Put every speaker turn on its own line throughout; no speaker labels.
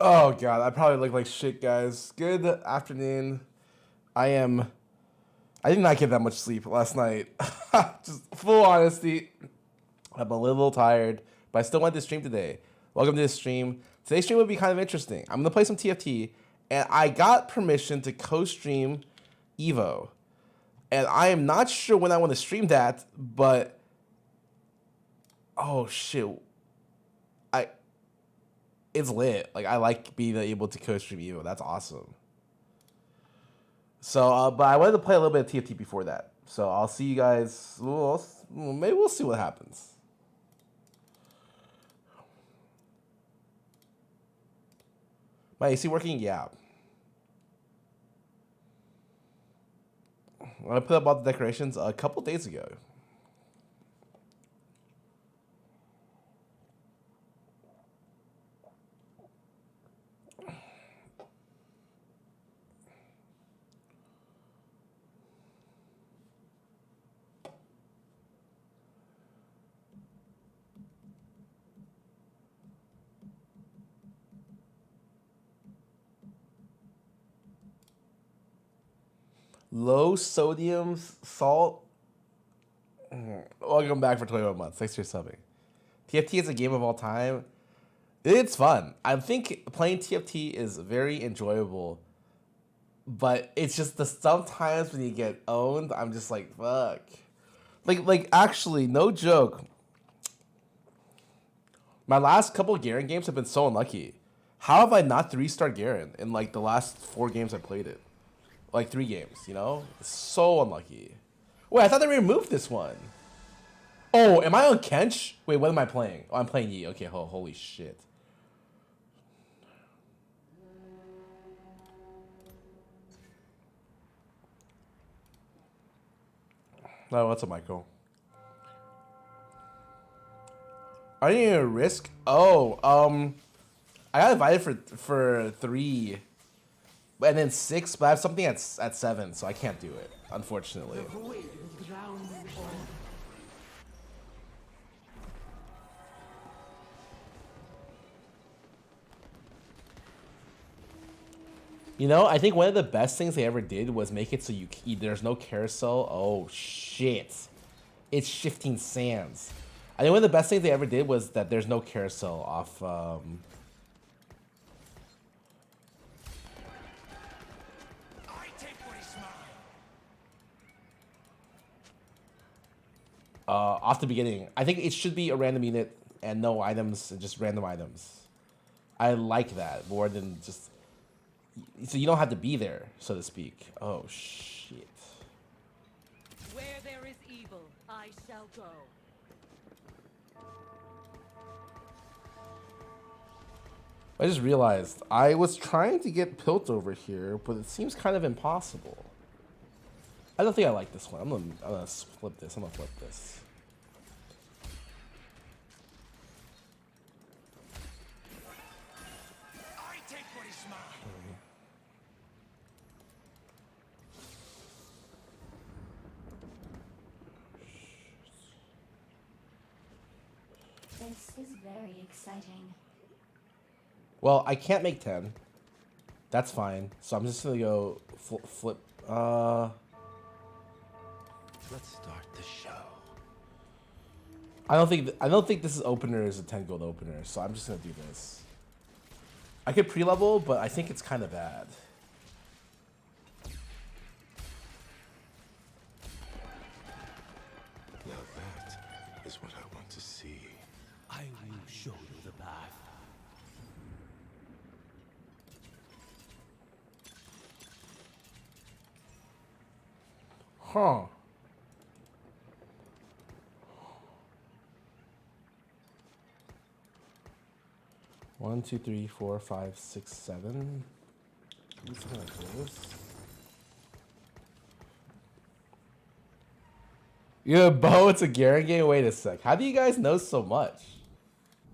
Oh god, I probably look like shit, guys. Good afternoon. I did not get that much sleep last night. Just full honesty. I'm a little tired, but I still went to stream today. Welcome to this stream. Today's stream will be kind of interesting. I'm gonna play some TFT, and I got permission to co-stream Evo. And I am not sure when I want to stream that, but oh shit. It's lit. Like, I like being able to co-stream Evo. That's awesome. So, but I wanted to play a little bit of TFT before that. So I'll see you guys. Maybe we'll see what happens. My AC working? Yeah. When I put up all the decorations a couple days ago. Low sodium salt. Welcome back for 21 months. Thanks for subbing. TFT is a game of all time. It's fun. I think playing TFT is very enjoyable. But it's just the sometimes when you get owned, I'm just like, fuck. Like actually, no joke. My last couple of Garen games have been so unlucky. How have I not 3-star Garen in like the last 4 games I played it? Like 3 games, you know? So unlucky. Wait, I thought they removed this one. Oh, am I on Kench? Wait, what am I playing? Oh, I'm playing Yi. Okay, holy shit. No, what's up, Michael? Are you gonna risk? Oh, I got invited for 3. And then 6, but I have something at 7, so I can't do it, unfortunately. You know, I think one of the best things they ever did was make it so there's no carousel. Oh shit, it's shifting sands. I think one of the best things they ever did was that there's no carousel off. Off the beginning. I think it should be a random unit and no items, and just random items. I like that more than just... So you don't have to be there, so to speak. Oh, shit.
Where there is evil, I shall go.
I just realized I was trying to get Pilt over here, but it seems kind of impossible. I don't think I like this one. I'm gonna flip this. I'm gonna flip this.
I take what is mine.
This is very exciting.
Well, I can't make 10. That's fine. So I'm just gonna go flip.
Let's start the show.
I don't think this opener is a 10 gold opener, so I'm just gonna do this. I could pre-level, but I think it's kind of bad.
Now that is what I want to see.
I will show you the path.
Huh. One, 2, 3, 4, 5, 6, 7. Yeah, Bo, it's a Garen game. Wait a sec. How do you guys know so much?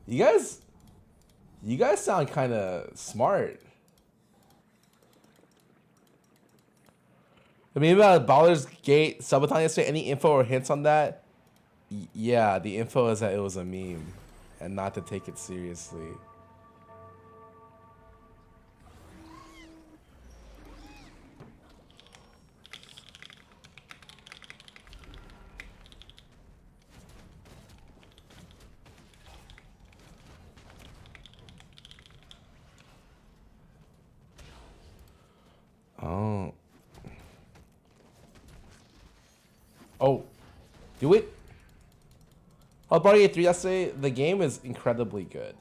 You guys sound kind of smart. I mean, about Baldur's Gate subathon yesterday. Any info or hints on that? Yeah, the info is that it was a meme, and not to take it seriously. Oh, do it. Oh, Body 3 yesterday. The game is incredibly good.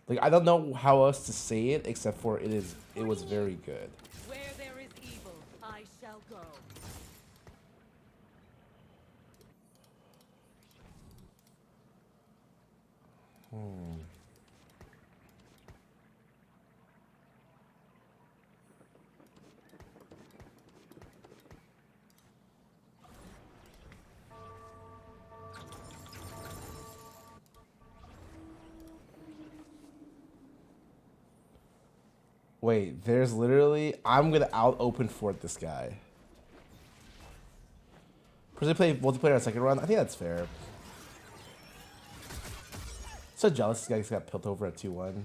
Like, I don't know how else to say it except for it was very good.
Where there is evil, I shall go.
Wait, there's literally... I'm gonna out-open fort this guy. Personally play multiplayer on second run. I think that's fair. So jealous this guy just got pilt over at 2-1.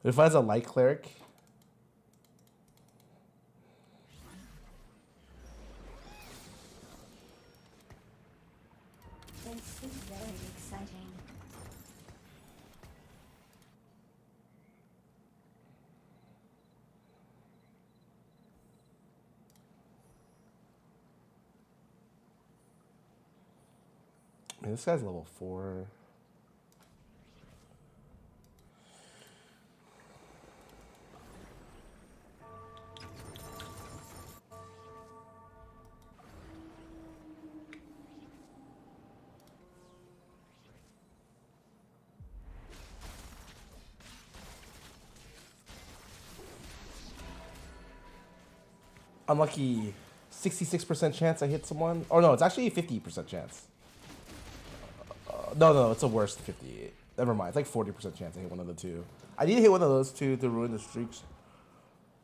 If I was a light cleric...
This is very exciting.
Man, this guy's level 4. Unlucky. 66% chance I hit someone. Oh no, it's actually a 50% chance. No, it's a worse 50. Never mind. It's like 40% chance I hit one of the two. I need to hit one of those two to ruin the streaks.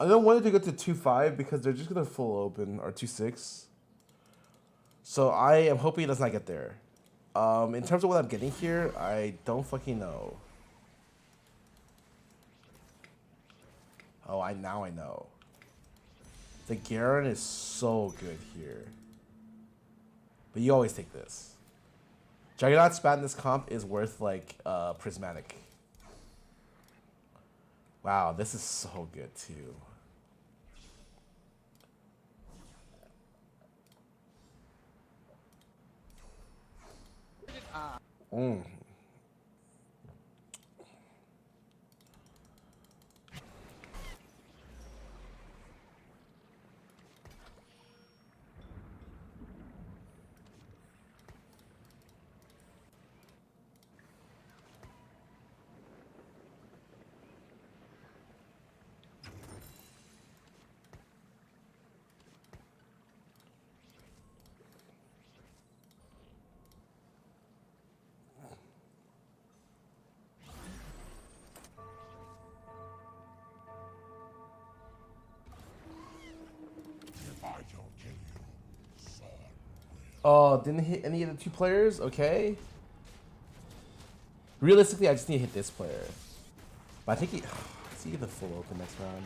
I don't want it to go to 2-5 because they're just gonna full open, or 2-6. So I am hoping it does not get there. In terms of what I'm getting here, I don't fucking know. Oh, now I know. The Garen is so good here. But you always take this. Juggernaut spat in this comp is worth like Prismatic. Wow, this is so good too. Oh, didn't hit any of the two players? Okay. Realistically, I just need to hit this player. But I think he... Let's see the full open next round.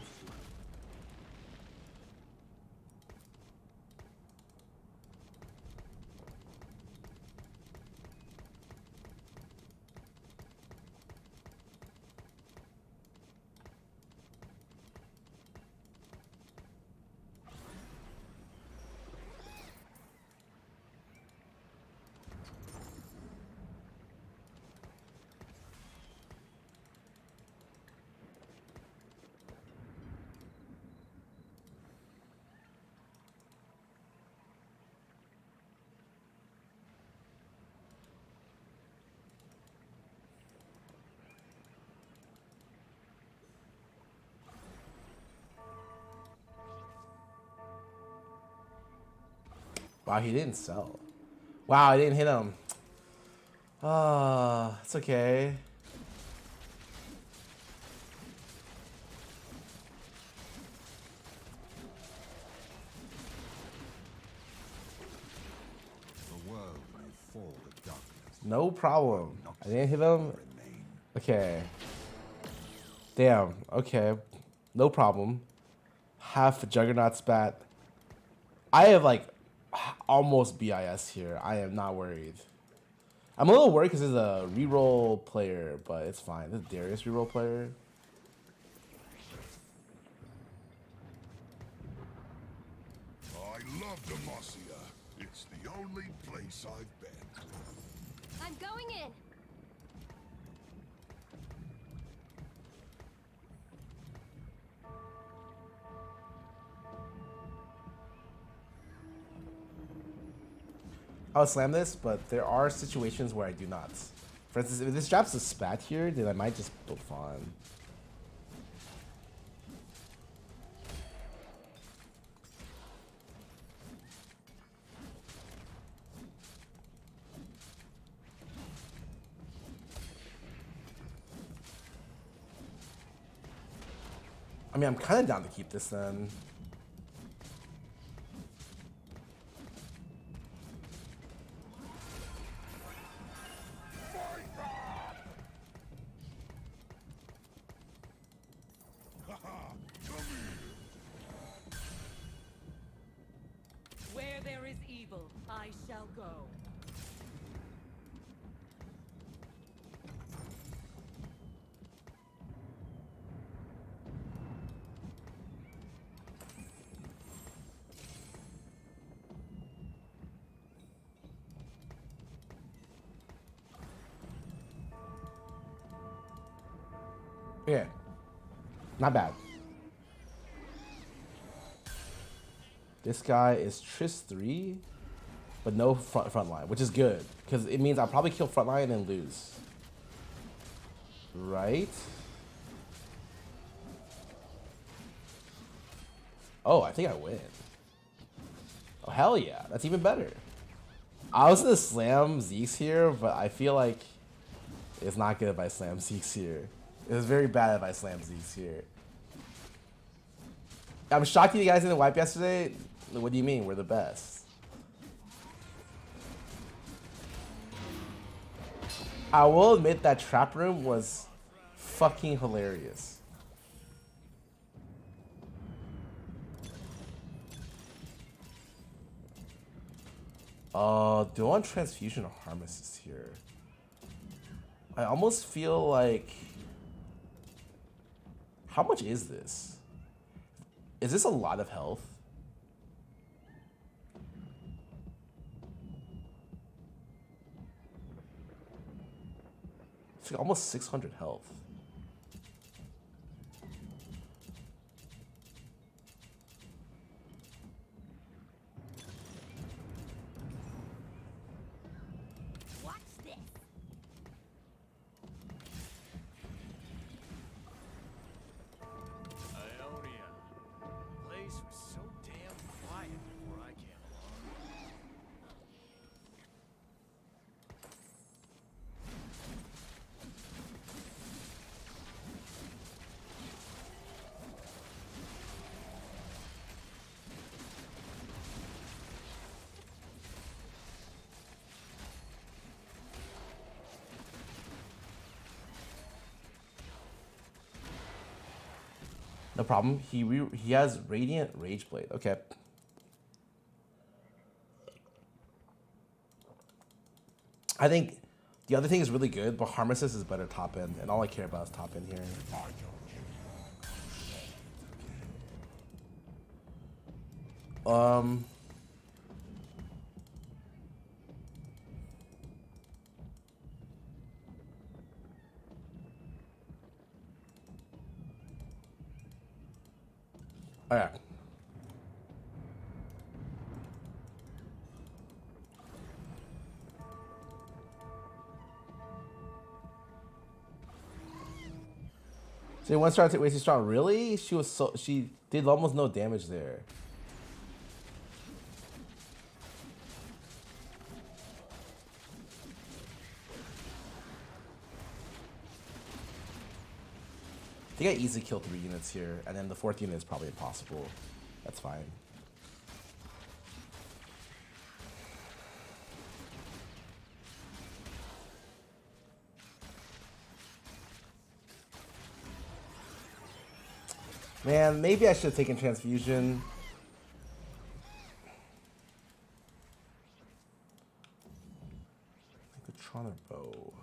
Wow, he didn't sell. Wow, I didn't hit him. Ah, it's okay.
The world may fall to darkness.
No problem. I didn't hit him. Okay. Damn. Okay. No problem. Half Juggernaut spat. I have like almost BIS here. I am not worried. I'm a little worried because there's a reroll player, but it's fine. This is Darius reroll player.
I love Demacia. It's the only place I've been.
I'm going in.
I would slam this, but there are situations where I do not. For instance, if this drops a spat here, then I might just build fawn. I mean, I'm kind of down to keep this then.
Where there is evil, I shall go.
Yeah, not bad. This guy is Triss 3, but no front line, which is good because it means I'll probably kill front line and lose. Right? Oh, I think I win. Oh, hell yeah. That's even better. I was gonna slam Zeke's here, but I feel like it's not good if I slam Zeke's here. It was very bad if I slam Zeke's here. I'm shocked you guys didn't wipe yesterday. What do you mean? We're the best. I will admit that trap room was fucking hilarious. Do I want transfusion or harm assist here? I almost feel like, how much is this? Is this a lot of health? It's like almost 600 health.
Watch this.
Ionia. Place was so damn quiet before I came along.
No problem. He has Radiant Rage Blade. Okay. I think the other thing is really good, but Harm Assist is better top end, and all I care about is top end here. Okay. So one star to Wasty Strong. Really? She did almost no damage there. I think I easily killed 3 units here, and then the 4th unit is probably impossible. That's fine. Man, maybe I should have taken transfusion. Tron or bow.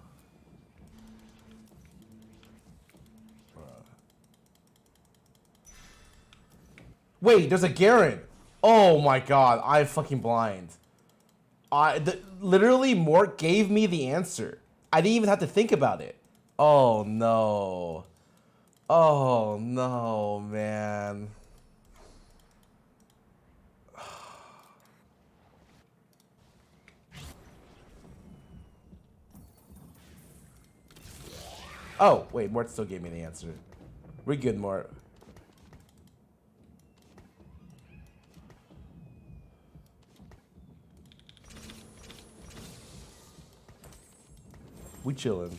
Wait, there's a Garen. Oh my god, I'm fucking blind. Literally, Mort gave me the answer. I didn't even have to think about it. Oh no. Oh no, man. Oh, wait, Mort still gave me the answer. We're good, Mort. We chillin'.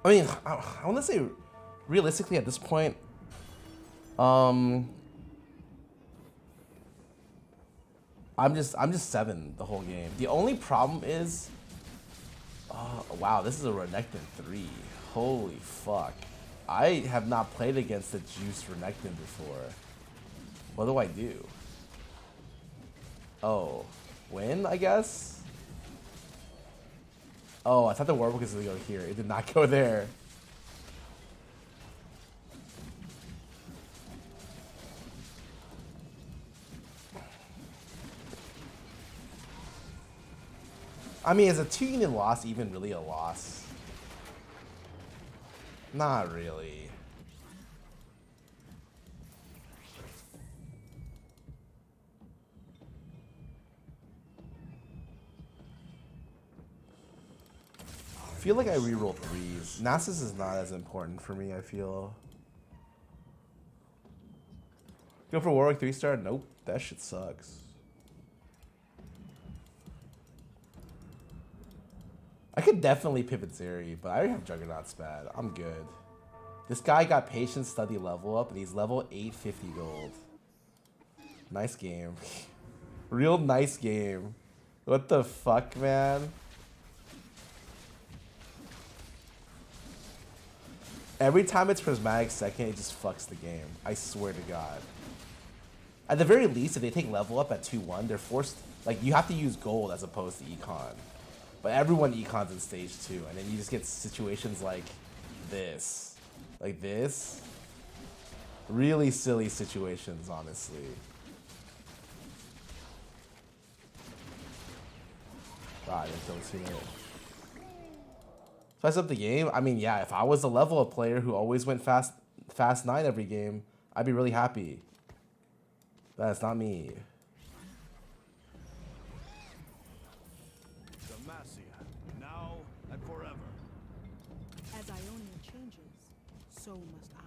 I mean, I want to say, realistically, at this point, I'm just 7 the whole game. The only problem is, wow, this is a Renekton 3. Holy fuck. I have not played against the Juice Renekton before. What do I do? Oh, win, I guess? Oh, I thought the Warwick was going to go here. It did not go there. I mean, is a 2-unit loss even really a loss? Not really. I feel like I reroll 3s. Nasus is not as important for me, I feel. Go for Warwick 3-star? Nope, that shit sucks. I could definitely pivot Zeri, but I already have Juggernaut's bad. I'm good. This guy got Patience Study level up, and he's level 850 gold. Nice game. Real nice game. What the fuck, man? Every time it's Prismatic second, it just fucks the game. I swear to God. At the very least, if they take level up at 2-1, they're forced... Like, you have to use gold as opposed to econ. But everyone econs in stage 2, and then you just get situations like this. Like this. Really silly situations, honestly. God, I don't see it. Spice up the game? I mean, yeah, if I was a level up player who always went fast 9 every game, I'd be really happy. That's not me.
Now and forever.
As Ionia changes, so must I.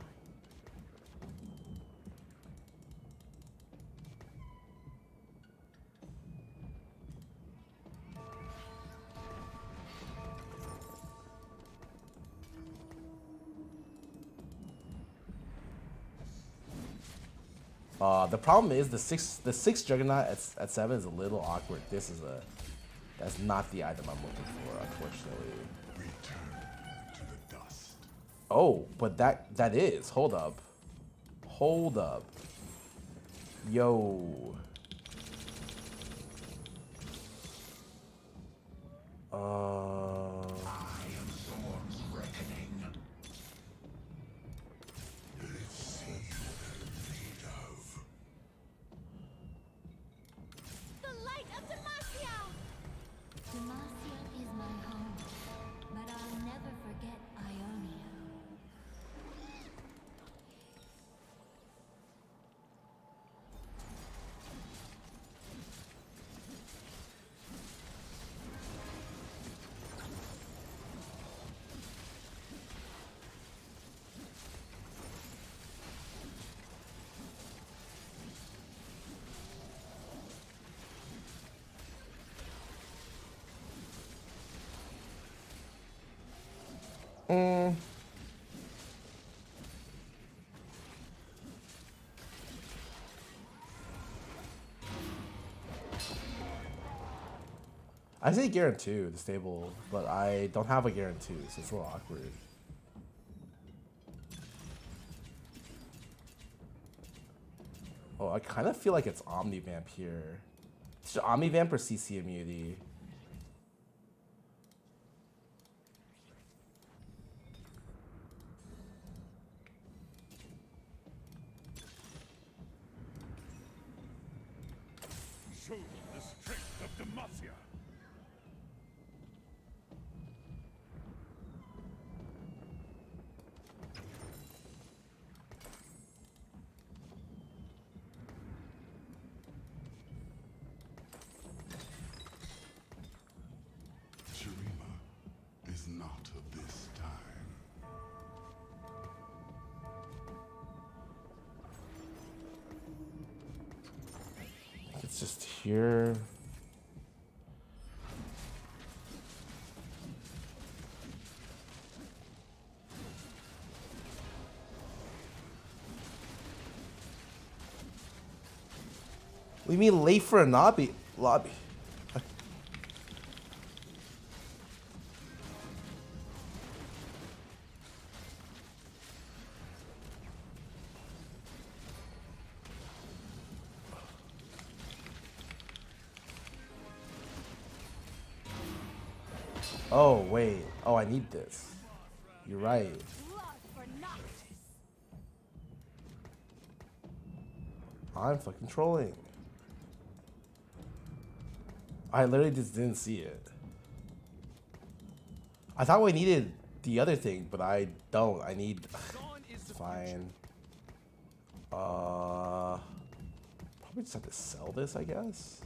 The problem is the six Juggernaut at 7 is a little awkward. That's not the item I'm looking for, unfortunately.
Return to the dust.
Oh, but that is. Hold up. Hold up. Yo.
I am Zorn's reckoning. Let's see what they're made of.
The light of Demacia! Demacia is my home, but I'll never forget Ionia.
I say Garen 2, the stable, but I don't have a Garen 2, so it's a little awkward. Oh, I kind of feel like it's Omnivamp here. It's Omnivamp or CC immunity.
Show them the strength of Demacia. Shurima is not of this time.
It's just here. Leave me late for a lobby. Oh, wait. Oh, I need this. You're right. I'm fucking trolling. I literally just didn't see it. I thought we needed the other thing, but I don't. I need... Fine. Probably just have to sell this, I guess.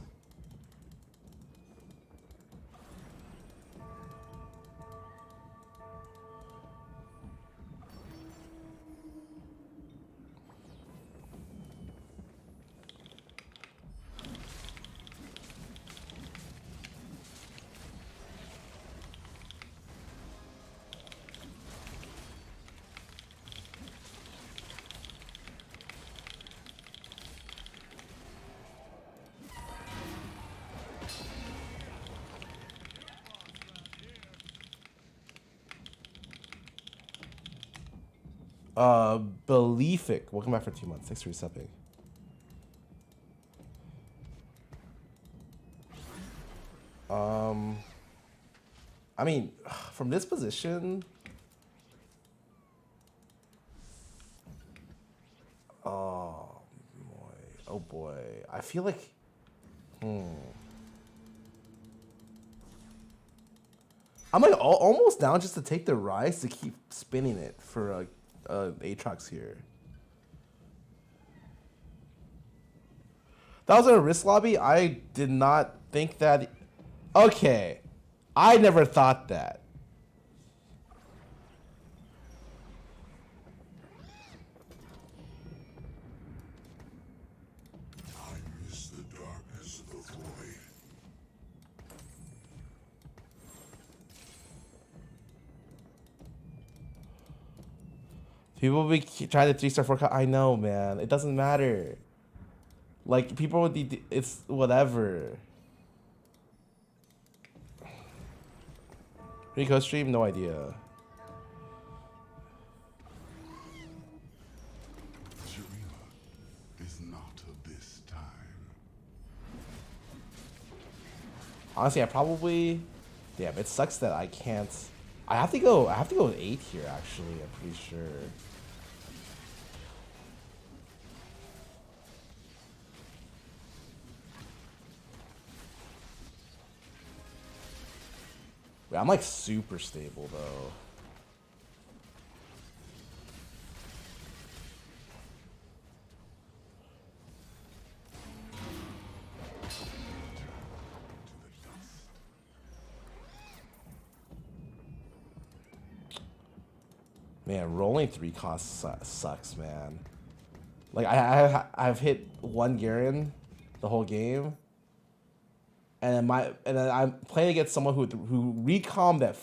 Belific. Welcome back for 2 months. Thanks for resubbing. I mean, from this position, oh boy. I feel like, I'm like almost down just to take the rise to keep spinning it for Aatrox here. That was in a risk lobby. I did not think that. Okay, I never thought that.
I miss the darkness of the void.
People will be trying to 3-star 4. I know, man. It doesn't matter. Like, people would be. It's whatever. Rico stream? No idea.
Shurima is not of this time.
Honestly, I probably. Damn, it sucks that I can't. I have to go with 8 here, actually. I'm pretty sure. Wait, I'm like super stable though. Man, rolling 3 costs sucks, man. Like I've hit 1 Garen the whole game. And then I'm playing against someone who recommed that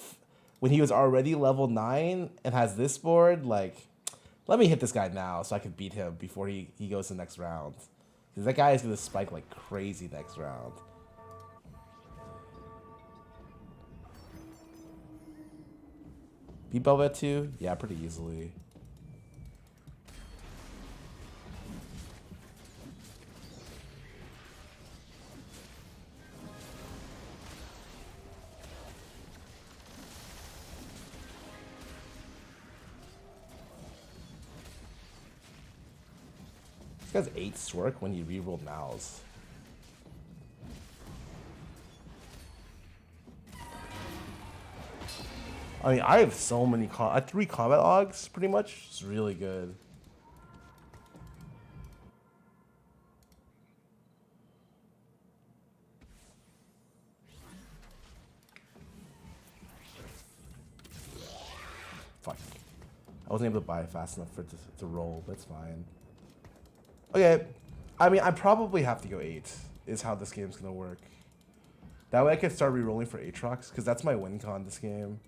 when he was already level 9 and has this board. Like, let me hit this guy now so I can beat him before he goes to the next round. Because that guy is gonna spike like crazy next round. Beat Belvet too? Yeah, pretty easily. This guy's 8 Swerk when you reroll Mouse. I mean, I have so many I have 3 combat logs, pretty much. It's really good. Fuck. I wasn't able to buy it fast enough for it to roll, but it's fine. Okay. I mean, I probably have to go 8, is how this game's gonna work. That way I can start re-rolling for Aatrox, because that's my win con this game.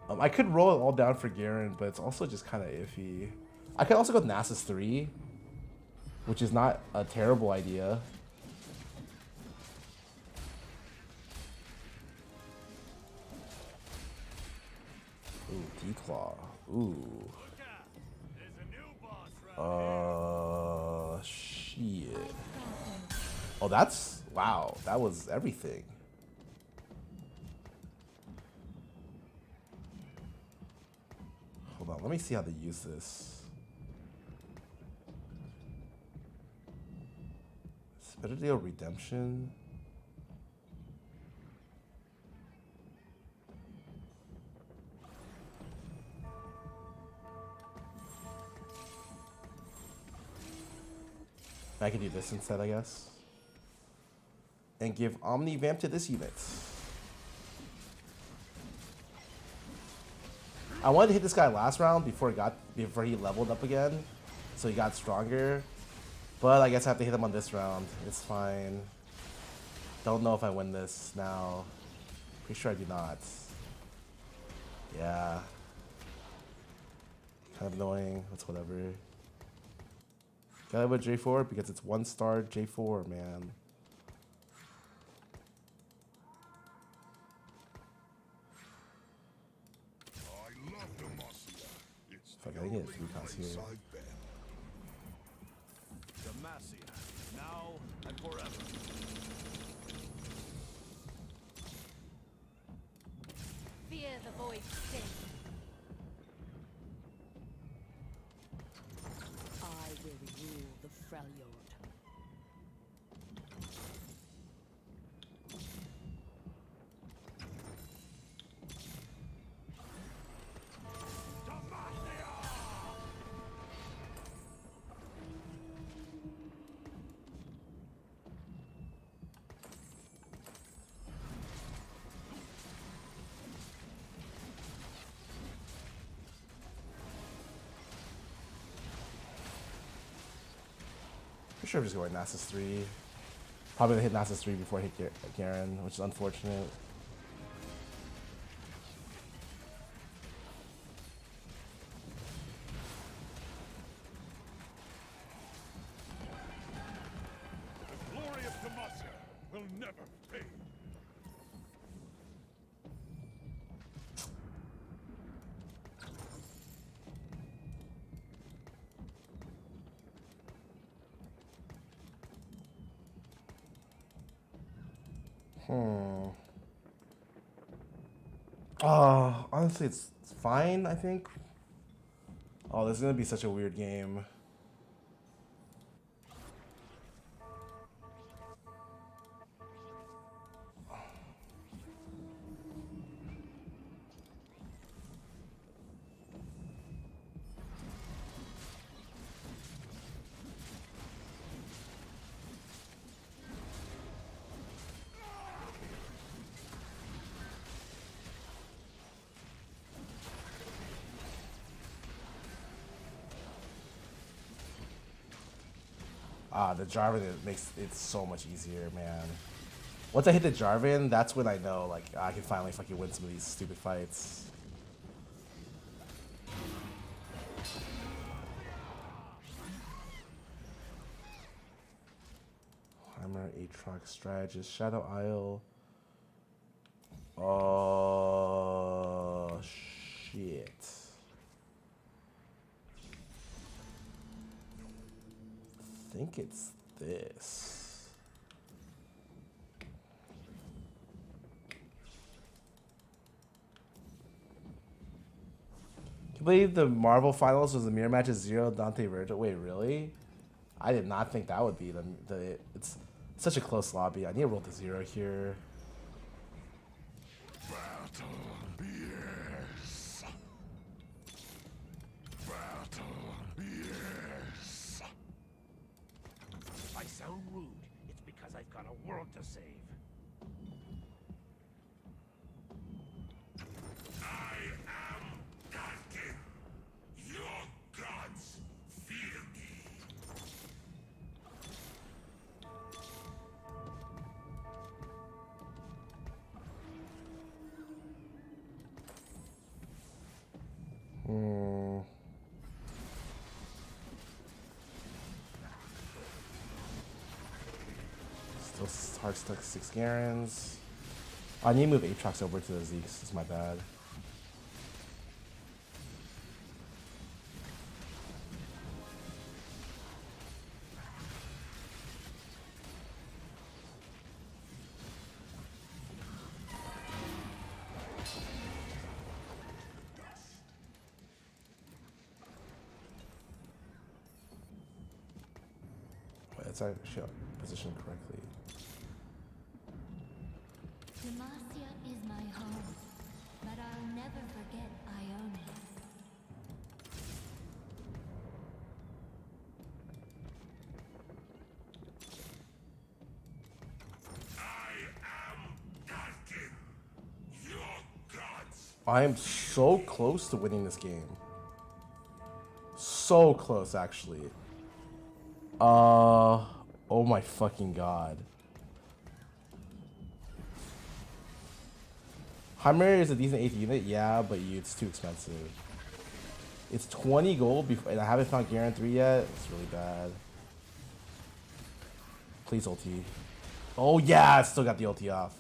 I could roll it all down for Garen, but it's also just kind of iffy. I could also go with Nasus 3, which is not a terrible idea. Ooh, Declaw. Ooh. Shit. Oh, that's... Wow, that was everything. Hold on, let me see how to use this. Spedidale Redemption. I can do this instead, I guess. And give Omni Vamp to this unit. I wanted to hit this guy last round before he leveled up again, so he got stronger. But I guess I have to hit him on this round. It's fine. Don't know if I win this now. Pretty sure I do not. Yeah. Kind of annoying. That's whatever. Got it with J4 because it's 1-star J4, man. Fuck, I get 3 costs here.
Demacia, now and forever.
Fear the void sting.
I will rule the Freljord.
Pretty sure I'm just going Nasus 3. Probably gonna hit Nasus 3 before I hit Garen, which is unfortunate.
The glory of Demacia will never fade.
Honestly, it's fine, I think. Oh, this is gonna be such a weird game. The Jarvan makes it so much easier, man. Once I hit the Jarvan, that's when I know, like, I can finally fucking win some of these stupid fights. Hammer, Aatrox, Strategist, Shadow Isle. Oh, Shit. I think it's this. Can you believe the Marvel Finals was the mirror match of Zero Dante Virgil? Wait, really? I did not think that would be the it's such a close lobby. I need to roll the 0 here.
Battle, yes. Battle, yes.
If I sound rude, it's because I've got a world to save.
I am Darkin. Your gods fear me.
Still hard stuck 6 Garens. I need to move Aatrox over to the Zeeks. It's my bad. Wait, it's actually positioned correctly.
Demacia is my home, but I'll never forget Ione.
I am Darkin. Your gods.
I am so close to winning this game. So close, actually. Oh my fucking god. Hammer is a decent 8th unit, yeah, but it's too expensive. It's 20 gold, and I haven't found Garen 3 yet. It's really bad. Please ulti. Oh yeah, I still got the ulti off.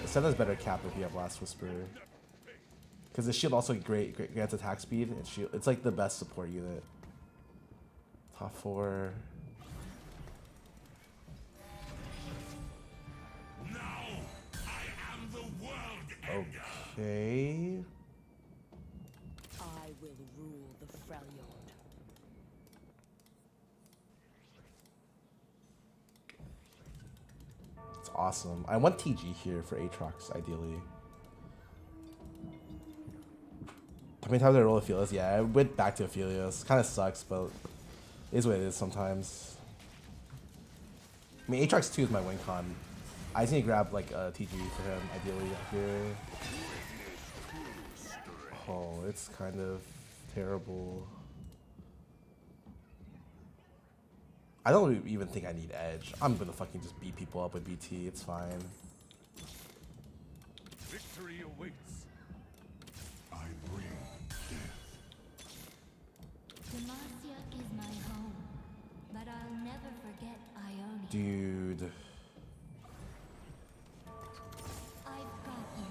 Senna's better cap if you have Last Whisper. Because the shield also grants attack speed, and shield, it's like the best support unit. Top 4.
Now I am the world.
Okay.
I will rule the Freljord.
It's awesome. I want TG here for Aatrox, ideally. How many times did I roll Aphelios? Yeah, I went back to Aphelios. Kind of sucks, but it is what it is sometimes. I mean, Aatrox 2 is my win con. I just need to grab like a TG for him, ideally, here. Oh, it's kind of terrible. I don't even think I need Edge. I'm gonna fucking just beat people up with BT. It's fine.
Victory awaits.
I bring death.
Demacia is my home, but I'll never forget Ione.
Dude.
I've got you.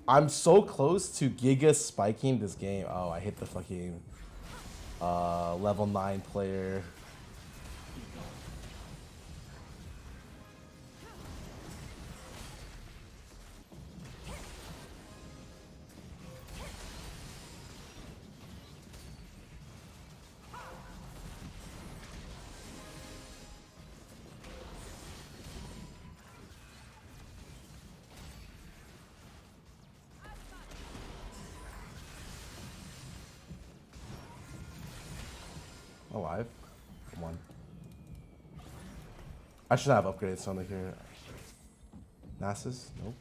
I'm so close to Giga spiking this game. Oh, I hit the fucking level 9 player. Alive? Come on. I should have upgraded something here. Nasus? Nope.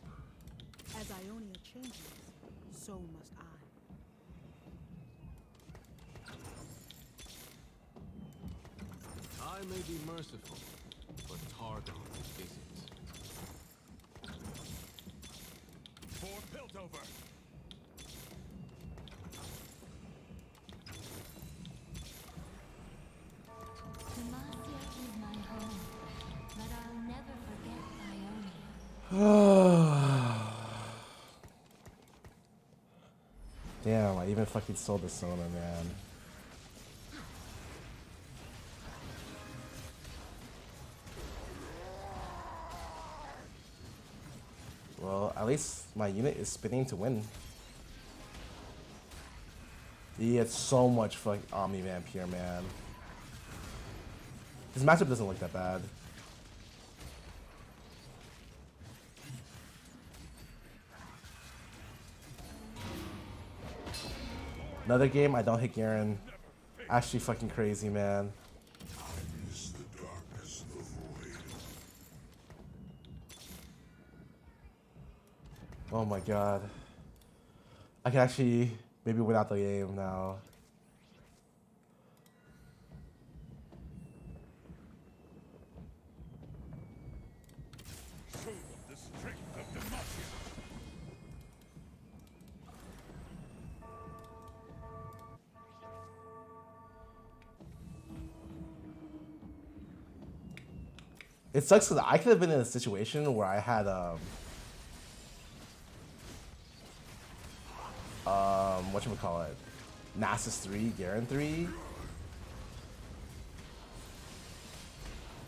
As Ionia changes, so must I.
I may be merciful, but Targon isn't.
For Piltover.
Damn, I even fucking sold the Sona, man. Well, at least my unit is spinning to win. He had so much fucking Omni Vamp here, man. His matchup doesn't look that bad. Another game, I don't hit Garen. Actually fucking crazy, man.
Is the darkness the void?
Oh my god. I can actually maybe win out the game now.
Show them the strength of Demacia.
It sucks because I could have been in a situation where I had whatchamacallit, Nasus 3, Garen 3.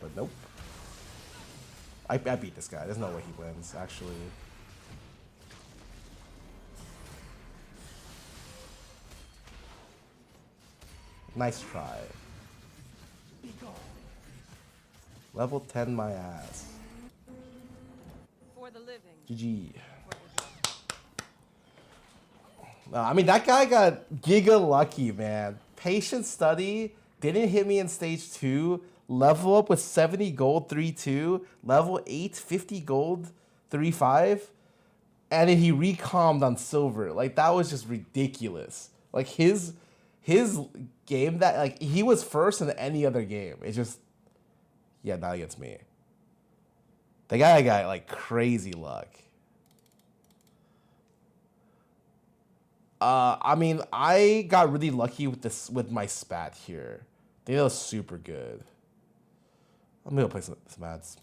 But nope. I beat this guy. There's no way he wins, actually. Nice try. Level 10 my ass.
For the living.
GG. I mean, that guy got giga lucky, man. Patient study, didn't hit me in stage 2, level up with 70 gold 3-2, level 8, 50 gold 3-5, and then he recommed on silver. Like, that was just ridiculous. Like, his game, that, like, he was first in any other game. It's just, yeah, not against me. The guy got, like, crazy luck. I mean, I got really lucky with this with my spat here. I think that was super good. I'm gonna play some mats.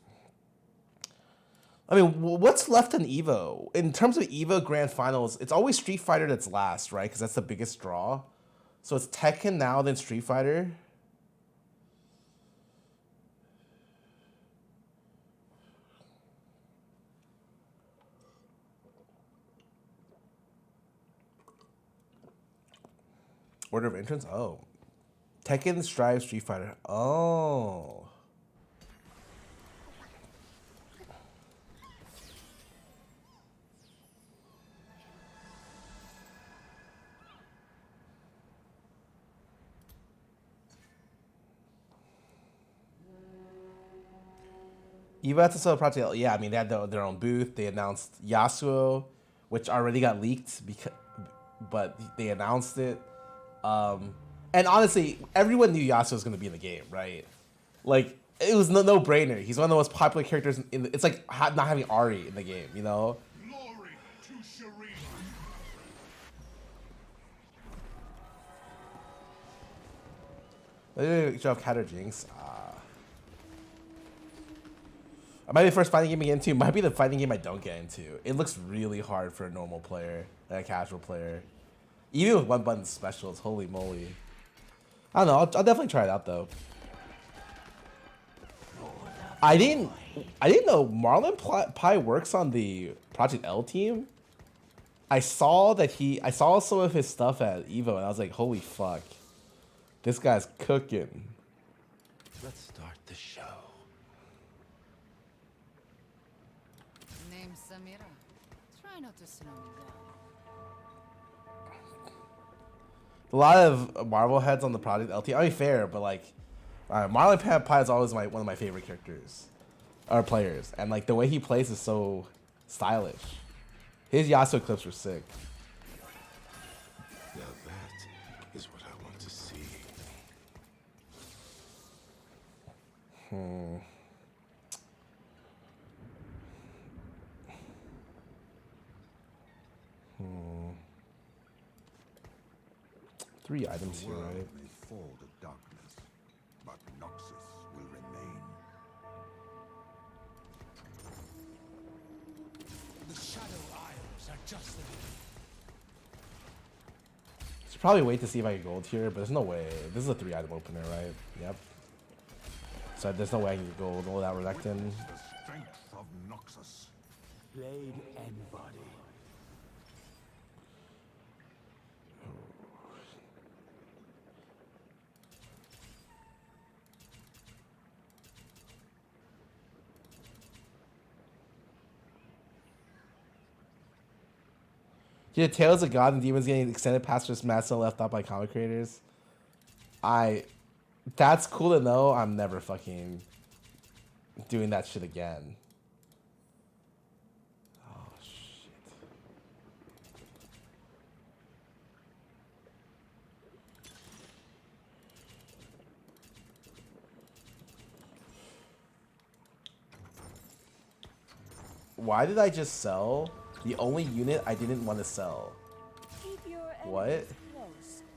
I mean, what's left in Evo? In terms of Evo Grand Finals, it's always Street Fighter that's last, right? Because that's the biggest draw. So it's Tekken now, then Street Fighter. Order of entrance? Oh. Tekken, Strive, Street Fighter. Oh. Evo had to sell Project. Yeah, I mean, they had their own booth. They announced Yasuo, which already got leaked, but they announced it. And honestly, everyone knew Yasuo was going to be in the game, right? Like, it was no brainer. He's one of the most popular characters in the, it's like not having Ari in the game, you know?
Glory to Shireen.
They show off Catter Jinx. I might be the first fighting game I get into. Might be the fighting game I don't get into. It looks really hard for a normal player, like a casual player. Even with one button specials, holy moly. I don't know, I'll definitely try it out though. I didn't know Marlon Pi works on the Project L team. I saw some of his stuff at Evo and I was like, holy fuck. This guy's cooking.
Let's start the show.
Name's Samira. Try not to slow me down.
A lot of Marvel heads on the Project LT. I mean, fair, but like, Marlon Pi is always one of my favorite characters, or players, and like the way he plays is so stylish. His Yasuo clips were sick.
Now that is what I want to see.
Three items here, right?
May fall to darkness, but Noxus will remain.
should probably wait to see if I can gold here, but there's no way. This is a 3-item opener, right? Yep. So there's no way I can get gold without Relectin.
The strength of Noxus.
Blade and body.
Yeah, Tales of God and Demons getting extended past just massive left out by comic creators. That's cool to know. I'm never fucking doing that shit again. Oh shit. Why did I just sell the only unit I didn't want to sell? What?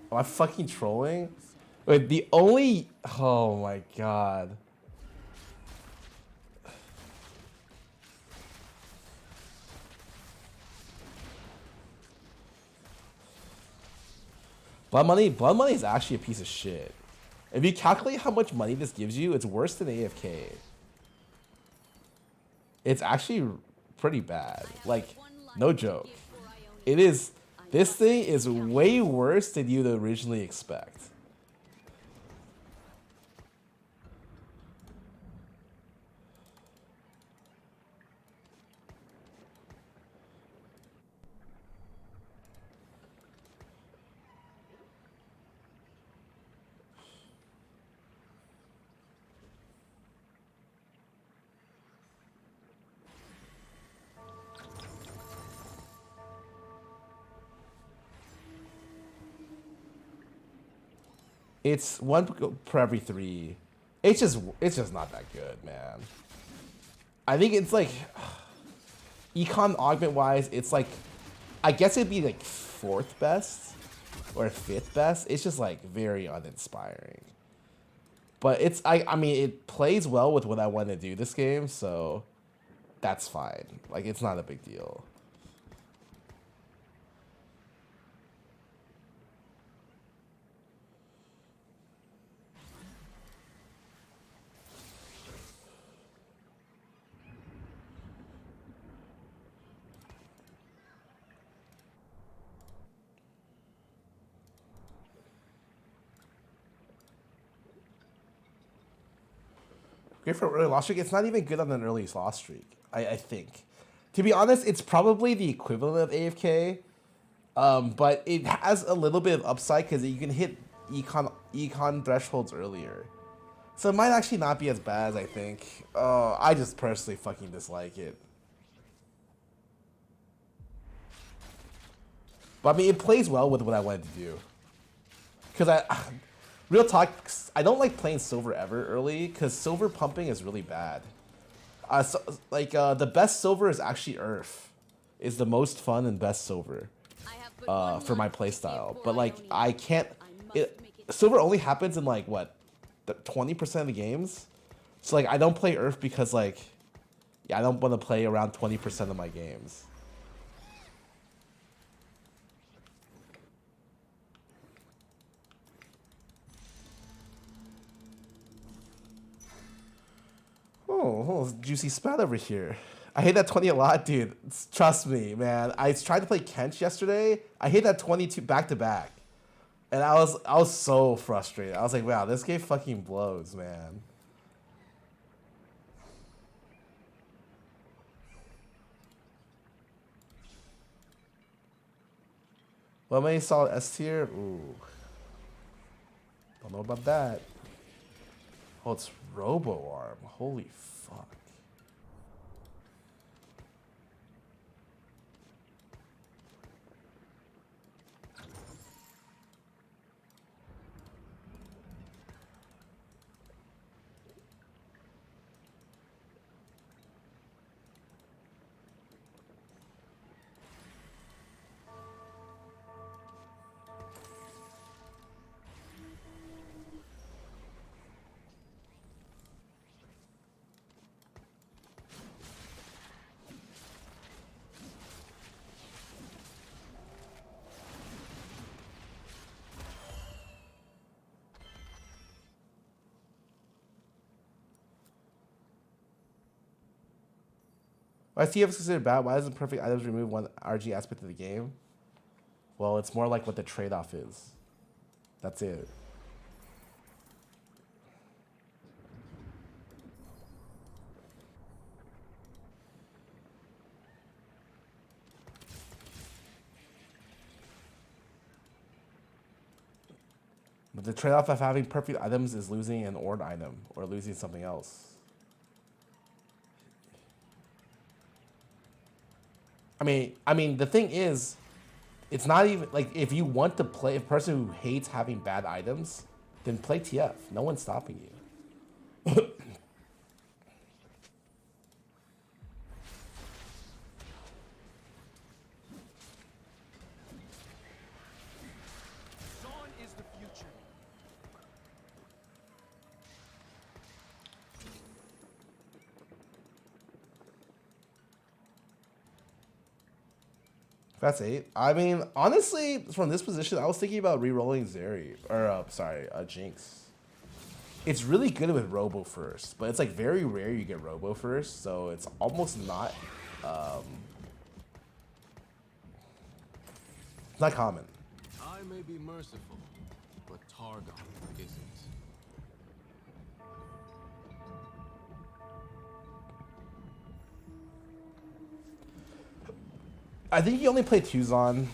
Am I fucking trolling? Wait, the only... Oh my god. Blood money is actually a piece of shit. If you calculate how much money this gives you, it's worse than AFK. It's actually pretty bad. Like, no joke. It is... This thing is way worse than you'd originally expect. It's 1 per every 3. It's just not that good, man. I think it's like econ augment wise, it's like I guess it'd be like 4th best or 5th best. It's just like very uninspiring. But it's I mean it plays well with what I want to do this game, so that's fine. Like it's not a big deal. Great for early loss streak. It's not even good on an early loss streak, I think. To be honest, it's probably the equivalent of AFK, but it has a little bit of upside because you can hit econ thresholds earlier. So it might actually not be as bad as I think. I just personally fucking dislike it. But I mean, it plays well with what I wanted to do. Because real talk, I don't like playing silver ever early because silver pumping is really bad. The best silver is actually Earth. Is the most fun and best silver for my playstyle. But like I can't. Silver only happens in like what, 20% of the games. So like I don't play Earth because like, yeah, I don't want to play around 20% of my games. Oh, juicy spat over here. I hate that 20 a lot, dude. Trust me, man. I tried to play Kench yesterday. I hit that 22 back to back. And I was so frustrated. I was like, wow, this game fucking blows, man. What many solid S tier? Ooh. Don't know about that. Oh, it's Robo Arm. Holy fuck. Why is TF considered bad? Why doesn't perfect items remove one RG aspect of the game? Well, it's more like what the trade-off is. That's it. But the trade-off of having perfect items is losing an ord item or losing something else. I mean, the thing is, it's not even like if you want to play a person who hates having bad items, then play TF. No one's stopping you.
Dawn is the future.
That's 8. I mean, honestly, from this position, I was thinking about re-rolling Zeri. Or, sorry, Jinx. It's really good with Robo first, but it's like very rare you get Robo first, so it's almost not, it's not common.
I may be merciful, but Targon isn't.
I think you only play 2-Zon.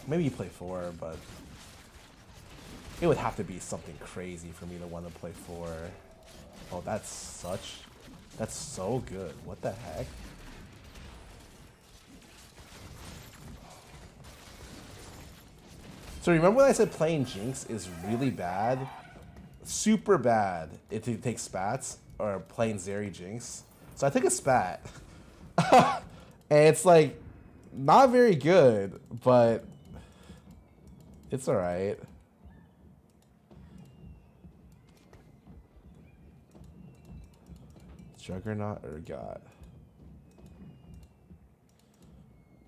Maybe you play 4, but it would have to be something crazy for me to want to play 4. Oh, that's so good. What the heck? So remember when I said playing Jinx is really bad? Super bad if you take spats or playing Zeri Jinx. So I took a spat. And it's like not very good, but it's alright. Juggernaut or God?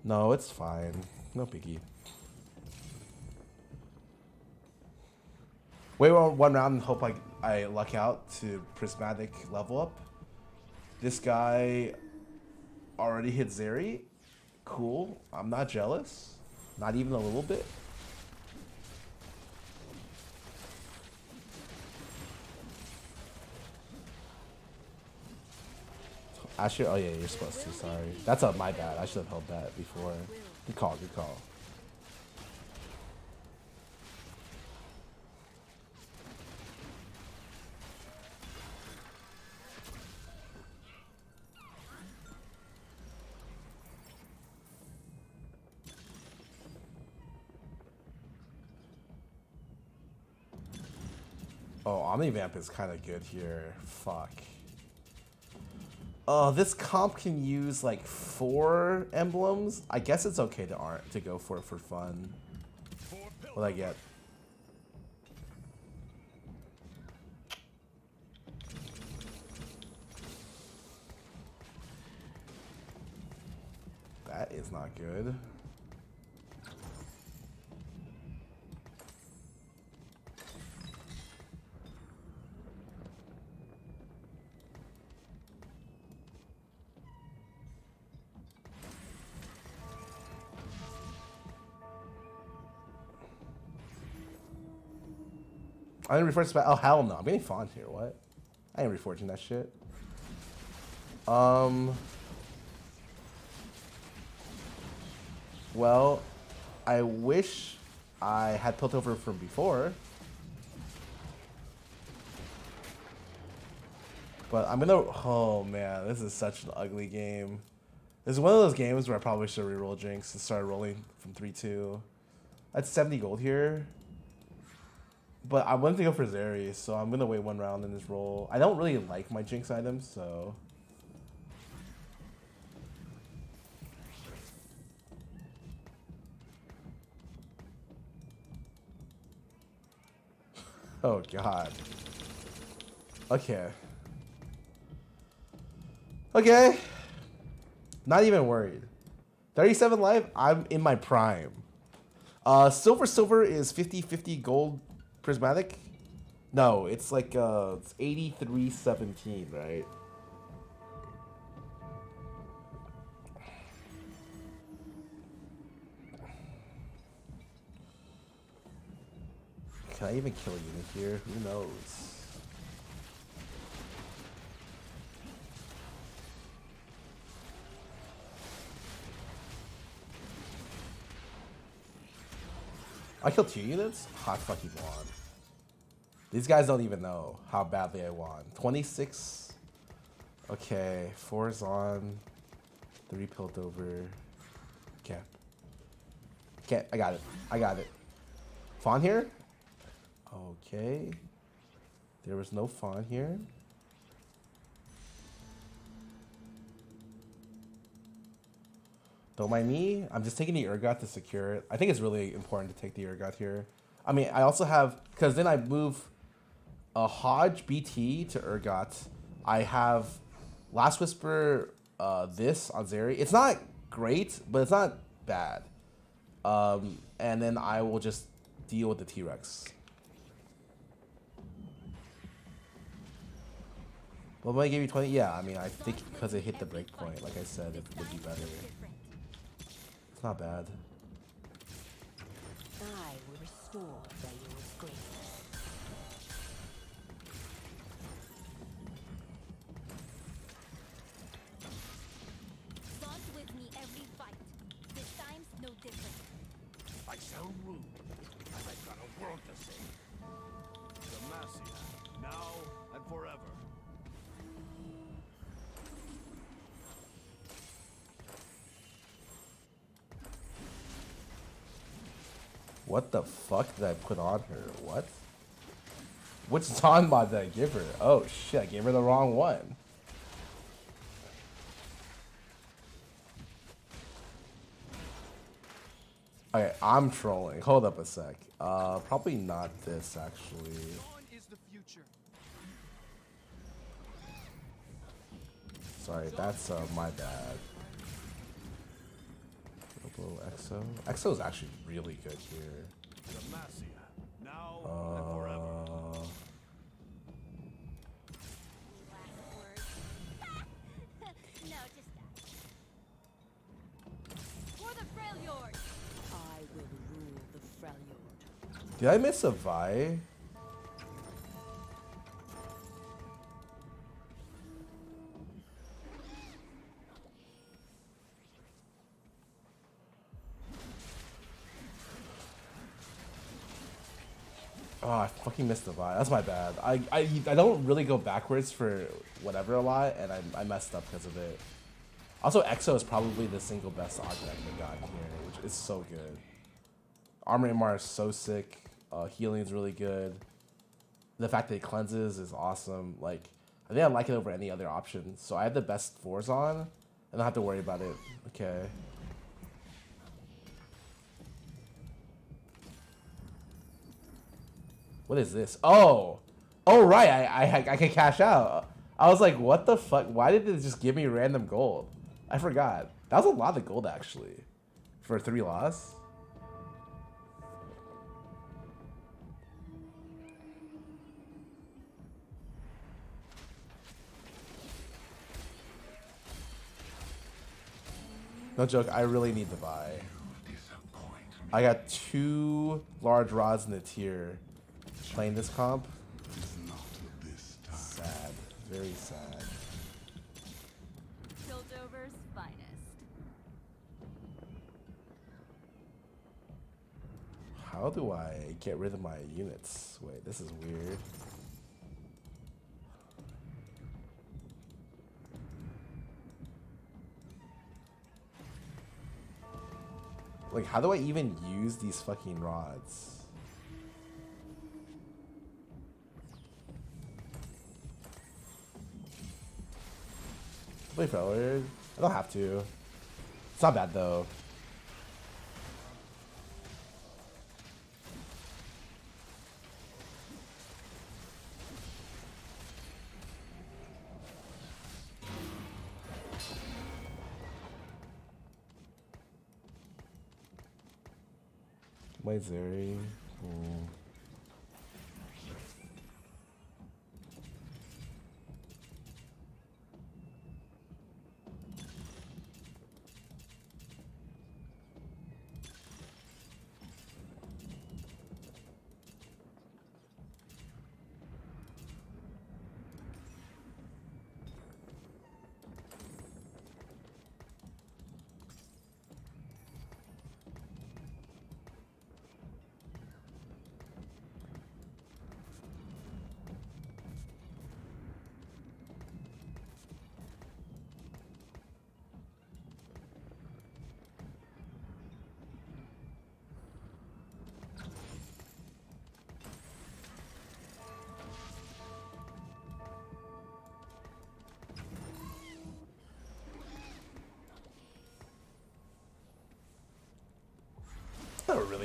No, it's fine. No biggie. Wait one round and hope I luck out to prismatic level up. This guy already hit Zeri. Cool. I'm not jealous. Not even a little bit. I should. Oh yeah, you're supposed to. Sorry. That's my bad. I should have held that before. Good call. Good call. Oh, Omnivamp is kind of good here. Fuck. Oh, this comp can use like 4 emblems. I guess it's okay to go for it for fun. What I get? That is not good. I didn't reforge spell. Oh hell no! I'm getting fawned here. What? I ain't reforging that shit. Well, I wish I had Piltover from before, but I'm gonna. Oh man, this is such an ugly game. This is one of those games where I probably should reroll Jinx and start rolling from 3-2. That's 70 gold here. But I wanted to go for Zeri, so I'm going to wait one round in this roll. I don't really like my Jinx items, so... Oh, God. Okay. Okay. Not even worried. 37 life, I'm in my prime. Silver is 50-50 gold prismatic. No, it's like it's 83-17, right? can I even kill a unit here? Who knows? I killed 2 units? I fucking won. These guys don't even know how badly I won. 26. Okay, 4 is on. 3 pilled over. Okay. Okay, I got it. I got it. Fawn here? Okay. There was no fawn here. Don't mind me. I'm just taking the Urgot to secure it. I think it's really important to take the Urgot here. I mean, I also have, because then I move a Hodge BT to Urgot. I have Last Whisper this on Zeri. It's not great, but it's not bad. And then I will just deal with the T-Rex. Well, when I gave you 20, yeah, I mean, I think because it hit the break point, like I said, it would be better. It's not bad.
I will restore Balur's greatness.
Bond with me every fight. This time's no different.
I sound rude, but I've got a world to save. Demacia, now and forever.
What the fuck did I put on her? What? Which Dawn mod did I give her? Oh shit, I gave her the wrong one. Okay, I'm trolling. Hold up a sec. Probably not this actually.
Dawn is the future.
Sorry, that's my bad. Exo. Exo is actually really good here.
Demacia, now and forever.
Last word. No, just that. For the Freljord.
I will rule the Freljord.
Did I miss a Vi? Oh, I fucking missed the Vi. That's my bad. I don't really go backwards for whatever a lot, and I messed up because of it. Also, Exo is probably the single best object I got here, which is so good. Armor MR is so sick. Healing is really good. The fact that it cleanses is awesome. Like, I think I like it over any other option. So I have the best 4s on, and I don't have to worry about it. Okay. What is this? Oh, oh right. I can cash out. I was like, what the fuck? Why did it just give me random gold? I forgot. That was a lot of gold actually, for 3 loss. No joke. I really need to buy. I got 2 large rods in the tier. Playing this comp, sad, very sad.
Piltover's finest.
How do I get rid of my units? Wait, this is weird. Like, how do I even use these fucking rods? Play forward. I don't have to. It's not bad though. My Zeri.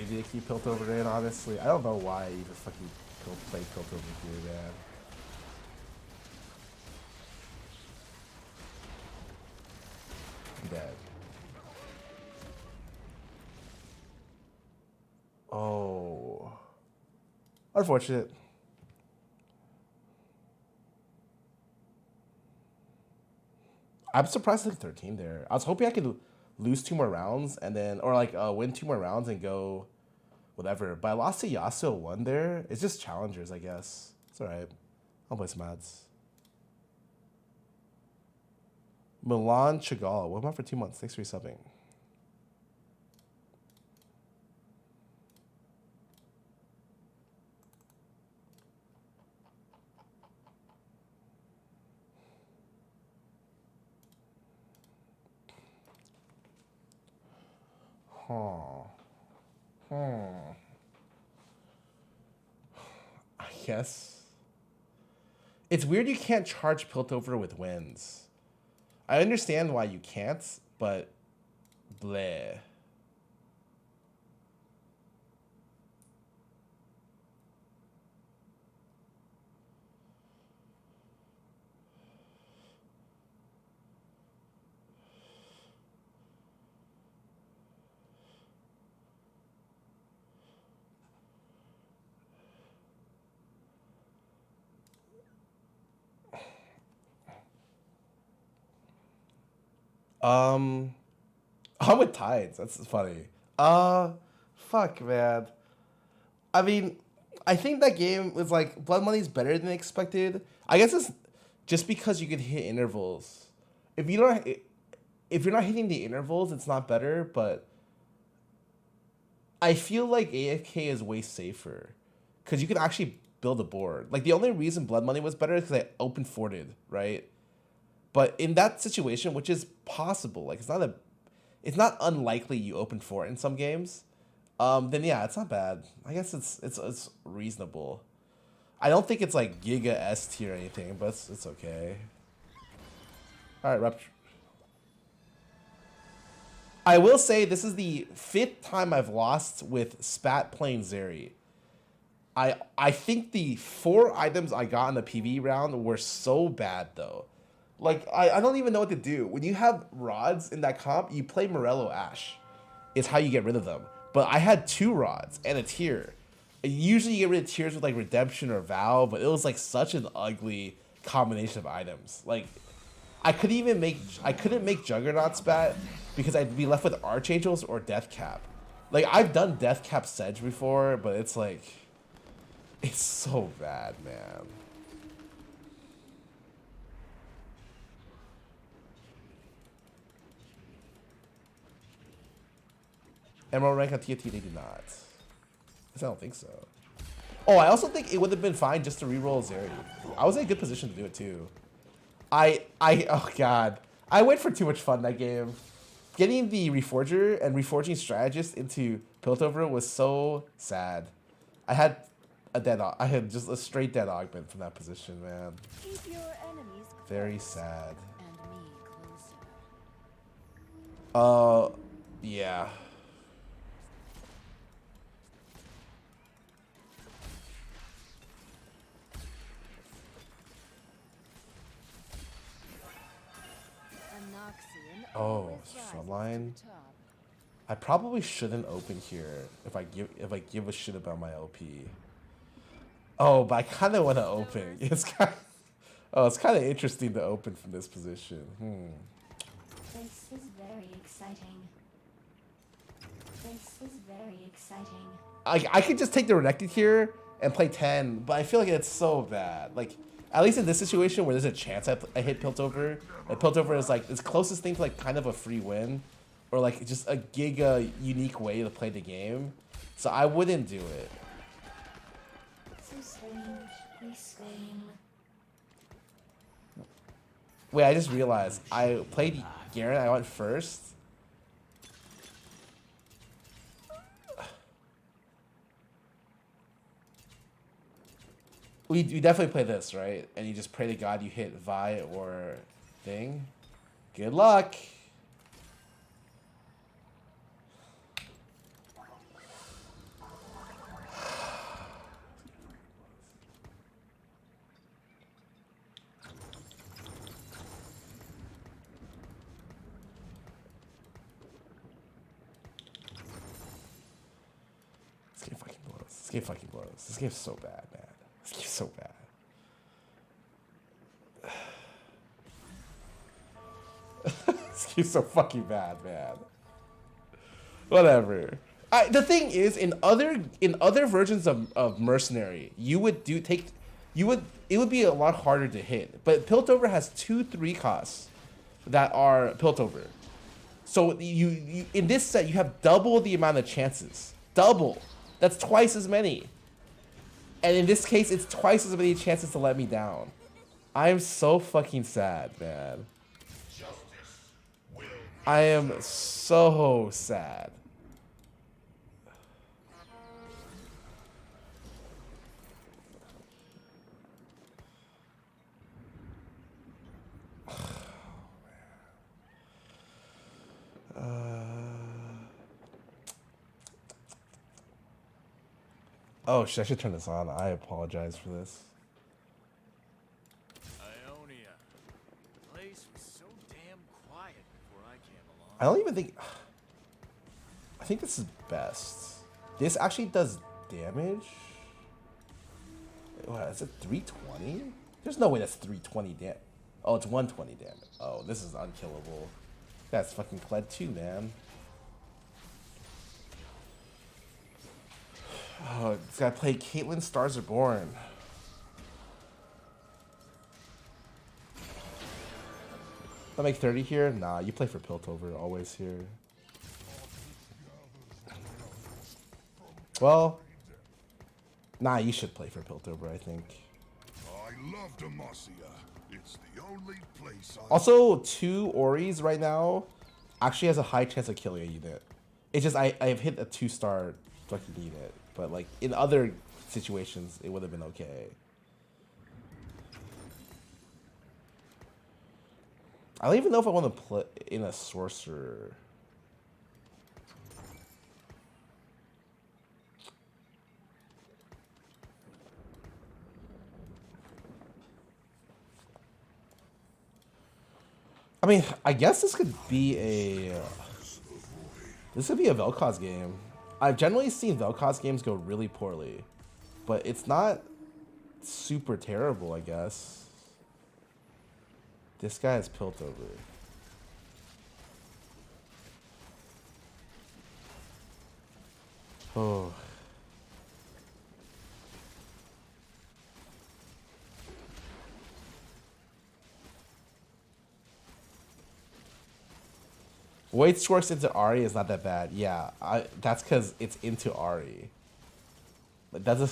crazy to keep Piltover in, honestly. I don't know why I even fucking play Piltover here, man. I'm dead. Oh. Unfortunate. I'm surprised I took 13 there. I was hoping I could lose 2 more rounds and then, or like win 2 more rounds and go whatever. But I lost to Yasuo 1 there. It's just challengers, I guess. It's alright. I'll play some ads. Milan Chagall. What about for 2 months? Thanks for resubbing. I guess. It's weird you can't charge Piltover with wins. I understand why you can't, but bleh. I'm with Tides. That's funny. Fuck, man. I mean, I think that game was like Blood Money's better than expected. I guess it's just because you can hit intervals. If you're not hitting the intervals, it's not better. But I feel like AFK is way safer because you can actually build a board. Like the only reason Blood Money was better is because I open forted, right? But in that situation, which is possible, like it's not unlikely you open fort in some games. Then yeah, it's not bad. I guess it's reasonable. I don't think it's like Giga S tier or anything, but it's okay. All right, Rupture. I will say this is the 5th time I've lost with Spat playing Zeri. I think the 4 items I got in the PV round were so bad though. Like, I don't even know what to do. When you have rods in that comp, you play Morello Ash. Is how you get rid of them. But I had 2 rods and a tier. Usually you get rid of tiers with like Redemption or Vow, but it was like such an ugly combination of items. Like, I couldn't make Juggernaut Spat because I'd be left with Archangels or Deathcap. Like, I've done Deathcap Sedge before, but it's like, it's so bad, man. Emerald rank on TFT, they do not. I don't think so. Oh, I also think it would have been fine just to reroll Zeri. I was in a good position to do it too. Oh god. I went for too much fun that game. Getting the Reforger and Reforging Strategist into Piltover was so sad. I had just a straight dead augment from that position, man.
Keep your enemies close
Very sad.
and me closer.
Yeah. Oh, frontline. I probably shouldn't open here if I give a shit about my OP. Oh, but I kind of want to open. It's kind of interesting to open from this position.
This is very exciting. This is very exciting.
I could just take the Renekton here and play 10, but I feel like it's so bad. Like, at least in this situation where there's a chance I hit Piltover, like Piltover is like this closest thing to like kind of a free win, or like just a giga unique way to play the game. So I wouldn't do it.
So strange, we scream.
Wait, I just realized I played Garen. I went first. We definitely play this, right? And you just pray to God you hit Vi or thing. Good luck. game fucking blows. This game's so bad, man. This game's so bad. This game's so fucking bad, man. Whatever. The thing is, in other versions of Mercenary, it would be a lot harder to hit. But Piltover has 2-3 costs that are Piltover. So you in this set you have double the amount of chances. Double. That's twice as many. And in this case, it's twice as many chances to let me down. I am so fucking sad, man. I am so sad. Oh shit, I should turn this on. I apologize for this.
Ionia. The place was so damn quiet before I came along.
I don't even think... I think this is best. This actually does damage? What, is it 320? There's no way that's 320 damage. Oh, it's 120 damage. Oh, this is unkillable. That's fucking Kled 2, man. Oh, this guy played Caitlyn Stars Are Born. I'll make 30 here? Nah, you play for Piltover, always here. Well, nah, you should play for Piltover, I think.
I love Demacia. It's the only place I...
Also, 2 Oris right now actually has a high chance of killing a unit. It's just I've hit a 2-star fucking unit. But like in other situations, it would have been okay. I don't even know if I want to play in a sorcerer. I mean, I guess this could be a Vel'Koz game. I've generally seen Vel'Koz games go really poorly, but it's not super terrible, I guess. This guy is Piltover. Oh. Void Sworks into Ari is not that bad. Yeah, that's because it's into Ari. Like, that's a,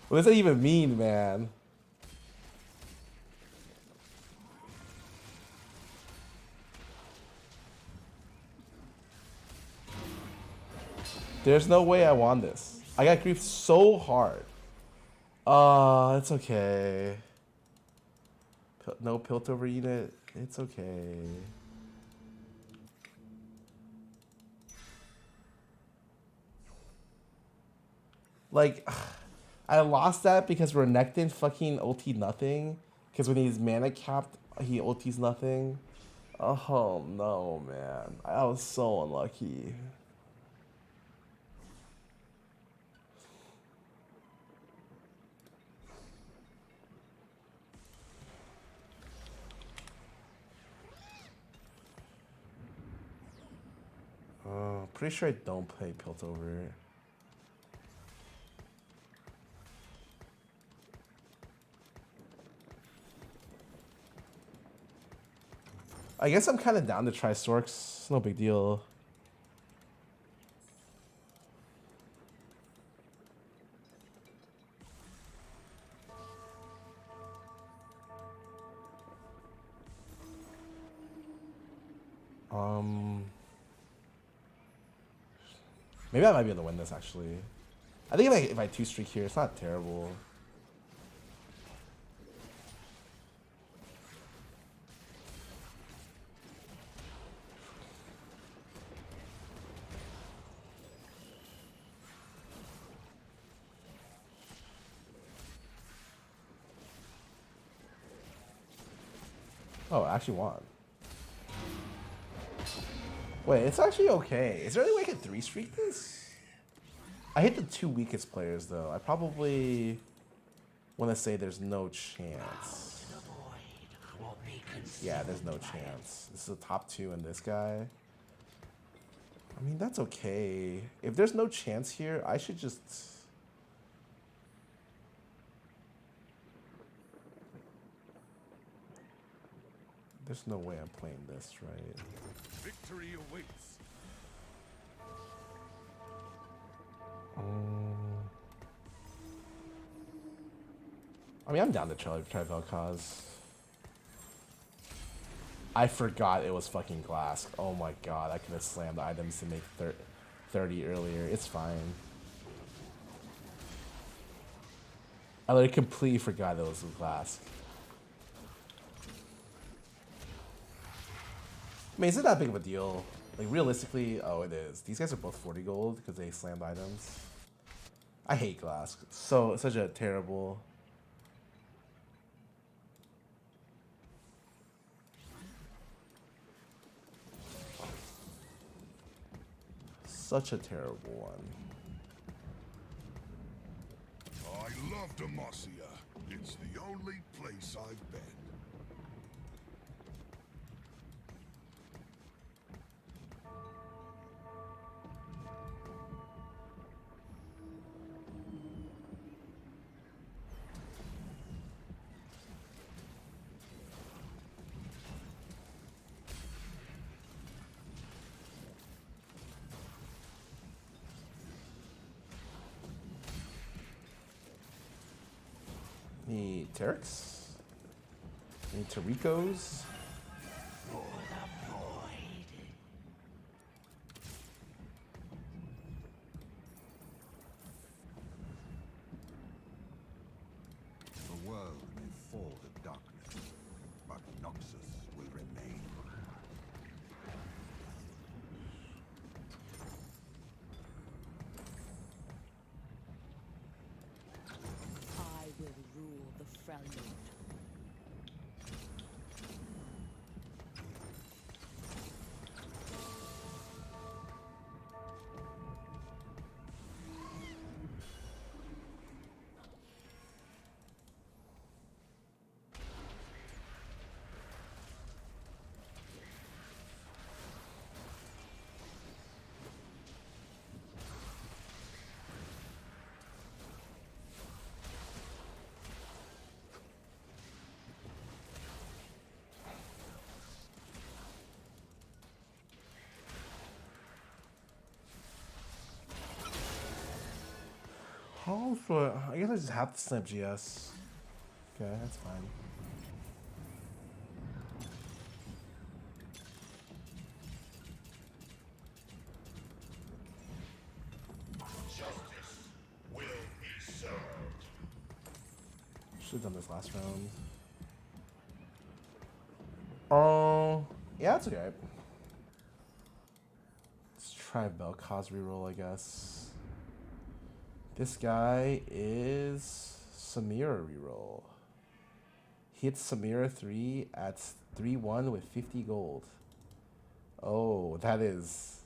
what does that even mean, man? There's no way I won this. I got griefed so hard. It's okay. No Piltover unit. It's okay. Like, I lost that because Renekton fucking ultied nothing. Because when he's mana capped, he ultis nothing. Oh no, man. I was so unlucky. Pretty sure I don't play Piltover. I guess I'm kind of down to try Storks. No big deal. Maybe I might be able to win this actually. I think if I 2-streak here, it's not terrible. Oh, I actually won. Wait, it's actually okay. Is there any way I can 3-streak this? I hit the 2 weakest players though. I probably want to say there's no chance. Yeah, there's no chance. This is the top 2 and this guy. I mean, that's okay. If there's no chance here, I should just... There's no way I'm playing this, right?
Victory awaits.
I mean, I'm down to try Vel'Koz. I forgot it was fucking glass. Oh my god, I could have slammed the items to make 30 earlier. It's fine. I literally completely forgot it was glass. I mean, is it that big of a deal? Like, realistically, oh, it is. These guys are both 40 gold because they slammed items. I hate glass. So, such a terrible... Such a terrible one.
I love Demacia. It's the only place I've been.
Need Terex. Need Tarikos.
The world may fall to darkness, but Noxus will remain.
I will rule the Freljord.
Oh, for I guess I just have to snap GS. Okay, that's fine.
Justice will be served.
Should have done this last round. Oh, yeah, that's okay. Let's try Vel'Koz reroll, I guess. This guy is Samira reroll. He hits Samira 3 at 3-1 with 50 gold. Oh, that is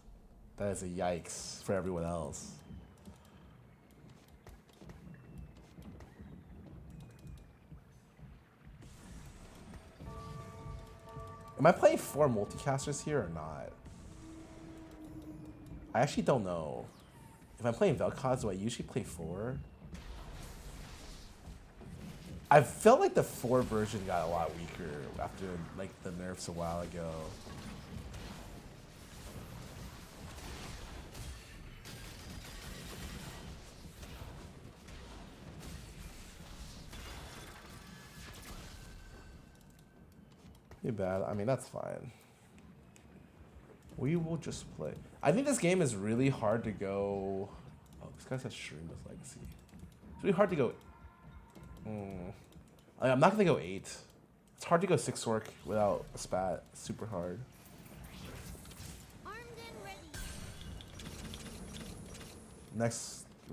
a yikes for everyone else. Am I playing 4 multicasters here or not? I actually don't know. If I'm playing Vel'Koz, do I usually play 4? I felt like the 4 version got a lot weaker after like the nerfs a while ago. Too bad. I mean, that's fine. We will just play. I think this game is really hard to go... Oh, this guy says Shroom as Legacy. It's really hard to go... I'm not going to go 8. It's hard to go 6 orc without a spat. Super hard.
Armed and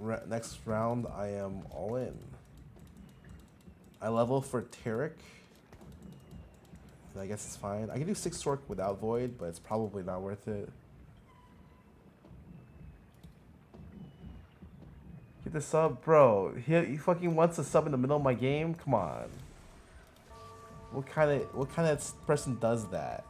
ready.
Next round, I am all in. I level for Tarek. I guess it's fine. I can do 6 orc without Void, but it's probably not worth it. Get the sub, bro. He fucking wants a sub in the middle of my game. Come on. What kind of person does that?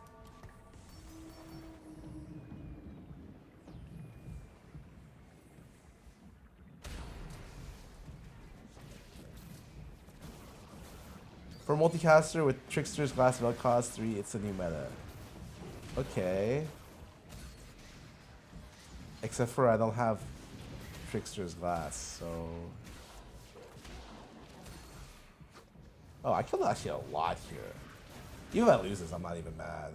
For multicaster with Trickster's Glass Milk cost 3, it's a new meta. Okay. Except for I don't have Trickster's Glass, so... Oh, I killed actually a lot here. Even if I lose this, I'm not even mad.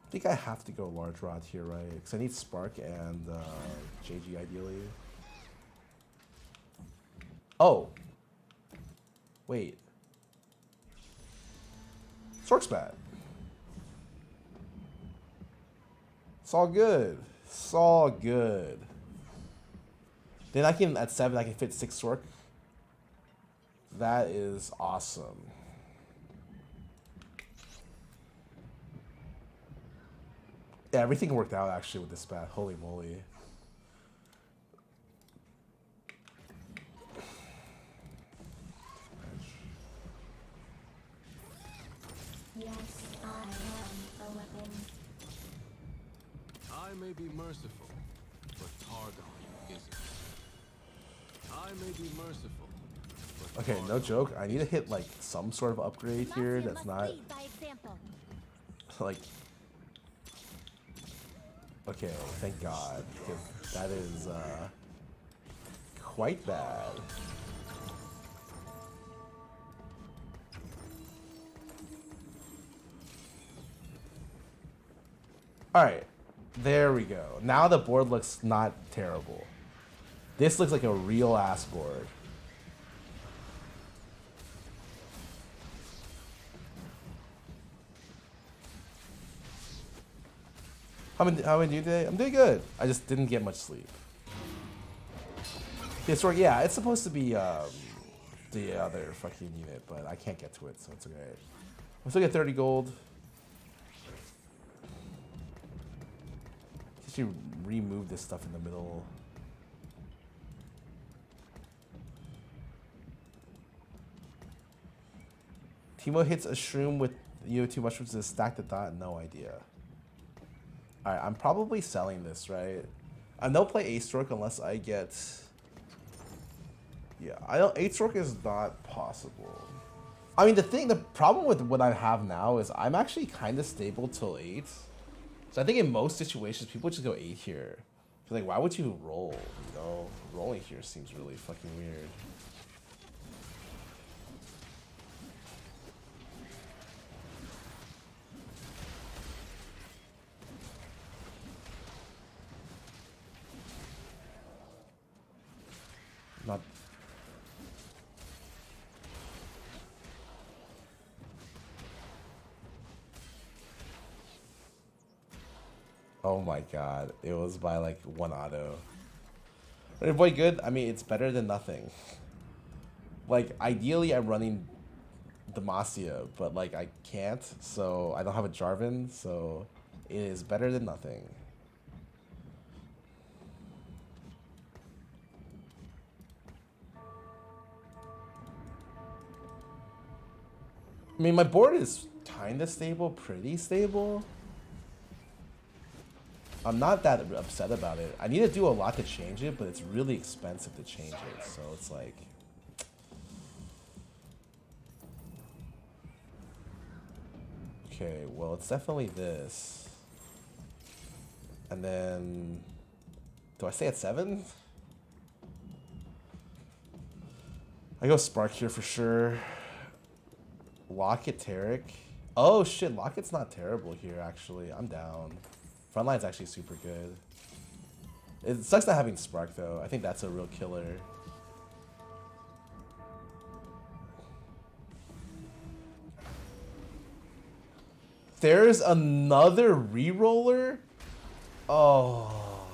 I think I have to go large rod here, right? Because I need Spark and JG ideally. Oh. Wait. Sork's bad. It's all good. It's all good. Then I can, at 7, I can fit 6 Sork. That is awesome. Yeah, everything worked out actually with this spat. Holy moly.
Yes, I am a weapon.
I may be merciful, but Targon isn't. I may be merciful, but
Okay, no joke. I need to hit like some sort of upgrade here
Demacia
that's
must
not
lead by example.
like. Okay, thank God, because that is quite bad. All right, there we go. Now the board looks not terrible. This looks like a real ass board. How am I doing today? I'm doing good. I just didn't get much sleep. Yeah, it's supposed to be the other fucking unit, but I can't get to it, so it's okay. I'm still get 30 gold. Just remove this stuff in the middle. Timo hits a shroom with UO2 mushrooms to stack the dot. No idea. Alright, I'm probably selling this, right? I don't play A-Stroke unless I get... Yeah, I don't... A-Stroke is not possible. I mean, the problem with what I have now is I'm actually kind of stable till 8. So I think in most situations, people just go 8 here. Like, why would you roll, you know? Rolling here seems really fucking weird. Not. Oh my god, it was by like 1 auto. But boy, good. I mean, it's better than nothing. Like, ideally, I'm running Demacia, but like I can't, so I don't have a Jarvan, so it is better than nothing. I mean, my board is kinda stable, pretty stable. I'm not that upset about it. I need to do a lot to change it, but it's really expensive to change it, so it's like... Okay, well, it's definitely this. And then... Do I stay at 7? I go Spark here for sure. Locket Tarek. Oh shit, Locket's not terrible here actually. I'm down. Frontline's actually super good. It sucks not having Spark though. I think that's a real killer. There's another reroller? Oh.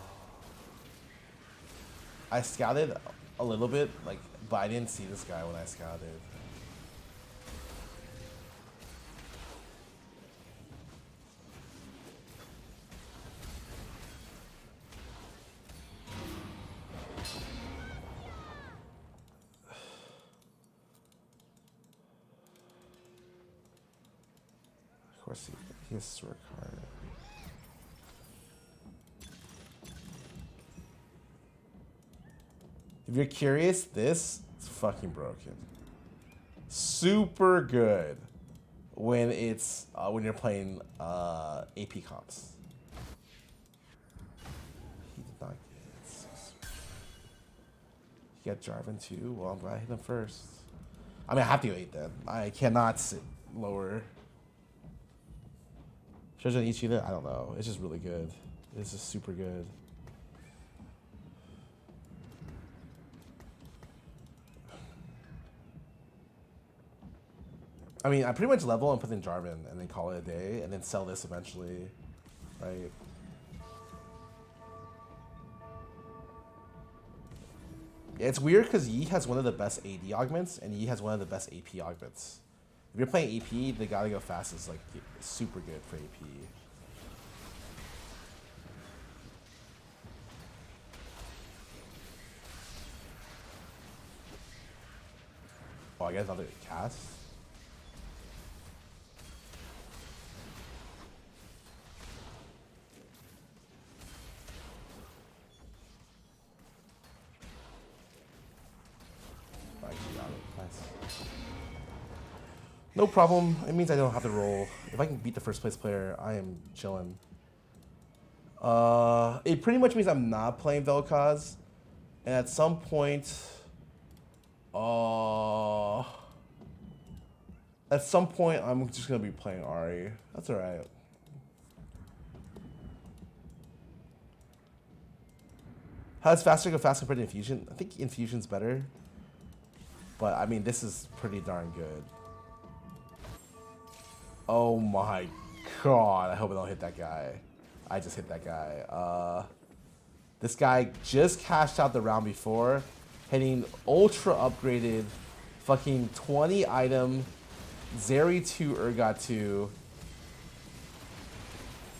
I scouted a little bit, like, but I didn't see this guy when I scouted. course, he has to work hard. If you're curious, this is fucking broken. Super good when it's when you're playing AP comps. He did not get six. He got Jarvan too. Well, I'm glad I hit him first. I mean, I have to go 8 then. I cannot sit lower. Should I each either? I don't know. It's just really good. It's just super good. I mean, I pretty much level and put in Jarvan and then call it a day and then sell this eventually, right? Yeah, it's weird because Yi has one of the best AD augments and Yi has one of the best AP augments. If you're playing AP, the gotta go fast is like super good for AP. Oh, I guess another cast. No problem. It means I don't have to roll. If I can beat the first place player, I am chilling. It pretty much means I'm not playing Vel'Koz. And at some point, I'm just gonna be playing Ahri. That's alright. How does faster go fast compared to Infusion? I think Infusion's better. But I mean, this is pretty darn good. Oh my god, I hope I don't hit that guy. I just hit that guy. This guy just cashed out the round before, hitting ultra upgraded fucking 20 item Zeri 2 Urgot 2.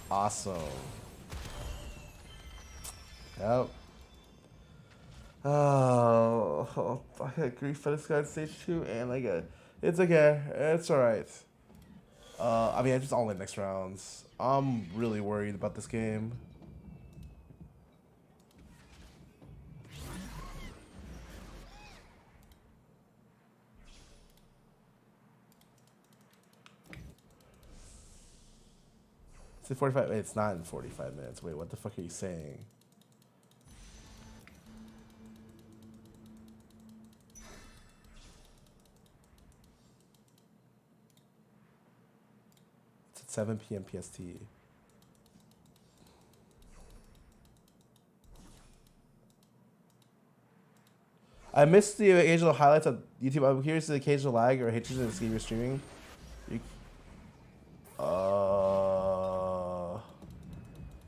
Awesome. Yep. Oh, I got grief for this guy in stage 2 and I got it's okay. It's alright. I mean, I just all in next rounds. I'm really worried about this game. It's in 45. It's not in 45 minutes. Wait, what the fuck are you saying? It's at 7 p.m. PST. I missed the occasional highlights on YouTube. I'm curious to the occasional lag or hitches in this game you're streaming.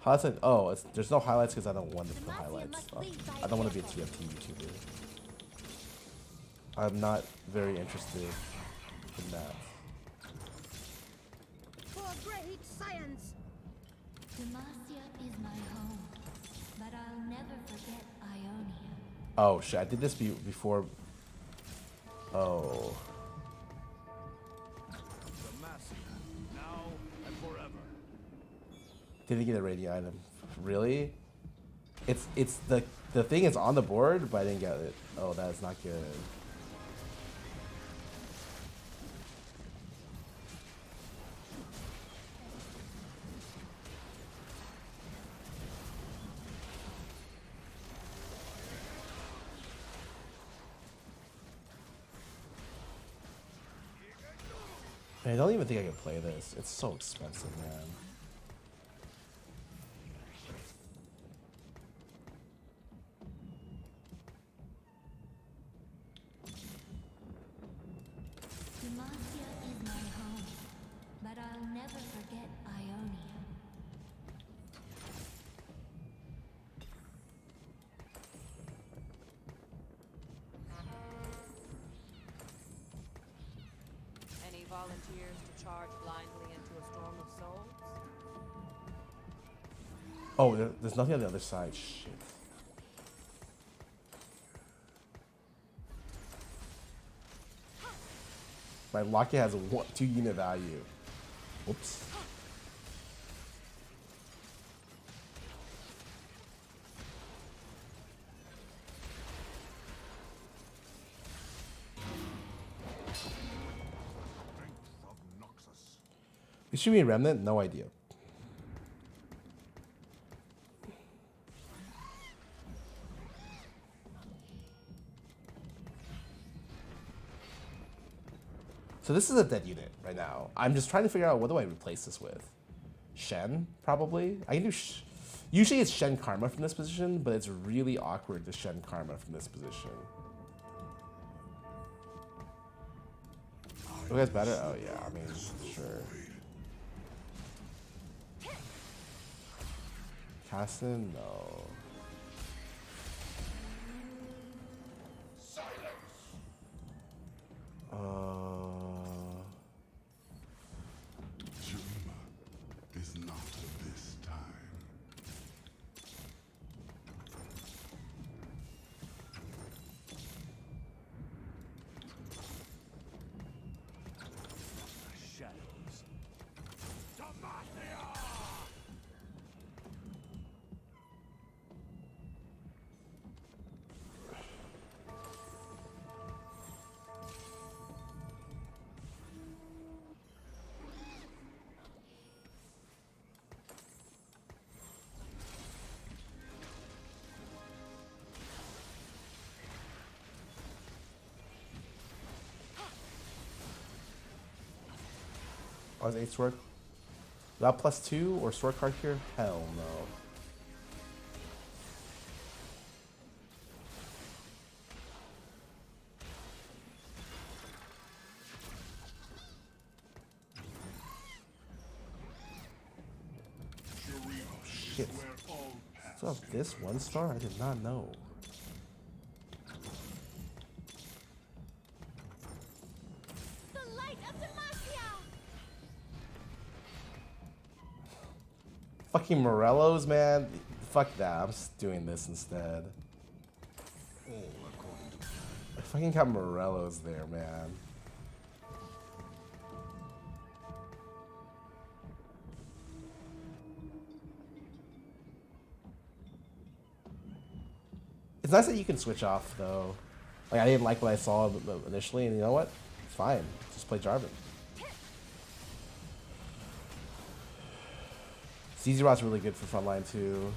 Highlights? Oh, there's no highlights because I don't want to put highlights. I don't want to be a TFT YouTuber. I'm not very interested in that.
For great science. Demacia is my home, but I'll never forget Ionia.
Oh shit! I did this before. Oh.
Now and forever.
Didn't get a rating item. Really? It's the thing is on the board, but I didn't get it. Oh, that is not good. Man, I don't even think I can play this. It's so expensive, man.
Demacia is my home, but I'll never forget Ionia.
Any volunteers to charge blindly into a storm of souls?
Oh, there's nothing on the other side. Shit. My locket has a 2 unit value. Oops.
Strength of Noxus.
It should be a remnant? No idea. So this is a dead unit right now. I'm just trying to figure out what do I replace this with. Shen, probably? I can do... Usually it's Shen Karma from this position, but it's really awkward to Shen Karma from this position. Who has better? Oh yeah, I mean, sure. Cassin? No.
Doom is not this time.
Shadows. Demacia!
Oh, is 8 sword? That +2 or sword card here? Hell no. Shit. So have this 1 star? I did not know.
The light of Demacia!
Fucking Morellos, man. Fuck that. I'm just doing this instead.
All according to plan.
I fucking got Morellos there, man. It's nice that you can switch off, though. Like, I didn't like what I saw initially, and you know what? It's fine. Just play Jarvan. CZ Rot's really good for frontline, too.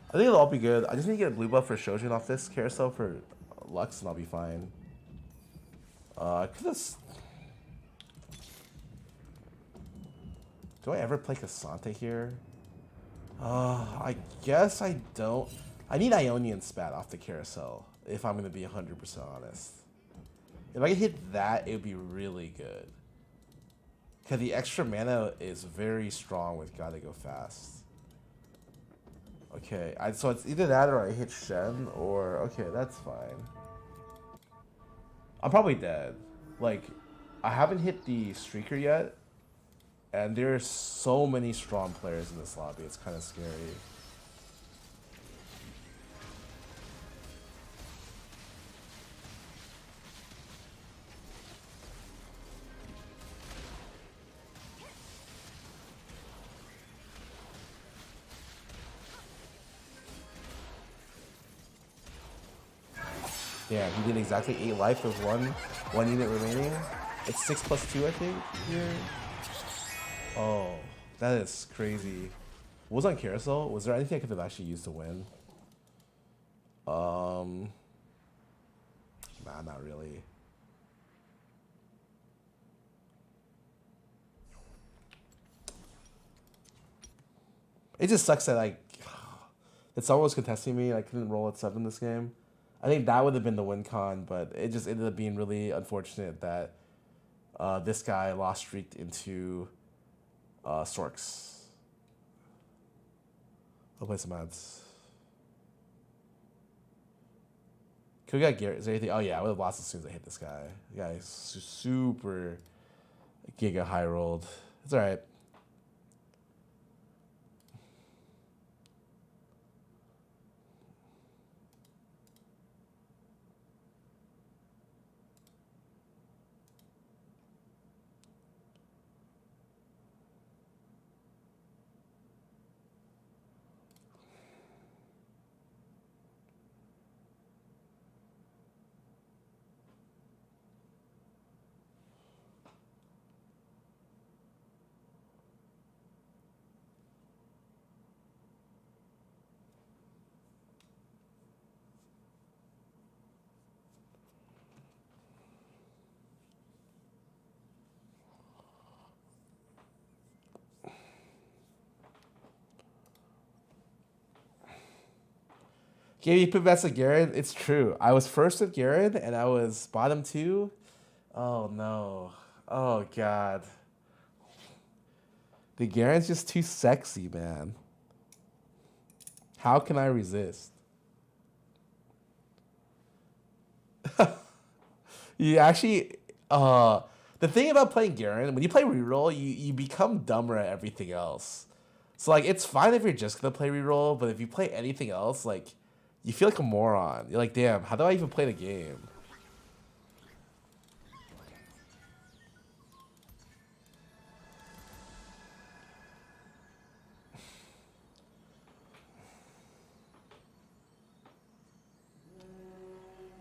I think it'll all be good. I just need to get a blue buff for Shojin off this carousel for Lux, and I'll be fine. Do I ever play Cassante here? I guess I don't. I need Ionian Spat off the carousel, if I'm going to be 100% honest. If I could hit that, it would be really good. Because the extra mana is very strong with Gotta Go Fast. Okay, so it's either that or I hit Shen, or... Okay, that's fine. I'm probably dead. Like, I haven't hit the Streaker yet, and there's so many strong players in this lobby, it's kind of scary. Yeah, he did exactly 8 life with one unit remaining. It's 6+2, I think, here. Oh, that is crazy. What was on Carousel? Was there anything I could have actually used to win? Nah, not really. It just sucks that that someone was contesting me and I couldn't roll at 7 this game. I think that would have been the win con, but it just ended up being really unfortunate that this guy lost streaked into Storks. I'll play some ads. Could we get Garrett? Is there anything? Oh yeah, I would have lost as soon as I hit this guy. The guy is super giga high rolled. It's alright. Gabe, you put best at Garen. It's true. I was first with Garen, and I was bottom 2. Oh no. Oh god. The Garen's just too sexy, man. How can I resist? You actually, the thing about playing Garen, when you play reroll, you become dumber at everything else. So like, it's fine if you're just gonna play reroll, but if you play anything else, like, you feel like a moron. You're like, damn, how do I even play the game?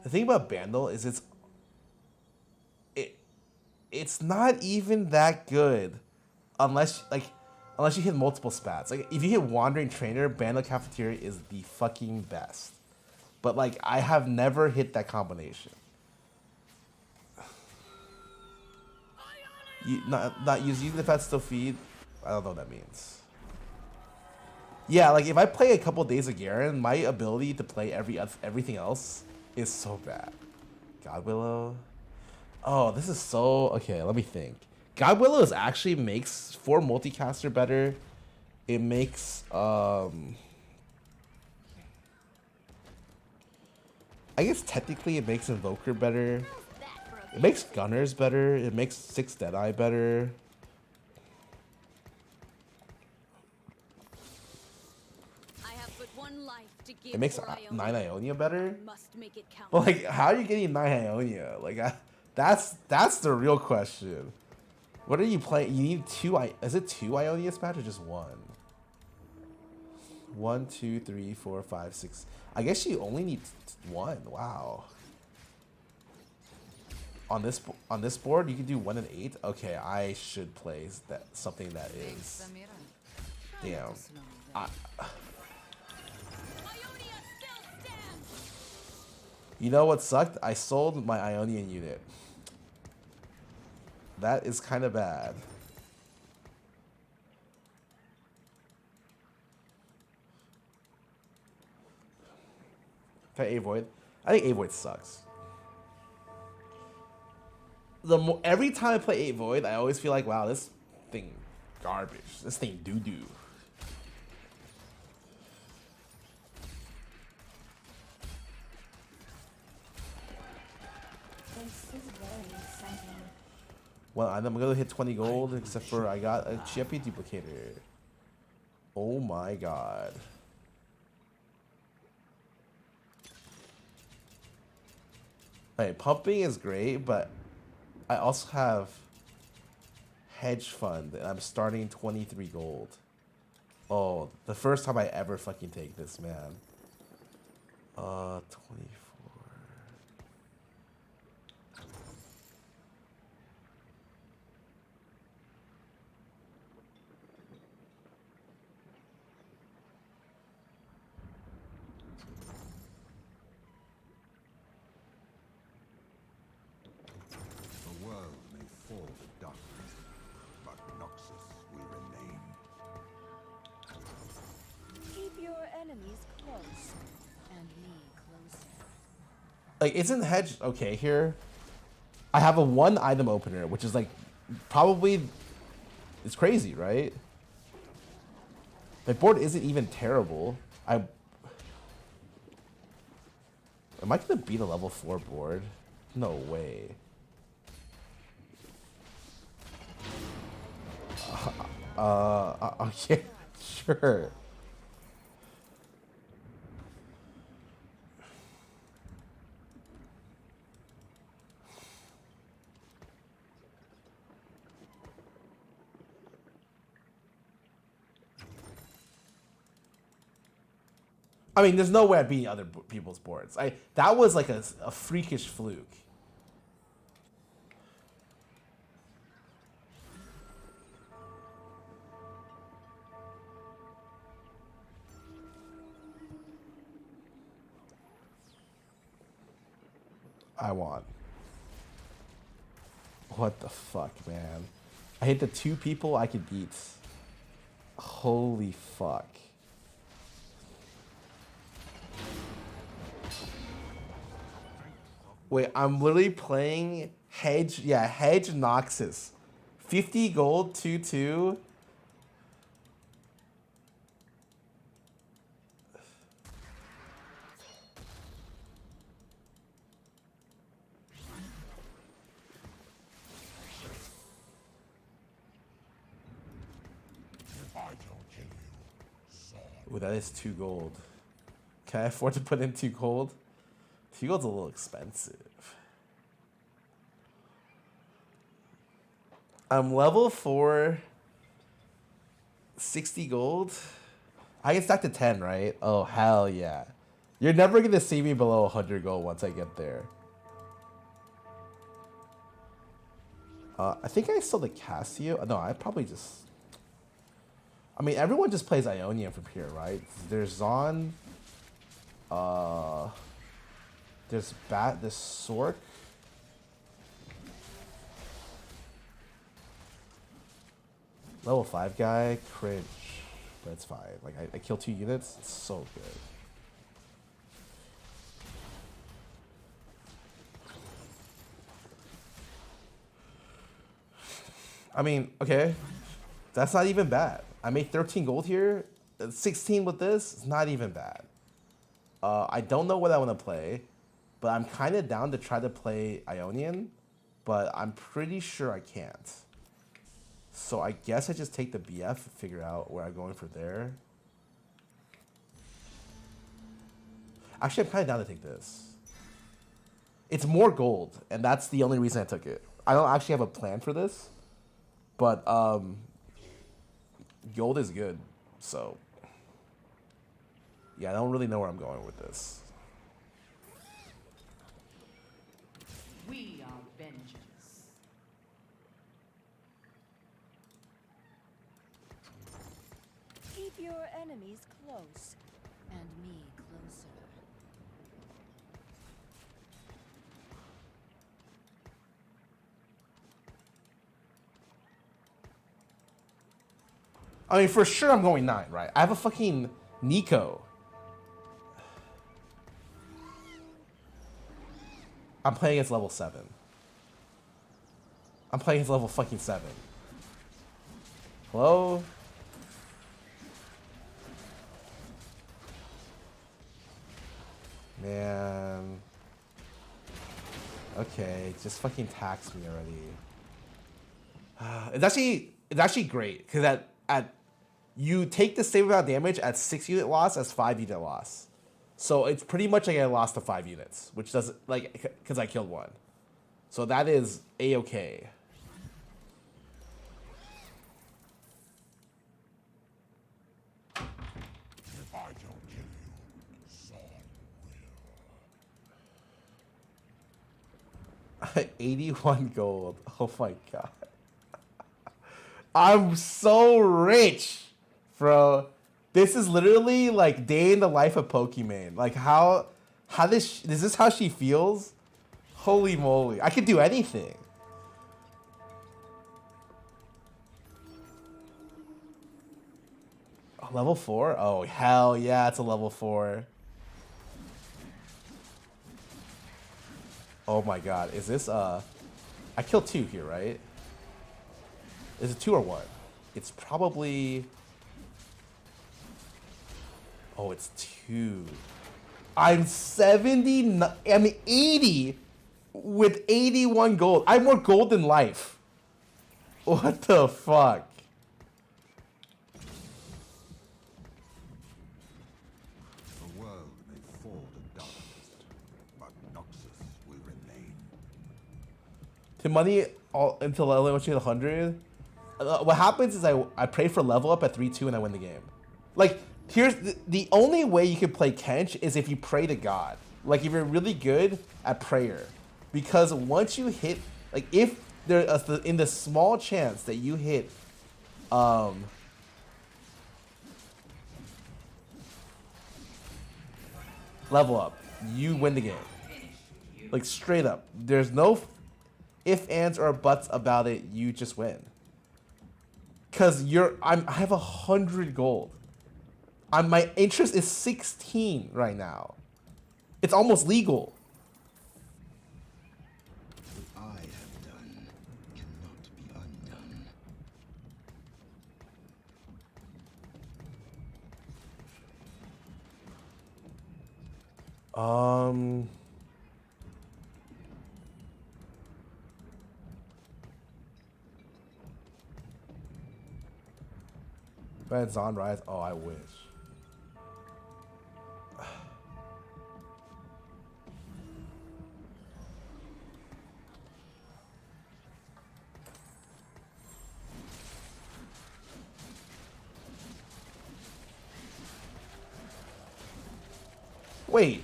The thing about Bandle is it's not even that good unless you hit multiple spats. Like if you hit Wandering Trainer, Bandle Cafeteria is the fucking best. But like I have never hit that combination. You not using the fat still feed. I don't know what that means. Yeah, like if I play a couple days of Garen, my ability to play everything else is so bad. Godwillow. Oh, this is so okay. Let me think. Godwillow is actually makes for multicaster better. It makes I guess technically it makes Invoker better. It makes Gunners better. It makes 6 Deadeye better.
I have but one life to give
It makes
for
9 Ionia better.
Must make it count.
But like, how are you getting 9 Ionia? Like, that's the real question. What are you playing? You need 2. Is it 2 Ionia's patch or just 1? 1, 2, 3, 4, 5, 6. I guess you only need 1. Wow. On this board, you can do 1 and 8. Okay, I should play something that is. Damn. You know what sucked? I sold my Ionian unit. That is kind of bad. Can I Avoid? I think Avoid sucks. Every time I play 8 Void, I always feel like, wow, this thing garbage. This thing doo-doo. Well, I'm gonna hit 20 gold, except for I got a Chippy duplicator. Oh my god. Hey, pumping is great, but I also have hedge fund, and I'm starting 23 gold. Oh, the first time I ever fucking take this, man. 24.
The world may fall to darkness, but Noxus will remain.
Keep your enemies close, and me closer.
Like, isn't hedge okay here? I have a 1 item opener, which is like probably it's crazy, right? My board isn't even terrible. Am I gonna beat a level 4 board? No way. Okay, sure. I mean, there's no way I'm beating other people's boards. That was like a freakish fluke. I won. What the fuck, man? I hit the 2 people I could beat. Holy fuck. Wait, I'm literally playing Hedge. Yeah, Hedge Noxus. 50 gold, 2-2. Ooh, that is 2 gold. Can I afford to put in 2 gold? 2 gold's a little expensive. I'm level 4. 60 gold? I can stack to 10, right? Oh, hell yeah. You're never going to see me below 100 gold once I get there. I think I sold the Casio. No, I probably just... I mean, everyone just plays Ionian from here, right? There's Zon. There's there's Sork. Level 5 guy, cringe. But it's fine. Like, I kill 2 units. It's so good. I mean, okay. That's not even bad. I made 13 gold here. 16 with this. It's not even bad. I don't know what I want to play, but I'm kind of down to try to play Ionian, but I'm pretty sure I can't. So I guess I just take the BF and figure out where I'm going from there. Actually, I'm kind of down to take this. It's more gold, and that's the only reason I took it. I don't actually have a plan for this, but gold is good, so yeah, I don't really know where I'm going with this.
We are vengeance.
Keep your enemies close, and me closer.
I mean, for sure I'm going 9, right? I have a fucking Nico. I'm playing against level 7. I'm playing against level fucking 7. Hello? Man. Okay, just fucking tax me already. It's actually great because you take the same amount of damage at 6 unit loss as 5 unit loss. So it's pretty much like I lost to 5 units, which doesn't, like, because I killed 1. So that is A-okay.
If I don't kill you, Zon will.
81 gold. Oh my god. I'm so rich, bro. This is literally like day in the life of Pokimane. Like how is this how she feels? Holy moly. I could do anything. Oh, level 4? Oh, hell yeah, it's a level 4. Oh my god. Is this I killed 2 here, right? Is it 2 or 1? It's probably... Oh, it's 2. I'm 80 with 81 gold. I have more gold than life. What the fuck?
The world may fall to darkness, but Noxus will remain.
To money all until I only want you to 100. What happens is I pray for level up at 3-2 and I win the game. Like, here's the only way you can play Kench is if you pray to God. Like, if you're really good at prayer. Because once you hit, like, if there in the small chance that you hit level up, you win the game. Like, straight up. There's no ifs, ands, or buts about it. You just win. Cause I have 100 gold. My interest is 16 right now. It's almost legal. Um. But it's on rise. Oh, I wish. Wait,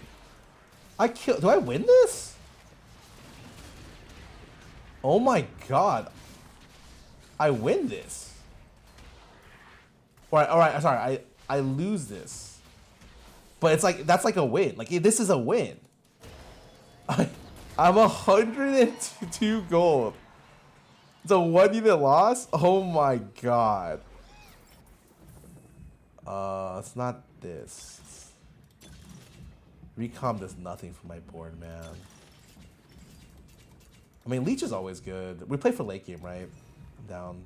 I killed. Do I win this? Oh my god, I win this. All right. Sorry, I lose this. But it's like that's like a win. Like this is a win. I'm 102 gold. It's a 1 unit loss. Oh my god. It's not this. Recom does nothing for my board, man. I mean, Leech is always good. We play for late game, right? I'm down.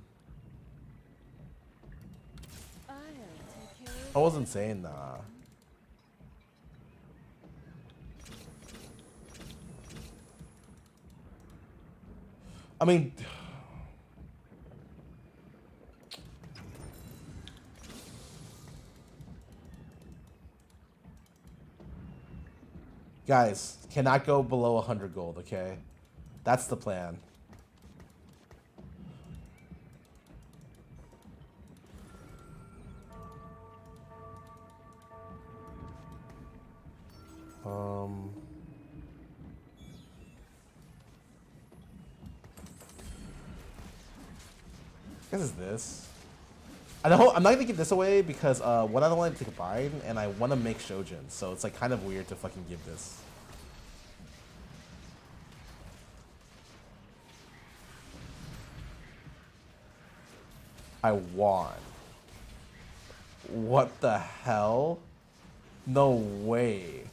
I wasn't saying nah. I mean, guys, cannot go below 100 gold, okay? That's the plan. What is this? I'm not gonna give this away because one, I don't want it to combine, and I want to make Shojin, so it's like kind of weird to fucking give this. I won. What the hell? No way.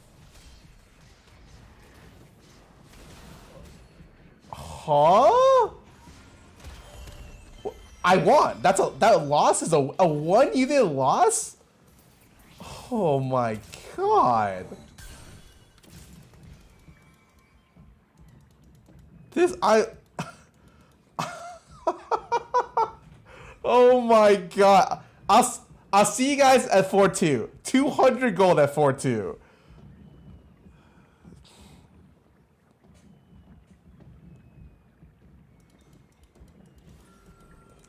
Huh? I won. That loss is a 1 unit loss? Oh my god. Oh my god. I'll see you guys at 4-2. 200 gold at 4-2.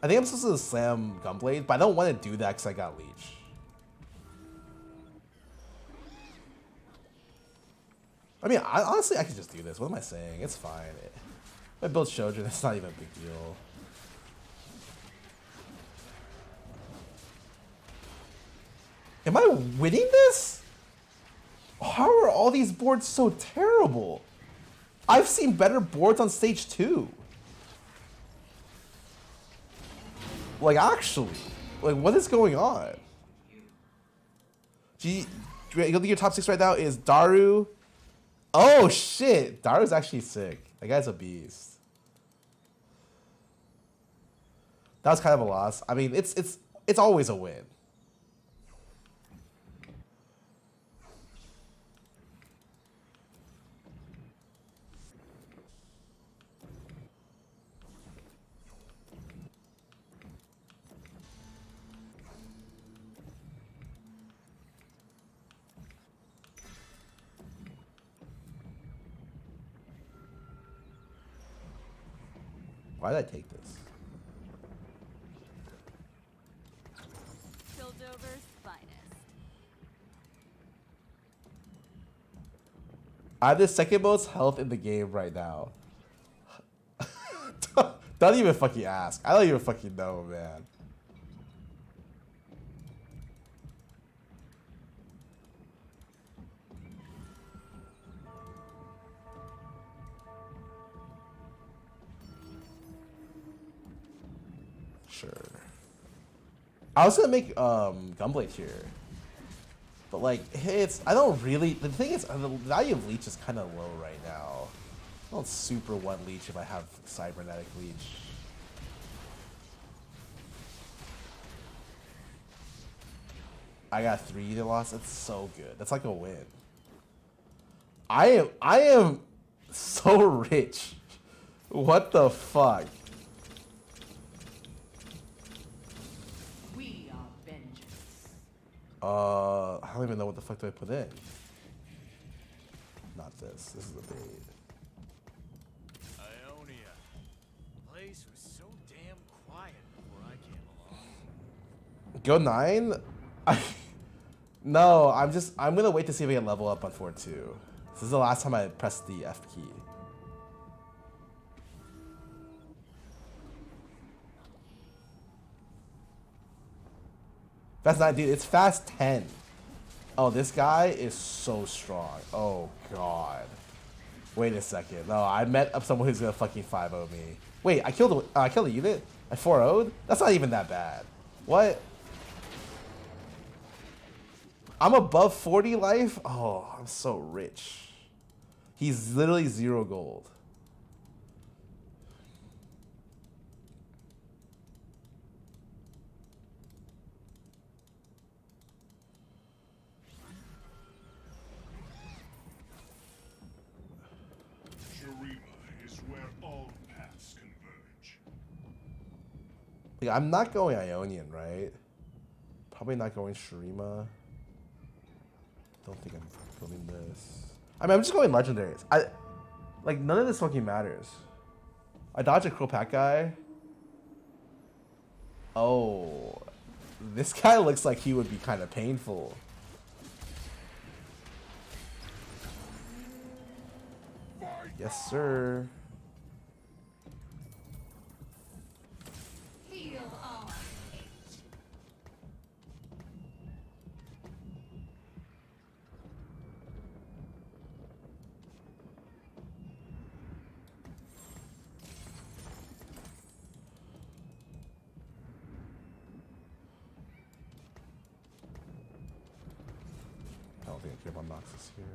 I think I'm supposed to slam Gunblade, but I don't want to do that because I got Leech. I mean, honestly, I could just do this. What am I saying? It's fine. I built Shojin. It's not even a big deal. Am I winning this? How are all these boards so terrible? I've seen better boards on stage 2. Like, actually. Like, what is going on? You think your top 6 right now is Daru? Oh, shit. Daru's actually sick. That guy's a beast. That was kind of a loss. I mean, it's always a win. Why did I take this?
Piltover's finest.
I have the second most health in the game right now. Don't even fucking ask. I don't even fucking know, man. Sure. I was gonna make Gunblade here, but like I don't really. The thing is, the value of Leech is kind of low right now. I don't super want Leech if I have Cybernetic Leech. I got 3 unit loss. That's so good. That's like a win. I am so rich. What the fuck?
We are vengeance.
I don't even know what the fuck do I put in. Not this. This is a bait.
Ionia. The place was so damn quiet before I came along.
Go 9? No, I'm gonna wait to see if I can level up on 4-2. This is the last time I pressed the F key. Fast 9, dude, it's fast 10. Oh, this guy is so strong. Oh, God. Wait a second. No, I met up someone who's gonna fucking 5-0 me. Wait, I killed a unit? I 4-0'd? That's not even that bad. What? I'm above 40 life? Oh, I'm so rich. He's literally 0 gold.
Shurima is where all paths converge.
Like, I'm not going Ionian, right? Probably not going Shurima. Don't think I'm building this. I mean, I'm just going legendaries. Like, none of this fucking matters. I dodge a Crow Pack guy. Oh. This guy looks like he would be kind of painful. Yes, sir.
Feel our fate.
I don't think I care about Noxus here.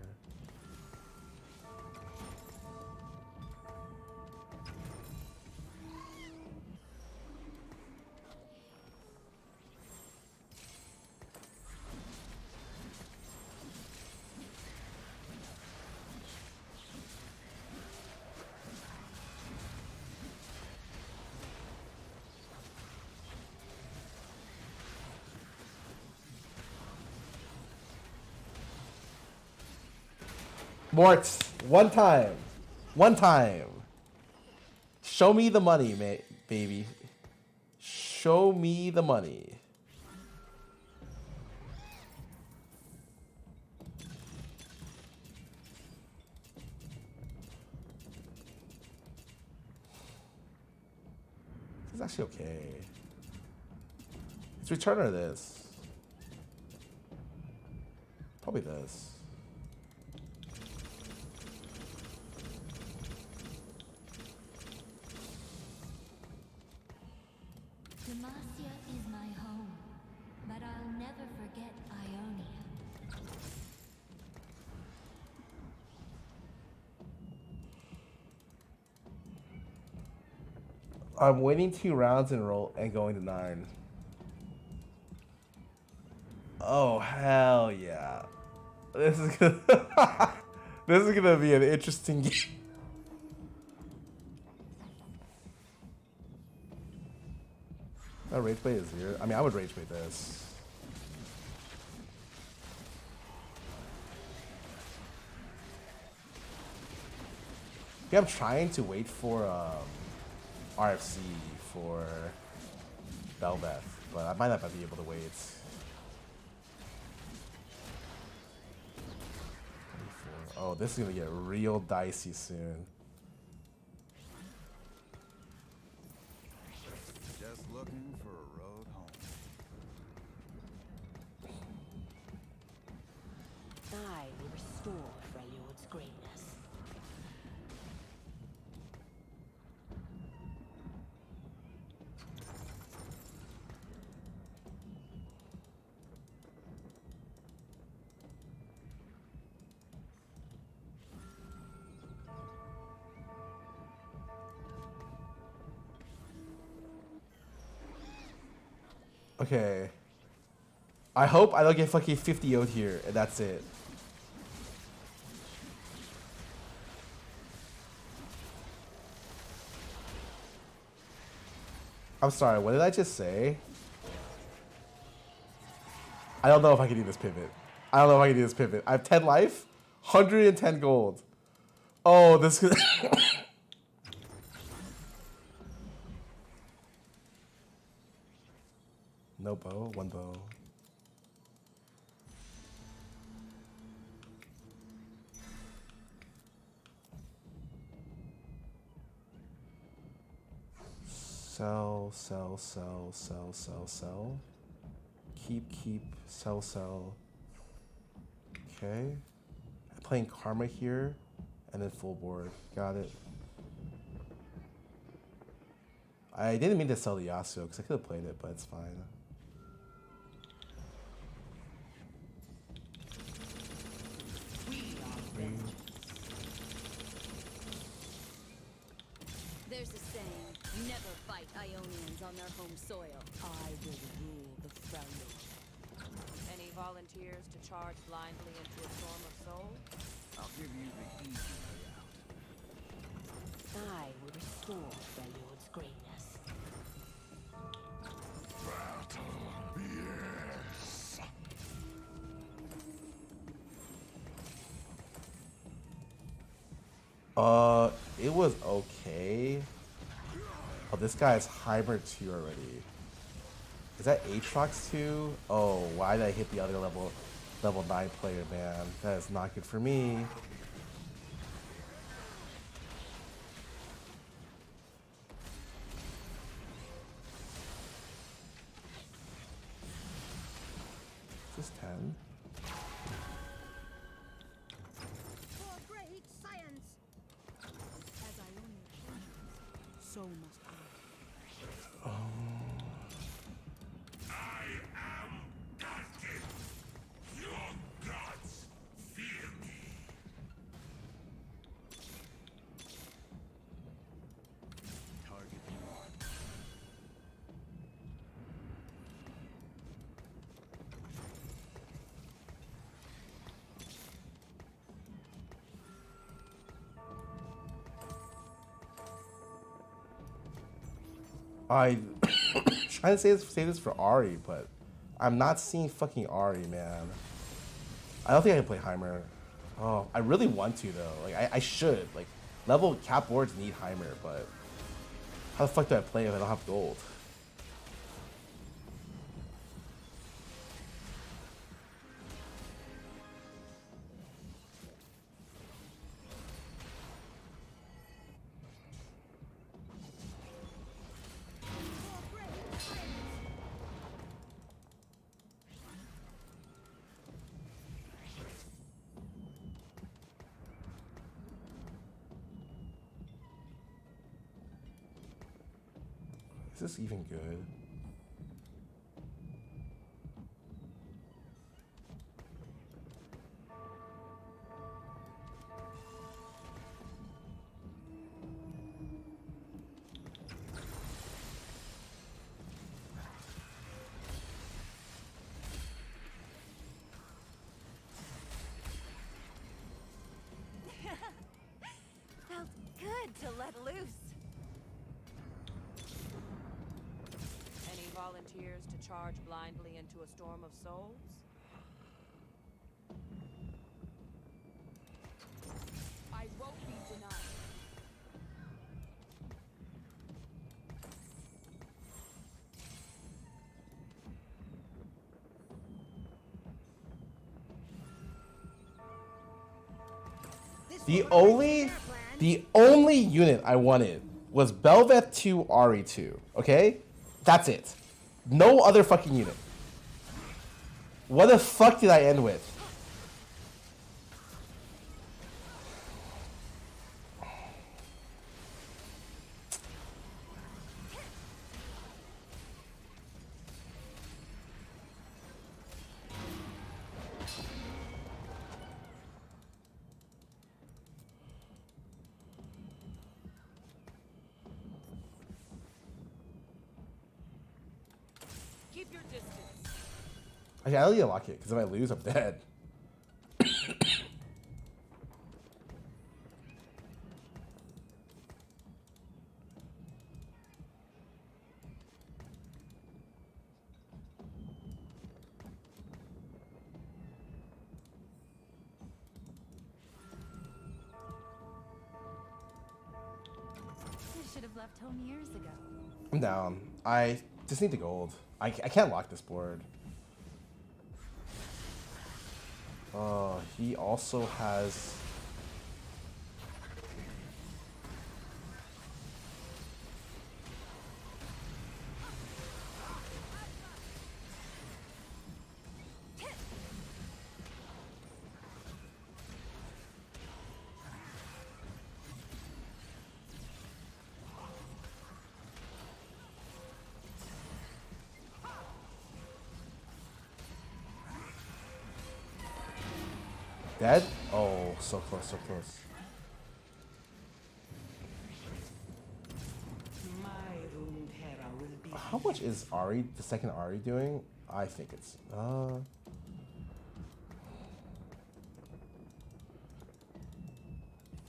Mort, one time. One time. Show me the money, baby. Show me the money. This is actually okay. It's return or this? Probably this.
Demacia is my home, but I'll never forget Ionia.
I'm winning 2 rounds in a row and going to 9. Oh, hell yeah. This is gonna this is gonna be an interesting game. That rage bait is 0. I mean, I would rage bait this. Yeah, I'm trying to wait for RFC for Belbeth, but I might not be able to wait. 24. Oh, this is gonna get real dicey soon.
Just looking for a road home.
I will restore Freljord's greatness.
Okay. I hope I don't get fucking 50 out here, and that's it. I'm sorry, what did I just say? I don't know if I can do this pivot. I don't know if I can do this pivot. I have 10 life, 110 gold. Oh, this could... No bow, one bow. Sell, sell, sell, sell, sell, sell. Keep, sell, sell. Okay. I'm playing Karma here, and then full board. Got it. I didn't mean to sell the Yasuo, because I could have played it, but it's fine.
There's a saying, never fight Ionians on their home soil.
I will rule the Foundation.
Any volunteers to charge blindly into a storm of souls?
I'll give you the easy way out.
I will restore Balur's greatness.
It was okay. Oh, this guy is Hymer 2 already. Is that Aatrox 2? Oh, why did I hit the other level 9 player, man? That is not good for me. Is this 10?
For great science.
As Ionia changes, so must I.
Target marked.
I trying to say this for Ari, but I'm not seeing fucking Ari, man. I don't think I can play Heimer. Oh, I really want to though. Like I should. Like level cap boards need Heimer, but how the fuck do I play if I don't have gold? Is this even good?
Felt good to let loose.
Any volunteers to charge blindly into a storm of souls?
I won't be denied.
The only unit I wanted was Belveth 2 Ari 2. Okay? That's it. No other fucking unit. What the fuck did I end with?
Keep your distance.
Actually, I don't need to lock it, because if I lose, I'm dead.
have left home years ago.
I'm down. I just need the gold. I can't lock this board. He also has... Dead? Oh, so close, so close. How much is Ari, the second Ari, doing? I think it's...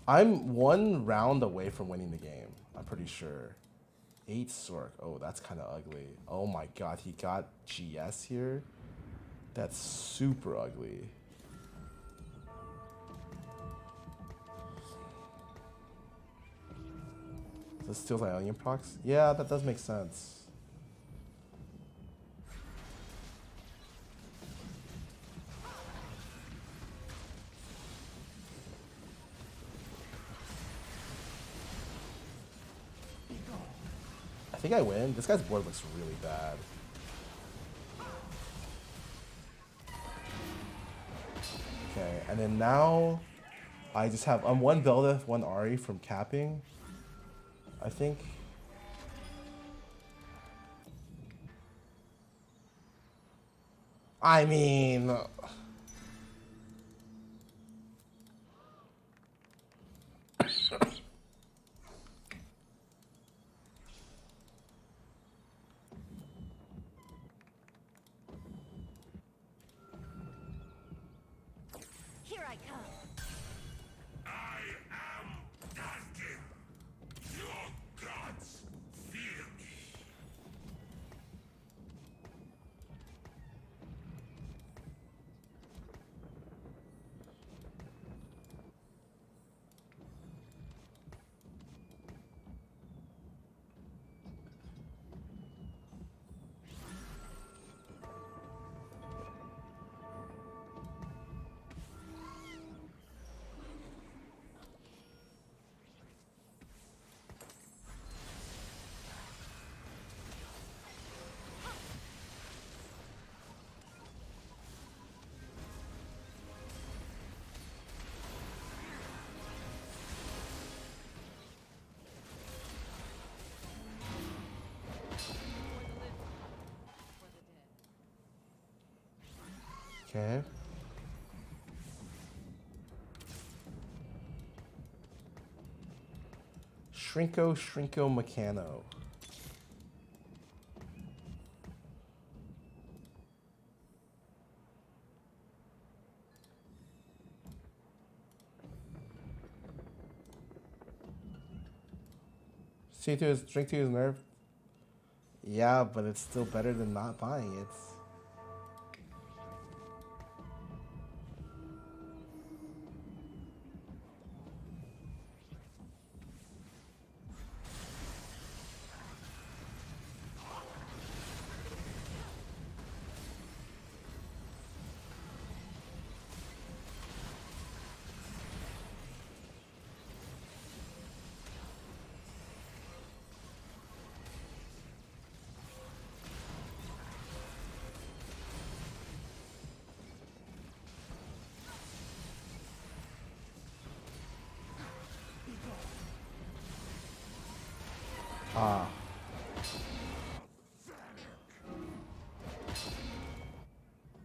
I'm 1 round away from winning the game. I'm pretty sure. 8 Sork. Oh, that's kind of ugly. Oh my god, he got GS here? That's super ugly. This steals Ionian procs? Yeah, that does make sense. I think I win. This guy's board looks really bad. Okay, and then now I just have 1 Beldeth, 1 Ari from capping. I think. I mean,
Here I come.
I am Darkin. Your gods fear me.
okay. Shrinko Meccano. Drink 2 is nerfed. Yeah, but it's still better than not buying it. Ah.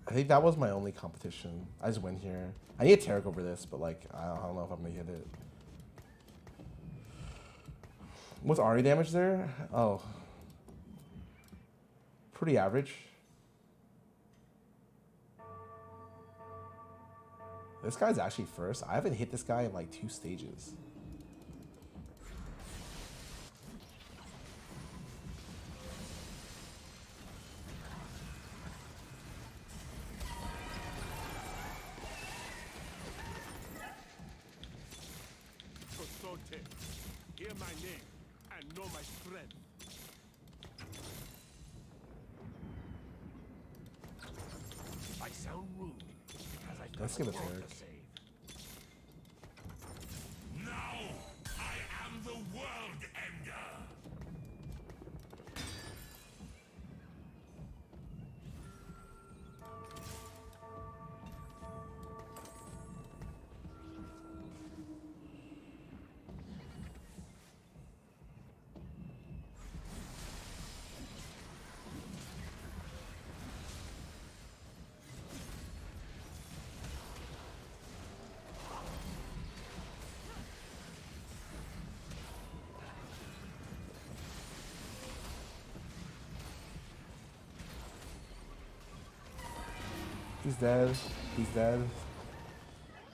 I think that was my only competition. I just win here. I need a Tarek over this, but like, I don't know if I'm gonna hit it. What's Ari damage there? Oh. Pretty average. This guy's actually first. I haven't hit this guy in like 2 stages.
Hear my name and know my strength. I sound rude because I've got
Let's
a
give it
world
Derek.
to save.
Now I am the world ender.
He's dead. He's dead.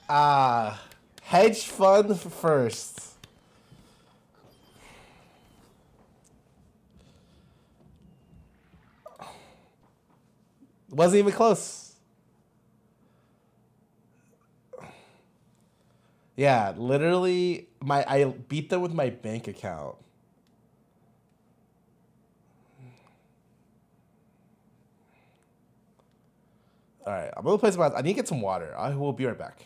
Ah, hedge fund first. Wasn't even close. Yeah, literally, I beat them with my bank account. All right, I'm gonna play some. I need to get some water. I will be right back.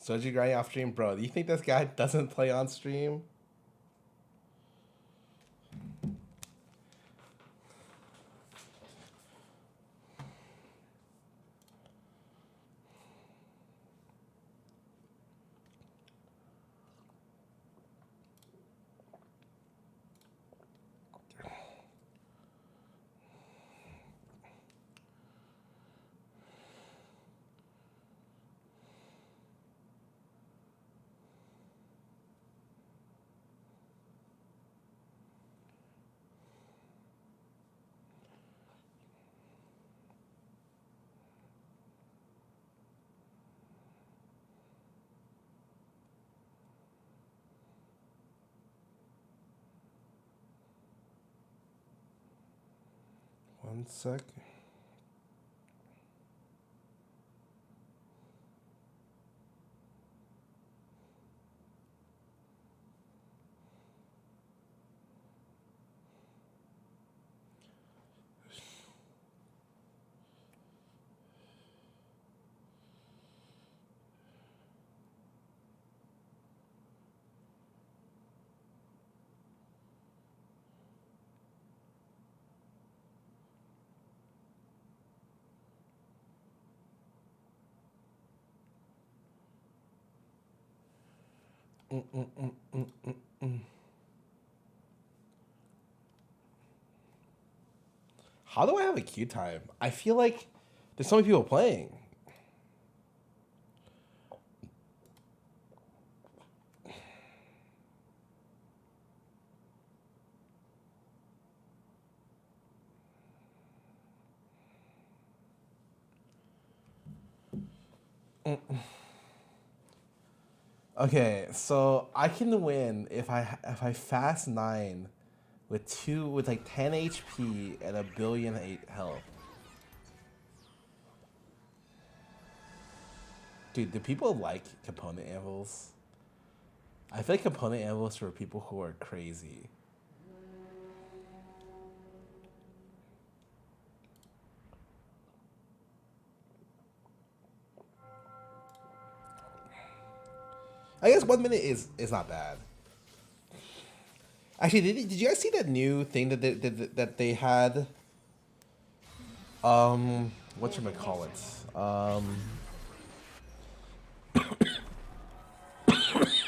'Soji grinding off stream, bro. Do you think this guy doesn't play on stream? One sec. How do I have a queue time? I feel like there's so many people playing. Okay, so I can win if I fast 9 with like 10 HP and 1,000,000,008 health. Dude, do people like component anvils? I feel like component anvils for people who are crazy. I guess 1 minute is not bad. Actually, did you guys see that new thing that they had? Whatchamacallit?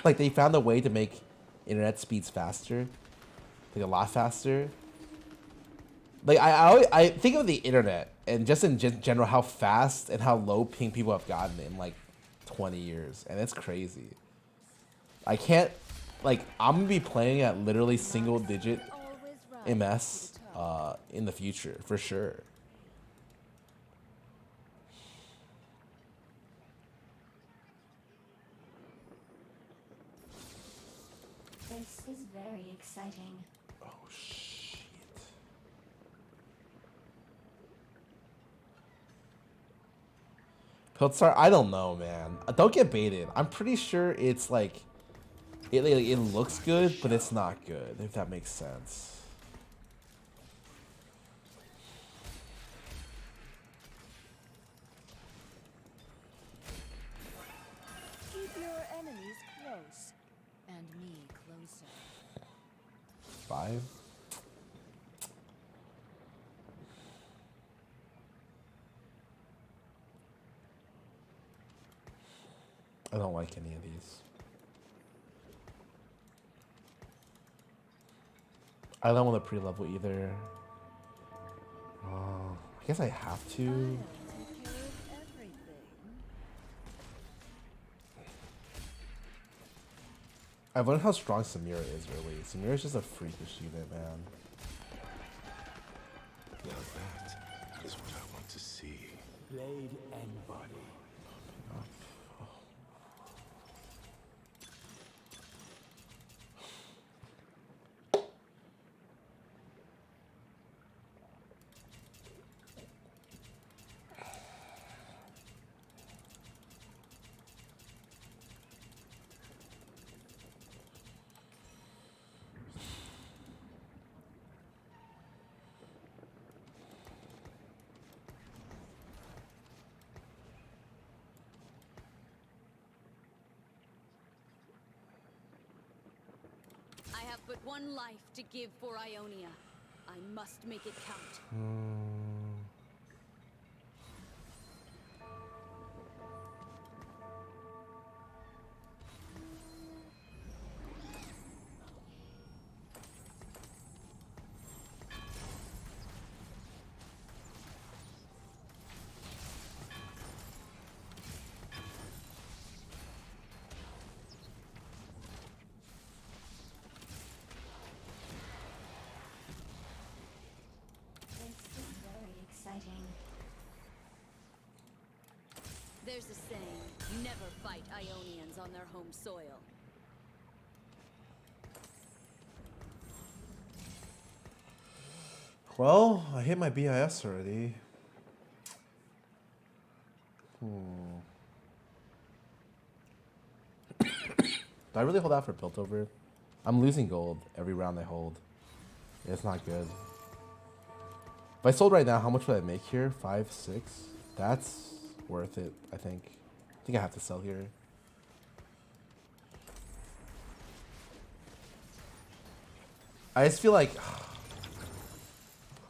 Like they found a way to make internet speeds faster, like a lot faster. Like I think of the internet and just in general how fast and how low ping people have gotten in like 20 years, and it's crazy. I can't, like, I'm gonna be playing at literally single digit MS in the future for sure.
This is very exciting.
Oh shit. Piltstar, I don't know, man. Don't get baited. I'm pretty sure it's like it looks good, but it's not good, if that makes sense.
Keep your enemies close, and me closer.
5. I don't like any of these. I don't want to pre-level either. I guess I have to.
Take care of everything.
I've learned how strong Samira is, really. Samira's just a freakish unit, man.
Now that is what I want to see. Blade and body.
I have but one life to give for Ionia. I must make it count. There's a saying, never fight Ionians on their home soil.
Well, I hit my BIS already. Do I really hold out for Piltover? I'm losing gold every round I hold. It's not good. If I sold right now, how much would I make here? 5, 6? That's worth it, I think. I think I have to sell here. I just feel like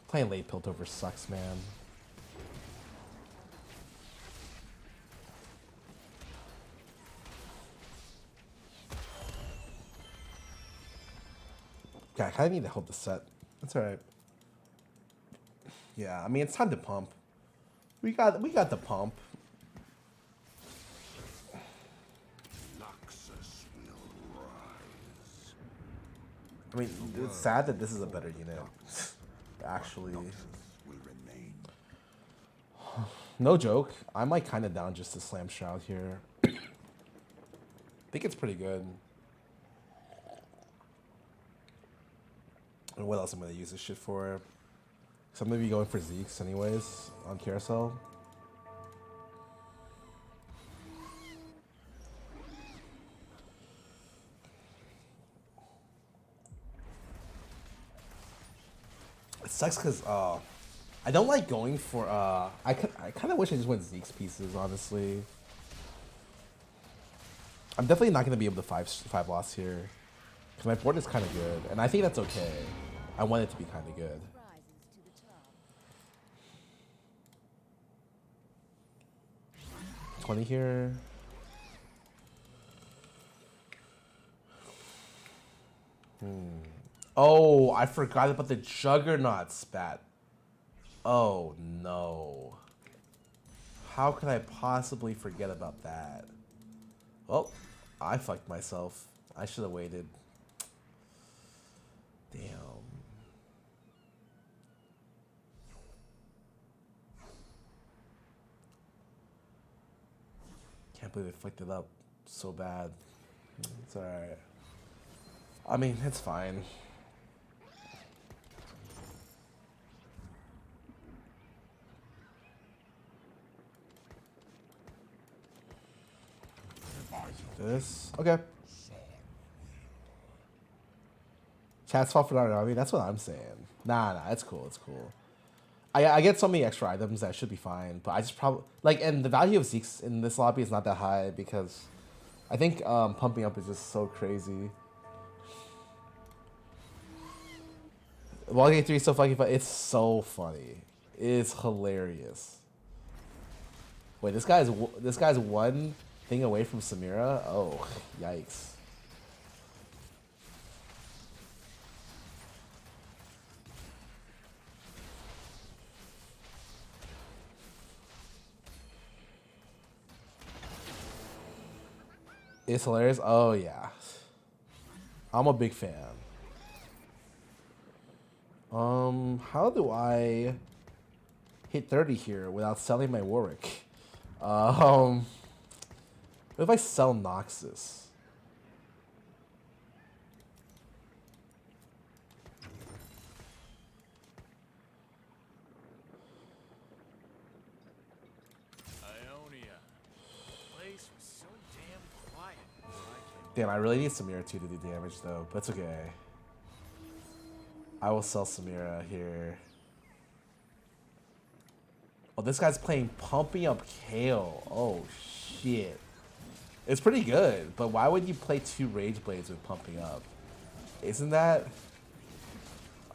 playing late Piltover sucks, man. God, I kind of need to hold the set. That's all right. Yeah, I mean, it's time to pump. We got the pump.
Noxus will rise.
I mean, it's sad that this is a better unit. Actually,
Noxus will remain.
no joke. I'm like kind of down just to slam Shroud here. I think it's pretty good. And what else I'm gonna use this shit for? So I'm gonna be going for Zeke's anyways on carousel. It sucks because I don't like going for I kind of wish I just went Zeke's pieces, honestly. I'm definitely not gonna be able to five loss here because my board is kind of good, and I think that's okay. I want it to be kind of good. 20 here. Oh, I forgot about the Juggernaut spat. Oh no. How could I possibly forget about that? Well, I fucked myself. I should have waited. Damn. Can't believe I fucked it up so bad. It's alright. I mean, it's fine. This. Okay. Chat's fault for not army. That's what I'm saying. Nah, it's cool. It's cool. I get so many extra items that should be fine, but I just probably like, and the value of Zeke's in this lobby is not that high because I think pumping up is just so crazy. Wallgate 3 is so funny, but it's so funny. It's hilarious. Wait, this guy's one thing away from Samira? Oh, yikes. It's hilarious. Oh yeah, I'm a big fan. How do I hit 30 here without selling my Warwick? What if I sell Noxus? Damn, I really need Samira too to do damage though, but it's okay. I will sell Samira here. Oh, this guy's playing Pumping Up Kale. Oh, shit. It's pretty good, but why would you play 2 Rage Blades with Pumping Up? Isn't that...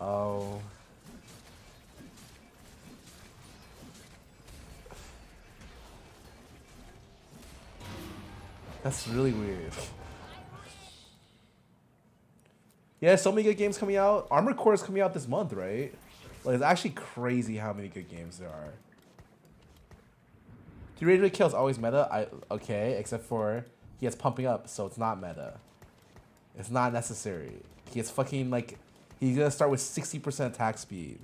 Oh... That's really weird. Yeah, so many good games coming out. Armored Core is coming out this month, right? Like, it's actually crazy how many good games there are. 3 Rage Kills always meta. Okay, except for he has Pumping Up, so it's not meta. It's not necessary. He has fucking, like, he's gonna start with 60% attack speed.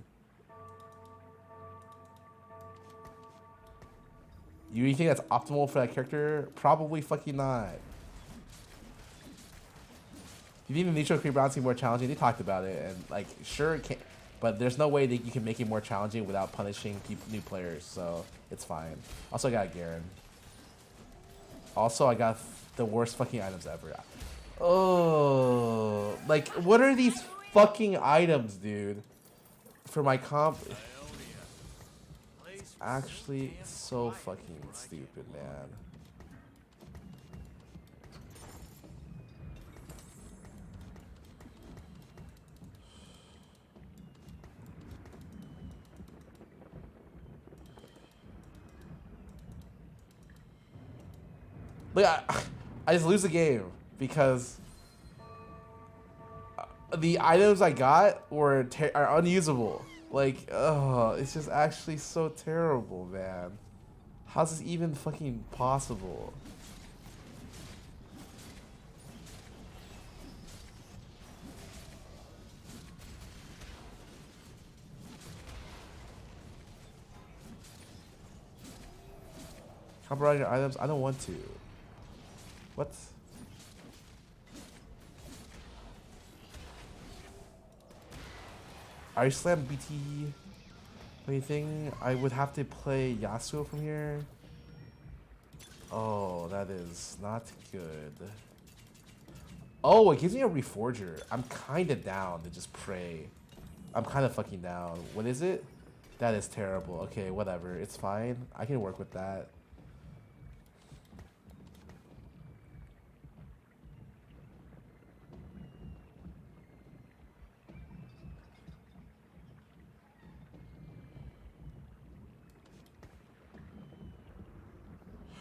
You really think that's optimal for that character? Probably fucking not. You think the neutral creep balancing more challenging? They talked about it, and like, sure it can, but there's no way that you can make it more challenging without punishing new players, so it's fine. Also, I got Garen. Also, I got the worst fucking items ever. Oh, like, what are these fucking items, dude? For my comp, it's actually so fucking stupid, man. Like, I just lose the game because the items I got are unusable. Like, oh, it's just actually so terrible, man. How's this even fucking possible? Copyrighted items? I don't want to. What? I slam BT anything? I would have to play Yasuo from here. Oh, that is not good. Oh, it gives me a reforger. I'm kind of down to just pray. I'm kind of fucking down. What is it? That is terrible. Okay, whatever. It's fine. I can work with that.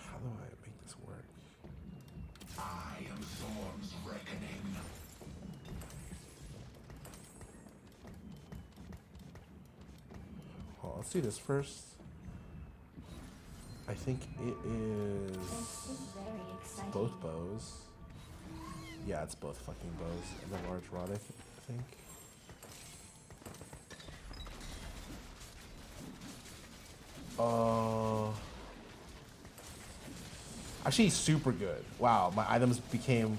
How do I make this work?
I am Thorn's reckoning.
Well, let's do this first. I think it is both bows. Yeah, it's both fucking bows and the large rod, I think. Actually, super good. Wow, my items became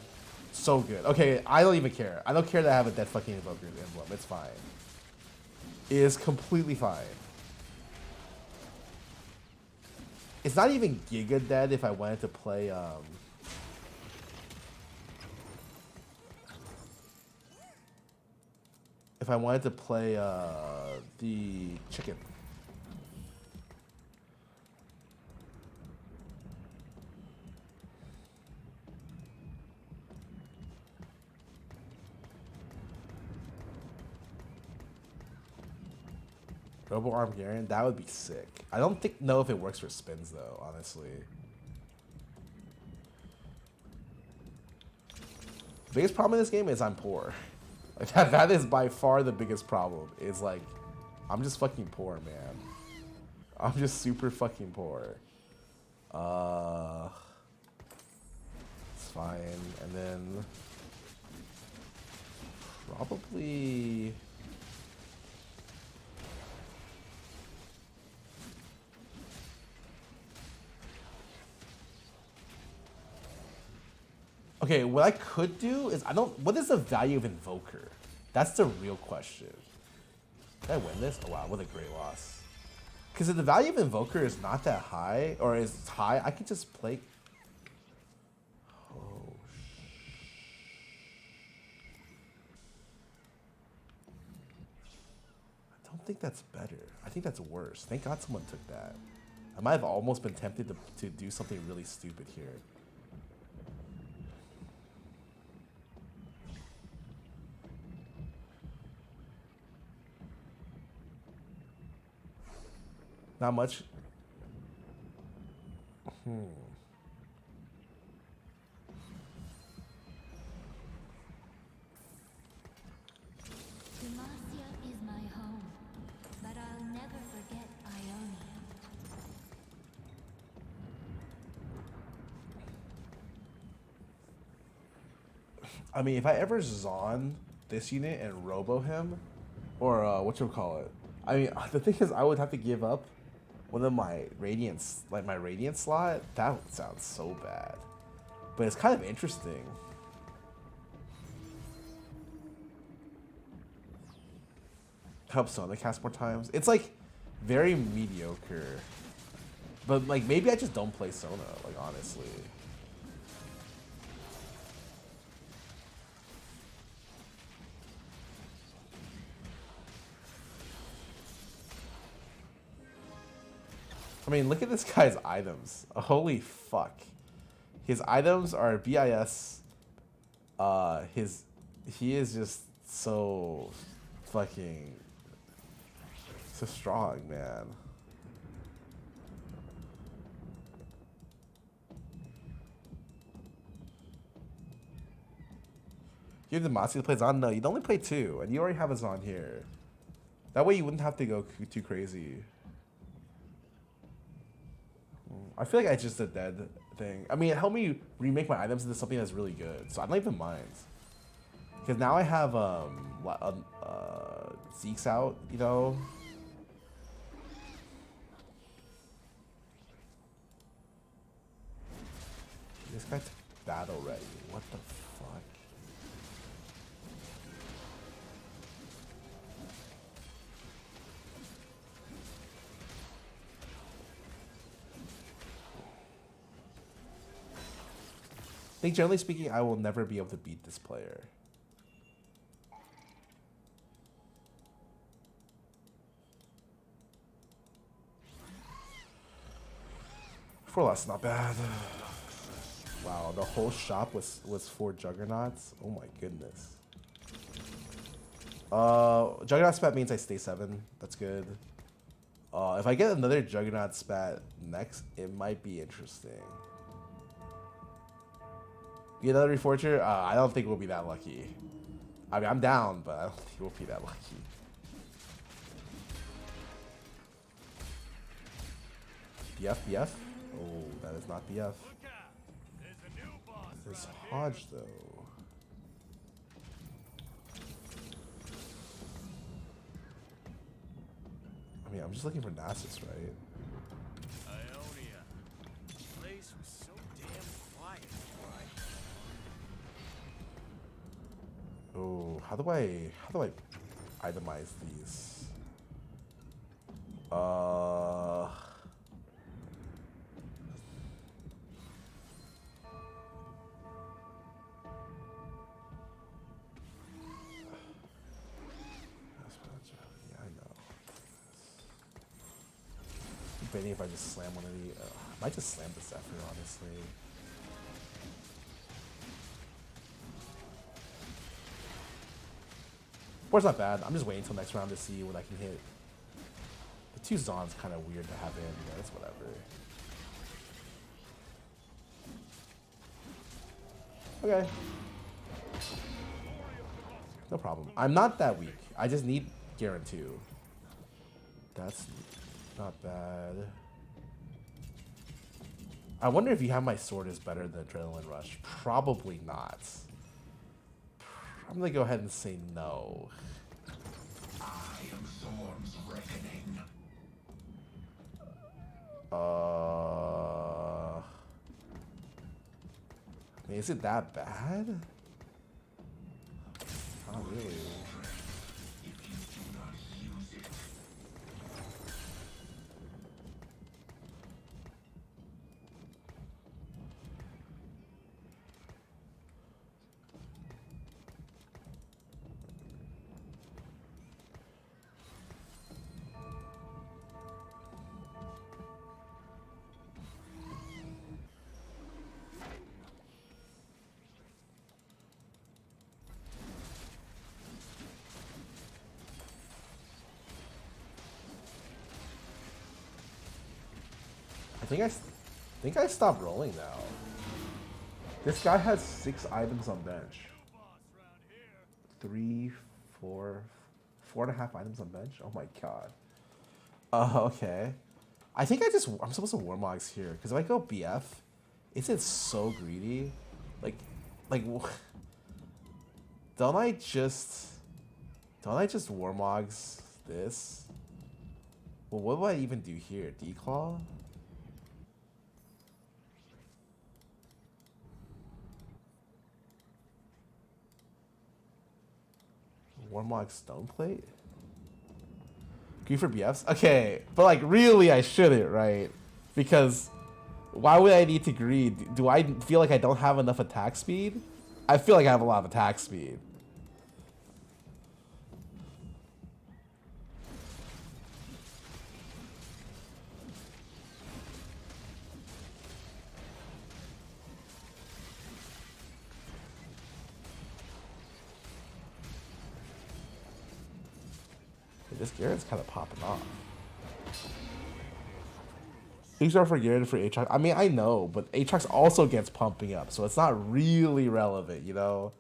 so good. Okay, I don't even care. I don't care that I have a dead fucking invoker emblem. It's fine. It is completely fine. It's not even giga dead if I wanted to play if I wanted to play the chicken. Robo Arm Garen, that would be sick. I don't know if it works for spins though, honestly. The biggest problem in this game is I'm poor. Like that is by far the biggest problem. Is like, I'm just fucking poor, man. I'm just super fucking poor. It's fine. And then probably. Okay, what I could do is what is the value of Invoker? That's the real question. Did I win this? Oh wow, what a great loss. Because if the value of Invoker is not that high, or is high, I could just play. Oh I don't think that's better. I think that's worse. Thank God someone took that. I might have almost been tempted to do something really stupid here. Not much.
Demacia is my home, but I'll never forget Ionia.
I mean, if I ever Zon this unit and Robo him, or whatchamacallit. I mean, the thing is, I would have to give up one of my Radiance, like my Radiant slot. That would sound so bad. But it's kind of interesting. Help Sona cast more times. It's like very mediocre. But like maybe I just don't play Sona, like honestly. I mean, look at this guy's items. Holy fuck. His items are BIS. He is just so fucking so strong, man. Yo, Give Demacia to play Zon? No, you'd only play 2, and you already have a Zon here. That way you wouldn't have to go too crazy. I feel like I just a dead thing. I mean, it helped me remake my items into something that's really good, so I don't even mind. Because now I have Zeke's out, you know. This guy took battle ready. What the fuck? I think generally speaking, I will never be able to beat this player. For less, not bad. Wow, the whole shop was 4 Juggernauts. Oh my goodness. Juggernaut spat means I stay 7. That's good. If I get another Juggernaut spat next, it might be interesting. Get another Reforger? I don't think we'll be that lucky. I mean, I'm down, but I don't think we'll be that lucky. BF? Oh, that is not BF. There's Hodge, though. I mean, I'm just looking for Nasus, right?
Ionia. The place was so damn quiet, right?
Oh, how do I itemize these? Debating if I just slam one of the. I might just slam the Zephyr, honestly. Board's not bad. I'm just waiting until next round to see what I can hit. The 2 Zon's kind of weird to have in, but it's whatever. Okay. No problem. I'm not that weak. I just need Garen 2. That's not bad. I wonder if you have my sword is better than Adrenaline Rush. Probably not. I'm gonna go ahead and say no.
I am Storm's reckoning.
I mean, is it that bad? Not really. I think I stopped rolling now. This guy has 6 items on bench. 3, 4, 4.5 items on bench. Oh my god. Okay. I think I'm supposed to Warmogs here because if I go BF, isn't so greedy? Like, don't I just Warmogs this? Well, what do I even do here? Declaw? Warmog Stoneplate? Grief for BFs? Okay, but like really I shouldn't, right? Because why would I need to greed? Do I feel like I don't have enough attack speed? I feel like I have a lot of attack speed. This Garrett's kind of popping off. These are for Garrett for Aatrox. I mean, I know, but Aatrox also gets pumping up, so it's not really relevant, you know?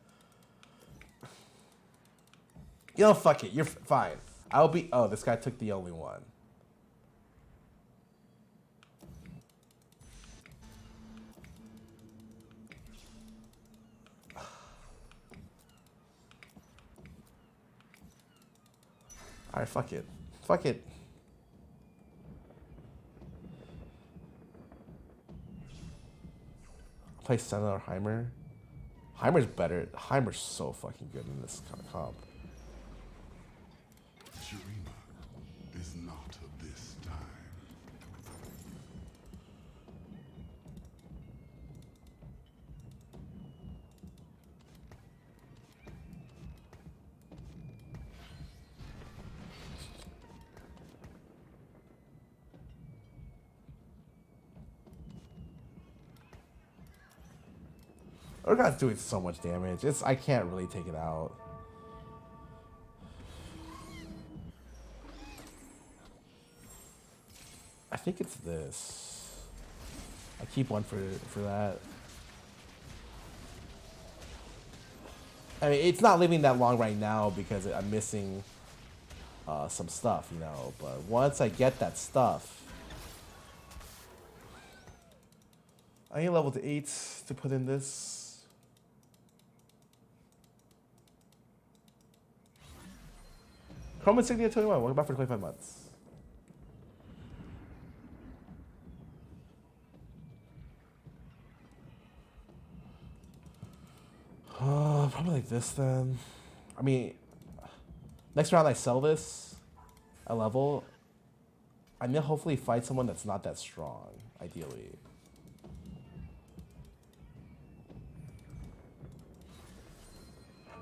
You know, fuck it. You're fine. I'll be. Oh, this guy took the only one. All right, fuck it. Fuck it. Play Senna or Heimer. Heimer's better. Heimer's so fucking good in this comp.
Shurima is not of this time.
Urgot's doing so much damage. I can't really take it out. I think it's this. I keep one for that. I mean, it's not living that long right now because I'm missing some stuff, you know. But once I get that stuff, I need level to 8 to put in this. Chrome Insignia 21, welcome back for 25 months. Probably like this then. I mean, next round I sell this a level. I'm gonna hopefully fight someone that's not that strong, ideally.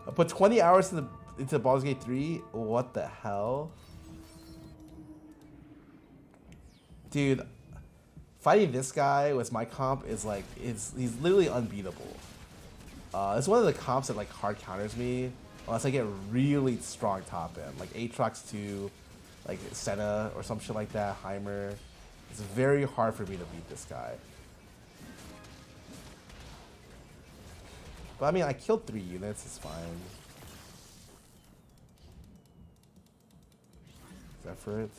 I put 20 hours into Baldur's Gate 3. What the hell? Dude, fighting this guy with my comp is like, he's literally unbeatable. It's one of the comps that like hard counters me unless I get really strong top end, like Aatrox 2, like Senna or some shit like that, Heimer. It's very hard for me to beat this guy. But I mean, I killed 3 units, it's fine. Is that for it?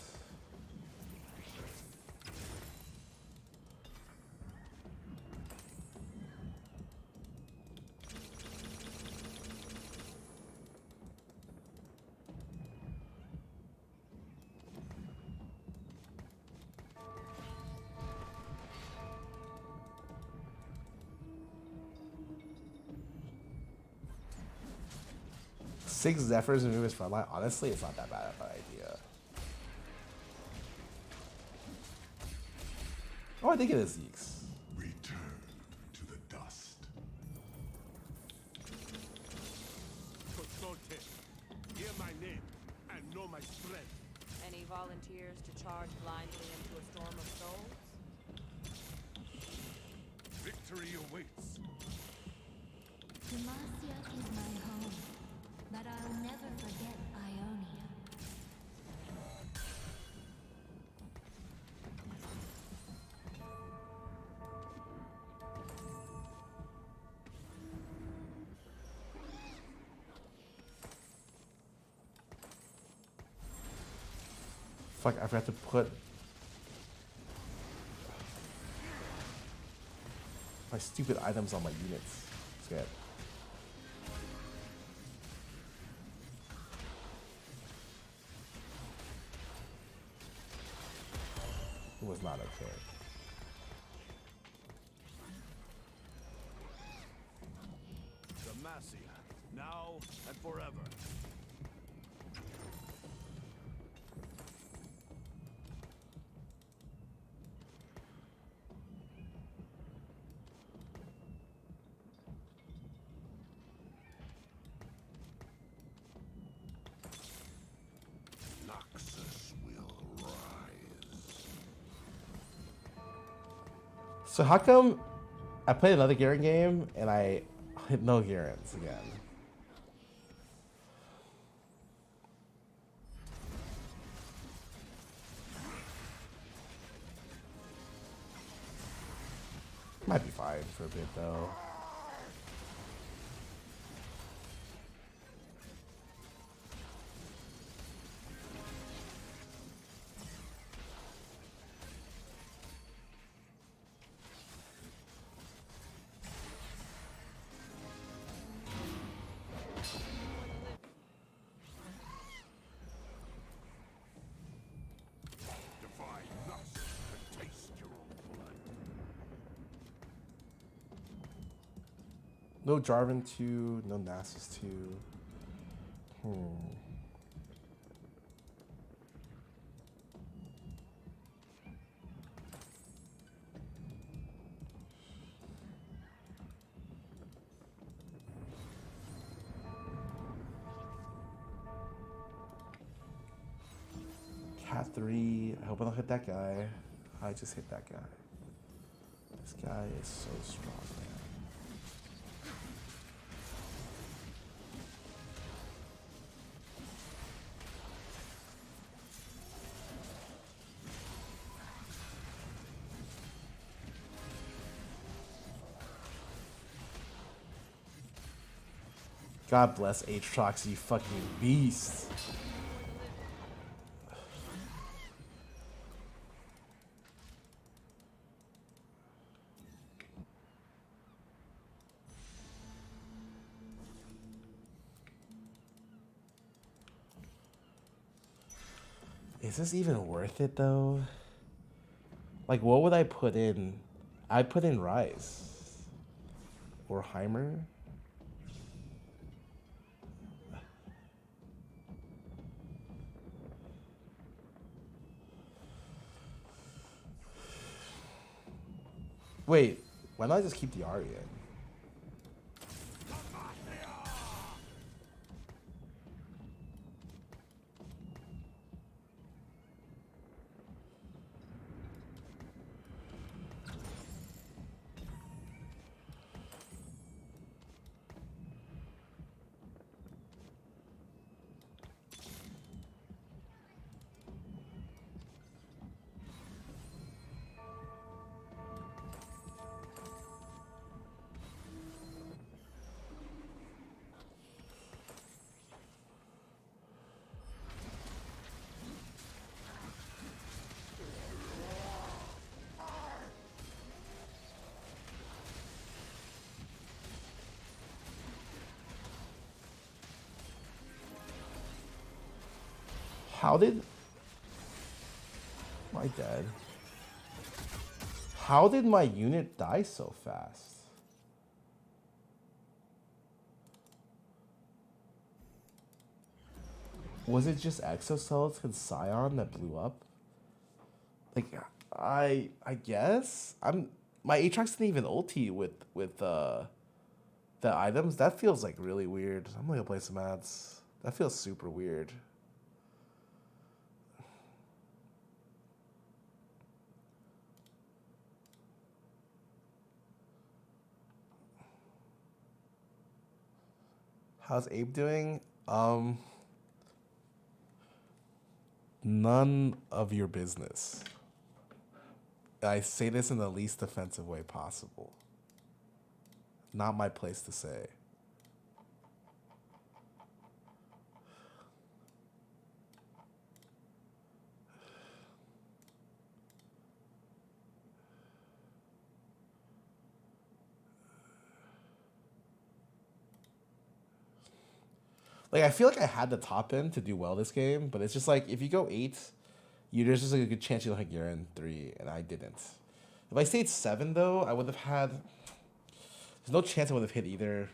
Six Zephyrs and move his front line. Honestly, it's not that bad of an idea. Oh, I think it is Zeke's.
Return to the dust.
Consulted. Hear my name and know my strength.
Any volunteers to charge blindly into a storm of souls?
Victory awaits.
Demacia is my home, but I'll never forget Ionia.
Fuck, I forgot to put my stupid items on my units. It's good. It was not okay.
Demacia, now and forever.
Noxus will rise.
So how come I played another Garen game and I hit no Garens again? Might be fine for a bit though. No Jarvan 2, no Nasus 2. Cat 3. I hope I don't hit that guy. I just hit that guy. This guy is so strong, man. God bless Aatrox, you fucking beast. Is this even worth it though? Like, what would I put in? I'd put in Rise. Or Heimer. Wait, why not just keep the Arya in? How did... Am I dead? How did my unit die so fast? Was it just Exoskeleton and Scion that blew up? Like, I guess? My Aatrox didn't even ulti with the items. That feels like really weird. I'm gonna play some ads. That feels super weird. How's Abe doing? None of your business. I say this in the least offensive way possible. Not my place to say. Like, I feel like I had the top end to do well this game, but it's just like, if you go 8, there's just like a good chance you'll hit Garen 3, and I didn't. If I stayed 7, though, I would have had... There's no chance I would have hit either.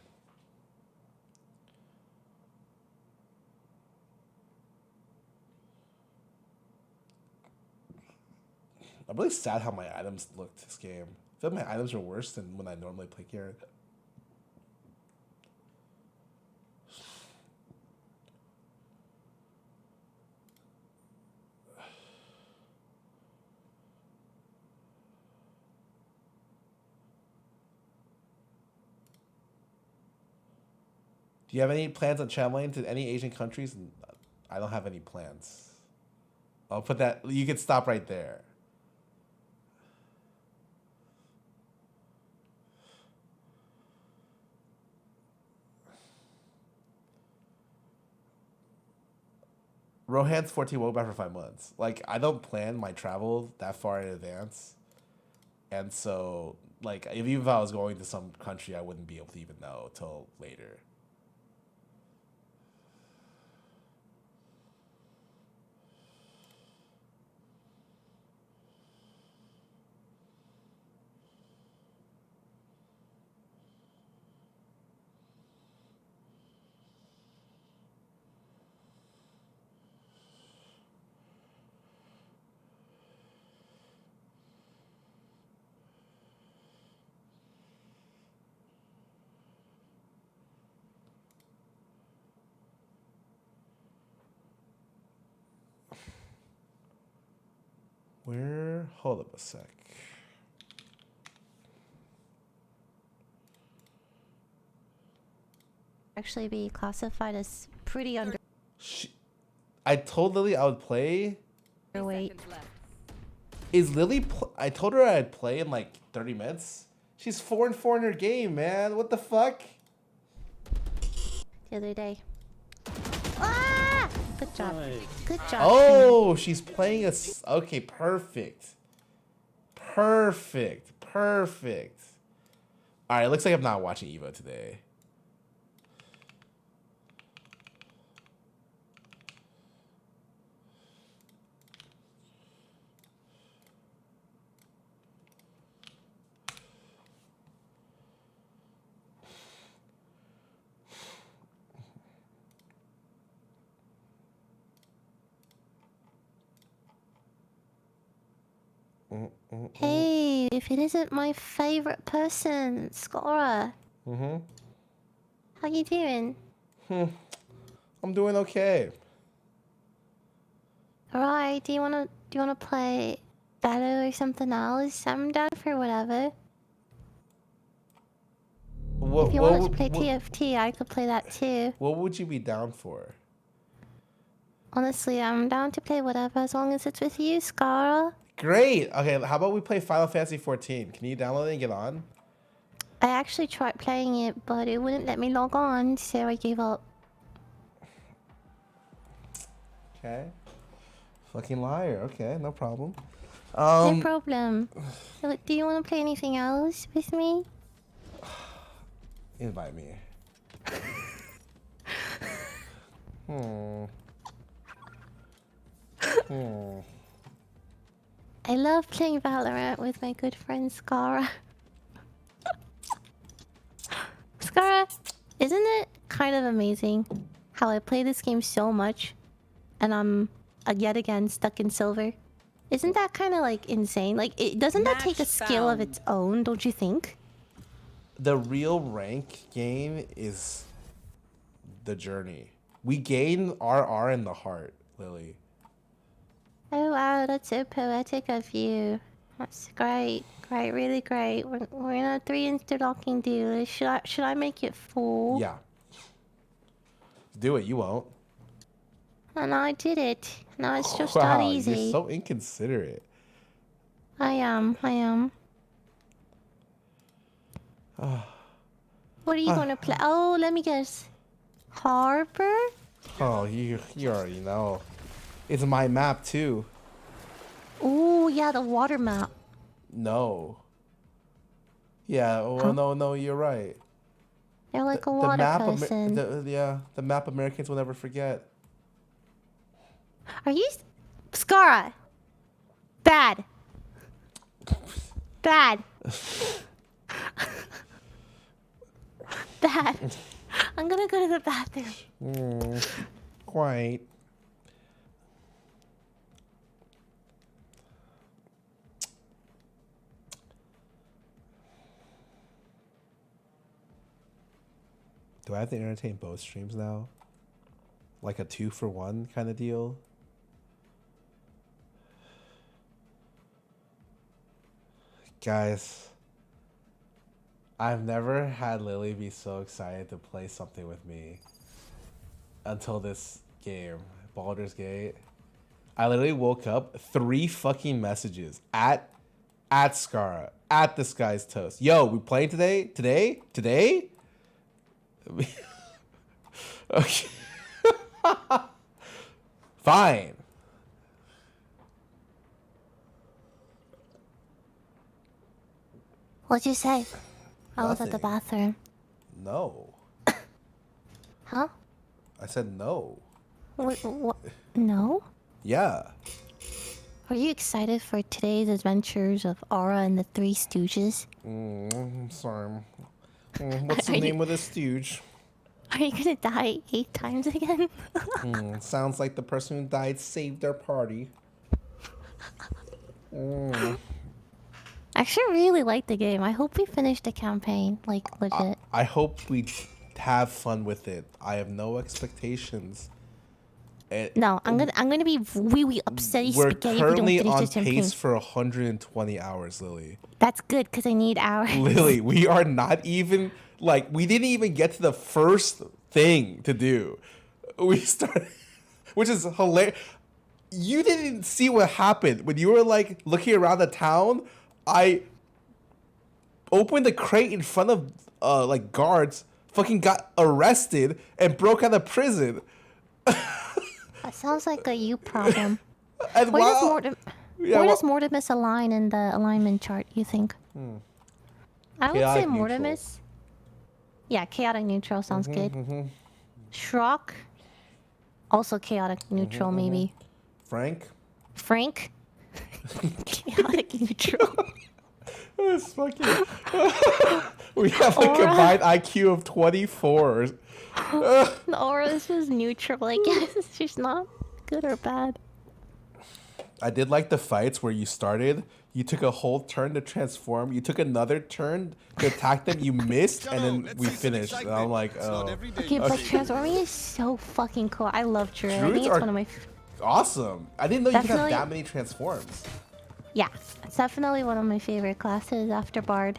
I'm really sad how my items looked this game. I feel like my items are worse than when I normally play Garen. Do you have any plans on traveling to any Asian countries? I don't have any plans. I'll put that... You can stop right there. Rohan's 14 woke back for 5 months. Like, I don't plan my travel that far in advance. And so, like, even if I was going to some country, I wouldn't be able to even know till later. Where? Hold up a sec.
Actually be classified as pretty
I told Lily I would play.
underweight.
Seconds left.
Is Lily? I told her I'd play in like 30 minutes. She's 4-4 in her game, man. What the fuck?
The other day. Ah! Good job. Good job.
Oh, she's playing a. Okay, perfect. Perfect. Perfect. All right, looks like I'm not watching Evo today.
Hey, if it isn't my favorite person, Scarra. How you doing?
I'm doing okay.
Alright, do you wanna play Battle or something else? I'm down for whatever. If you wanted to play TFT, I could play that too.
What would you be down for?
Honestly, I'm down to play whatever as long as it's with you, Scarra.
Great. Okay, how about we play Final Fantasy 14? Can you download it and get on?
I actually tried playing it, but it wouldn't let me log on, so I gave up.
Okay. Fucking liar. Okay, no problem.
No problem. Do you want to play anything else with me?
Invite me.
I love playing Valorant with my good friend Scarra. Scarra, isn't it kind of amazing how I play this game so much and I'm yet again stuck in silver? Isn't that kind of like insane? Like, doesn't that take a skill of its own, don't you think?
The real rank game is the journey. We gain RR in the heart, Lily.
Oh wow, that's so poetic of you. That's great, great, really great. We're in a 3 interlocking duel. Should I make it 4?
Yeah. Do it. You won't.
And I did it. Now it's just that easy.
You're so inconsiderate.
I am. What are you gonna play? Oh, let me guess. Harbor?
Oh, you already know. It's my map too.
Oh yeah, the water map.
No. Yeah. Oh no, you're right.
You're like a water person.
The map Americans will never forget.
Are you Scarra? Bad. Bad. Bad. I'm gonna go to the bathroom.
Quite. Do I have to entertain both streams now? Like a 2-for-1 kind of deal? Guys, I've never had Lily be so excited to play something with me until this game, Baldur's Gate. I literally woke up 3 fucking messages at Scarra, at This Guy's Toast. Yo, we playing today? Today? Okay. Fine.
What'd you say? I was at the
Nothing.
bathroom.
No.
Huh?
I said no.
What? No?
Yeah.
Are you excited for today's adventures of Aura and the Three Stooges?
Sorry. What's the name of this stooge?
Are you gonna die 8 times again?
Sounds like the person who died saved their party.
I actually really like the game. I hope we finish the campaign, like, legit.
I hope we have fun with it. I have no expectations.
No, I'm gonna be really upset.
We're
Spaghetti if we don't
currently
finish
on
this campaign.
pace for 120 hours, Lily.
That's good because I need hours.
Lily, we are not even like we didn't even get to the first thing to do. We started, which is hilarious. You didn't see what happened when you were like looking around the town. I opened the crate in front of like guards, fucking got arrested and broke out of prison.
That sounds like a you problem.
And
Where
while-
does Mortimus align in the alignment chart, you think? I would say
Chaotic neutral.
Mortimus. Yeah, chaotic neutral sounds good. Shrock. Also chaotic neutral, maybe.
Frank?
Frank. Chaotic neutral.
It's fucking. We have a combined IQ of 24.
Or this is neutral. I guess she's not good or bad.
I did like the fights where you started. You took a whole turn to transform. You took another turn to attack them. You missed, and then we finished. And I'm like, oh,
Okay, but transforming is so fucking cool. I love Druid. I think
Druids
it's
are
one of my.
awesome. I didn't know you could have
Definitely-
that many transforms.
Yeah, it's definitely one of my favorite classes after Bard.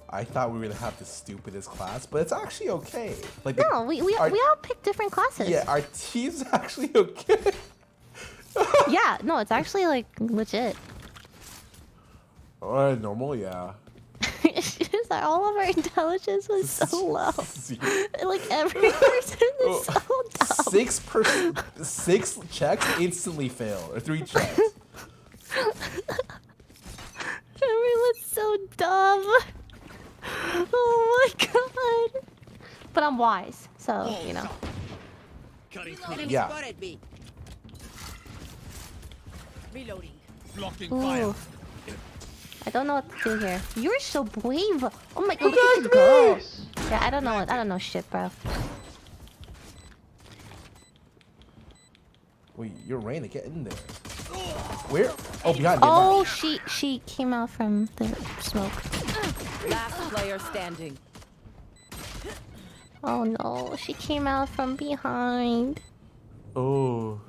I thought we were gonna have the stupidest class, but it's actually okay. Like
No, we all pick different classes.
yeah, our team's actually okay.
Yeah, no, it's actually like legit.
Normal, yeah.
It's just that all of our intelligence was so low. Like every person is so dumb.
6 checks instantly fail, or 3 checks.
Everyone's so dumb. Oh my god. But I'm wise, so you know.
Yeah.
Reloading.
Blocking
Ooh. I don't know what to do here. You're so brave. Oh my god, look at you go. Yeah, I don't know shit, bro.
Wait, you're Raina, get in there. Where? Oh, behind me.
Oh, she came out from the smoke.
Last player standing.
Oh no, she came out from behind.
Oh.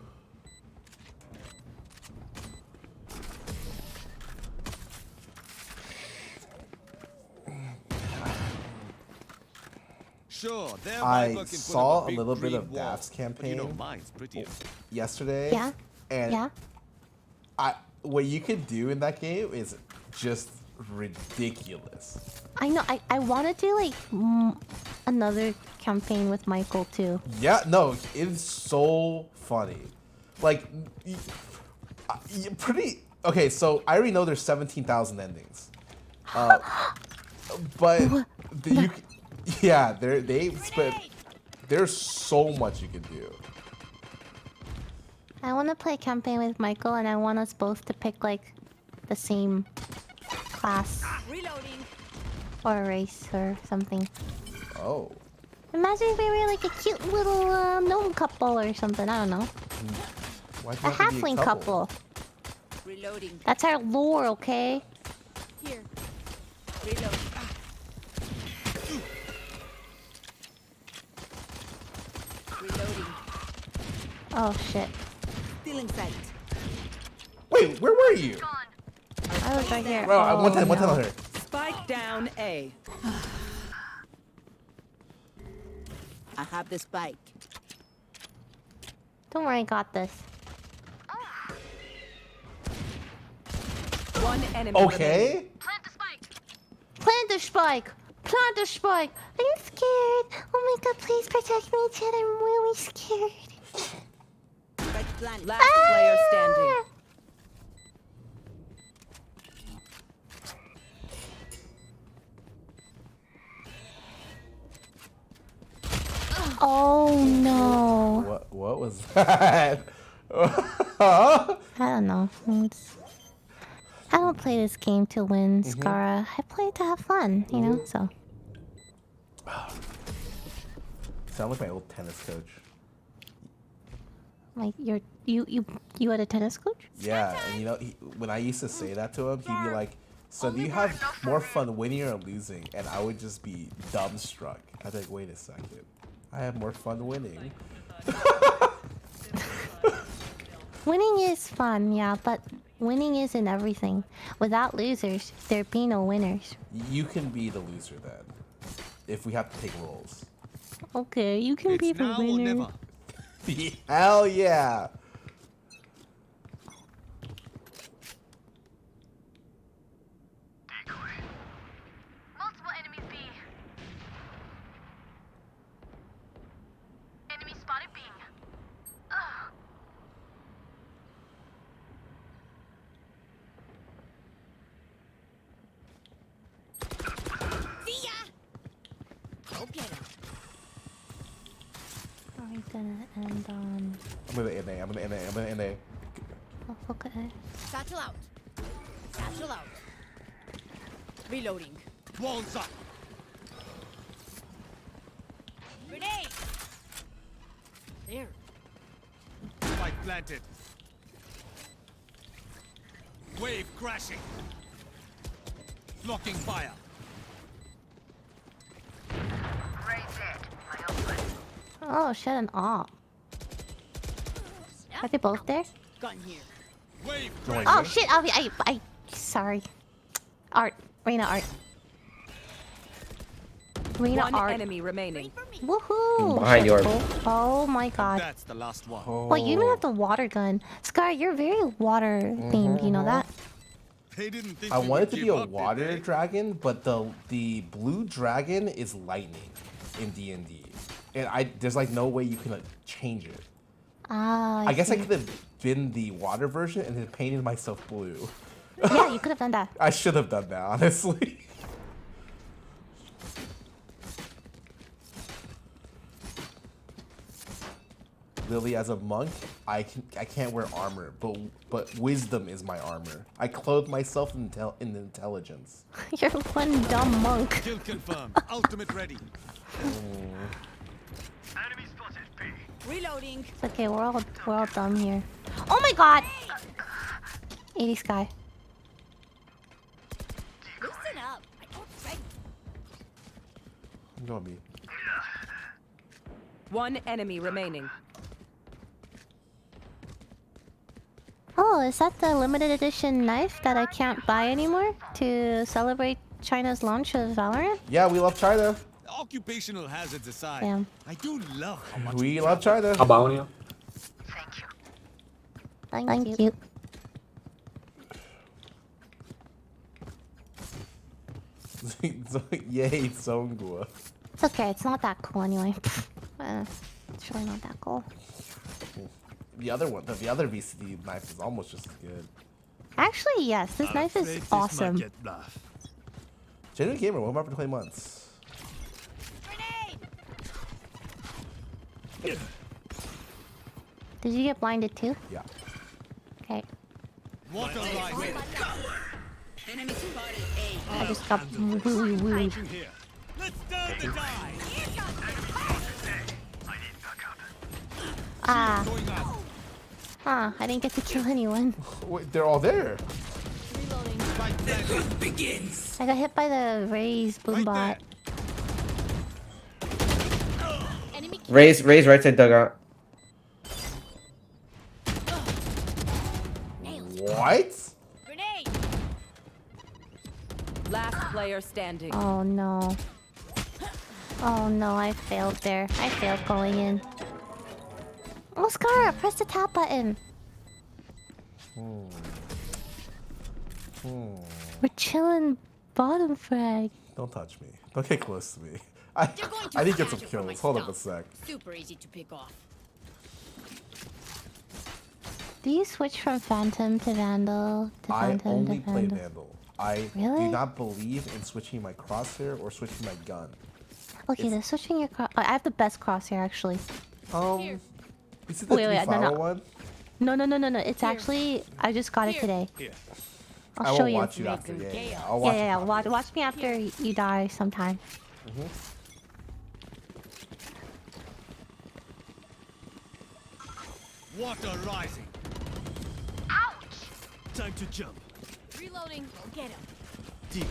Sure,
I saw a little bit of Daft's campaign
mine's prettier.
yesterday.
Yeah.
And
Yeah.
what you could do in that game is just ridiculous.
I know. I want to do like another campaign with Michael too.
Yeah, no, it's so funny. Like, pretty. Okay, so I already know there's 17,000 endings. But yeah, there's so much you can do.
I want to play a campaign with Michael, and I want us both to pick like the same class
Reloading.
or race or something.
Oh.
Imagine if we were like a cute little gnome couple or something. I don't know.
Why'd
A
you have to be
halfling couple.
Reloading.
That's our lore, okay?
Here. Reloading. Reloading.
Oh shit.
Stealing sight.
Wait, where were you?
I was right here.
Bro,
Oh,
one time
no.
on her.
Spike down A. I have the spike.
Don't worry, I got this.
One enemy.
Okay.
Plant the spike! Plant the spike! I'm scared! Oh my god, please protect me, Ted. I'm really scared.
Last player standing.
Oh no.
What was that?
I don't know. I don't play this game to win, Scarra. I play to have fun, you know, so.
Sound like my old tennis coach.
Like you had a tennis coach?
Yeah, and you know, when I used to say that to him, he'd be like, "So do you have more fun winning or losing?" And I would just be dumbstruck. I'd be like, "Wait a second, I have more fun winning."
Winning is fun, yeah, but winning isn't everything. Without losers, there'd be no winners.
You can be the loser then, if we have to take roles.
Okay, you can be
It's
the
now or
winner.
never.
Hell yeah!
Multiple enemies B. Enemy spotted B. Ugh.
See ya! Go get him.
Are we gonna end on...
I'm gonna NA, I'm gonna NA, I'm gonna NA.
Oh, okay.
Satchel out. Satchel out. Reloading.
Walls up.
Grenade! There.
Spike planted. Wave crashing. Blocking fire.
Oh, shit, an op. Are they both there?
Gun here.
Wave
No,
crashing.
Oh, shit, sorry. Art. Reina art. Reina
One
art.
enemy remaining.
Woohoo!
Behind your-
Oh my god.
That's the last one.
Wait, you even have the water gun. Scar, you're very water themed, you know that?
They didn't think
I
we
wanted
would
to be
give
a
up, did
water
they?
dragon, but the blue dragon is lightning in D&D. And there's like no way you can like change it.
Ah,
I guess I
see.
could have been the water version and then painted myself blue.
Yeah, you could have done that.
I should have done that, honestly. Lily, as a monk, I can't wear armor, but wisdom is my armor. I clothe myself in intelligence.
You're one dumb monk.
Kill confirmed. Ultimate ready.
Enemy spotted B.
Reloading.
It's okay, we're all dumb here. Oh my god! 80 Sky.
Loosen up. I don't ready.
I'm going B.
One enemy remaining.
Oh, is that the limited edition knife that I can't buy anymore to celebrate China's launch of Valorant?
Yeah, we love China.
Occupational hazards aside,
Damn.
I do love how much
We love China.
How about you?
Thank you.
Yay, Zonghua.
It's okay, it's not that cool anyway. It's really not that cool.
The other one, the other VCD knife is almost just as good.
Actually, yes, this knife is awesome.
Genuine Gamer, welcome back for 20 months.
Grenade!
Did you get blinded too?
Yeah.
Okay.
Water rising.
Enemy spotted A.
I just got really weird.
Here. Let's start the die.
Ah,
Going out.
I didn't get to kill anyone.
Wait, they're all there.
Reloading.
Spike planted.
I got hit by the Raze boom bot.
Enemy
Raise right side dugout.
What?
grenade.
Last player standing.
Oh no. Oh no, I failed there. I failed going in. Oh, Scarra, press the tap button. We're chilling bottom frag.
Don't touch me. Don't get close to me. I
You're going to
I did get some
catch it from my
kills. Hold up a
stuff.
sec.
Super easy to pick off.
Do you switch from Phantom to Vandal to
I
Phantom
only
to
play
Vandal?
Vandal. I
Really?
do not believe in switching my crosshair or switching my gun.
Okay, the switching your cross. I have the best crosshair actually.
Is it the
Wait, no.
3 one?
No. It's actually I just got it today.
Here.
I
I'll show
will
you.
watch you after. Yeah. I'll
Yeah,
watch.
Watch me after you die sometime.
Water rising. Ouch! Time to jump.
Reloading. Go get him.
Deep.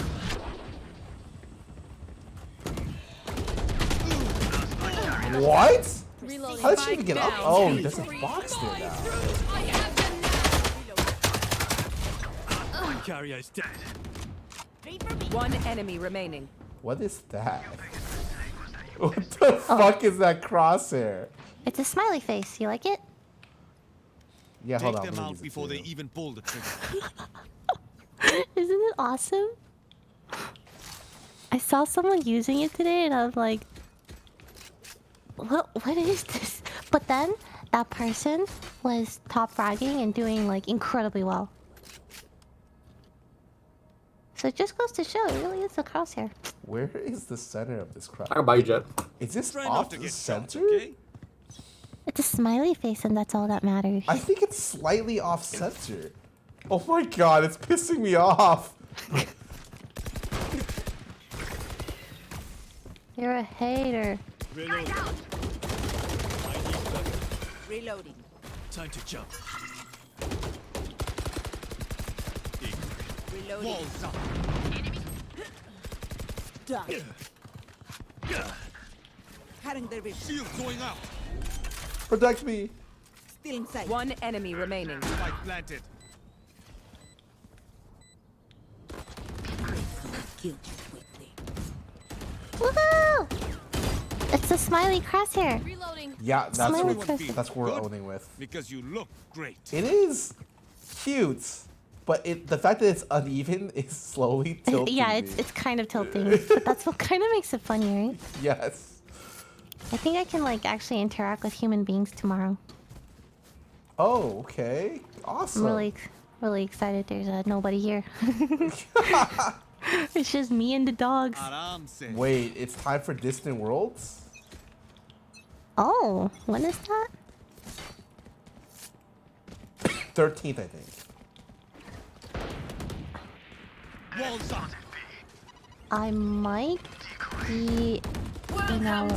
What?
Reloading.
How did she even get up?
down.
Oh, there's a box there now.
One carrier is dead.
One enemy remaining.
What is that? What the fuck is that crosshair?
It's a smiley face. You like it?
Yeah, hold
Take
on.
them
let me
out
use it
before they
too.
even pull the trigger.
Isn't it awesome? I saw someone using it today and I was like, what is this? But then that person was top fragging and doing like incredibly well. So it just goes to show, it really is a crosshair.
Where is the center of this cross?
I can buy you, Jet.
Is this
Try
off
not to
the
get
center?
shot, okay?
It's a smiley face and that's all that matters.
I think it's slightly off center. Oh my god, it's pissing me off.
You're a hater.
Reloading. I need cover.
Reloading.
Time to jump.
Reloading.
Walls up.
Done. Cutting their vision.
Shield going out.
Protect me.
Still inside. One enemy remaining.
Spike planted.
Kill you quickly.
Woohoo! It's a smiley crosshair.
Reloading.
Yeah, that's
Smiley
what,
face.
that's what we're
Good.
owning with.
Because you look great.
It is cute, but the fact that it's uneven is slowly tilting.
Yeah,
me.
it's kind of tilting. But that's what kind of makes it funny, right?
Yes.
I think I can like actually interact with human beings tomorrow.
Oh, okay.
I'm
Awesome.
really excited. There's nobody here. It's just me and the dogs.
Aram se.
Wait, it's time for Distant Worlds?
Oh, when is that?
13th, I think.
Walls up.
I might be, you know,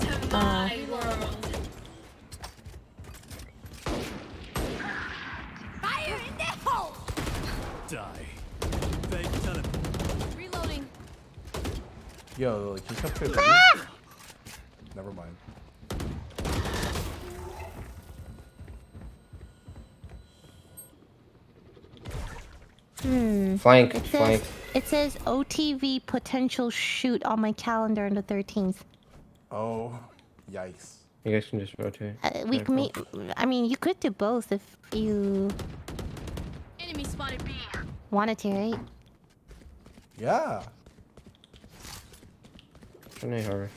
Fire in the hole.
Die. Fake teleport.
Reloading.
Yo, Lily, can you come through? Never mind.
Flank,
it says OTV potential shoot on my calendar on the 13th.
Oh, yikes.
You guys can just rotate.
We can meet. I mean, you could do both if you
Enemy spotted B.
wanted to, right?
Yeah.
Hurry.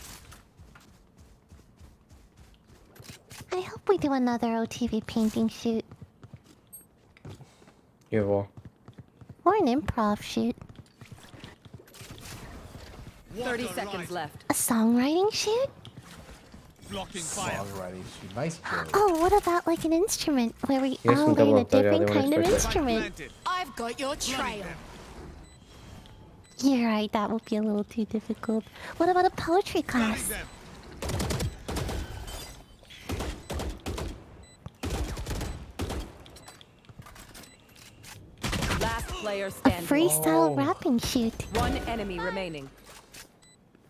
I hope we do another OTV painting shoot
You have wall.
or an improv shoot.
30 seconds left.
A songwriting shoot?
Blocking fire.
Songwriting shoot. Nice joke.
Oh, what about like an instrument where we
Yes,
all
and double
learn a
up, yeah, they
different
won't
kind of
expect that.
Spike
instrument?
planted.
I've got your trail.
You're right, that would be a little too difficult. What about a poetry
Cutting
class?
them.
Last player
A
standing.
freestyle
Oh.
rapping shoot.
One enemy remaining.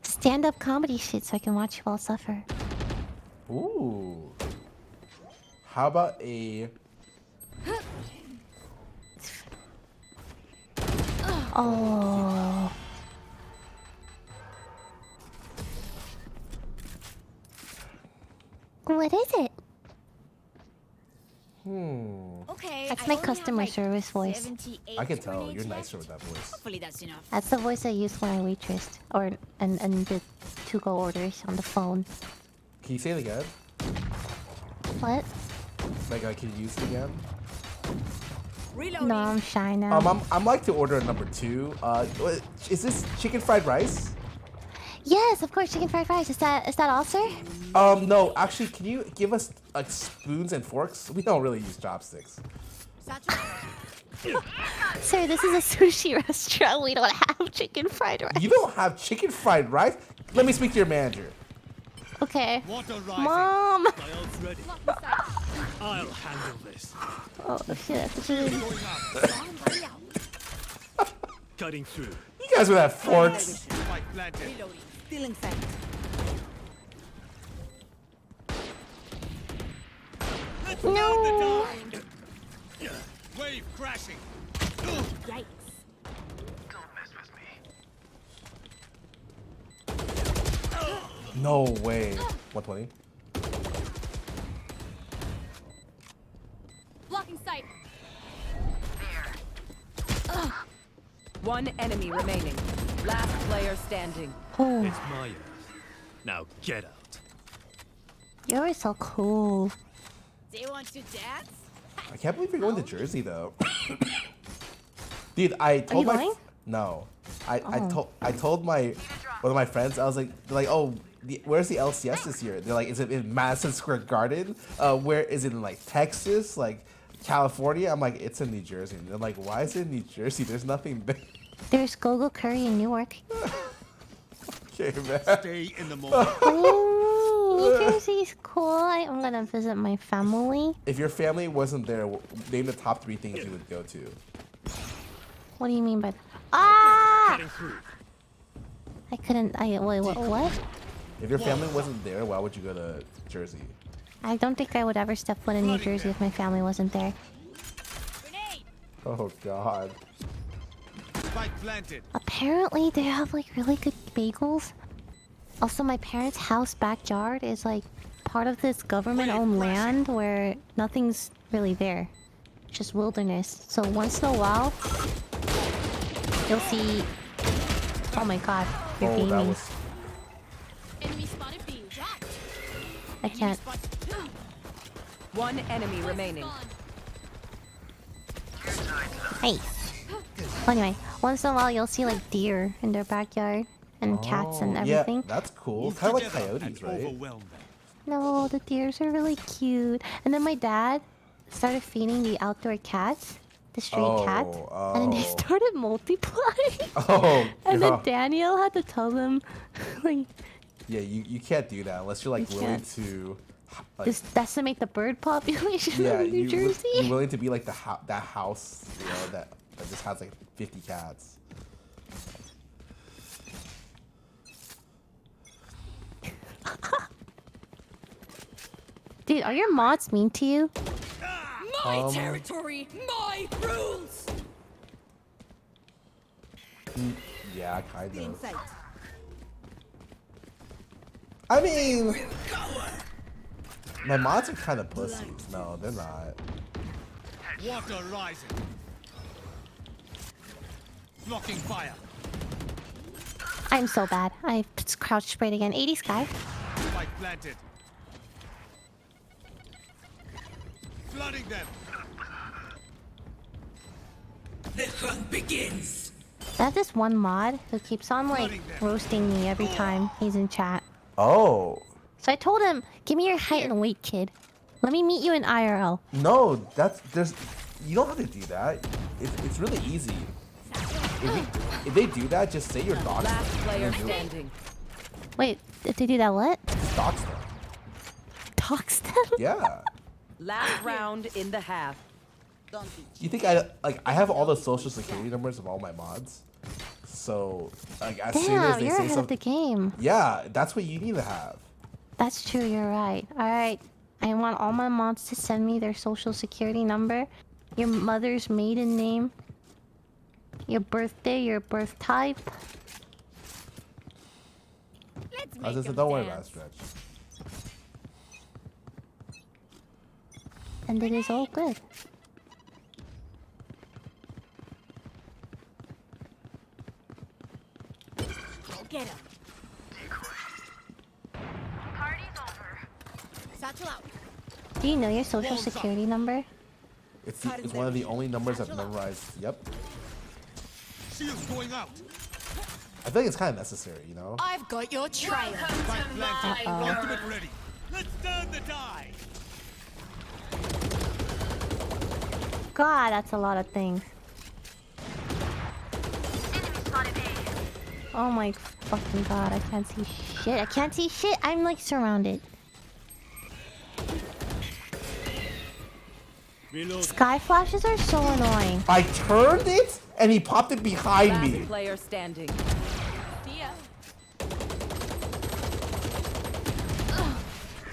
Stand-up comedy shoot so I can watch you all suffer.
Ooh. How about a...
Oh. What is it?
Okay.
That's
I
my
only have,
customer
like,
service voice.
78
I can tell,
grenades
you're
left.
nicer with that voice.
Hopefully that's enough.
That's the voice I used when I waitressed or and did to-go orders on the phone.
Can you say it again?
What?
Like, can you use it again?
Reloading.
No, I'm shy now.
I'm like to order a number 2. Is this chicken fried rice?
Yes, of course, chicken fried rice. Is that all, sir?
No, actually, can you give us like spoons and forks? We don't really use chopsticks.
Sir, this is a sushi restaurant. We don't have chicken fried rice.
You don't have chicken fried rice? Let me speak to your manager.
Okay.
Water rising.
Mom.
Dial's ready. I'll handle this.
Oh shit. That's a
Going out. Cutting through.
You guys with that forks.
Spike planted.
Reloading. Still inside.
No.
Wave crashing.
Yikes.
No way. 120.
Blocking sight.
One enemy remaining. Last player standing.
Oh,
It's my turn. Now get out.
you're so cool.
Do you want to dance?
I can't believe you're going to Jersey though. Dude, I told
you
my
going?
no. I told my one of my friends. I was like, they're like, oh, where's the LCS this year? They're like, is it in Madison Square Garden? Where is it in like Texas, like California? I'm like, it's in New Jersey. And they're like, why is it in New Jersey? There's nothing there.
There's Gogo Curry in Newark.
Okay, man.
Stay in the moment.
Ooh, New Jersey's cool. I'm gonna visit my family.
If your family wasn't there, name the top 3 things you would go to.
What do you mean by that? Ah!
Getting through.
I couldn't. Wait, what?
If your family wasn't there, why would you go to Jersey?
I don't think I would ever step foot in New Jersey if my family wasn't there.
Grenade.
Oh God.
Spike planted.
Apparently, they have like really good bagels. Also, my parents' house backyard is like part of this government-owned land where nothing's really there. Just wilderness. So once in a while, you'll see. Oh my God, you're
Oh,
gaming.
that was.
Enemy spotted B. Dropped.
I can't.
One enemy remaining.
Hey. Anyway, once in a while you'll see like deer in their backyard and cats and
Oh,
everything.
Yeah, that's cool. Kind of like coyotes, right?
Overwhelm them.
No, the deers are really cute. And then my dad started feeding the outdoor cats, the stray cats, and then they
oh.
started multiplying.
Oh,
And then
God.
Daniel had to tell them, like,
Yeah, you can't do that unless you're like
You
willing
can't.
to. Like,
just decimate the bird population
yeah,
of New Jersey.
you're willing to be like that house, you know, that just has like 50 cats.
Dude, are your mods mean to you?
My territory, my rules.
Yeah, kind
In
of.
sight.
I mean, my mods are kind of pussies. No, they're not.
Water rising. Blocking fire.
I'm so bad. I crouch sprayed again. 80 Sky.
Spike planted. Flooding them.
I have this one mod who keeps on like roasting me every time he's in chat.
Oh,
So I told him, give me your height and weight, kid. Let me meet you in IRL.
no, you don't have to do that. It's really easy. If they do that, just say you're doxed.
Last player
Do it.
standing.
Wait, if they do that, what?
Just dox them.
Dox them?
Yeah.
Last round in the half.
You think I have all the social security numbers of all my mods? So like as soon as
Damn,
they
you're
say
ahead of the
something,
game.
yeah, that's what you need to have.
That's true, you're right. Alright, I want all my mods to send me their social security number, your mother's maiden name, your birthday, your birth type.
Let's
I
make
was just
them
don't worry about it,
dance.
Stretch.
And it is all good.
Go get him. Satchel out.
Do you know your social security number?
It's one of the only numbers I've memorized. Yep.
Shields going out.
I think it's kind of necessary, you know.
I've got your trail.
Spike planted.
Uh-oh.
Ultimate ready. Let's turn the tide.
God, that's a lot of things. Oh my fucking god, I can't see shit. I can't see shit. I'm like surrounded.
Reload.
Sky flashes are so annoying.
I turned it and he popped it behind
Last
me.
player standing.
See ya.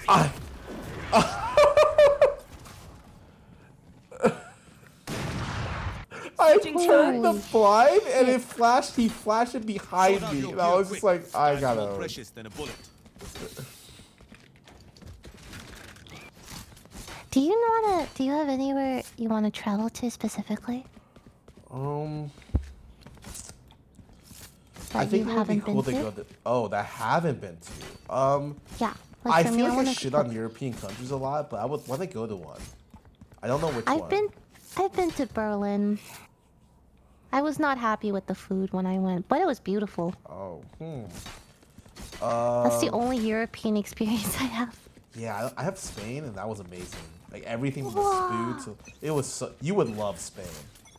I- turned the
Holy
blind and
shit.
it flashed. He flashed it behind me, and I was just like, I gotta.
Precious than a bullet.
Do you have anywhere you wanna travel to specifically?
I
That
think
you
it would be
haven't
cool
been
to
to?
go to. Oh, that I haven't been to.
Yeah.
I
for me,
feel like I
wanna
shit
go-
on European countries a lot, but I would want to go to one. I don't know which one.
I've been to Berlin. I was not happy with the food when I went, but it was beautiful.
Oh,
That's the only European experience I have.
Yeah, I have Spain, and that was amazing. Like everything with the food, so it was. So, you would love Spain.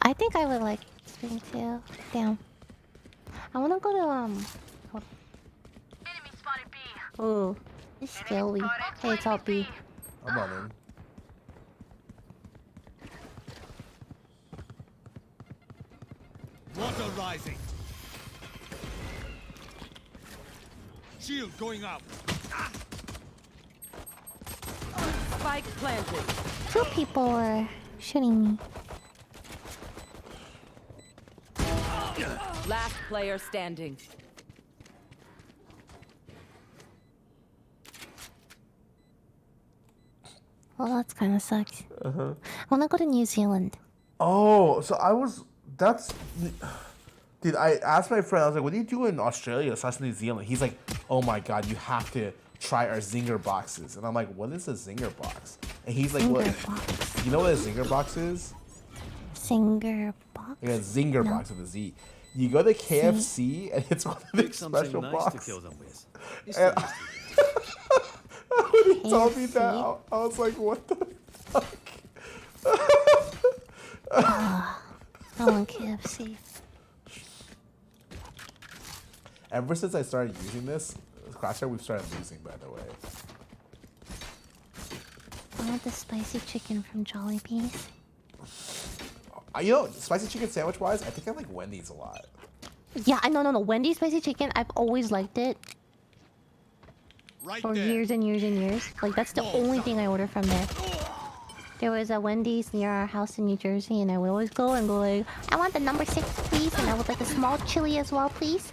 I think I would like Spain too. Damn. I wanna go to hold on. Ooh, it's scary. Hey, it's all B.
I'm on in.
Water rising. Shield going out.
Spike planted.
2 people were shooting me.
Last player standing.
Well, that's kind of sucks. I wanna go to New Zealand.
Oh, so I was. That's. Dude, I asked my friend. I was like, "What do you do in Australia/New Zealand?" He's like, "Oh my god, you have to try our zinger boxes." And I'm like, "What is a zinger box?" And he's like, "What?
Box.
You know what a zinger box is?"
Singer box.
Like a zinger box with a Z. You go to KFC and it's one of the special
nice
box.
to kill them with.
And when he told me that, I was like, "What the fuck?"
I want KFC.
Ever since I started using this, Clash Royale, we've started losing, by the way.
I want the spicy chicken from Jollibee's.
You know, spicy chicken sandwich wise, I think I like Wendy's a lot.
Yeah, I know, no. Wendy's spicy chicken, I've always liked it.
Right
For
there.
years and years and years. Like, that's the only thing I order from there. There was a Wendy's near our house in New Jersey, and I would always go and go like, I want the number 6, please, and I would like a small chili as well, please.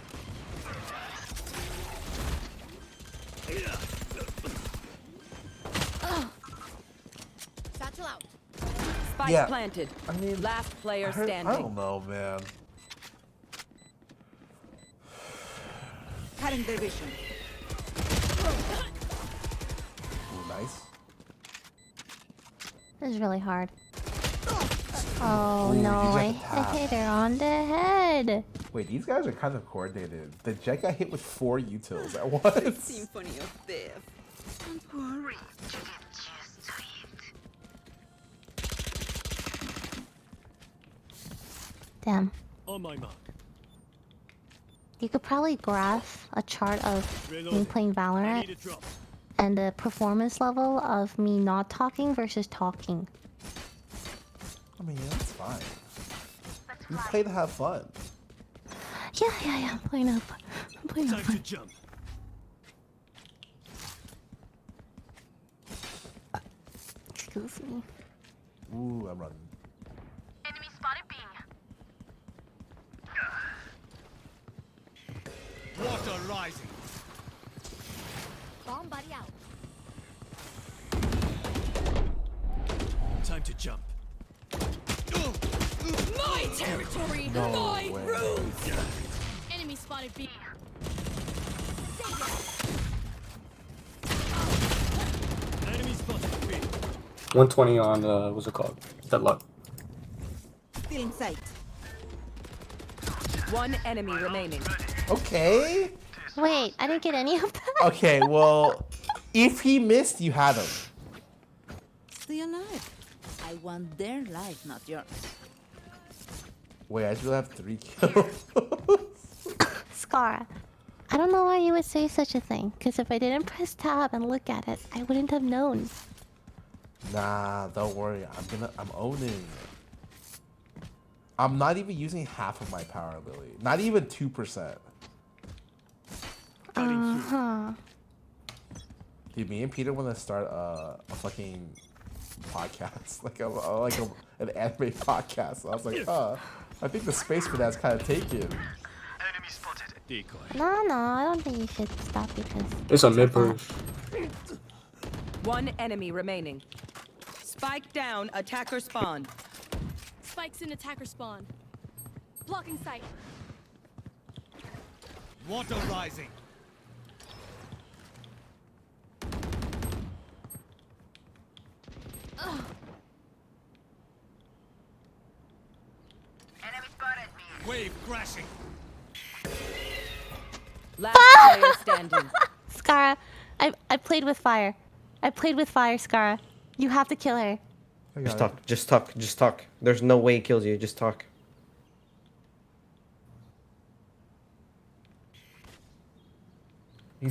Satchel out.
Spike
Yeah,
planted.
I mean,
Last player standing.
I don't know, man.
Cutting their vision.
Ooh, nice.
This is really hard. Oh
Ooh,
no,
you
I
got the tap.
hit her on the head.
Wait, these guys are kind of coordinated. The Jet got hit with 4 utils at once.
Symphony of Death. Don't worry, you get used to it.
Damn.
On my mark.
You could probably graph a chart of me playing
I
Valorant
need a drop.
and the performance level of me not talking versus talking.
I mean, yeah, that's fine. You play to have fun.
Yeah, I'm playing up. I'm playing up.
Time to jump.
Excuse me.
Ooh, I'm running.
Enemy spotted B.
Water rising.
Bomb buddy out.
Time to jump.
My territory.
No
my
way.
rules. Enemy spotted B.
Enemy spotted B.
120 on, what's it called? Deadlock.
Still in sight. One enemy remaining.
Okay.
Wait, I didn't get any of that.
Okay, well, if he missed, you had him.
Stay alive. I want their life, not yours.
Wait, I still have 3 kills.
Scarra, I don't know why you would say such a thing. Because if I didn't press tab and look at it, I wouldn't have known.
Nah, don't worry. I'm owning. I'm not even using half of my power, Lily. Not even 2%.
Uh-huh.
Dude, me and Peter want to start a fucking podcast, like an anime podcast. So I was like, I think the space for that's kind of taken.
Decoy.
No, I don't think you should stop because
It's a mid
that.
push.
One enemy remaining. Spike down, attacker spawn.
Spikes in attacker spawn. Blocking sight.
Water rising. Wave crashing.
Last player standing.
Scarra, I played with fire. I played with fire, Scarra. You have to kill her.
I
Just
got it.
talk. Just talk. Just talk. There's no way he kills you. Just talk.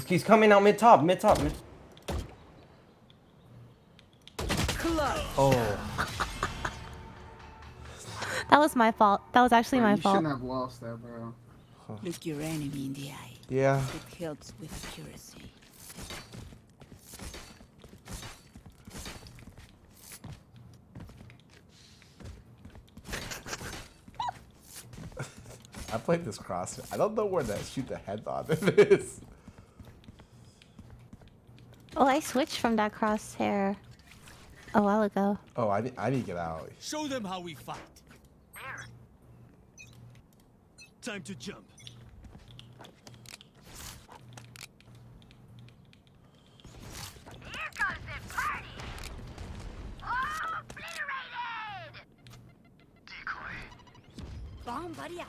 He's coming out mid top. Mid top.
Oh,
That was my fault. That was actually my
You
fault.
shouldn't have lost that, bro.
Look your enemy in the eye.
yeah.
It helps with accuracy.
I played this cross. I don't know where that shoot the head on it is.
Oh, I switched from that crosshair a while ago.
Oh, I need to get out.
Show them how we fight. Time to jump.
Here goes the party! Oh, obliterated!
Bomb buddy out.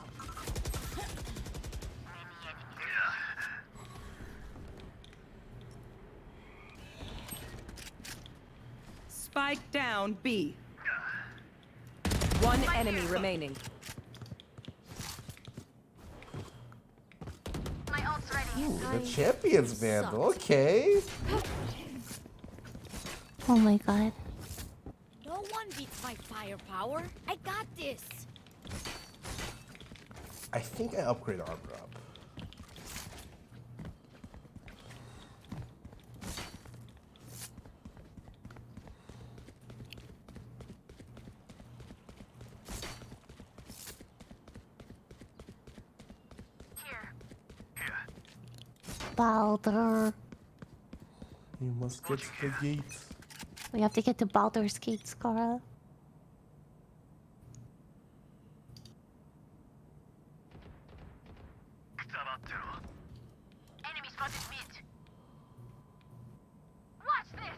Spike down, B. One enemy remaining.
My ult's ready.
Ooh, the champions vandal. Okay.
Oh my god.
No one beats my firepower. I got this.
I think I upgraded armor up.
Baldur.
You must get to the gate.
We have to get to Baldur's Gate, Scarra.
Enemy spotted mid. Watch this!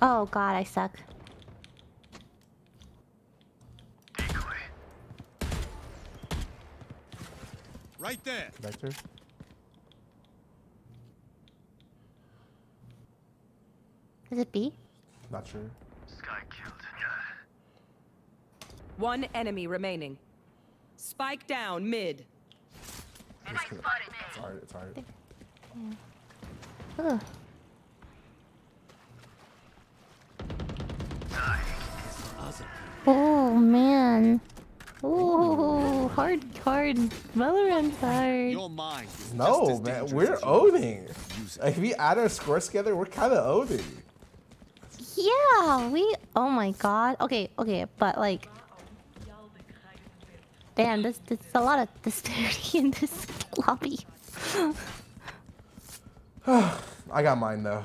Oh god, I suck.
Right there.
Vector.
Is it B?
Not sure.
One enemy remaining. Spike down, mid.
It's hard. It's hard.
Ugh. Oh man. Ooh, hard. Valorant's hard.
Your mind is
No,
just as
man.
dangerous
We're
as your
owning.
Use it.
Like, if we add our scores together, we're kind of owning.
Yeah, we. Oh my god. Okay, but like. Damn, there's a lot of disparity in this lobby.
I got mine though.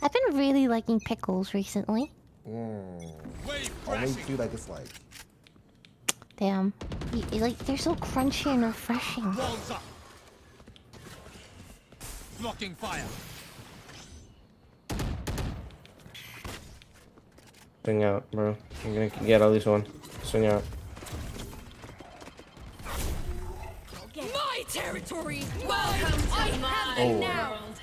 I've been really liking pickles recently.
Only
crashing.
two I dislike.
Damn, like they're so crunchy and refreshing.
Walls up. Blocking fire.
Swing out, bro. I'm gonna get at least one. Swing out.
My territory. Welcome to my world.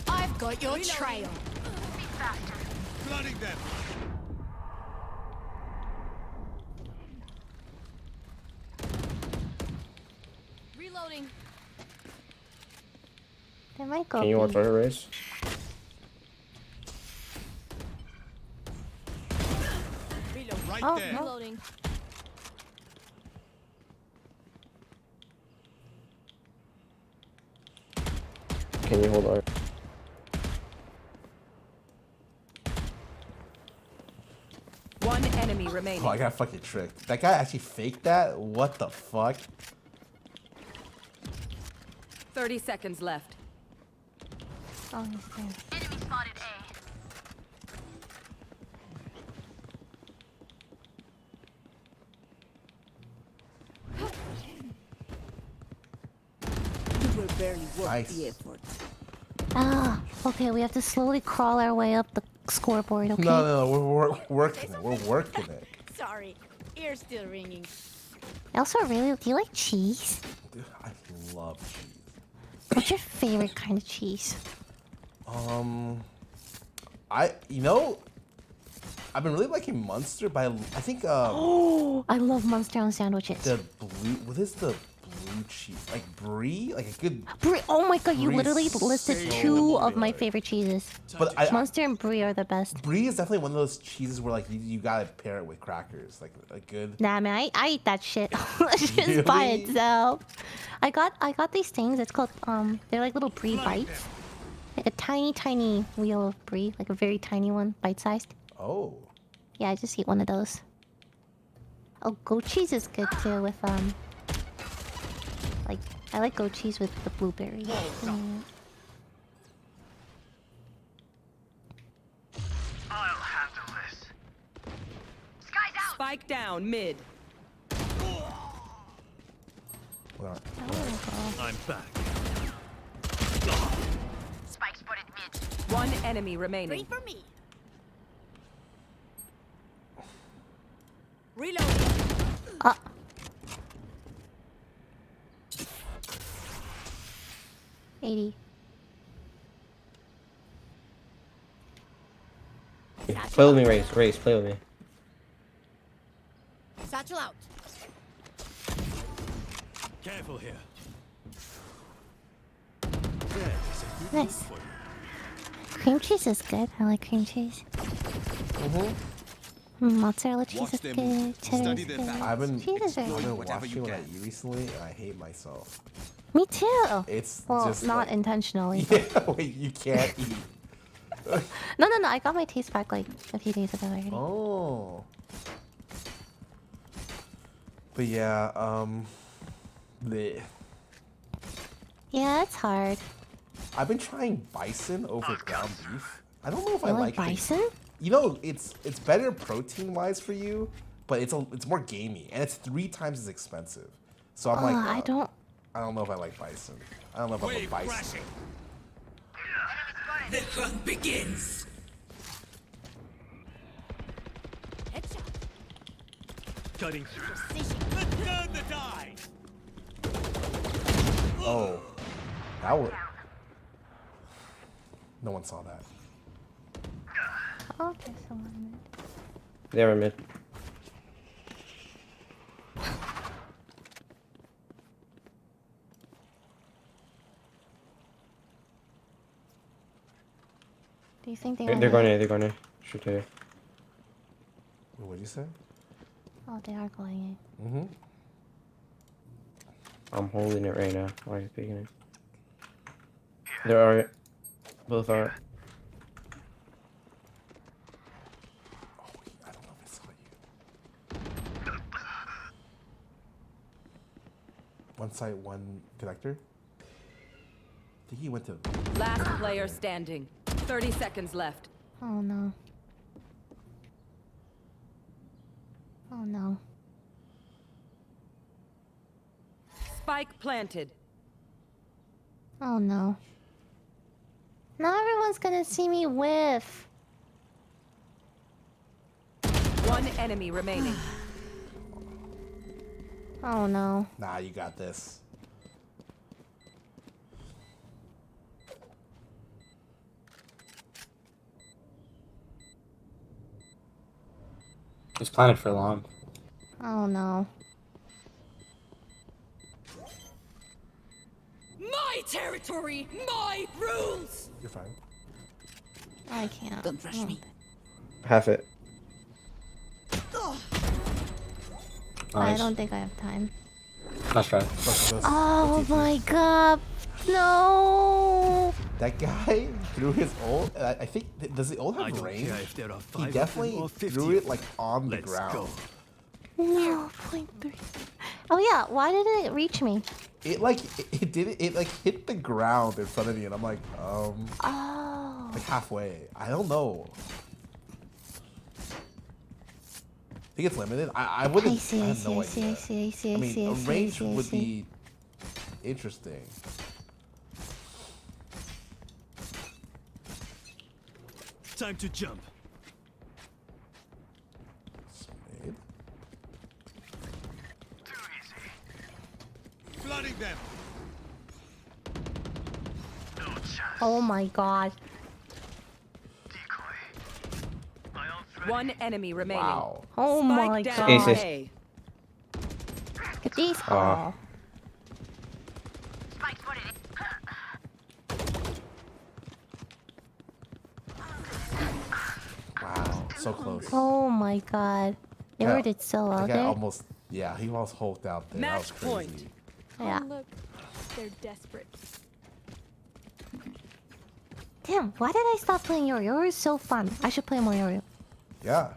I've got your trail.
Flooding them.
Reloading.
They might go.
Can you watch our race?
Right
Oh,
there.
no.
Reloading.
Can you hold on?
One enemy remaining.
Oh, I got fucking tricked. That guy actually faked that? What the fuck?
30 seconds left.
Oh, he's there.
Enemy spotted A.
It will barely worth
Nice.
the effort.
Ah, okay, we have to slowly crawl our way up the scoreboard, okay?
No, we're working it. We're working it.
Sorry, ear's still ringing.
I also really... Do you like cheese?
Dude, I love cheese.
What's your favorite kind of cheese?
I've been really liking Munster, but I think
Oh, I love Munster on sandwiches.
the blue. What is the blue cheese? Like brie? Like a good.
Brie. Oh my god, you
Brie's
literally listed
so
two of
good.
my favorite cheeses.
But
Munster and Brie are the best.
Brie is definitely one of those cheeses where like you gotta pair it with crackers, like a good.
Nah, man, I eat that shit just by
Really?
itself. I got these things. It's called they're like little Brie bites. Like a tiny wheel of Brie, like a very tiny one, bite-sized.
Oh.
Yeah, I just eat one of those. Oh, goat cheese is good too with like I like goat cheese with the blueberry.
I'll handle this.
Sky's out.
Spike down mid.
Hold on.
I'm back.
Spike spotted mid.
One enemy remaining.
For me. Reloading.
80.
Play with me, Race, play with me.
Satchel out.
Careful here.
Nice. Cream cheese is good. I like cream cheese. Mozzarella cheese is good. Cheddar is good.
I've been
Cheese is very
I've been
good.
watching what I eat recently, and I hate myself.
Me too.
It's
well,
just
not
like,
intentionally.
Yeah, wait, you can't eat.
No. I got my taste back like a few days ago already.
Oh. But yeah, bleh.
Yeah, it's hard.
I've been trying bison over ground beef. I don't know if
You
I
like
like it.
bison?
You know, it's better protein wise for you, but it's more gamey and it's 3 times as expensive. So I'm like,
I don't
know if I like bison. I don't know if I'm a bison.
The hunt begins.
Headshot.
Cutting through. Let's turn the tide.
Oh, that would. No one saw that.
Oh, there's someone mid.
They were mid.
Do you think they
They're going in, they're going in. Shoot there.
What'd you say?
Oh, they are going in.
Mm-hmm.
I'm holding it right now. Why are you picking it? There are. Both are.
Oh, wait, I don't know if I saw you. One site, one connector. I think he went to.
Last player standing. 30 seconds left.
Oh no. Oh no.
Spike planted.
Oh no. Now everyone's gonna see me whiff.
One enemy remaining.
Oh no.
Nah, you got this.
It's planted for long.
Oh no.
My territory, my rules.
You're fine.
I can't.
Don't rush me.
Half it.
Ugh.
I
Nice.
don't think I have time.
Nice try.
Oh my god. No.
That guy threw his ult. I think does the ult
I
have
don't
range?
care if there are
He
5 of them
definitely
or 50
threw it
of
like
them.
on the
Let's
ground.
go.
No, 0.3. Oh yeah, why didn't it reach me?
It like it did it like hit the ground in front of me, and I'm like
Oh.
like halfway. I don't know. I think it's limited. I wouldn't. I have no idea. I mean, a range would be interesting.
Time to jump.
Spade.
Flooding them.
Oh my god.
One enemy remaining.
Wow.
Oh
Spike
my
down
god.
Aces.
A.
Look at these.
Ah.
Oh.
Wow. So close.
Oh my god. They
Yeah,
did so well
That guy
there.
almost. Yeah, he almost hulked out there. That was
Match
crazy.
point.
Yeah.
Oh, look, they're desperate.
Damn, why did I stop playing Yoru? Yoru is so fun. I should play more Yoru.
Yeah.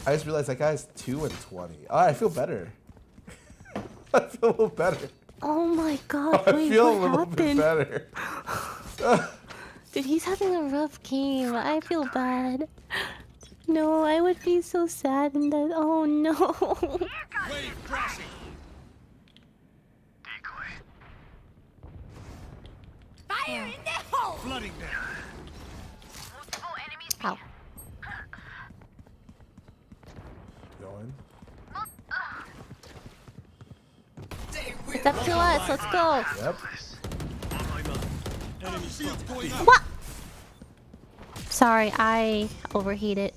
I just realized that guy's 2 and 20. Oh, I feel better. I feel a little better.
Oh my god,
I
wait,
feel a
what
little bit
happened?
better.
Dude, he's having a rough game. I feel bad. No, I would be so sad and that. Oh no.
Wave crashing.
Fire in the hole!
Flooding them.
Ow.
Going.
It's up to us. Let's go.
Yep.
Enemy shields going up.
What? Sorry, I overheated.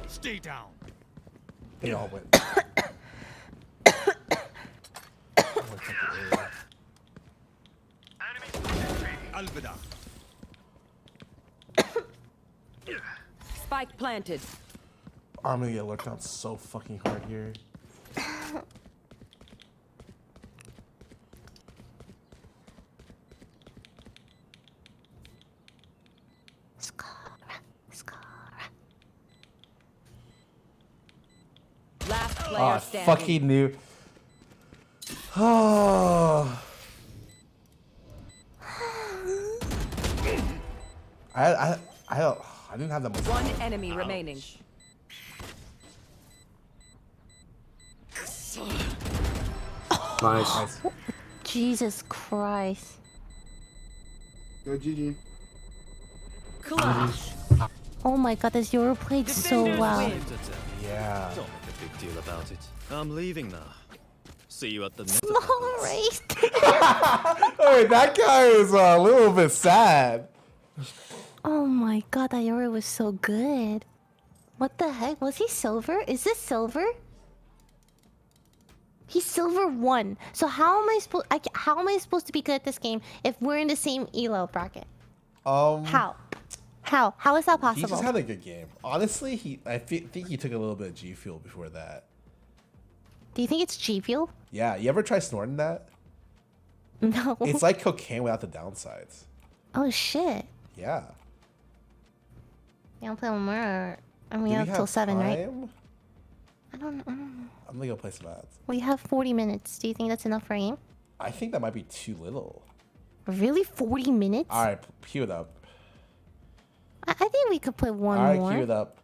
Stay down.
They all went.
Alvida.
Spike planted.
I'm gonna get lurked on so fucking hard here.
Scarra.
Last player
Oh, I
standing.
fucking knew. Oh. I didn't have that much.
One enemy remaining.
Nice.
Jesus Christ.
Go GG.
Clutch.
Oh my god, this Yoru played so
Defenders
well.
win.
Yeah.
Don't make a big deal about it. I'm leaving now. See you at the next.
Small race.
Oh, that guy is a little bit sad.
Oh my god, that Yoru was so good. What the heck? Was he silver? Is this silver? He's silver 1. So how am I supposed to be good at this game if we're in the same elo bracket? How? How is that
He
possible?
just had a good game. Honestly, I think he took a little bit of G Fuel before that.
Do you think it's G Fuel?
Yeah, you ever try snorting that?
No.
It's like cocaine without the downsides.
Oh shit.
Yeah.
You wanna play one more? Or... And we
Do
have till 7, right?
time?
I don't know.
I'm gonna go play some ads.
We have 40 minutes. Do you think that's enough for a game?
I think that might be too little.
Really? 40 minutes?
All right, cue it up.
I think we could play one
All right,
more.
cue it up.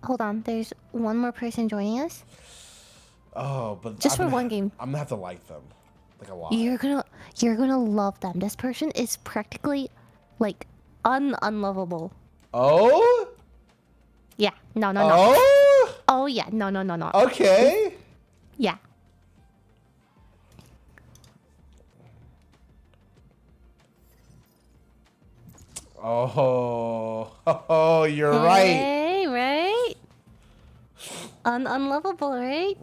Hold on. There's one more person joining us.
Oh, but
Just
I'm
for
gonna-
one game.
I'm gonna have to like them, like a lot.
You're gonna love them. This person is practically like unlovable.
Oh?
Yeah. No.
Oh?
Oh yeah. No.
Okay.
Yeah.
Oh, you're right.
Hey, right? Unlovable, right?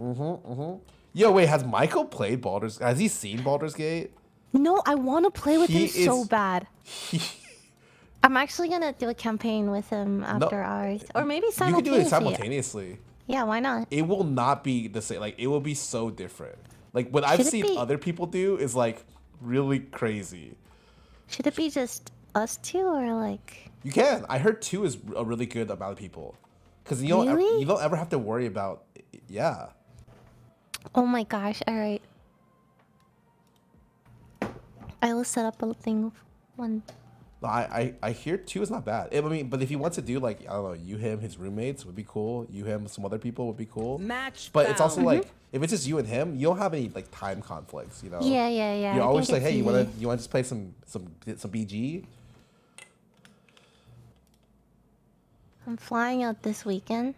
Yo, wait, has Michael played Baldur's? Has he seen Baldur's Gate?
No, I want to play with him so bad. I'm actually gonna do a campaign with him after ours, or maybe
You can do
simultaneously.
it simultaneously.
Yeah, why not?
It will not be the same. Like, it will be so different. Like, what I've seen other people do is, like, really crazy.
Should it be just us two, or like...
You can. I heard 2 is a really good amount of people. Because you don't ever have to worry about... Yeah.
Oh my gosh, alright. I will set up a thing one...
I hear 2 is not bad. I mean, but if he wants to do, like, I don't know, you, him, his roommates would be cool. You, him, some other people would be cool. But it's also like, if it's just you and him, you don't have any like time conflicts, you know?
Yeah.
You're always like, hey, you wanna just play some BG?
I'm flying out this weekend,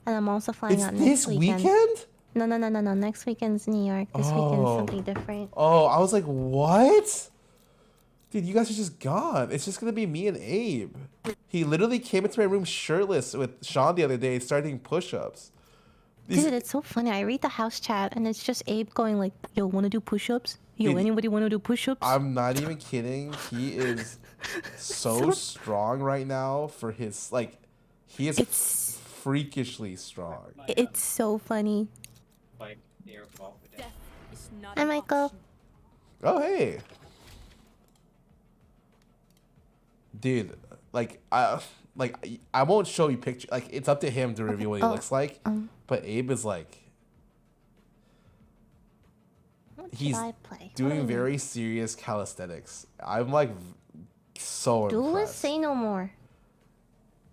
and I'm also flying out next
this weekend?
No. Next weekend's New York. This weekend's something different.
Oh, I was like, what? Dude, you guys are just gone. It's just gonna be me and Abe. He literally came into my room shirtless with Sean the other day, starting push-ups.
Dude, it's so funny. I read the house chat, and it's just Abe going like, "Yo, wanna do push-ups? Yo, anybody wanna do push-ups?"
I'm not even kidding. He is so strong right now for his like. He is freakishly strong.
It's so funny. Hi, Michael.
Oh, hey. Dude, I won't show you pictures. Like, it's up to him to reveal what he looks like. But Abe is like, he's doing very serious calisthenics. I'm like so
Duelist,
impressed.
say no more.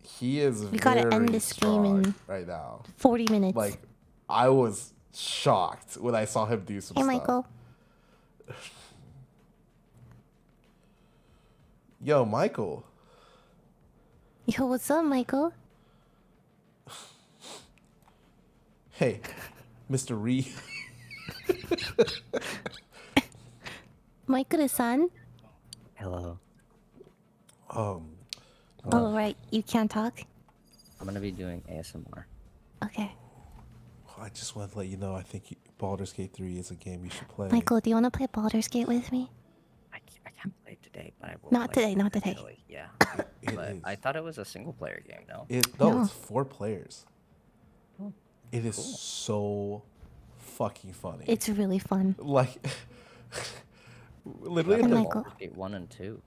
He is
We gotta end this game in
right now.
40 minutes.
Like, I was shocked when I saw him do some
Hey,
stuff.
Michael.
Yo, Michael.
Yo, what's up, Michael?
Hey, Mr. Ree.
Michael-san?
Hello.
Oh, right. You can't talk?
I'm gonna be doing ASMR.
Okay.
I just want to let you know, I think Baldur's Gate 3 is a game you should play.
Michael, do you want to play Baldur's Gate with me?
I can't play today, but I will.
Not today, not today.
Yeah. But I thought it was a single player game, no?
No, it's 4 players.
Oh,
it is so fucking funny.
It's really fun.
Like, literally at
Michael.
1 and 2.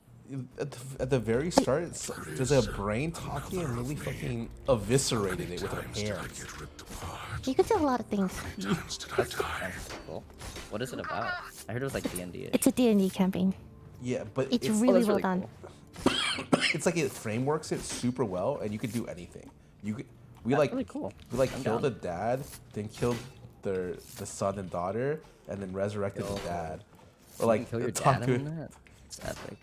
At the very start, there's a brain talking and really fucking eviscerated it with her hands.
You can do a lot of things.
That's cool. What is it about? I heard it was like D&D.
It's a D&D campaign.
Yeah, but
it's really well done.
It's like it frameworks it super well, and you could do anything. We
really cool.
We killed the dad, then killed the son and daughter, and then resurrected the dad. Or like
kill your dad in that? It's epic.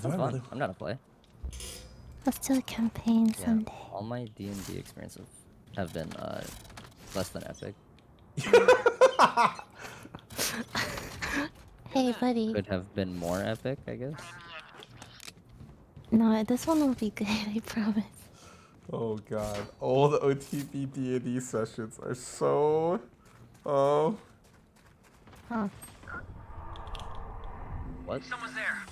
Really...
I'm not a play.
Let's do a campaign someday.
All my D&D experiences have been less than epic.
Hey, buddy.
Could have been more epic, I guess.
No, this one will be good, I promise.
Oh god, all the OTP D&D sessions are so... Oh...
Huh.
What?
Someone's there.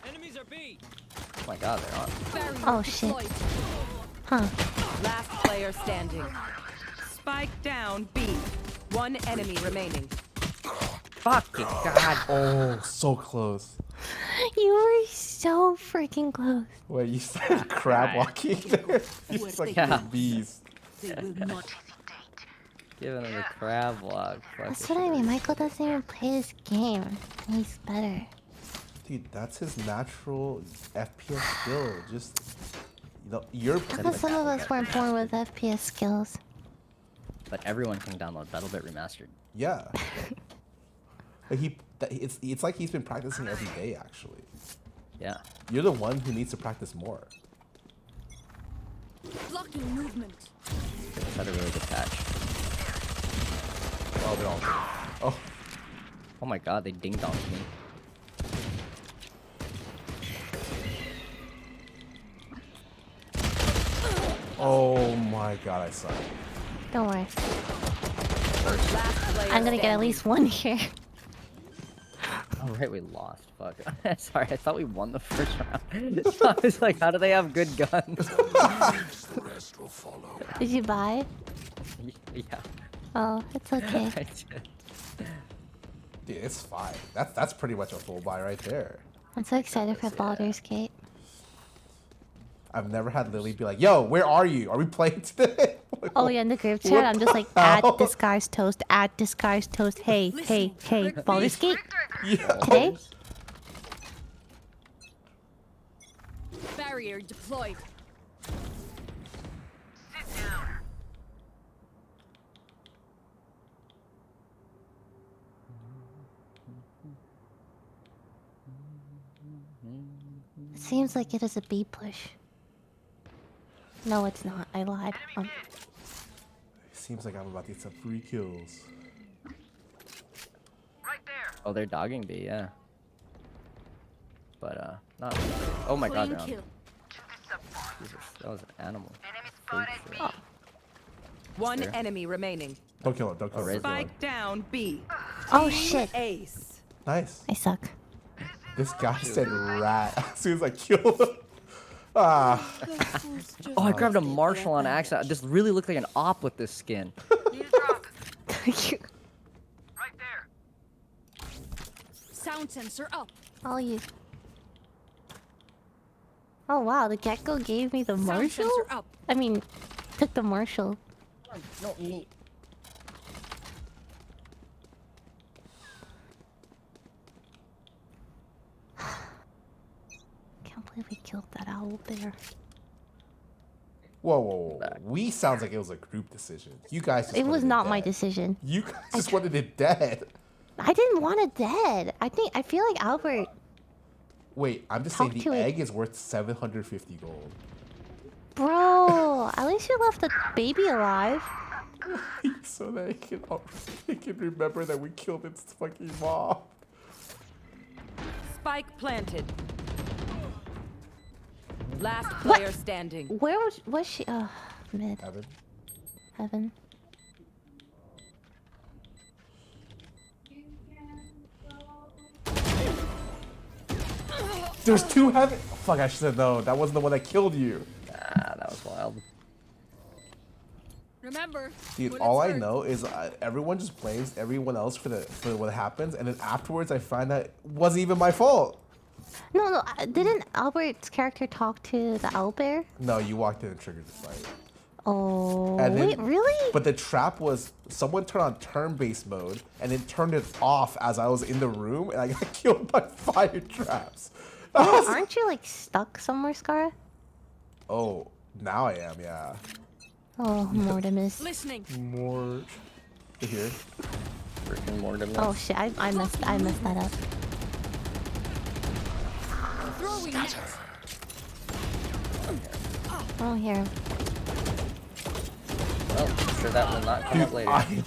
Enemies are B.
Oh my god, they're on.
Oh shit. Huh.
Last player standing. Spike down B. 1 enemy remaining.
Fucking god.
Oh, so close.
You were so freaking close.
Wait, you started crab walking there? You're like a beast.
Giving him a crab walk.
That's what I mean. Michael doesn't even play this game. He's better.
Dude, that's his natural FPS skill. Just, you're...
Because some of us weren't born with FPS skills.
But everyone can download BattleBit Remastered.
Yeah. It's like he's been practicing every day, actually.
Yeah.
You're the one who needs to practice more.
Blocking movement.
It's had a really good patch.
Oh, they're all... Oh.
Oh my god, they ding-donged me.
Oh my god, I suck.
Don't worry.
Last player
I'm gonna get at
standing.
least one here.
Oh right, we lost. Fuck. Sorry, I thought we won the first round. So I was like, how do they have good guns?
The rest will follow.
Did you buy?
Yeah.
Oh, it's okay.
I did.
Dude, it's fine. That's pretty much a full buy right there.
I'm so excited for Baldur's Gate.
I've never had Lily be like, "Yo, where are you? Are we playing today?" Like,
Oh yeah, in the group chat,
what
I'm just like,
the
add
hell?
disguised toast, add disguised toast. Hey, hey, Baldur's Gate
Yeah.
today?
Barrier deployed.
It seems like it is a B push. No, it's not. I lied.
Seems like I'm about to get some free kills.
Oh, they're dogging B, yeah. But not. Oh my god,
Clean
they're on.
kill.
Jesus, that was an animal. Freak shit.
Oh.
One
There.
enemy remaining.
Don't kill him. Don't kill him.
Raise the
Spike down B.
Oh
Team
shit.
Ace.
Nice.
I suck.
This guy said rat as soon as I killed him. Ah.
Oh, I grabbed a Marshall on accident. This really looked like an op with this skin.
Sound sensor up.
All you. Oh wow, the gecko gave me the
Sound
Marshall?
sensor up.
I mean, took the Marshall.
No, me.
Can't believe we killed that owl bear.
Whoa, whoa, whoa. We sounds like it was a group decision. You guys just
It was
wanted
not my
dead.
decision.
You guys just wanted it dead.
I didn't want it dead. I feel like Albert.
Wait, I'm just saying
Talk
the
to it.
egg is worth 750 gold.
Bro, at least you left the baby alive.
So that he can remember that we killed its fucking mom.
Spike planted. Last player standing.
Where was she? Oh, mid.
Heaven.
Heaven.
There's two heaven. Fuck, I should have known. That wasn't the one that killed you.
Ah, that was wild.
Remember,
Dude,
bullets
all I
hurt.
know is everyone just blames everyone else for what happens, and then afterwards I find that it wasn't even my fault.
No, didn't Albert's character talk to the owlbear?
No, you walked in and triggered the fight.
Oh,
And then-
wait, really?
But the trap was someone turned on turn-based mode and then turned it off as I was in the room, and I got killed by fire traps.
Oh, aren't you like stuck somewhere, Scarra?
Oh, now I am, yeah.
Oh, Mortimus.
Listening.
More here.
Freaking Mortimer.
Oh shit, I messed that up.
Throwing.
I don't hear him.
Well, I'm sure that will not come up later.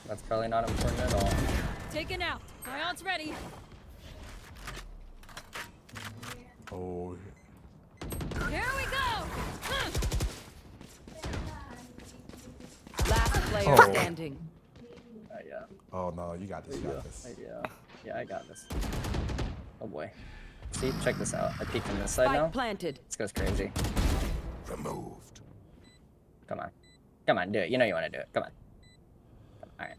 That's probably not important at all.
Taken out. My aunt's ready.
Oh.
Here we go.
Last player
Oh.
standing.
Yeah.
Oh no, you got this. You got this.
Yeah, I got this. Oh boy. See, check this out. I peeked from this side
Spike
now.
planted.
This goes crazy.
Removed.
Come on. Come on, do it. You know you want to do it. Come on. Alright.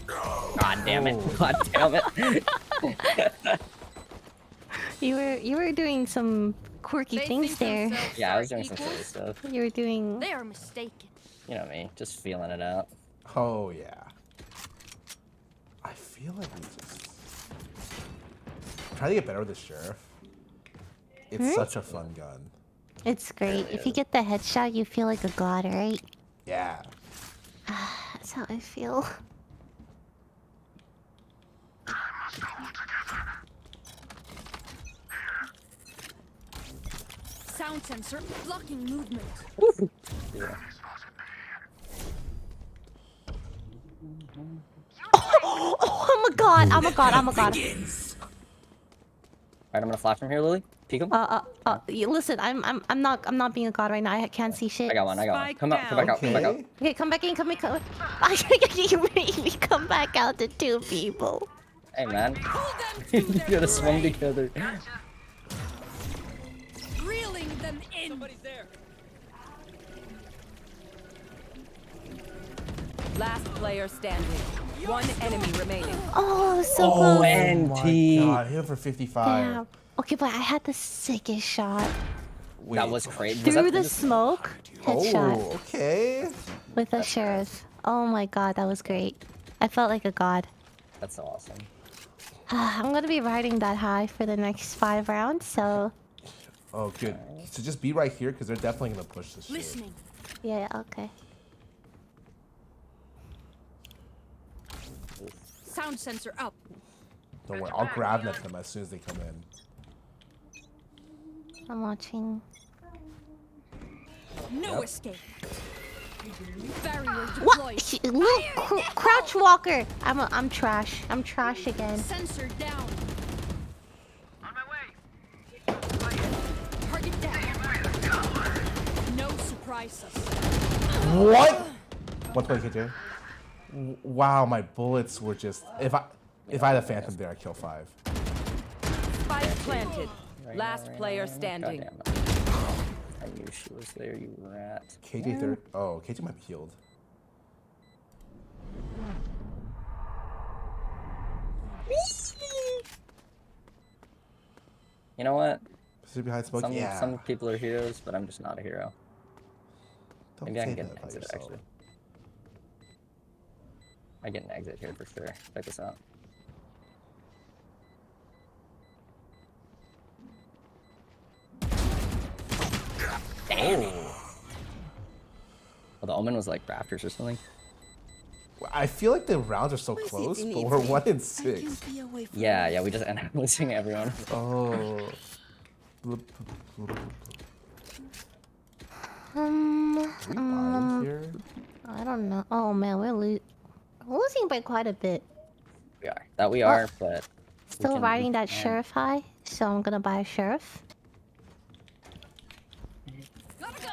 God damn it. God damn it.
You were doing some quirky
They
things
think
there.
themselves
Yeah, I was
are
doing some silly
equals.
stuff.
You were doing.
They are mistaken.
You know me, just feeling it out.
Oh yeah. I feel like we just try to get better with the sheriff. It's such a fun gun.
It's great. If you get the headshot, you feel like a god, right?
Yeah.
That's how I feel.
Sound sensor blocking movement.
Yeah.
Oh my god, oh my god, oh my god.
Alright, I'm gonna flash from here, Lily. Peek him.
Listen, I'm not being a god right now. I can't see shit.
I got one. Come out, come back out, come back out.
Okay, come back in, come back out. You made me come back out to 2 people.
Hey man, you gotta swim together.
Reeling them in.
Somebody's there. Last player standing. 1 enemy remaining.
Oh, so close.
Oh my god, hit him for 55.
Damn. Okay, but I had the sickest shot.
Wait,
that was crazy.
Through the smoke, headshot.
Oh, okay.
With a sheriff. Oh my god, that was great. I felt like a god.
That's so awesome.
I'm gonna be riding that high for the next 5 rounds, so...
Oh, good. So just be right here, because they're definitely gonna push this shit.
Listening.
Yeah, okay.
Sound sensor up.
Don't worry, I'll grab them as soon as they come in.
I'm watching.
No escape. Barrier
What?
deployed.
Look, crouch walker. I'm trash. I'm trash again.
Sensor down. On my way. Target down. No surprises.
What? One play, KJ. Wow, my bullets were just... If I had a phantom there, I'd kill 5.
Spike planted. Last player standing.
I knew she was there, you rat.
KJ third. Oh, KJ might be healed.
You know what?
Behind smoke?
Some people are heroes, but I'm just not a hero. Maybe I can get an exit, actually. I get an exit here for sure. Check this out. Damn. Oh, the omen was like rafters or something.
I feel like the rounds are so close, but we're 1 in 6.
Yeah, we just end up losing everyone.
Oh.
I don't know. Oh man, we're losing by quite a bit.
We are, but
still riding that sheriff high, so I'm gonna buy a sheriff.
Gotta go.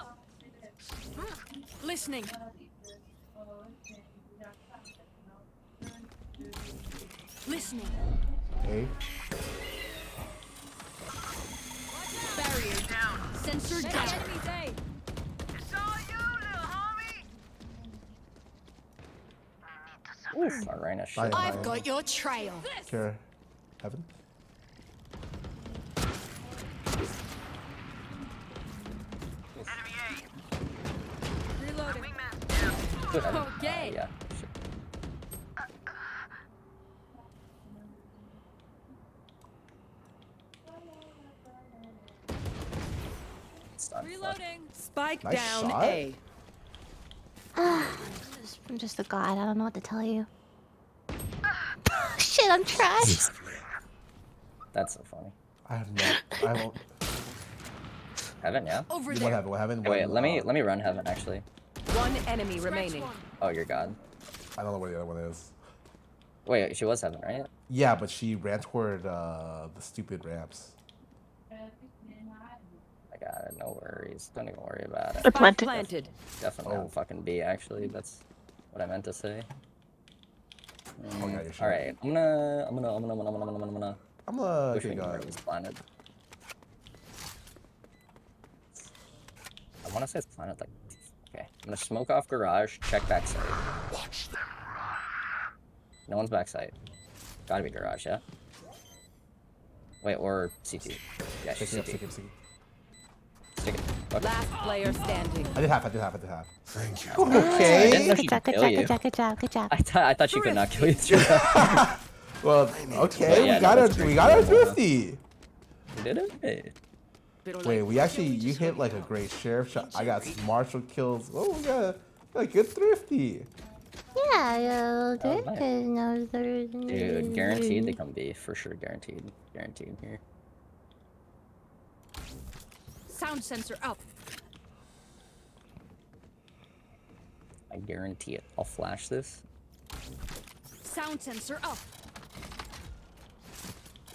Listening. Listening.
Hey.
Barrier down. Sensor down.
Oof, Arena shit.
I've got your trail.
Sure. Heaven?
Reloading. Okay.
Yeah.
Reloading. Spike
Nice
down
shot.
A.
I'm just a god. I don't know what to tell you. Shit, I'm trash.
That's so funny.
I have no. I won't.
Heaven, yeah.
Over
What
there.
happened? What happened?
Wait, let me run heaven actually.
1 enemy remaining.
Oh, you're god.
I don't know where the other one is.
Wait, she was heaven, right?
Yeah, but she ran toward the stupid ramps.
I got it. No worries. Don't even worry about it.
Spike planted.
Definitely on fucking B. Actually, that's what I meant to say.
Oh, yeah, you're sure.
All right, I'm gonna. Wish we
Okay,
knew where
God.
it was planted. I want to say it's planted like. Okay, I'm gonna smoke off garage. Check backside. No one's backside. Gotta be garage, yeah. Wait, or CT. Yeah, she's CT.
Stick it.
Stick it. Okay.
Last player standing.
I did half.
Thank you.
Okay.
I didn't know she
Good job,
could
good
kill
job,
you.
good job, good job, good job.
I thought she could not kill you through that.
Well, okay.
Yeah,
we got
that's
our
true.
thrifty.
You did it? Hey.
Wait, you hit like a great sheriff shot. I got some martial kills. Oh, we got a good thrifty.
Yeah,
Oh, nice. Dude, guaranteed they come B. For sure, guaranteed. Guaranteed here.
Sound sensor up.
I guarantee it. I'll flash this.
Sound sensor up.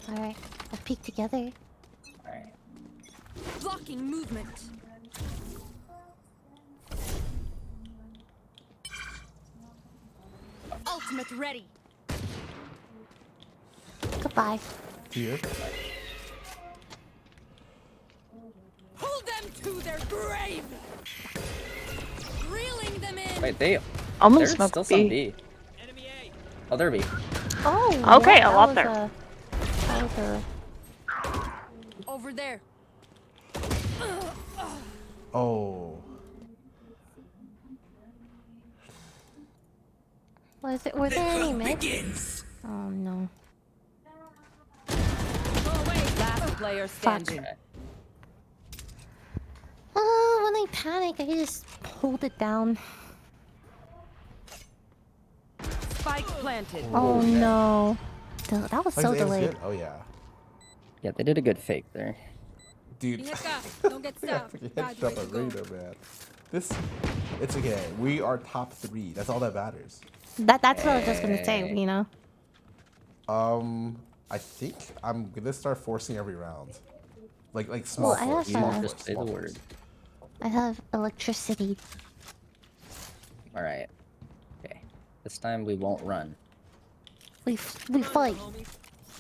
Alright, we'll peek together.
Alright.
Blocking movement. Ultimate ready.
Goodbye.
Here.
Hold them to their grave. Reeling them in.
Wait, they.
I'm gonna
There's
smoke
still some
B.
B. Oh, there B.
Oh.
Okay,
yeah,
I'm up there.
That was a...
Over there.
Oh.
Were there any mids? Oh no.
Last player standing.
Oh, when I panic, I just hold it down.
Spike planted.
Oh no. That was so
His aim is
delayed.
good? Oh yeah.
Yeah, they did a good fake there.
Dude.
Don't get stabbed.
Heads up arena, man. It's okay. We are top 3. That's all that matters.
That's what I was just gonna say, you know.
I think I'm gonna start forcing every round. Like small
Well, I
force.
have,
Small
uh,
force.
Just say the
Small
word.
force.
I have electricity.
Alright. Okay. This time we won't run.
We fight.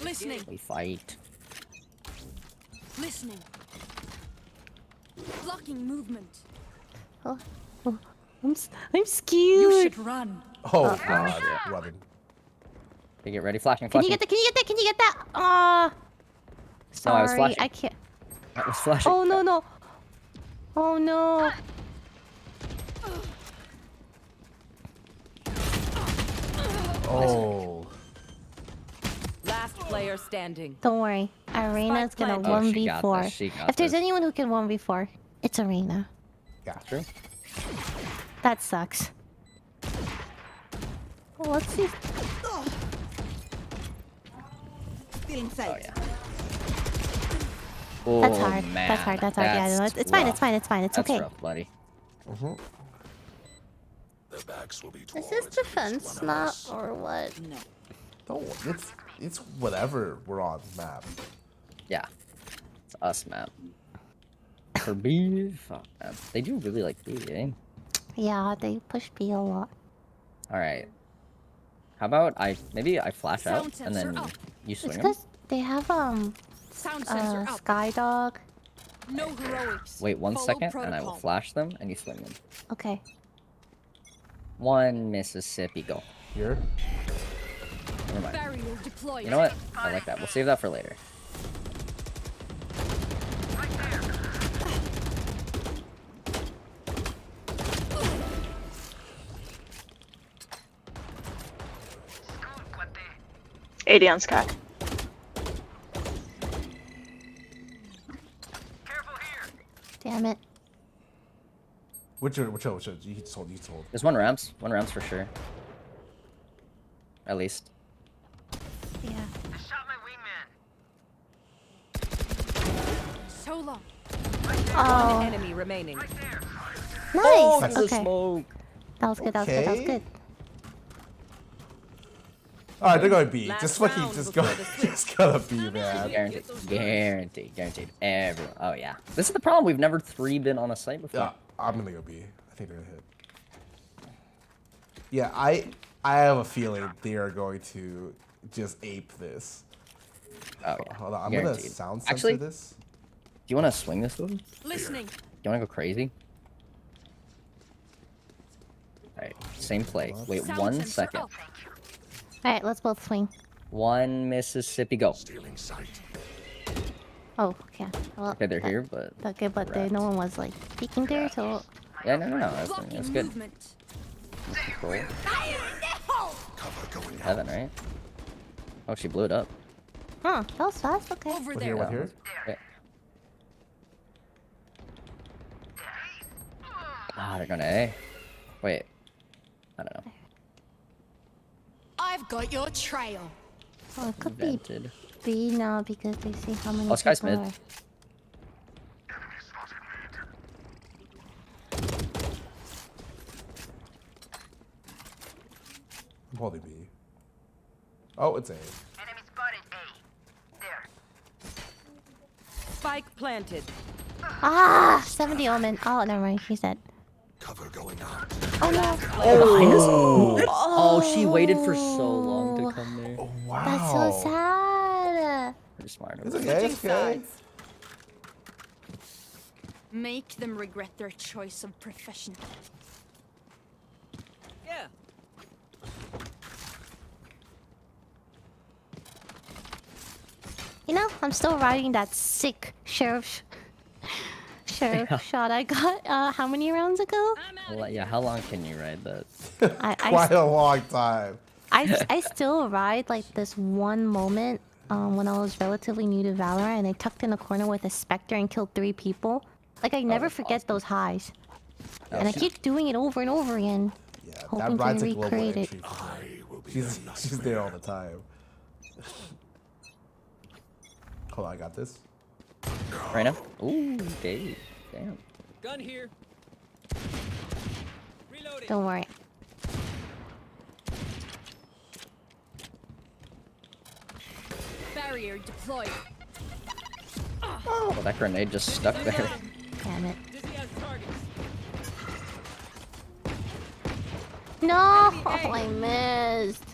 Listening.
We fight.
Listening. Blocking movement.
Oh, I'm
You
scared.
should run.
Oh god, running.
Okay, get ready. Flashing,
Can
flashing.
you get that? Can you get that? Can you get that? Ah.
No, I was
Sorry,
flashing.
I can't.
I was flashing.
Oh no no. Oh no.
Oh.
Last player standing.
Don't worry. Arena's gonna
planted.
Oh, she got
1v4.
this, she got
If there's
this.
anyone who can 1v4, it's Arena.
Yeah.
True.
That sucks. Well, let's see.
Still
Oh
inside.
yeah. Oh,
That's hard.
Man.
That's hard. That's hard. Yeah, no, it's fine. It's fine. It's fine. It's
That's
okay.
rough, buddy.
Their backs will be
Is
towards
this
each
defense
one of
map
us.
or what?
No, it's whatever we're on map.
Yeah. It's us, man. For B, fuck, man. They do really like B, eh?
Yeah, they push B a lot.
Alright. How about maybe I flash out
Sound
and then
sensor up.
you
It's
swing them?
because they have
Sound sensor up.
Skydog.
No heroics.
Wait 1
Follow
second and I will
protocol.
flash them and you swing them.
Okay.
1 Mississippi, go.
Here.
Never mind.
Barrier deployed.
You know what? I like that. We'll save that for later.
AD on Sky.
Damn it.
Which one? You told.
There's one ramps for sure. At least.
Yeah.
So long.
Oh.
One enemy remaining.
Nice.
There's a
Okay.
smoke.
That was good. That was good. That was
Okay.
good.
Alright, they're going B.
Last
Just fucking
round
just go.
before the switch.
Just gotta be, man.
Guaranteed. Everyone. Oh yeah. This is the problem. We've never 3 been on a site before.
Yeah, I'm gonna go B. I think they're gonna hit. Yeah, I have a feeling they are going to just ape this.
Oh yeah.
Hold on, I'm
Guaranteed.
gonna sound censor
Actually,
this.
do you want to swing this little?
Listening.
You want to go crazy? Alright, same play. Wait
Sound
1
sensor
second.
up.
Alright, let's both swing.
1 Mississippi, go.
Stealing sight.
Oh, yeah. Well,
Okay, they're here, but
okay, but there, no one was like peeking there, so.
yeah, no. That's
Blocking
good.
movement.
Cool.
Cover going out.
Heaven, right? Oh, she blew it up.
Huh, that was fast. Okay.
Over
One
there.
here, one here.
Okay. Ah, they're gonna A. Wait. I don't know.
I've got your trail.
Oh, it could
Invented.
be B now because they see how many
Oh, Sky's
people
mid.
are.
I'm holding B. Oh, it's A.
Enemy spotted A. There. Spike planted.
Ah, 70 Omen. Oh, never mind. He's dead.
Cover going out.
Oh no.
Oh, she waited for so long to come there.
Oh, wow.
That's so sad.
Pretty smart.
It's okay. It's okay.
Make them regret their choice of profession.
Yeah.
You know, I'm still riding that sick sheriff shot I got how many rounds ago?
Well, yeah, how long can you ride that?
Quite a long time.
I still ride like this one moment when I was relatively new to Valorant and I tucked in a corner with a Spectre and killed 3 people. Like I never forget those highs. And I keep doing it over and over again.
Yeah,
hoping
that ride's
to
a global
recreate it.
entry for her. She's there all the time. Hold on, I got this.
Right now? Ooh, Dave. Damn.
Gun here. Reloading.
Don't worry.
Barrier deployed.
Oh, that grenade just stuck there.
Damn it.
Dizzy has targets.
No! Oh, I missed.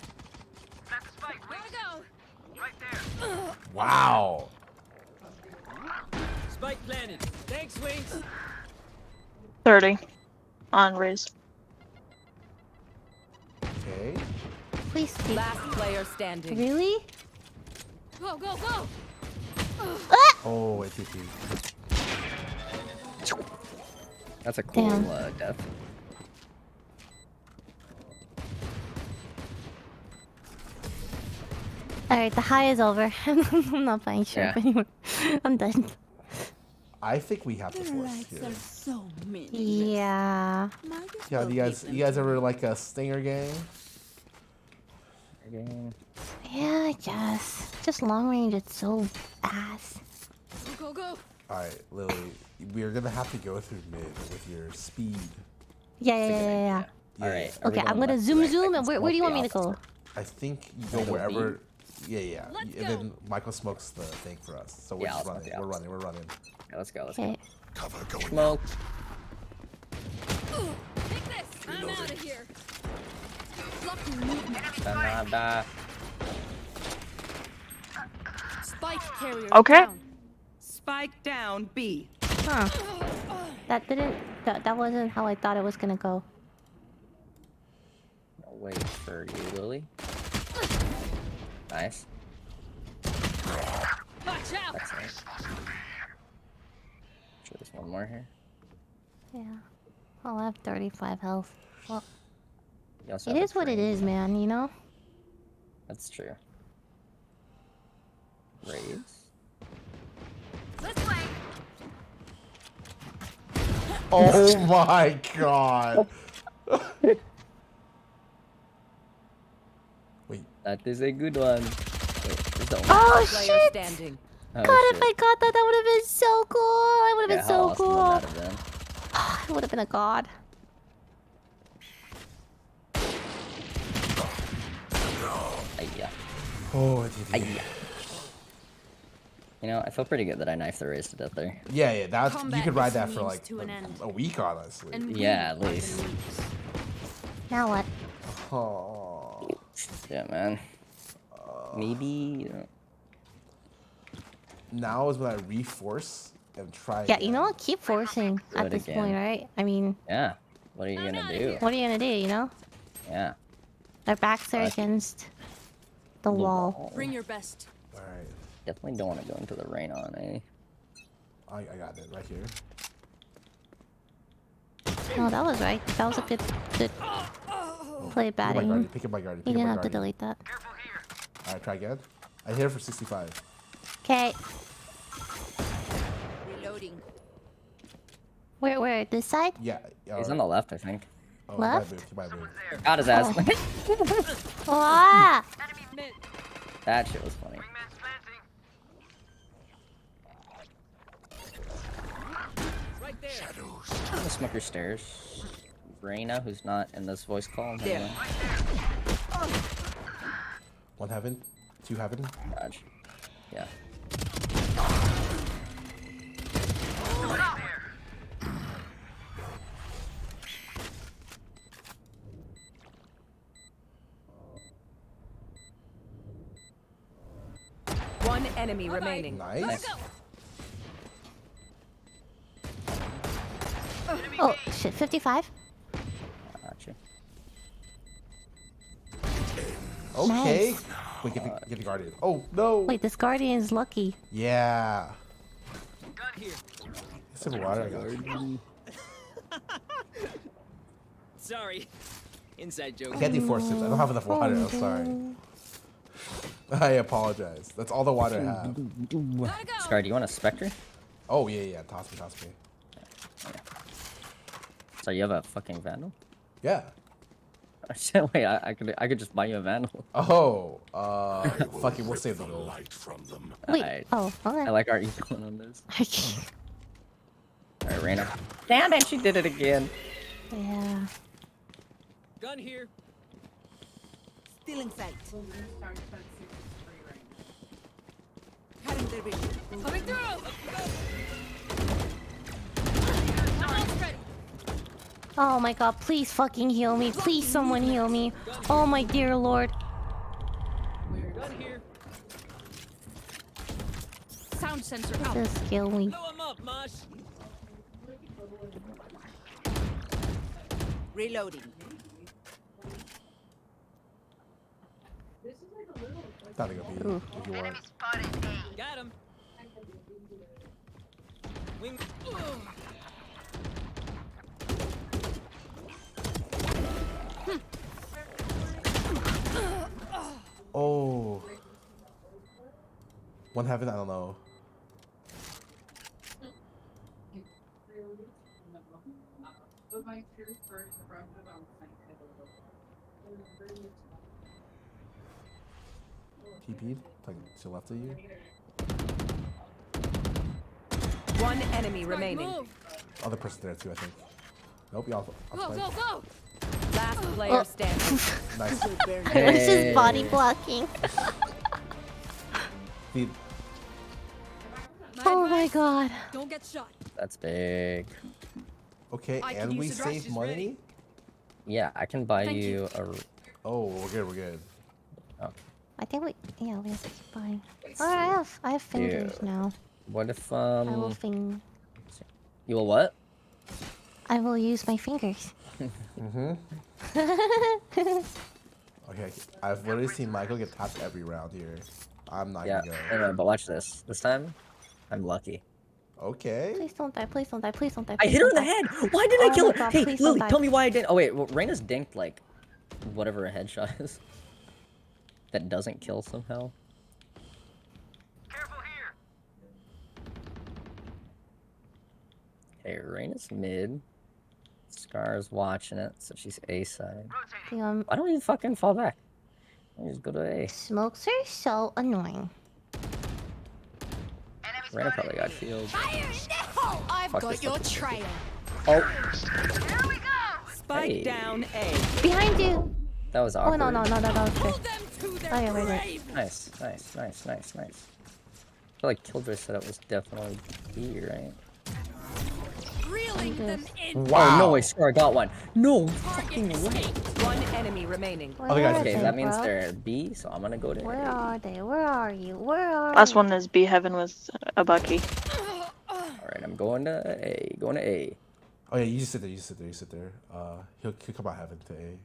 Wow.
Spike planted. Thanks, Wings.
30 on Riz.
Okay.
Please speak.
Last player standing.
Really?
Go, go, go!
Oh, ATP.
That's a cool
Damn.
death.
Alright, the high is over. I'm not buying sharp anymore. I'm done.
I think we have to force here.
So many.
Yeah.
Yeah, you guys ever like a Stinger game?
Yeah, I guess. Just long range, it's so ass.
Go, go, go!
Alright, Lily, we're gonna have to go through mid with your speed.
Yeah.
Alright.
Okay, I'm gonna zoom, and where do you want me to go?
I think you go wherever. Yeah. And then Michael smokes the thing for us. So we're just running. We're running.
Yeah, let's go.
Okay.
Cover going
Smoke.
Take this! I'm out of here! Blocking movement. Spike carrier
Okay.
down.
Spike down B.
Huh. That didn't... That wasn't how I thought it was gonna go.
I'll wait for you, Lily. Nice.
Watch out!
That's nice. Sure, there's one more here.
Yeah. I'll have 35 health. Well,
You also
it
have
is
a
what it
frame.
is, man, you know?
That's true. Raise.
This way!
Oh my god. Wait.
That is a good one. Wait, there's the
Oh
Player
shit!
standing.
Oh,
God,
shit.
if I got that, that would have been so cool! That would have
Yeah,
been
how
so
awesome
cool!
would that have been?
It would have been a god.
Ayya.
Oh, ATP.
Ayya. You know, I feel pretty good that I knifed the race to death there.
Yeah. That's you
Combat
could ride
is
that for
means
like
to an end.
a week, honestly.
And
Yeah,
we
at
are the
least.
leads.
Now what?
Oh.
Yeah, man. Maybe.
Now is when I reforce and try.
Yeah, you know what? Keep forcing
Do
at
it
this
again.
point, right? I mean,
Yeah. What are you gonna do?
what are you gonna do, you know?
Yeah.
Their backs are against the wall.
Bring your best.
All right.
Definitely don't want to go into the rain on, eh?
I got it right here.
No, that was right. That was a good play batting.
Pick up my guardian.
You
Pick up
didn't
my
have to
guardian.
delete that.
All right, try again. I hit it for 65.
Okay.
Reloading.
Where? This side?
Yeah.
He's on the left, I think.
Oh,
Left?
He might move.
Got his ass.
Ah!
That shit was funny.
Right there.
I'm gonna smoke your stairs. Reyna, who's not in this voice call.
There.
One heaven, two heaven.
Dodge. Yeah.
One enemy remaining.
Nice.
Oh shit, 55.
Gotcha.
Okay.
Nice.
Wait, get the guardian. Oh no.
Wait, this guardian is lucky.
Yeah. Some water. I got.
Sorry. Inside joke.
I can't do 4 sips. I don't have enough water. I'm sorry. I apologize. That's all the water I have.
Scar, do you want a Spectre?
Oh yeah. Toss me.
So you have a fucking Vandal?
Yeah.
Wait, I could just buy you a Vandal.
Oh, fuck it, we'll save the gold.
Wait.
Alright.
Oh, okay.
I like our equal on this. Alright, Reyna. Damn it, she did it again.
Yeah.
Gun here.
Still in sight. Cutting the ring.
Coming through!
Oh my god, please fucking heal me. Please someone heal me. Oh my dear lord.
Gun here.
Sound sensor out.
Just kill me.
Blow him up, Mosh.
Reloading.
Not gonna be if you want.
Got him. Wing.
Oh. One heaven, I don't know. TP'd? Like to the left of you?
One enemy remaining.
Other person there too, I think. Nope, y'all.
Go!
Last player standing.
Nice.
I was just body blocking.
The,
Oh my god.
Don't get shot.
That's big.
okay,
I can
and we
use the drugs,
save
she's
money?
ready.
Yeah, I can buy
Thank
you
you.
a.
Oh, we're good.
Okay.
I think we have to keep buying. Oh, I have fingers
Yeah.
now.
What if
I will
You will what?
I will use my fingers.
Okay, I've literally seen Michael get tapped every round here. I'm not
Yeah.
gonna go.
But watch this. This time, I'm lucky.
Okay.
Please don't die, please don't die, please don't die.
I
please
hit her in
don't
the
die.
head. Why did I
Oh
kill
my
her?
God,
Hey,
please don't
Lily,
die.
tell me why I didn't. Oh wait, well, Reyna's dinked like whatever a headshot is. That doesn't kill somehow.
Careful here.
Okay, Reyna's mid. Scar's watching it, so she's A side.
The,
Why don't you fucking fall back? You just go to A.
smokes are so annoying.
Reyna probably got shield.
I've
Fuck
got
this
your
fucking
trail.
Oh,
Spike
Hey.
down A.
Behind you!
that was
Oh
awkward.
no, that was
Pull
good.
them to their
Oh yeah, wait.
grave.
Nice. I feel like Killjoy said it was definitely B, right?
Reeling them in.
Wow. Oh, no way, Scar got one. No fucking way.
One enemy remaining.
Where
Other guys
are
Okay,
they,
that means
bro?
they're B, so I'm gonna go to
Where
A.
are they? Where are you? Where are
Last
you?
one is B Heaven with a Bucky.
Alright, I'm going to A.
Oh yeah, you just sit there. He'll come out heaven to A.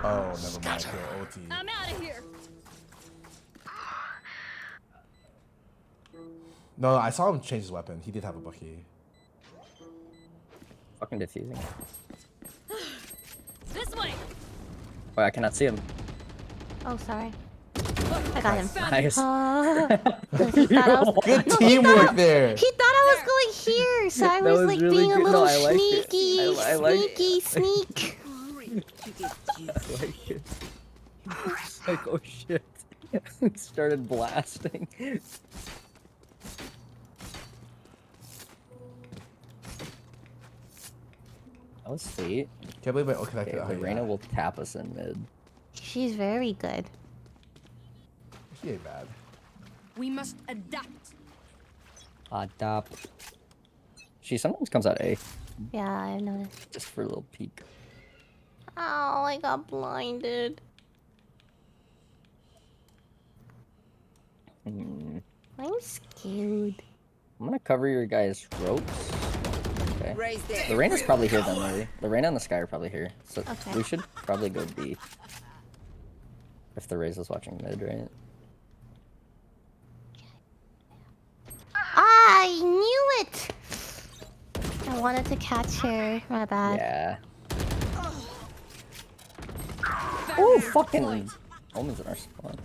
Oh, never mind. He'll OT.
I'm out of here.
No, I saw him change his weapon. He did have a Bucky.
Fucking defusing.
This way.
Wait, I cannot see him.
Oh, sorry. I got him.
Nice.
He thought I was,
Good teamwork there.
he thought I was going here, so I
That
was
was
like
really
being a
good.
little
No, I like it.
sneaky,
I like it.
sneak.
Like it. It's like, oh shit. Started blasting. That was sweet.
Can't believe I connected.
Okay, Reyna will tap us in mid.
She's very good.
She ain't bad.
We must adapt.
Adapt. She sometimes comes out A.
Yeah, I noticed.
Just for a little peek.
Oh, I got blinded.
Hmm.
I'm scared.
I'm gonna cover your guys' ropes. Okay. The Reyna's probably here then, maybe. The Reyna and the Sky are probably here. So we should probably go B. If the Raze is watching mid, right?
I knew it! I wanted to catch her. My bad.
Yeah. Oh, fucking Omen's in our spawn.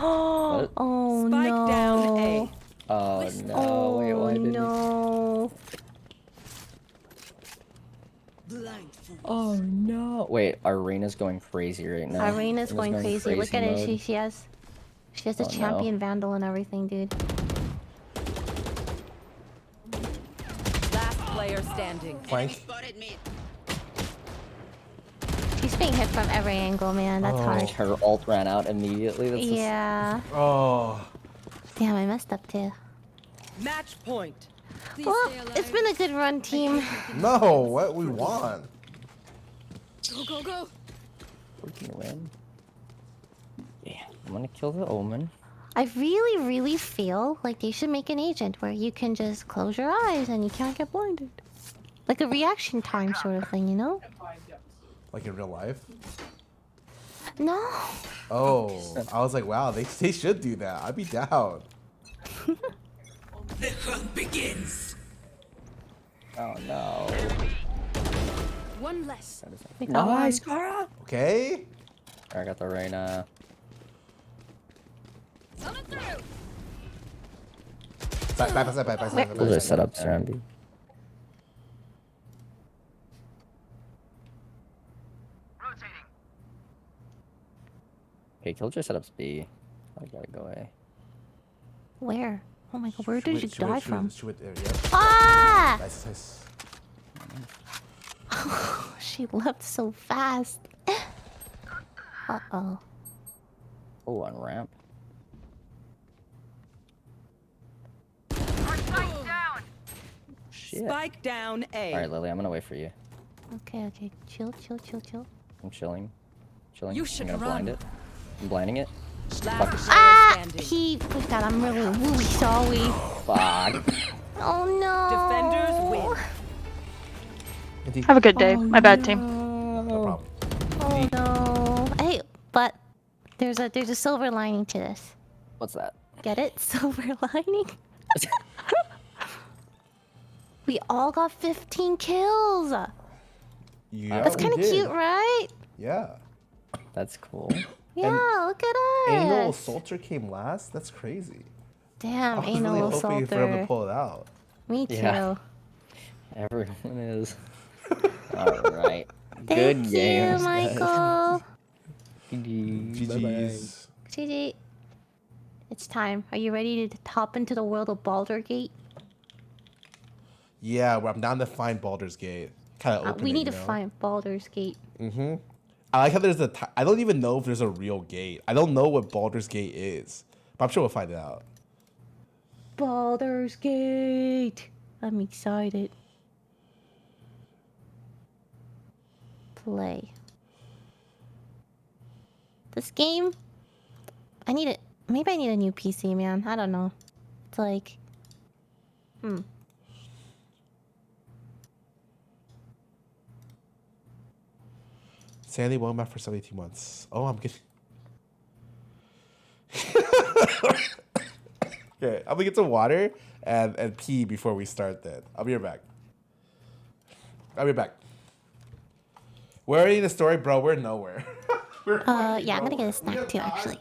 Oh, oh
Spike
no.
down A.
Oh no, wait, why didn't
no.
Oh no. Wait, Arena's going crazy right now.
Arena's going crazy. Look at
mode.
it. She has the
Oh,
champion vandal and everything, dude.
Last player standing.
Flank.
She's being hit from every angle, man. That's hard.
Her ult ran out immediately. That's
Yeah.
Oh.
Damn, I messed up too.
Match point.
Well, it's been a good run, team.
No, what we want?
Go, go, go.
We can win. Yeah, I'm gonna kill the Omen.
I really, really feel like they should make an agent where you can just close your eyes and you can't get blinded. Like a reaction time sort of thing, you know?
Like in real life?
No.
Oh, I was like, wow, they should do that. I'd be down.
The hunt begins.
Oh no.
One less.
Nice, Scarra.
Okay.
I got the Reyna.
Coming through.
Back.
We'll just set up Serenity. Okay, Killjoy setups B. I gotta go A.
Where? Oh my god, where did you die from?
There, yeah.
Ah!
Nice.
She left so fast. Uh-oh.
Oh, on ramp. Shit.
Spike down A.
Alright, Lily, I'm gonna wait for you.
Okay. Chill.
I'm chilling.
You
I'm
should
gonna
run.
blind it. I'm blinding it.
Last
Ah! Oh god, I'm really sorry.
Fuck.
Oh no.
Defenders win.
Have a good day. My bad, team.
No problem.
Oh no. Hey, but there's a silver lining to this.
What's that?
Get it? Silver lining? We all got 15 kills.
Yeah,
That's kind of cute, right?
Yeah.
That's cool.
Yeah, look at us.
Anal Assaulter came last? That's crazy.
Damn,
I was
anal
really hoping for him to
assaulter.
pull it out.
Me too.
Yeah. Everyone is. Alright.
Thank
Good
you,
games,
Michael.
GG's.
GG. It's time. Are you ready to hop into the world of Baldur Gate?
Yeah, well, I'm down to find Baldur's Gate. Kind of open
We
it,
need
you
to
know?
find Baldur's Gate.
Mm-hmm. I like how there's I don't even know if there's a real gate. I don't know what Baldur's Gate is. But I'm sure we'll find it out.
Baldur's Gate. I'm excited. Play. This game, maybe I need a new PC, man. I don't know. It's like,
Sandy won't map for 72 months. Oh, I'm good. Okay, I'm gonna get some water and pee before we start then. I'll be right back. Where are you in the story, bro? We're nowhere.
yeah, I'm gonna get a snack too, actually.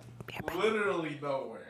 Literally nowhere.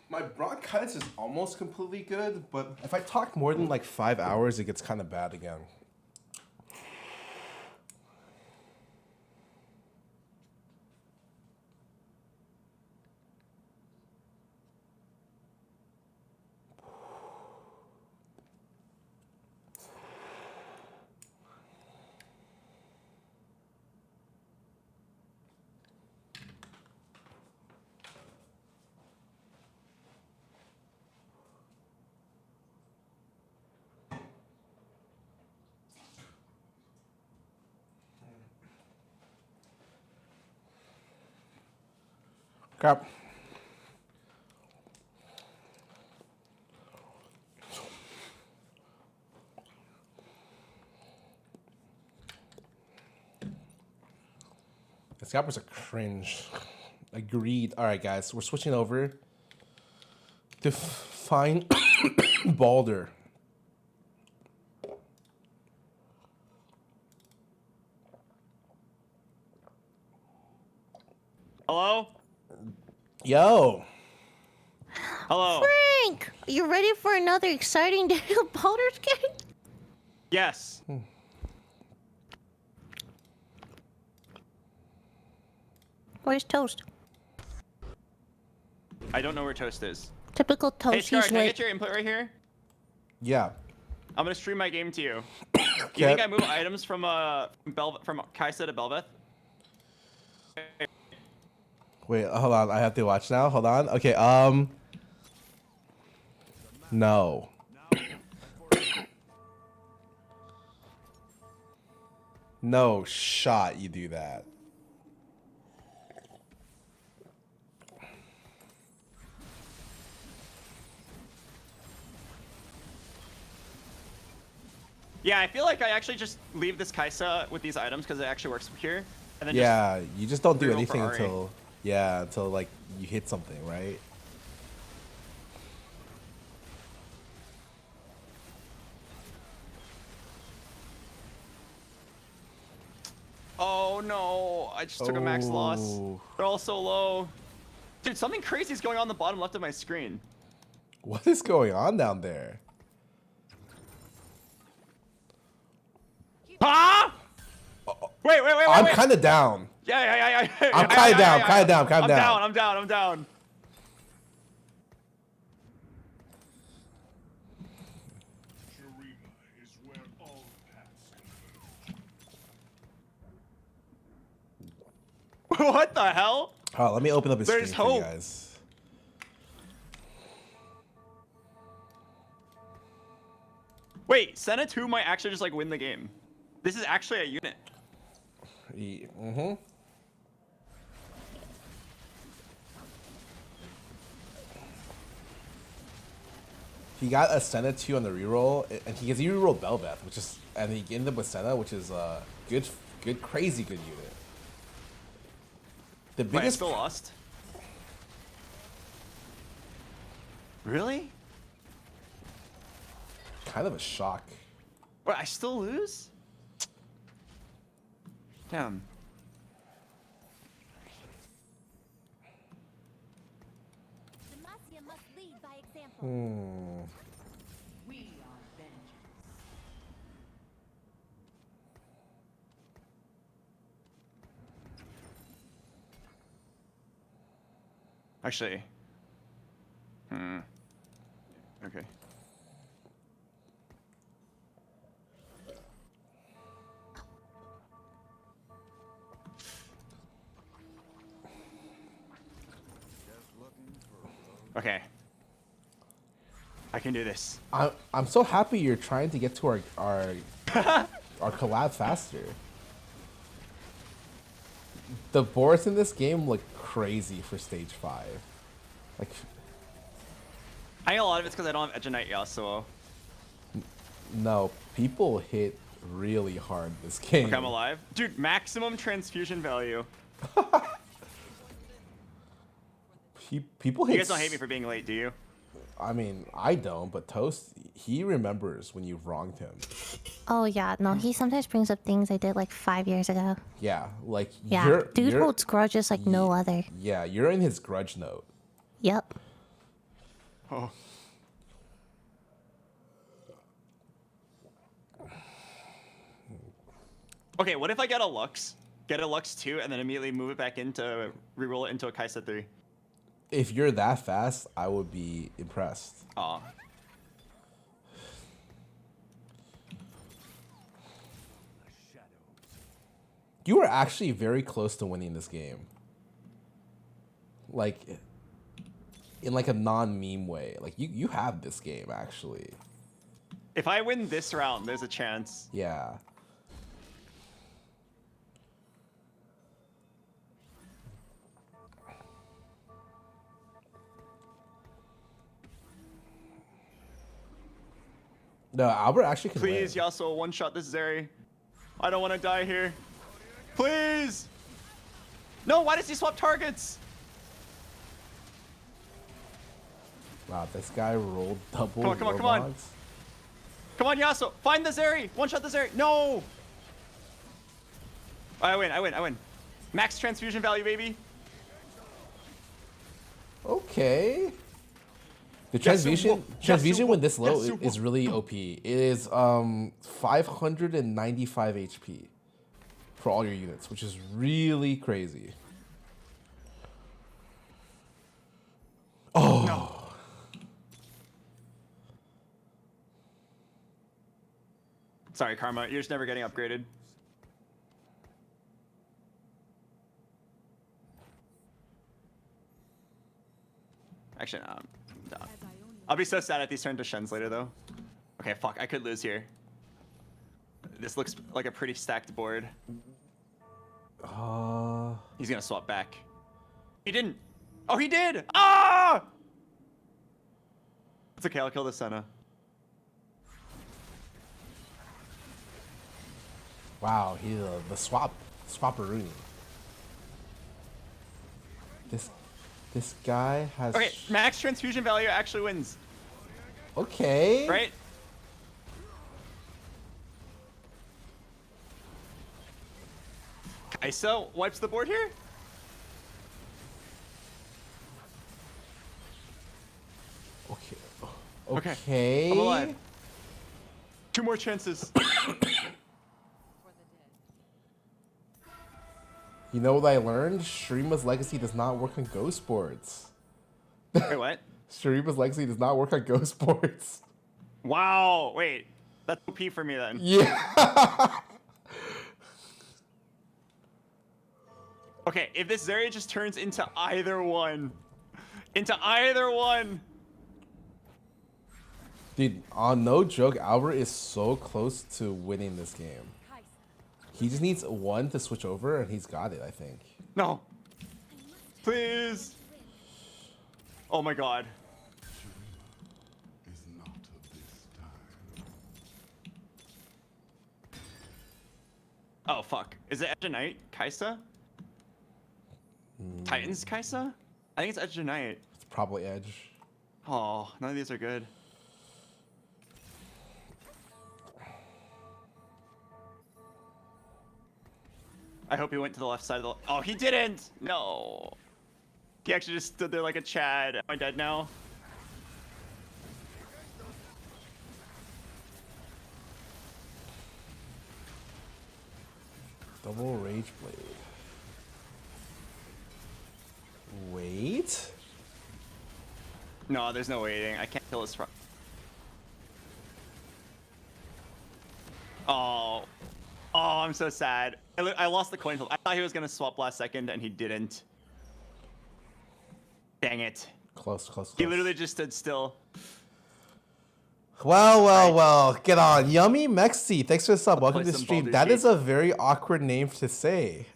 My bronchitis is almost completely good, but if I talk more than like 5 hours, it gets kind of bad again. Crap. This guy was a cringe. Agreed. All right, guys, we're switching over to find Baldur.
Hello?
Yo.
Hello.
Frank, are you ready for another exciting day of Baldur's Gate?
Yes.
Where's Toast?
I don't know where Toast is.
Typical Toast.
Hey, Scarra,
he's
can I
late.
get your input right here?
Yeah.
I'm gonna stream my game to you. You think I move items from Kaisa to Belveth?
Wait, hold on. I have to watch now. Hold on. Okay. No. No shot you do that.
Yeah, I feel like I actually just leave this Kaisa with these items because it actually works here. And then
Yeah, you just don't do
reroll for
anything
Ari.
until like you hit something, right?
Oh no, I just took a max loss.
Oh.
They're all so low. Dude, something crazy is going on the bottom left of my screen.
What is going on down there?
Huh? Wait.
I'm kind of down.
Yeah.
I'm kind of down. Kind of down. Kind of down.
I'm down. What the hell?
Oh, let me open up his
There's
screen for you
hope.
guys.
Wait, Senna 2 might actually just like win the game. This is actually a unit.
Mm-hmm. He got a Senna 2 on the reroll, and he gets reroll Belveth, and he ended up with Senna, which is good, crazy good unit. The
Wait, I
biggest
still lost. Really?
kind of a shock.
Wait, I still lose? Damn.
Demacia must lead by example.
Hmm.
We are vengeance.
Actually. Okay. Okay. I can do this.
I'm so happy you're trying to get to our collab faster. The boards in this game look crazy for stage 5. Like,
I think a lot of it's because I don't have Edge of Night Yasuo.
no, people hit really hard this game.
Okay, I'm alive. Dude, maximum transfusion value.
People hit.
You guys don't hate me for being late, do you?
I mean, I don't, but Toast, he remembers when you wronged him.
Oh yeah, no, he sometimes brings up things I did like 5 years ago.
Yeah, like
Yeah, dude holds grudges like no other.
Yeah, you're in his grudge note.
Yep.
Oh. Okay, what if I get a Lux? Get a Lux 2 and then immediately move it back into reroll it into a Kaisa 3.
If you're that fast, I would be impressed.
Aw.
You were actually very close to winning this game. Like, in like a non-meme way. Like, you have this game, actually.
If I win this round, there's a chance.
Yeah. No, Albert actually can
Please,
win.
Yasuo, one-shot this Zeri. I don't want to die here. Please! No, why does he swap targets?
Wow, this guy rolled double.
Come on, come on, come on. Come on, Yasuo. Find the Zeri. One-shot the Zeri. No! I win, I win, I win. Max transfusion value, baby.
Okay. The transfusion when this low is really OP. It is 595 HP for all your units, which is really crazy. Oh.
No. Sorry, Karma. You're just never getting upgraded. Actually, no. No. I'll be so sad if these turn to Shens later, though. Okay, fuck. I could lose here. This looks like a pretty stacked board. He's gonna swap back. He didn't. Oh, he did! Ah! It's okay. I'll kill the Senna.
Wow, he's the swapperoo. This guy has.
Okay, max transfusion value actually wins.
Okay.
Right? Kaisa wipes the board here?
Okay.
Okay. I'm alive. 2 more chances.
You know what I learned? Shurima's Legacy does not work on Ghost boards.
Wait, what?
Shurima's Legacy does not work on Ghost boards.
Wow. Wait. That's OP for me then.
Yeah.
Okay, if this Zarya just turns into either one. Into either one.
Dude, on no joke, Albert is so close to winning this game. He just needs one to switch over, and he's got it, I think.
No. Please. Oh my god. Oh fuck. Is it Edge of Night? Kaisa? Titans Kaisa? I think it's Edge of Night.
It's probably Edge.
Oh, none of these are good. I hope he went to the left side of the... Oh, he didn't! No. He actually just stood there like a Chad. Am I dead now?
Double Rage Blade. Wait?
No, there's no waiting. I can't kill this from... Oh. Oh, I'm so sad. I lost the coin flip. I thought he was going to swap last second, and he didn't. Dang it.
Close.
He literally just stood still.
Well. Get on. Yummy Mexi. Thanks for the sub. Welcome to the stream.
Baldur
That
sheet.
is a very awkward name to say.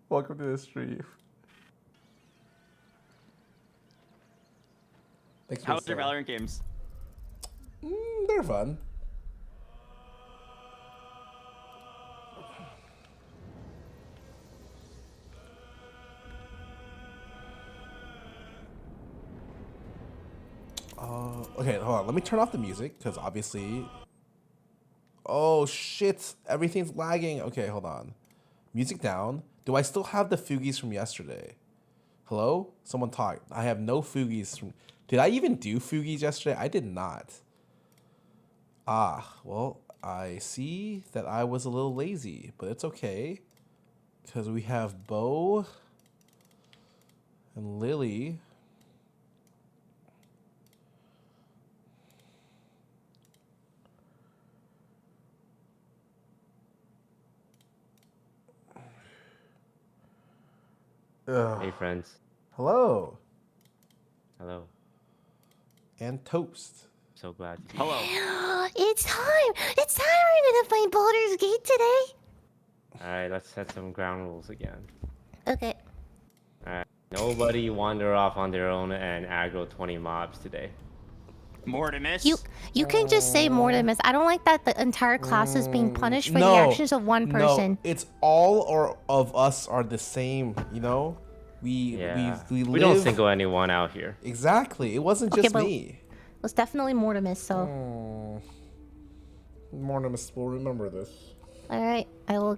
Welcome to the stream. Thanks for
How
the
was your
sub.
Valorant games?
They're fun. Okay, hold on. Let me turn off the music, because obviously... Oh, shit. Everything's lagging. Okay, hold on. Music down. Do I still have the Fugies from yesterday? Hello? Someone talk. I have no Fugies. Did I even do Fugies yesterday? I did not. Ah, well, I see that I was a little lazy, but it's okay. Because we have Bo and Lily. Ugh.
Hey, friends.
Hello.
Hello.
And Toast.
So glad.
Hello.
It's time! It's time we're gonna find Baldur's Gate today!
Alright, let's set some ground rules again.
Okay.
Alright. Nobody wander off on their own and aggro 20 mobs today.
Mortimus.
You can just say Mortimus. I don't like that the entire class is being punished for the actions of one person.
No, it's all or of us are the same, you know? We
don't single anyone out here.
Exactly. It wasn't just me.
It was definitely Mortimus, so.
Mortimus will remember this.
Alright, I will.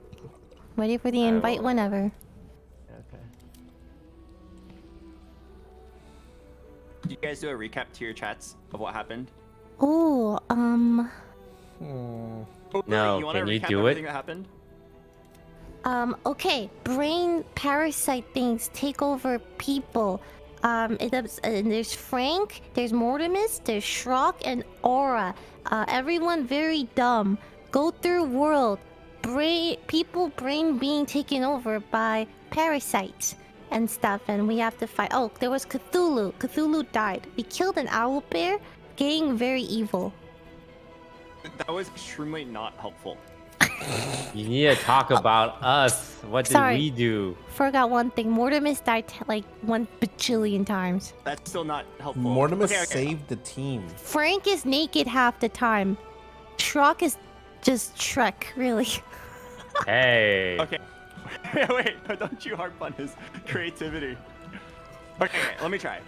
Ready for the invite whenever.
Okay.
Did you guys do a recap to your chats of what happened?
Ooh,
No,
you wanna
can you
recap
do
everything
it?
that happened?
Okay. Brain parasite things take over people. There's Frank, there's Mortimus, there's Shrock, and Aura. Everyone very dumb. Go through world. People brain being taken over by parasites and stuff, and we have to fight. Oh, there was Cthulhu. Cthulhu died. We killed an owlbear, getting very evil.
That was extremely not helpful.
You need to talk about us. What did we do?
Forgot one thing. Mortimus died like 1 bajillion times.
That's still not helpful.
Mortimus saved the team.
Frank is naked half the time. Shrock is just Shrek, really.
Hey.
Okay. Wait, don't you harp on his creativity. Okay, let me try.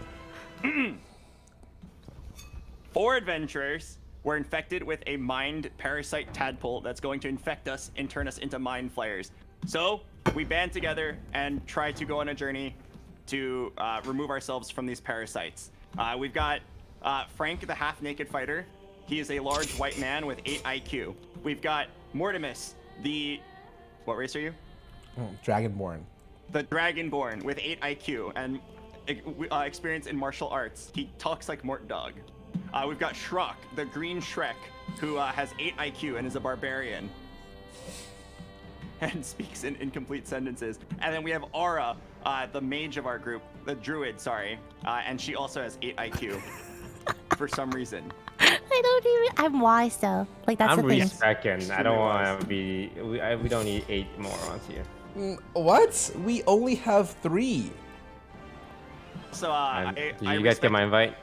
4 adventurers were infected with a mind parasite tadpole that's going to infect us and turn us into mind flayers. So we band together and try to go on a journey to remove ourselves from these parasites. We've got Frank, the half-naked fighter. He is a large white man with 8 IQ. We've got Mortimus, the... What race are you?
Dragonborn.
The Dragonborn with 8 IQ and experience in martial arts. He talks like Mort Dog. We've got Shrock, the green Shrek, who has 8 IQ and is a barbarian. And speaks in incomplete sentences. And then we have Aura, the mage of our group, the druid, sorry. And she also has 8 IQ. For some reason.
I'm wise though. Like that's the thing.
I'm respecting. I don't want to be. We don't need 8 morons here.
What? We only have 3.
So
did you guys get my invite?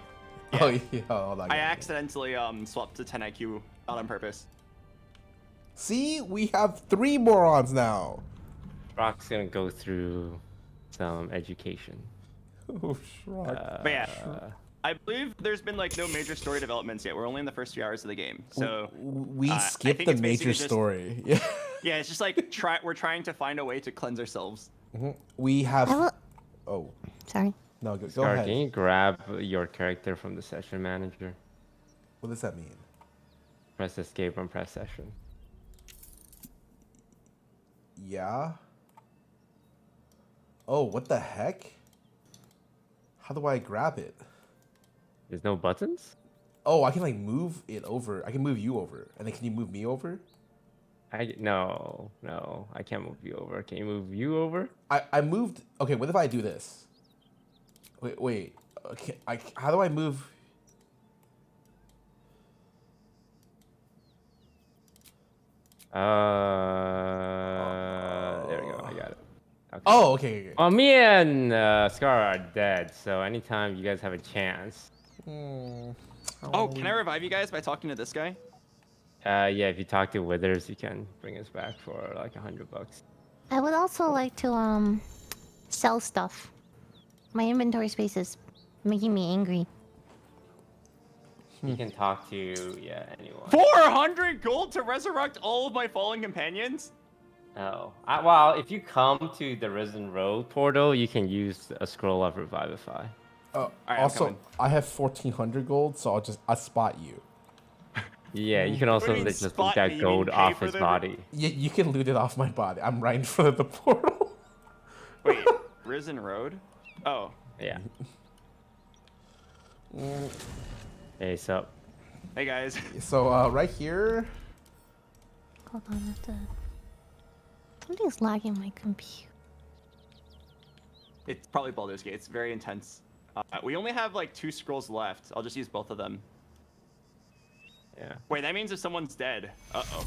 Yeah.
Oh yeah. Hold on.
I accidentally swapped to 10 IQ not on purpose.
See, we have 3 morons now.
Rock's gonna go through some education.
Oh, Shrock.
But yeah, I believe there's been like no major story developments yet. We're only in the first few hours of the game, so
we skipped the major story. Yeah.
Yeah, it's just like we're trying to find a way to cleanse ourselves.
We have. Oh.
Sorry.
No, go
Scar,
ahead.
can you grab your character from the session manager?
What does that mean?
Press escape and press session.
Yeah. Oh, what the heck? How do I grab it?
There's no buttons?
Oh, I can like move it over. I can move you over. And then can you move me over?
No, I can't move you over. Can you move you over?
I moved. Okay, what if I do this? Wait. Okay, how do I move?
There we go. I got it. Okay.
Oh, okay.
Well, me and Scarra are dead, so anytime you guys have a chance.
Oh, can I revive you guys by talking to this guy?
Yeah, if you talk to Withers, you can bring us back for like $100.
I would also like to sell stuff. My inventory space is making me angry.
You can talk to anyone.
400 gold to resurrect all of my fallen companions?
Oh, well, if you come to the Risen Road portal, you can use a scroll of Revivify.
I'm
Also,
coming.
I have 1,400 gold, so I'll spot you.
Yeah, you can
What
also
do you mean
just loot
spot
that
me? You
gold
mean pay
off
for
his
the-
body.
You can loot it off my body. I'm right in front of the portal.
Wait, Risen Road? Oh.
Yeah. Hey, sup?
Hey guys.
So right here.
Hold on, I have to... Something's lagging my computer.
It's probably Baldur's Gate. It's very intense. We only have like 2 scrolls left. I'll just use both of them.
Yeah.
Wait, that means if someone's dead. Uh-oh.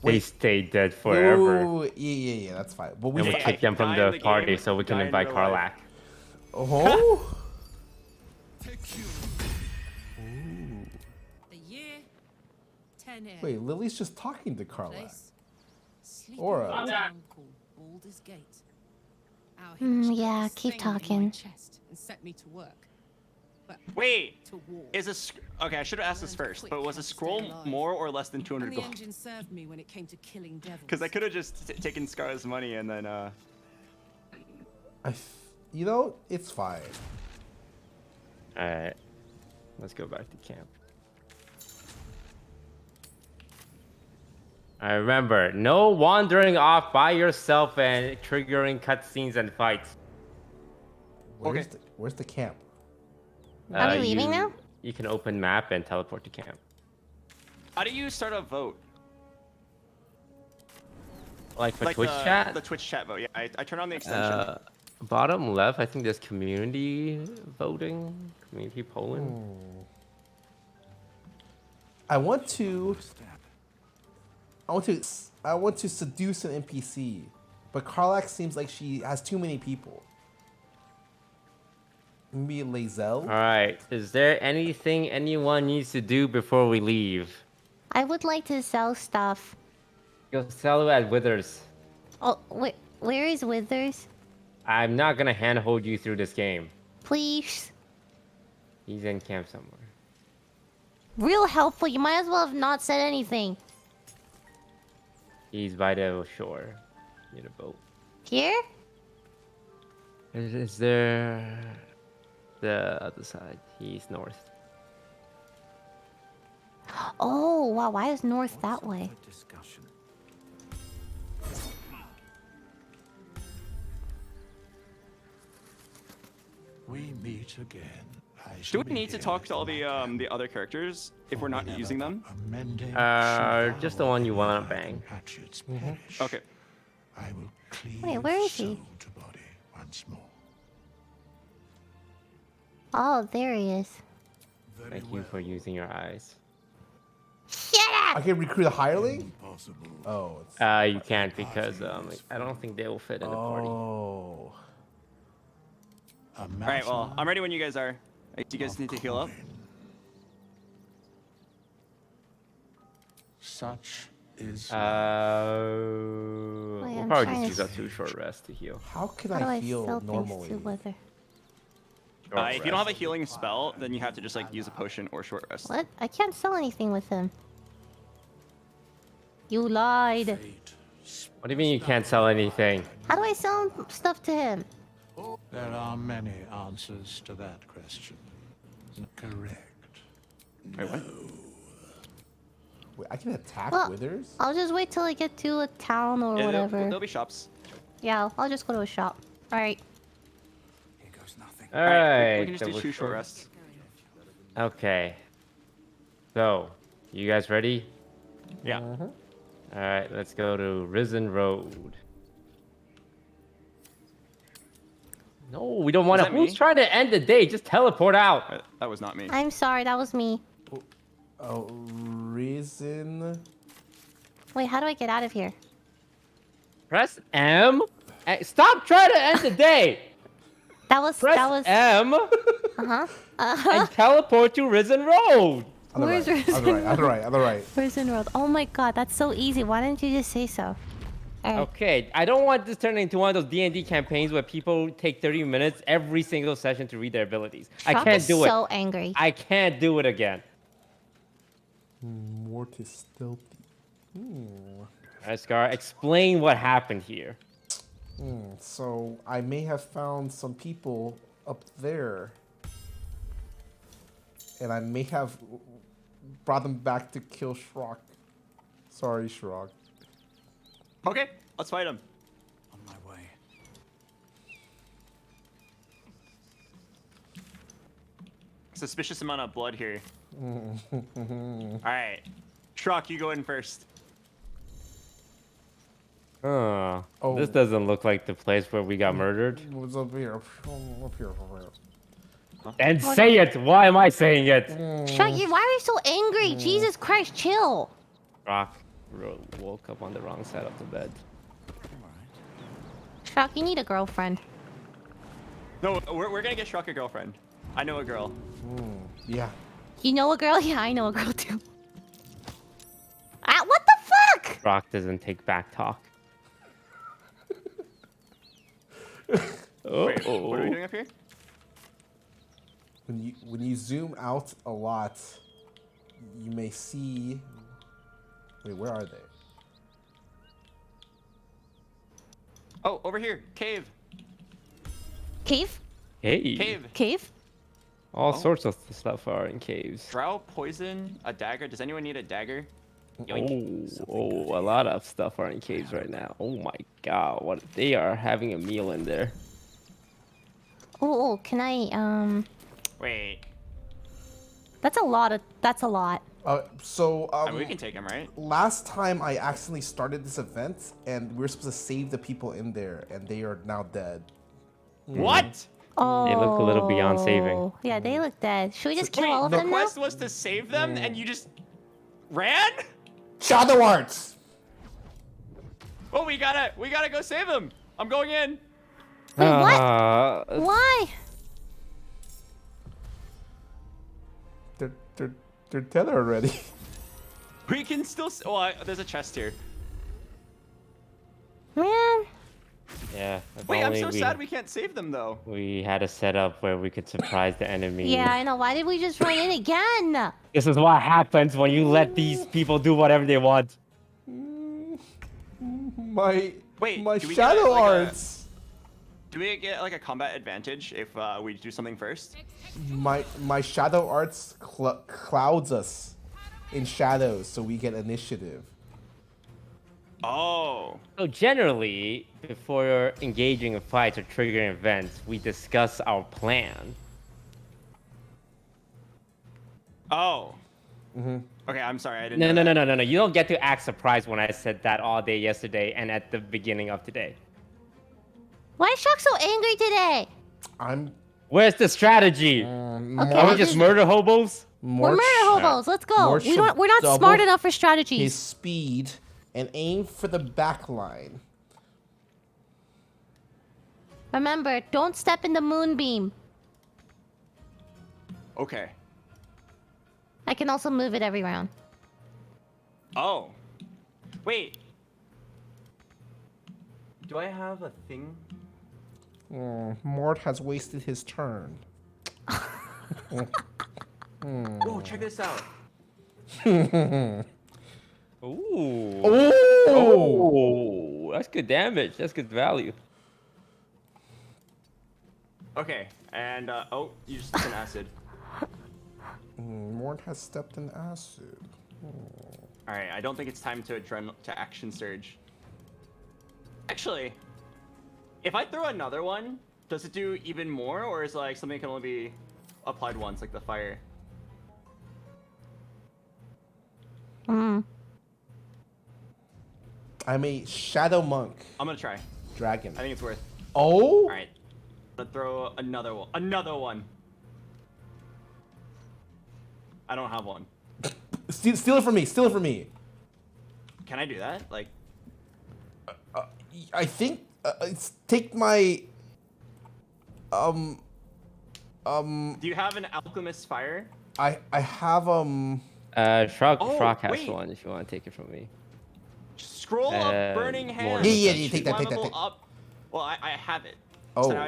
They stay dead forever.
Ooh, yeah, that's fine. But
And we kick them from the party so we can invite Karlak.
Oh.
The year 10 air.
Wait, Lily's just talking to Karlak.
Place. Sleeping
Or
in a town called Baldur's Gate. Our
Yeah, keep talking.
chest and set me to work. But
Wait,
to war.
Okay, I should have asked this first, but was a scroll more or less than 200
And the
gold?
engine served me when it came to killing devils.
Because I could have just taken Scarra's money and then,
You know, it's fine.
Alright. Let's go back to camp. I remember, no wandering off by yourself and triggering cutscenes and fights.
Where's the camp?
Are we leaving now?
You can open map and teleport to camp.
How do you start a vote?
Like for Twitch chat?
The Twitch chat vote, yeah. I turn on the extension.
Bottom left, I think there's community voting, community polling.
I want to seduce an NPC, but Karlak seems like she has too many people. Maybe Lazel?
Alright, is there anything anyone needs to do before we leave?
I would like to sell stuff.
Go sell it at Withers.
Oh, where is Withers?
I'm not gonna handhold you through this game.
Please.
He's in camp somewhere.
Real helpful. You might as well have not said anything.
He's by the shore. Near the boat.
Here?
Is there... the other side? He's north.
Oh, wow. Why is north that way?
We meet again.
Do we need to talk to all the other characters if we're not using them?
Just the one you want to bang.
Okay.
I will cleave
Wait, where is he?
soul to body once more.
Oh, there he is.
Thank you for using your eyes.
Shut up!
I can recruit a hireling? Oh.
You can't because I don't think they will fit in the party.
Oh.
All right, well, I'm ready when you guys are. Do you guys need to heal up?
Such is.
Wait,
We'll
I'm
probably
trying
just
to
use a 2 short rest to heal.
How can
How do
I
I
heal
sell
normally?
things to Wither?
If you don't have a healing spell, then you have to just like use a potion or short rest.
What? I can't sell anything with him. You lied.
What do you mean you can't sell anything?
How do I sell stuff to him?
There are many answers to that question. Correct.
Wait, what?
Wait, I can attack
Well,
Withers?
I'll just wait till I get to a town or
Yeah,
whatever.
there'll be shops.
Yeah, I'll just go to a shop. Alright.
Alright.
We can just do 2 short rests.
Okay. So, you guys ready?
Yeah.
Alright, let's go to Risen Road. No, we don't want to.
that
Who's
me?
trying to end the day? Just teleport out.
That was not me.
I'm sorry, that was me.
Oh, Risen.
Wait, how do I get out of here?
Press M. Stop trying to end the day.
Press
M.
Uh-huh.
And teleport to Risen Road.
Where's Risen
On the right.
Risen Road. Oh my god, that's so easy. Why didn't you just say so? Alright.
Okay, I don't want this turning into one of those D&D campaigns where people take 30 minutes every single session to read their abilities. I
Shock
can't
is
do it.
so angry.
I can't do it again.
Mortis stealthy.
Alright, Scarra, explain what happened here.
So I may have found some people up there, and I may have brought them back to kill Shrock. Sorry, Shrock.
Okay, let's fight him.
On my way.
Suspicious amount of blood here. All right, Shrock, you go in first.
Oh, this doesn't look like the place where we got murdered.
What's up here? Up here.
And say it! Why am I saying it?
Shut you! Why are you so angry? Jesus Christ, chill.
Rock woke up on the wrong side of the bed.
Shrock, you need a girlfriend.
No, we're gonna get Shrock a girlfriend. I know a girl.
Yeah.
You know a girl? Yeah, I know a girl too. Ah, what the fuck?
Rock doesn't take back talk.
Wait, what are we doing up here?
When you zoom out a lot, you may see. Wait, where are they?
Oh, over here, cave.
Cave?
Hey.
Cave.
Cave?
All sorts of stuff are in caves.
Drow, poison, a dagger. Does anyone need a dagger?
Oh, a lot of stuff are in caves right now. Oh my god, what they are having a meal in there.
Oh, can I
Wait.
That's a lot.
I mean, we can take him, right?
Last time I accidentally started this event, and we were supposed to save the people in there, and they are now dead.
What?
Oh.
They look a little beyond saving.
Yeah, they look dead. Should we just kill all of
the
them now?
quest was to save them, and you just ran?
Shadow Arts.
Oh, we gotta go save them. I'm going in.
Wait, what? Why?
They're dead already.
We can still. There's a chest here.
Man.
Yeah. if
Wait, I'm
only
so sad we can't save them though.
We had a setup where we could surprise the enemy.
Yeah, I know. Why did we just run in again?
This is what happens when you let these people do whatever they want.
My
do we
Shadow
get, like,
Arts.
Do we get like a combat advantage if we do something first?
My Shadow Arts clouds us in shadows, so we get initiative.
Oh.
So generally, before engaging in fights or triggering events, we discuss our plan.
Oh. Okay, I'm sorry, I didn't.
No. You don't get to act surprised when I said that all day yesterday and at the beginning of today.
Why is Shock so angry today?
Where's the strategy? Are we just murder hobos?
We're murder hobos. Let's go. We're not smart enough for strategies.
His speed and aim for the back line.
Remember, don't step in the moonbeam.
Okay.
I can also move it every round.
Oh. Wait. Do I have a thing?
Mort has wasted his turn.
Oh, check this out.
Ooh.
Oh!
That's good damage. That's good value.
Okay, and oh, you just took an acid.
Mort has stepped in acid.
All right, I don't think it's time to action surge. Actually, if I throw another one, does it do even more, or is like something can only be applied once, like the fire?
I'm a shadow monk.
I'm gonna try.
Dragon.
I think it's worth.
Oh.
All right. I'm gonna throw another one. Another one. I don't have one.
Steal it from me. Steal it from me.
Can I do that? Like.
I think take my.
Do you have an alchemist fire?
I have
Frog has
wait.
one if you want to take it from me.
Scroll of burning hands.
Yeah, take that.
Up. Well, I have it.
Oh.
So now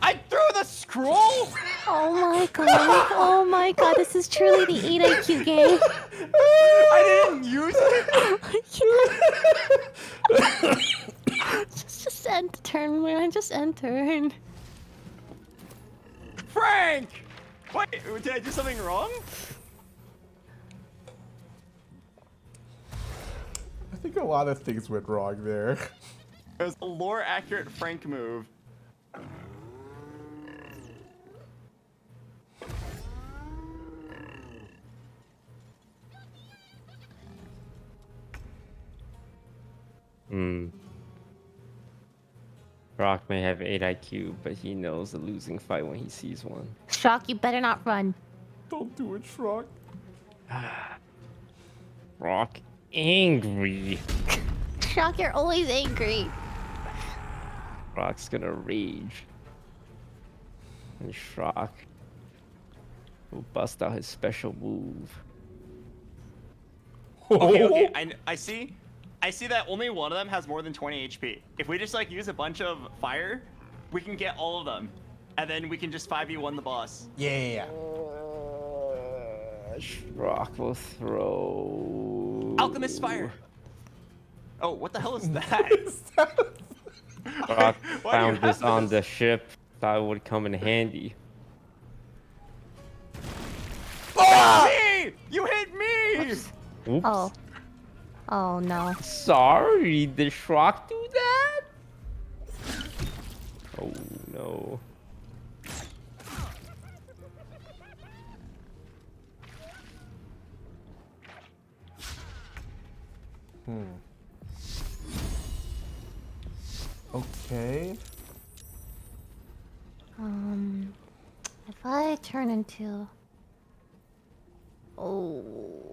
I threw the scroll.
Oh my god! Oh my god! This is truly the 8 IQ game.
I didn't use it.
just end turn, man. Just end turn.
Frank! Wait, did I do something wrong?
I think a lot of things went wrong there.
It was a lore accurate Frank move.
Brock may have 8 IQ, but he knows a losing fight when he sees one.
Shock, you better not run.
Don't do it, Shrug.
Brock angry.
Shock, you're always angry.
Brock's gonna rage. And Shock will bust out his special move.
Okay, I see. I see that only one of them has more than 20 HP. If we just like use a bunch of fire, we can get all of them. And then we can just 5v1 the boss.
Yeah.
Brock will throw...
Alchemist fire. Oh, what the hell is that?
Brock
Why
found
do you
this
have
on the ship. Thought it would come in handy.
Me! You hit me!
Oops.
Oh. Oh no.
Sorry, did Shrock do that? Oh no.
Okay.
If I turn into... Oh,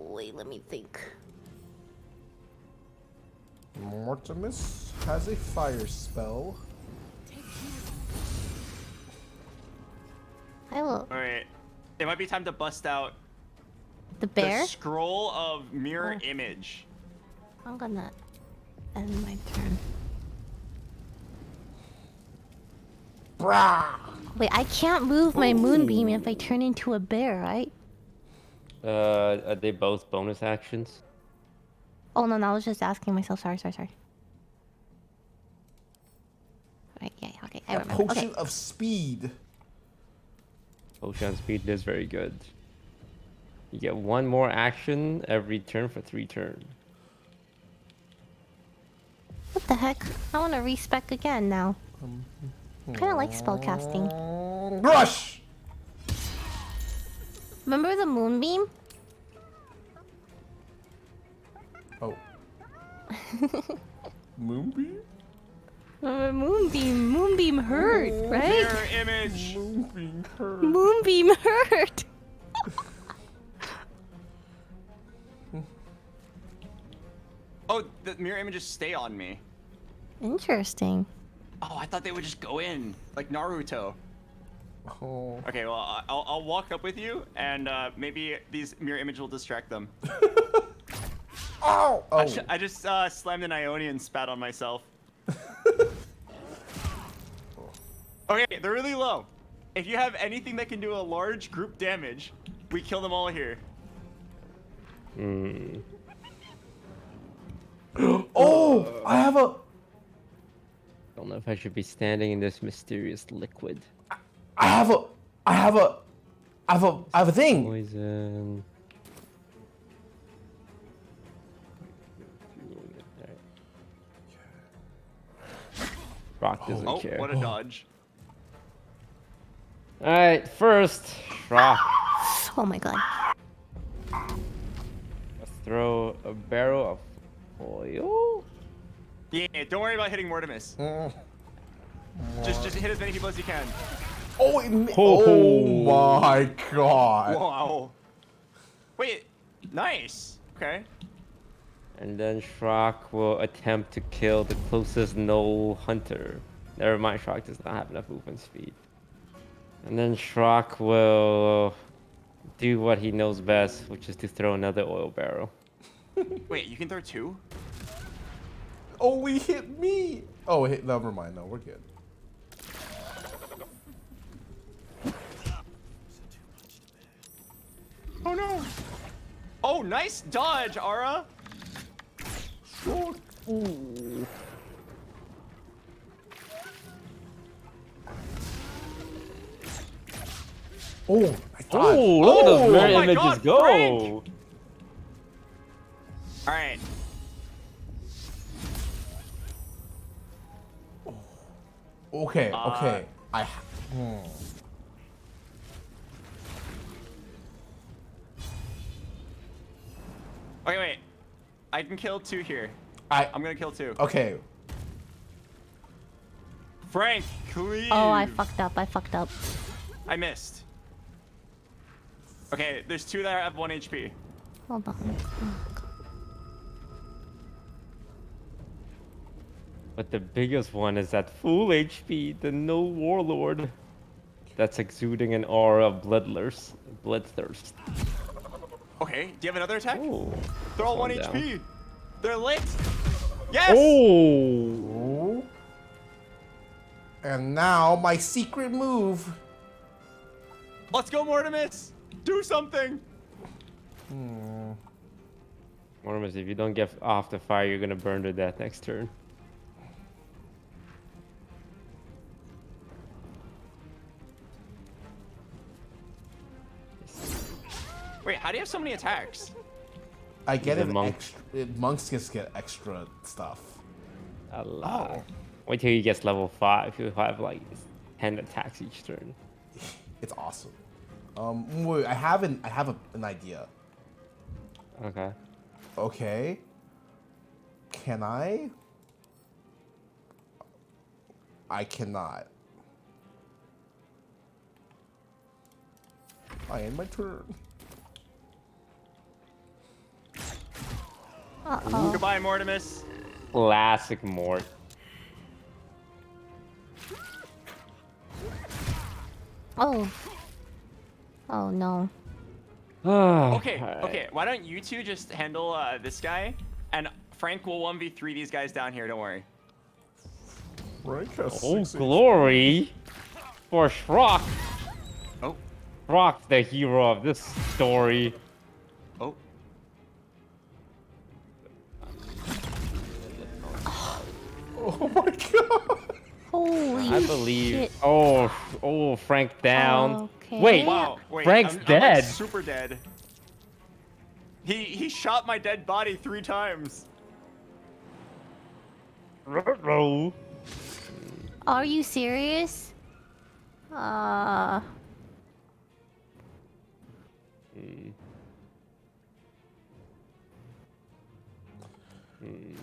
wait, let me think.
Mortimus has a fire spell.
I will...
Alright. It might be time to bust out
The bear?
the scroll of mirror image.
I'm gonna end my turn.
Brah!
Wait, I can't move my moonbeam if I turn into a bear, right?
Are they both bonus actions?
Oh no, I was just asking myself. Sorry. Right, yeah, okay, I
A
remember.
potion
Okay.
of speed.
Potion speed is very good. You get one more action every turn for 3 turns.
What the heck? I want to respec again now. Kind of like spellcasting.
Rush!
Remember the moonbeam?
Oh. Moonbeam?
Moonbeam. Moonbeam hurt, right?
Mirror image.
Moonbeam hurt.
Moonbeam hurt.
Oh, the mirror images stay on me.
Interesting.
Oh, I thought they would just go in, like Naruto.
Oh.
Okay, well, I'll walk up with you, and maybe these mirror images will distract them.
Oh!
I just slammed an Ionian and spat on myself. Okay, they're really low. If you have anything that can do a large group damage, we kill them all here.
Oh! I have a...
Don't know if I should be standing in this mysterious liquid.
I have a thing.
Poison. Rock doesn't care.
What a dodge.
Alright, first, Rock.
Oh my god.
Let's throw a barrel of oil.
Yeah, don't worry about hitting Mortimus. Just hit as many people as you can.
Oh, oh my god.
Wow. Wait, nice. Okay.
And then Shrock will attempt to kill the closest no hunter. Never mind, Shrock does not have enough movement speed. And then Shrock will do what he knows best, which is to throw another oil barrel.
Wait, you can throw 2?
Oh, he hit me. Oh, never mind. No, we're good.
Oh no! Oh, nice dodge, Ara.
Ooh.
Oh, my God.
Oh, look at those mirror
my
images
God,
go.
Frank! All right.
Okay, okay.
Okay, wait. I can kill 2 here. I'm gonna kill 2.
Okay.
Frank, cleave.
Oh, I fucked up. I fucked up.
I missed. Okay, there's 2 that have 1 HP.
Hold on.
But the biggest one is that full HP, the no warlord. That's exuding an aura of bloodthirst.
Okay, do you have another attack?
Ooh.
They're all 1
Calm down.
HP. They're lit. Yes.
Oh.
And now my secret move.
Let's go, Mortimus. Do something.
Mortimus, if you don't get off the fire, you're gonna burn to death next turn.
Wait, how do you have so many attacks?
I get
He's
it.
a monk.
Monks just get extra stuff.
A lot. Wait till he gets level 5. He'll have like 10 attacks each turn.
It's awesome. Wait, I have an idea.
Okay.
Okay. Can I? I cannot. I end my turn.
Uh-oh.
Goodbye, Mortimus.
Classic Mort.
Oh. Oh no.
Okay. Why don't you 2 just handle this guy, and Frank will 1v3 these guys down here. Don't worry.
Frank has
Oh,
6
glory for Shrock.
Oh.
Shrock's the hero of this story.
Oh.
Oh my God.
Holy
I believe.
shit.
Oh, Frank down.
Okay.
Wait,
Wow. Wait,
Frank's
I'm
dead.
like super dead. He shot my dead body 3 times.
Ruh-roh.
Are you serious?
Hmm.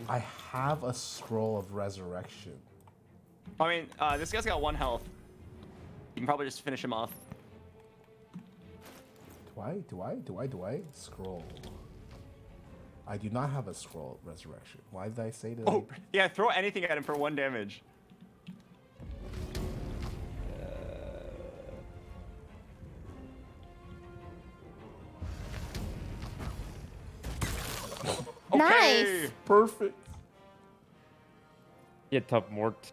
I have a scroll of resurrection.
I mean, this guy's got 1 health. You can probably just finish him off.
Do I? Scroll. I do not have a scroll of resurrection. Why did I say that?
Oh, yeah, throw anything at him for 1 damage.
Nice.
Perfect.
Get up, Mort.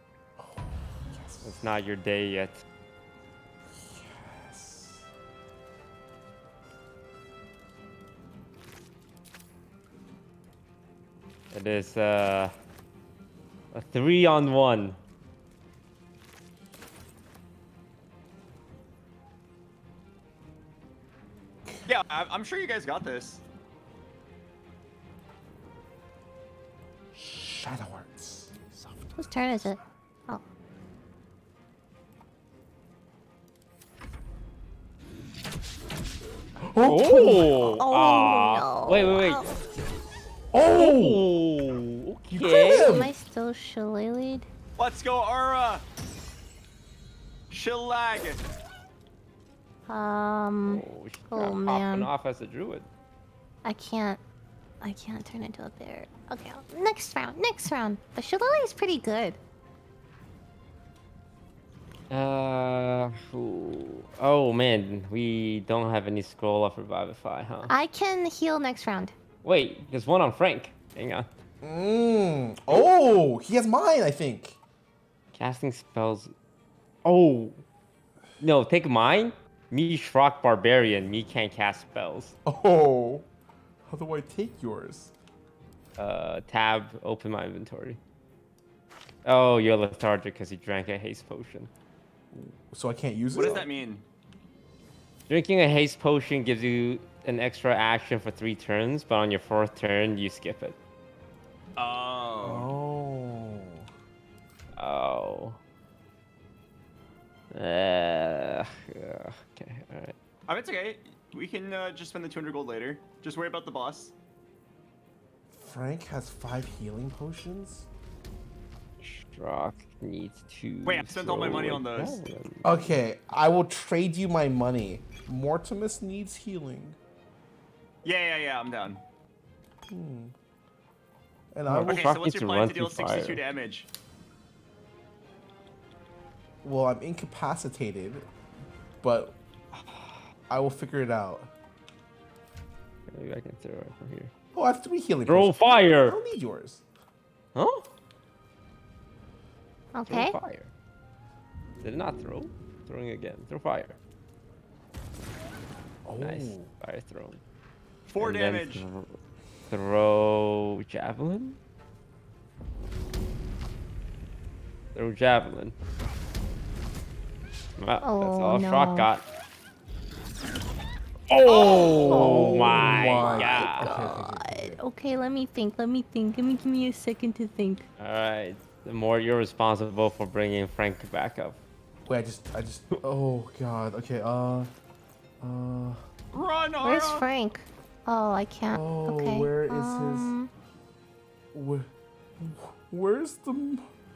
It's not your day yet.
Yes.
It is a 3-on-1.
Yeah, I'm sure you guys got this.
Shadow Arts.
Whose turn is it? Oh.
Oh!
Oh, no.
Wait.
Oh!
Okay.
Am I still shillelied?
Let's go, Ara. Shillag.
Oh
Popping
man.
off as a druid.
I can't turn into a bear. Okay, next round. But shillelagh is pretty good.
Oh man, we don't have any scroll of Revivify, huh?
I can heal next round.
Wait, there's one on Frank. Hang on.
Oh, he has mine, I think.
Casting spells. Oh. No, take mine. Me, Shrock Barbarian. Me can't cast spells.
Oh. How do I take yours?
Tab, open my inventory. Oh, you're lethargic because you drank a haste potion.
So I can't use it?
What does that mean?
Drinking a haste potion gives you an extra action for 3 turns, but on your 4th turn, you skip it.
Oh.
Oh. Okay, alright.
Oh, it's okay. We can just spend the 200 gold later. Just worry about the boss.
Frank has 5 healing potions?
Strock needs to.
Wait, I've spent all my money on those.
Okay, I will trade you my money. Mortimus needs healing.
Yeah, I'm down.
And I will.
Okay, so what's your plan to deal 62 damage?
Well, I'm incapacitated, but I will figure it out.
Maybe I can throw it from here.
Oh, I have 3 healing
Throw
potions.
fire!
I don't need yours.
Huh?
Okay.
Throw fire. Did it not throw? Throwing again. Throw fire.
Oh.
Nice. Fire thrown.
4
And then
damage.
Throw javelin. Throw javelin. Well, that's all
no.
Strock got. Oh, my god.
Okay, let me think. Let me think. Give me a second to think.
All right. The more you're responsible for bringing Frank back up.
Wait, I just. Oh god. Okay.
Run, Aura!
Where's Frank? Oh, I can't.
Oh,
Okay.
where is his? Where's the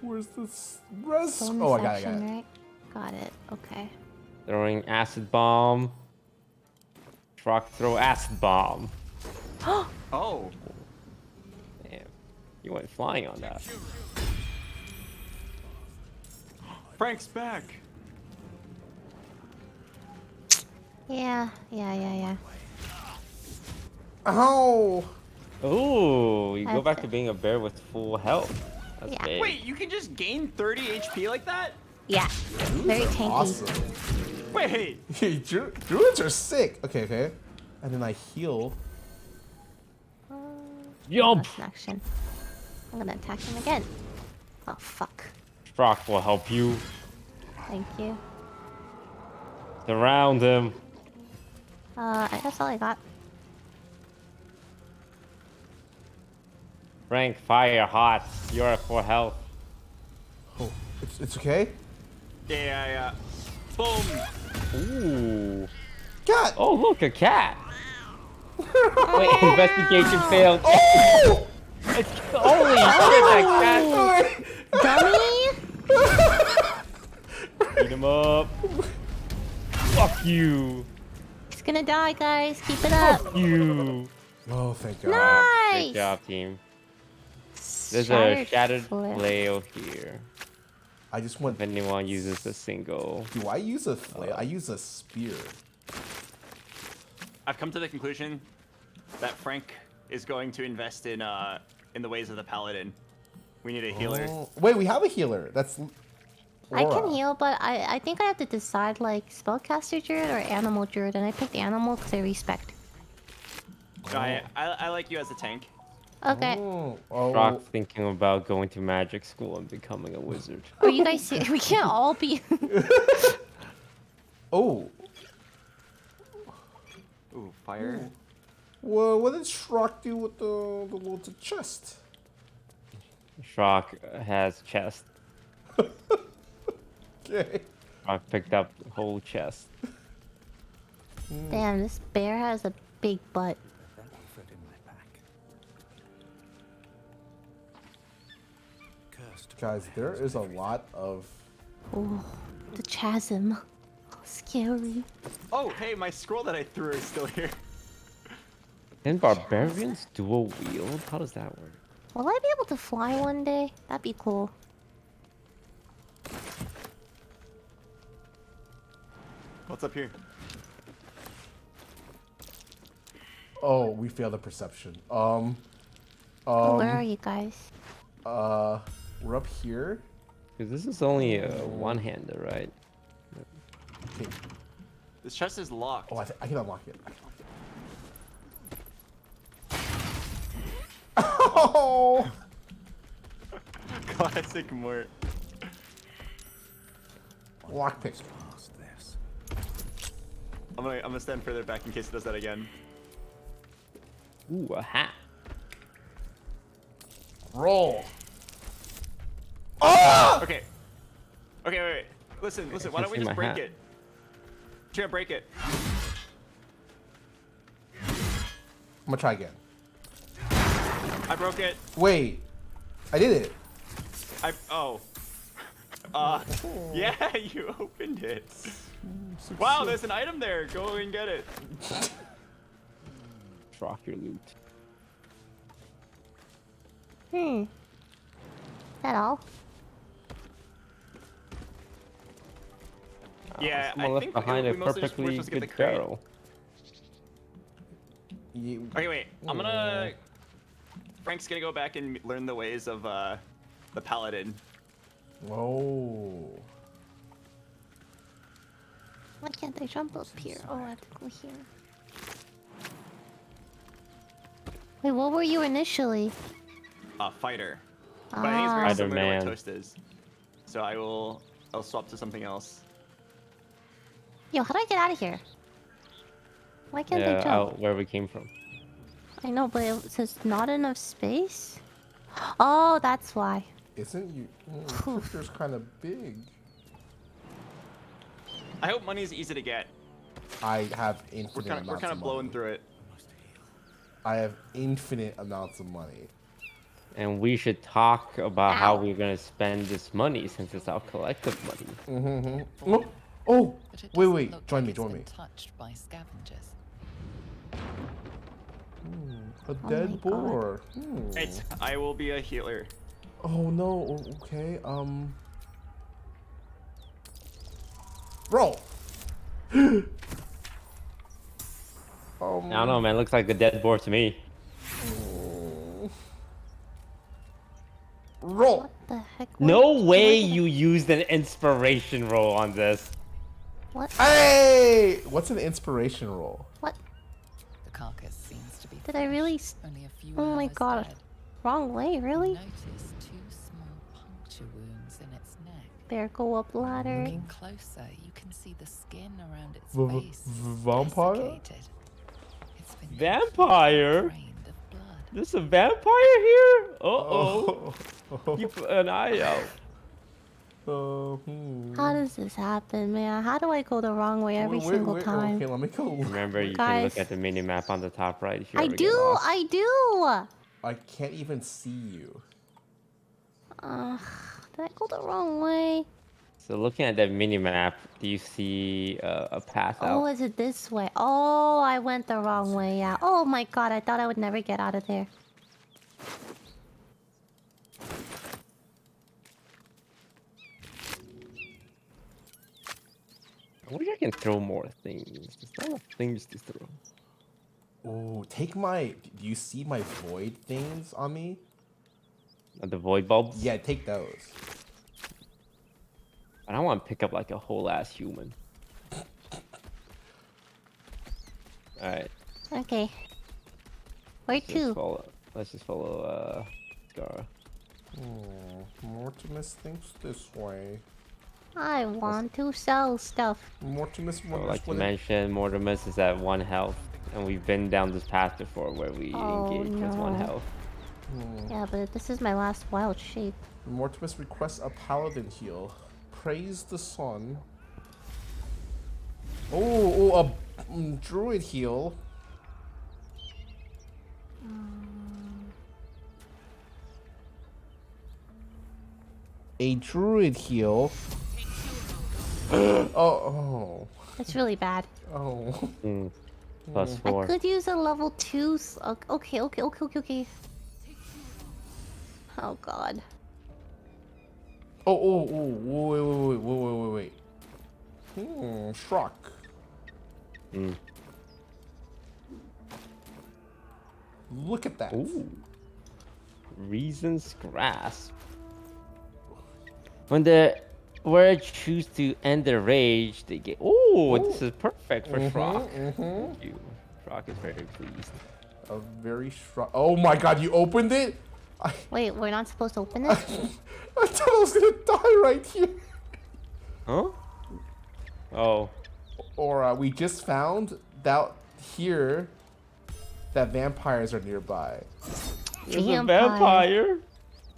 res?
bonus
Oh, I got
action,
it.
Right? Got it. Okay.
Throwing acid bomb. Strock, throw acid bomb.
Oh.
Damn. You went flying on that.
Frank's back.
Yeah.
Oh.
Ooh, you go
That's
back
it.
to being a bear with full health. That's
Yeah.
big.
Wait, you can just gain 30 HP like that?
Yeah. Very tanky.
Awesome.
Wait.
Druids are sick. Okay. And then I heal.
Jump.
Bonus action. I'm gonna attack him again. Oh fuck.
Strock will help you.
Thank you.
Surround him.
That's all I got.
Frank, fire hot. You're at 4 health.
Oh, it's okay.
Yeah. Boom.
Ooh.
Cat.
Oh, look, a cat. Wait, investigation failed.
Oh!
It's holy shit, that
Dummy!
Eat him up. Fuck you.
He's gonna die, guys. Keep it up.
Fuck you.
Oh, thank God.
Nice.
Good job, team. There's a shattered flail here.
I just want.
If anyone uses a single.
Do I use a flail? I use a spear.
I've come to the conclusion that Frank is going to invest in the ways of the paladin. We need a healer.
Oh. Wait, we have a healer. That's.
I can
Laura.
heal, but I think I have to decide like spellcaster druid or animal druid, and I picked animal because I respect.
I like you as a tank.
Okay.
Strock thinking about going to magic school and becoming a wizard.
Are you guys serious? We can't all be.
Oh.
Ooh, fire.
Ooh. Well, what did Strock do with the little chest?
Strock has chest.
Okay.
Strock picked up the whole chest.
Damn, this bear has a big butt.
Guys, there is a lot of.
Oh, the chasm. Scary.
Oh, hey, my scroll that I threw is still here.
Can barbarians dual wield? How does that work?
Will I be able to fly one day? That'd be cool.
What's up here?
Oh, we failed the perception.
Where are you guys?
We're up here.
Because this is only a one-hander, right?
Okay.
This chest is locked.
Oh, I can unlock it. No!
Classic Mort.
Lockpick.
I'm gonna stand further back in case it does that again.
Ooh, a hat.
Roll. Oh!
Okay. Okay, wait. Listen. Why don't we just break it? Can't break it.
I'm gonna try again.
I broke it.
Wait. I did it.
Yeah, you opened it. Wow, there's an item there. Go and get it.
Drop your loot.
Is that all?
Yeah,
Someone
I
left
think
behind
we
a
mostly just- we're
perfectly
supposed to get the
good
crate.
barrel.
Okay, wait. I'm gonna. Frank's gonna go back and learn the ways of the paladin.
Oh.
Why can't I jump up here? Oh, I have to go here. Wait, what were you initially?
Fighter. But I think it's very similar to
Spider-Man.
what Toast is. So I'll swap to something else.
Yo, how do I get out of here? Why can't I
Yeah,
jump?
out where we came from.
I know, but it says not enough space. Oh, that's why.
Isn't you? Character's kind of big.
I hope money is easy to get.
I have infinite
We're kind
amounts
of
of
blowing
money.
through it.
I have infinite amounts of money.
And we should talk about how we're gonna spend this money since it's our collective money.
Mm-hmm. Oh, wait. Join me.
Touched by scavengers.
A dead boar.
I will be a healer.
Oh no. Okay. Roll.
I don't know, man. Looks like a dead boar to me.
Roll.
What the heck?
No way you used an inspiration roll on this.
What?
Hey! What's an inspiration roll?
What?
The carcass seems to be.
Did I really?
Only a few
Oh my
hours
god.
dead.
Wrong way, really?
Notice 2 small puncture wounds in its neck.
There, go up ladder.
Looking closer, you can see the skin around its face.
Vampire?
Desiccated. It's been
Vampire?
drained of blood.
There's a vampire here? Uh-oh. Keep an eye out.
How does this happen, man? How do I go the wrong way every single time?
Okay, let me go.
Remember, you can
Guys.
look at the mini map on the top right if you
I
ever get
do.
lost.
I do.
I can't even see you.
Did I go the wrong way?
So looking at that mini map, do you see a path
Oh,
out?
is it this way? Oh, I went the wrong way. Yeah. Oh my god, I thought I would never get out of there.
I wish I can throw more things. There's not enough things to throw.
Oh, take my. Do you see my void things on me?
The void bulbs?
Yeah, take those.
I don't want to pick up like a whole ass human. Alright.
Okay. Where to?
Let's just follow Scarra.
Mortimus thinks this way.
I want to sell stuff.
Mortimus
I would
wonders
like to
what it-
mention Mortimus is at 1 health. And we've been down this path before where we engage with 1
no.
health.
Yeah, but this is my last wild shape.
Mortimus requests a paladin heal. Praise the sun. Oh, a druid heal. A druid heal. Oh.
It's really bad.
Oh.
Plus
I
4.
could use a level 2. Okay. Oh god.
Oh, wait. Shrock. Look at that.
Ooh. Reason's grasp. Where I choose to end their rage, they get. Oh, this is perfect for Shrock. Thank you. Shrock is very pleased.
A very Shrock. Oh my god, you opened it?
Wait, we're not supposed to open this?
I thought I was gonna die right here.
Huh? Oh.
Or we just found that here that vampires are nearby.
There's a vampire.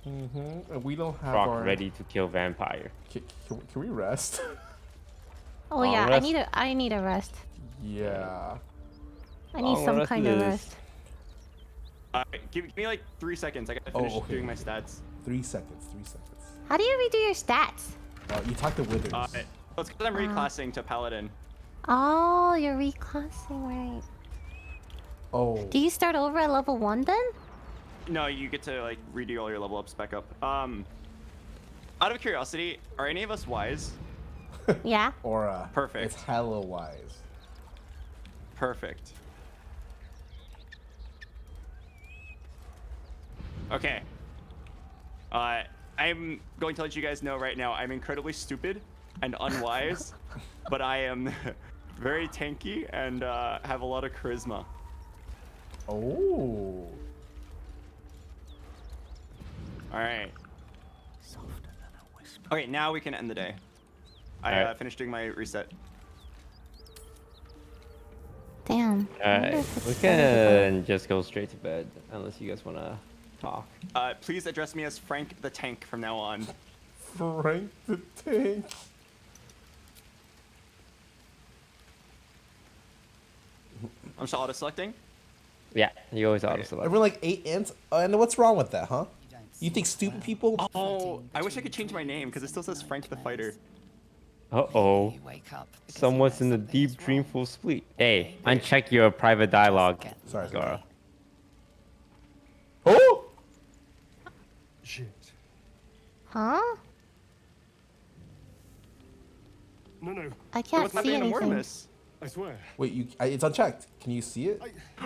And we don't have
Rock
our...
ready to kill vampire.
Can we rest?
Oh yeah,
rest.
I need a rest.
Yeah.
I need some kind of rest.
Give me like 3 seconds. I gotta finish doing my stats.
3 seconds. 3 seconds.
How do you redo your stats?
You talk to Withers.
It's because I'm reclassing to Paladin.
Oh, you're reclassing, right?
Oh.
Do you start over at level 1 then?
No, you get to like redo all your level ups back up. Out of curiosity, are any of us wise?
Yeah.
Or
perfect.
It's hella wise.
Perfect. Okay. I'm going to let you guys know right now, I'm incredibly stupid and unwise, but I am very tanky and have a lot of charisma.
Oh.
All right. Okay, now we can end the day. I finished doing my reset.
Damn.
Alright, we can just go straight to bed, unless you guys want to talk.
Please address me as Frank the Tank from now on.
Frank the Tank.
I'm just auto-selecting?
Yeah, you always auto-select.
Everyone like 8 ants? And what's wrong with that, huh? You think stupid people...
Oh, I wish I could change my name, because it still says Frank the Fighter.
Uh-oh. Someone's in the deep dreamful sleep. Hey, uncheck your private dialogue.
Sorry,
Scarra.
Oh!
Shit.
Huh?
No.
I can't see anything.
I swear.
Wait, it's unchecked. Can you see it?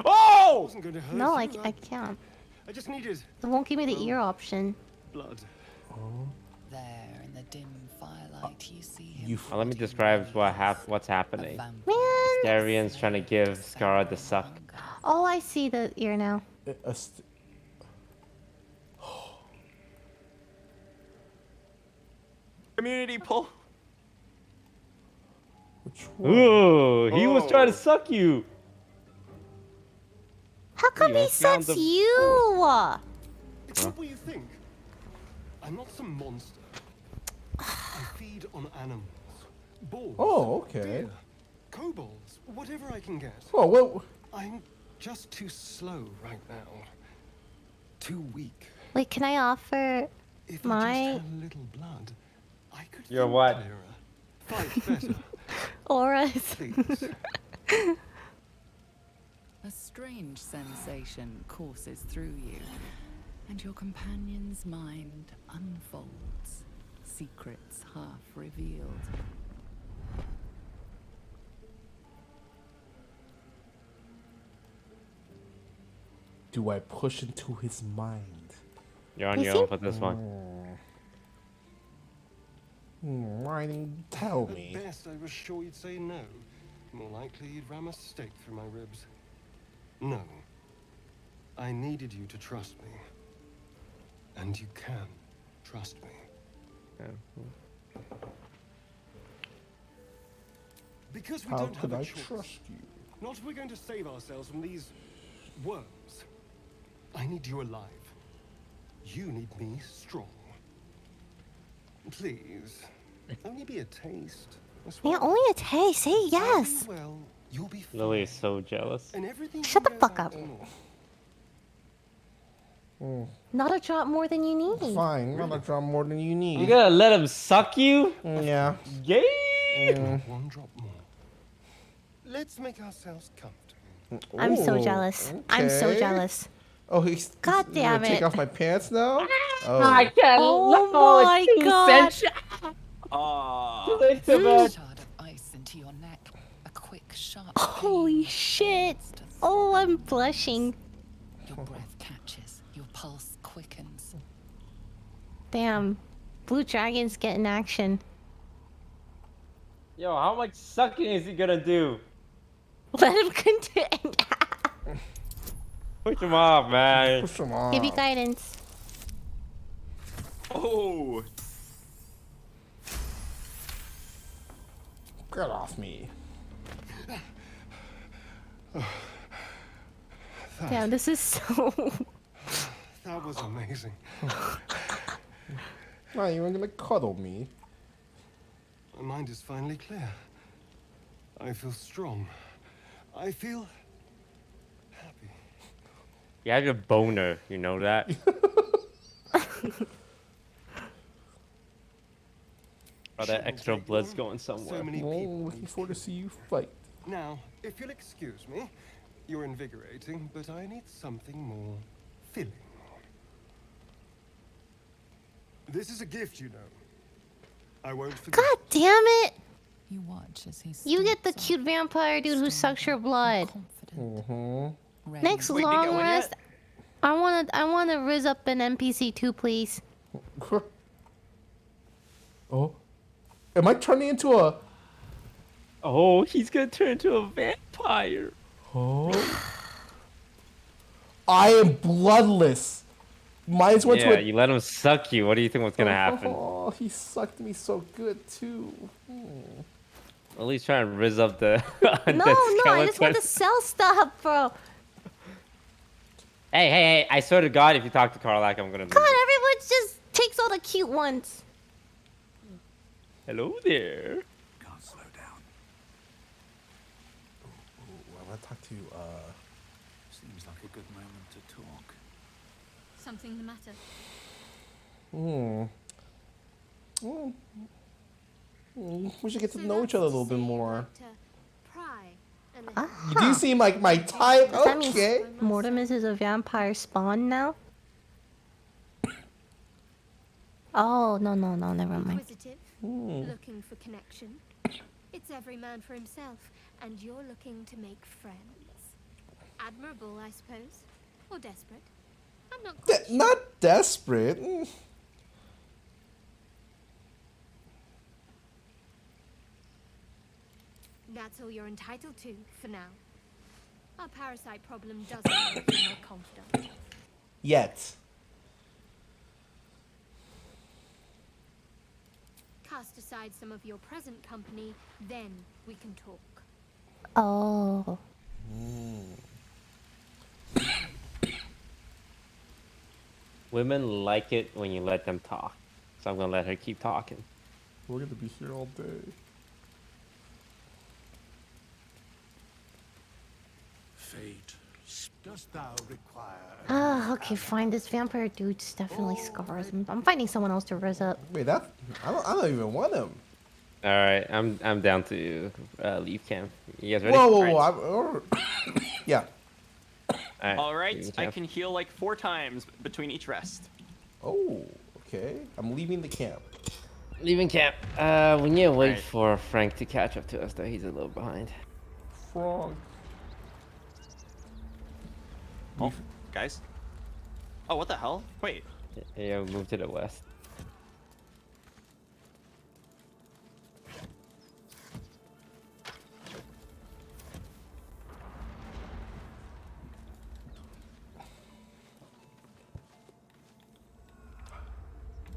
Oh!
No, I can't.
I just needed...
It won't give me the ear option.
Blood.
Oh.
There in the dim firelight, you see him.
Let me describe what's happening.
Man!
Darian's trying to give Scarra the suck.
Oh, I see the ear now.
Community pull.
Ooh, he was trying to suck you.
How come he sucks you?
It's not what you think. I'm not some monster. I feed on animals. Boars.
Oh, okay.
Deer, kobolds, whatever I can get.
Oh, what?
I'm just too slow right now. Too weak.
Wait, can I offer
If
my...
I just had a little blood, I could
You're
think
what?
clearer, fight better.
auras?
Please.
A strange sensation courses through you, and your companion's mind unfolds, secrets half revealed.
Do I push into his mind?
You're on your own for this one.
Why didn't you tell me?
At best, I was sure you'd say no. More likely, you'd ram a stake through my ribs. No. I needed you to trust me. And you can trust me. Because we
How
don't
could
have a
I
choice.
trust you?
Not if we're going to save ourselves from these worms. I need you alive. You need me strong. Please, only be a taste.
Yeah, only a taste. Say yes.
Well, you'll be
Lily is so jealous.
and everything.
Shut the fuck up. Not a drop more than you need.
Fine, not a drop more than you need.
You gonna let him suck you?
Yeah.
Yay!
One drop more. Let's make ourselves comfortable.
I'm so
Ooh,
jealous. I'm so
okay.
jealous.
Oh, he's
God
you
damn
gonna take
it.
off my pants now? Oh.
I can't.
Oh my god.
A shard of ice into your neck. A quick, sharp
Holy shit. Oh, I'm blushing.
Your breath catches. Your pulse quickens.
Damn. Blue Dragon's getting action.
Yo, how much sucking is he gonna do?
Let him continue.
Push him off, man.
Push him off.
Give you guidance.
Oh.
Get off me.
Damn, this is so.
That was amazing.
Why you weren't gonna cuddle me?
My mind is finally clear. I feel strong. I feel happy.
You have a boner, you know that? Oh, that extra blood's going somewhere.
So many people.
Looking forward to see you fight.
Now, if you'll excuse me, you're invigorating, but I need something more filling. This is a gift, you know. I won't forget.
God damn it!
You watch as he
You get the cute vampire dude who sucks your blood. Next
Wait, did you get
long
one
rest,
yet?
I wanna rizz up an NPC too, please.
Oh, am I turning into a?
Oh, he's gonna turn into a vampire.
Oh, I am bloodless. Mine's went
Yeah,
to a.
you let him suck you. What do you think was gonna happen?
Oh, he sucked me so good too.
At least try and rizz up the
No, I just want to sell stuff, bro.
Hey, I swear to God, if you talk to Karlak, I'm gonna
God, everyone just takes all the cute ones.
Hello there.
Can't slow down.
I want to talk to.
Seems like a good moment to talk.
Something the matter?
We should get to know each other a little bit more.
Ah.
You do seem like my type.
That means
Okay.
Mortimus is a vampire spawn now? Oh, no, never mind.
Inquisitive, looking for connection. It's every man for himself, and you're looking to make friends. Admirable, I suppose. Or desperate. I'm not quite sure.
Not desperate.
That's all you're entitled to, for now. Our parasite problem doesn't make you more confident.
Yet.
Cast aside some of your present company, then we can talk.
Oh.
Women like it when you let them talk. So I'm gonna let her keep talking.
We're gonna be here all day.
Fate, dost thou require?
Ah, okay, fine. This vampire dude's definitely scars. I'm finding someone else to rizz up.
Wait, that I don't even want him.
All right, I'm down to leave camp. You guys ready?
Whoa. Yeah.
All right, I can heal like 4 times between each rest.
Oh, okay. I'm leaving the camp.
Leaving camp. We need to wait for Frank to catch up to us, though. He's a little behind.
Frog.
Oh, guys. Oh, what the hell? Wait.
Yeah, we moved to the west.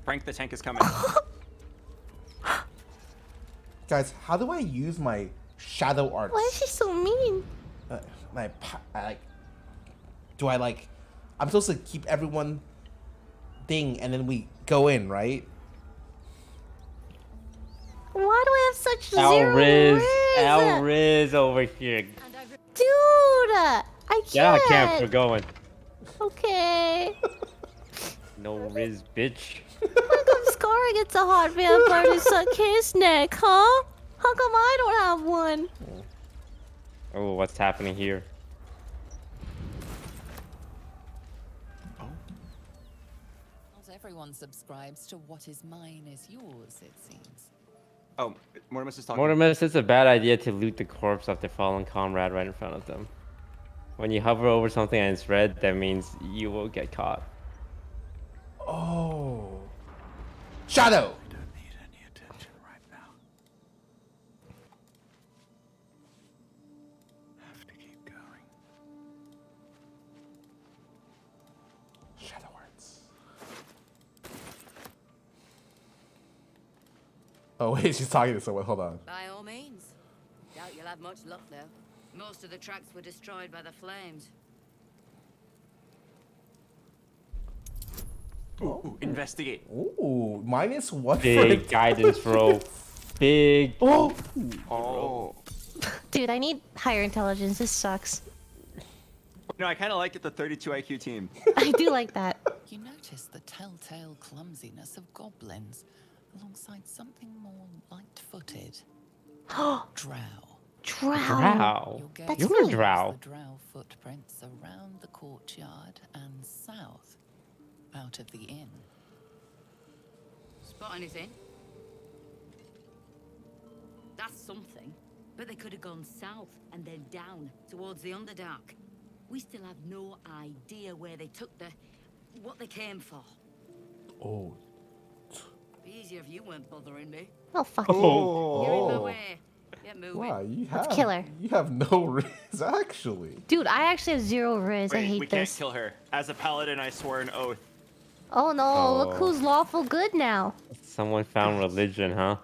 Frank the tank is coming.
Guys, how do I use my shadow arts?
Why is she so mean?
Do I like? I'm supposed to keep everyone thing, and then we go in, right?
Why do I have such zero riz?
Al Riz over here.
Dude, I can't.
Yeah, camp, we're going.
Okay.
No Riz, bitch.
How come Scarra gets a hot vampire to suck his neck, huh? How come I don't have one?
Oh, what's happening here?
Not everyone subscribes to what is mine is yours, it seems.
Oh, Mortimus is talking.
Mortimus, it's a bad idea to loot the corpse of their fallen comrade right in front of them. When you hover over something and it's red, that means you will get caught.
Oh. Shadow.
I don't need any attention right now. Have to keep going.
Shadow arts. Oh wait, she's talking to someone. Hold on.
By all means. Doubt you'll have much luck, though. Most of the tracks were destroyed by the flames.
Ooh, investigate.
Ooh, -1
Big guidance roll. Big.
Oh.
Dude, I need higher intelligence. This sucks.
No, I kind of like it, the 32 IQ team.
I do like that.
You notice the telltale clumsiness of goblins alongside something more light-footed. Drow.
Drow?
Your
That's
gaze
me.
follows
Drow.
the drow footprints around the courtyard and south, out of the inn.
Spot anything? That's something. But they could have gone south and then down towards the Underdark. We still have no idea where they took what they came for.
Oh.
Be easier if you weren't bothering me.
Oh, fuck
You're in my
Oh.
way. Get moving.
Wow, you
Let's
have
kill her.
You have no riz actually.
Dude, I actually have 0 riz. I
Wait,
hate
we
this.
can't kill her. As a paladin, I swore an oath.
Oh no, look
Oh.
who's lawful good now.
Someone found religion, huh?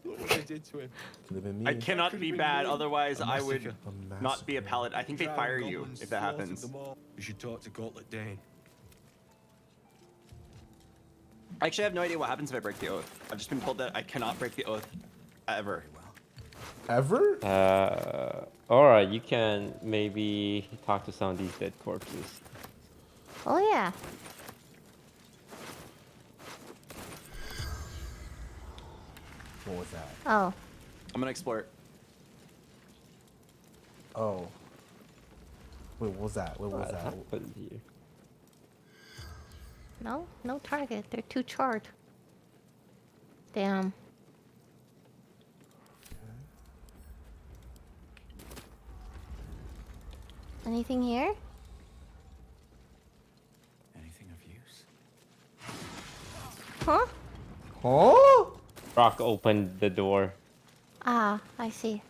What I did to him.
Could have been
I
me.
cannot be bad, otherwise I would
A
not be a
massacre.
paladin. I think they fire you if that happens.
You should talk to Gauntlet Dane.
I actually have no idea what happens if I break the oath. I've just been told that I cannot break the oath ever.
Ever?
Alright, you can maybe talk to some of these dead corpses.
Oh yeah.
What was that?
Oh.
I'm gonna explore it.
Oh. Wait, what was that? What was that?
happened here?
No, no target. They're too charred. Damn. Anything here?
Anything of use?
Huh?
Huh?
Rock opened the door.
Ah, I see.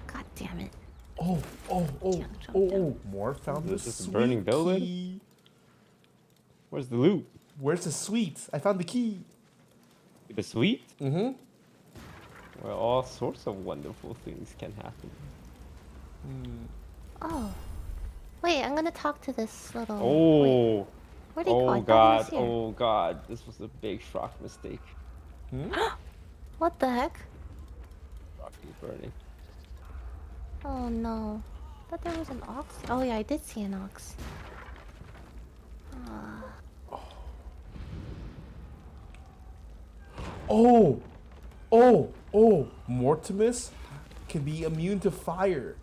God damn it.
Oh, more found
This
the
is a
sweet
burning building?
key.
Where's the loot?
Where's the sweet? I found the key.
The sweet?
Mm-hmm.
Well, all sorts of wonderful things can happen.
Oh. Wait, I'm gonna talk to this little...
Oh.
Wait. Where'd he go? I
Oh
thought he
god,
was here.
oh god. This was a big shock mistake.
What the heck?
Rock is burning.
Oh no. I thought there was an ox. Oh yeah, I did see an ox.
Oh, Mortimus can be immune to fire.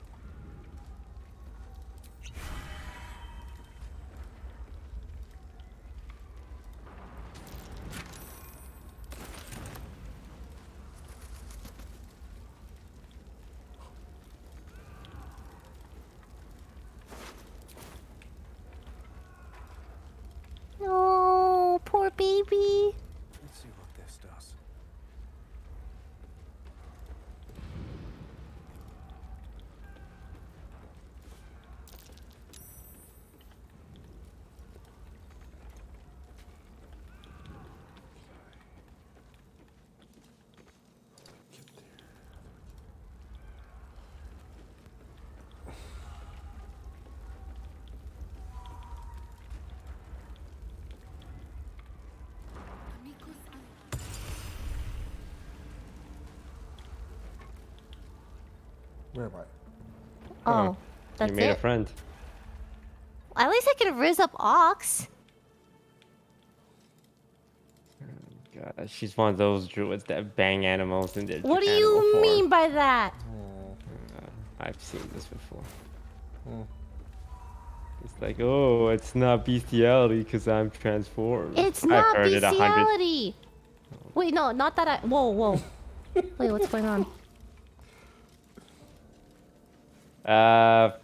No, poor baby.
Let's see what this does.
Where am I?
Oh, that's
You made a
it?
friend.
At least I can riz up ox.
God, she's one of those druids that bang animals in their
What do
animal
you
form.
mean by that?
I've seen this before. It's like, oh, it's not bestiality because I'm transformed.
It's
I've
not
heard it 100.
bestiality. Wait, no, not that I... Whoa, whoa. Wait, what's going on?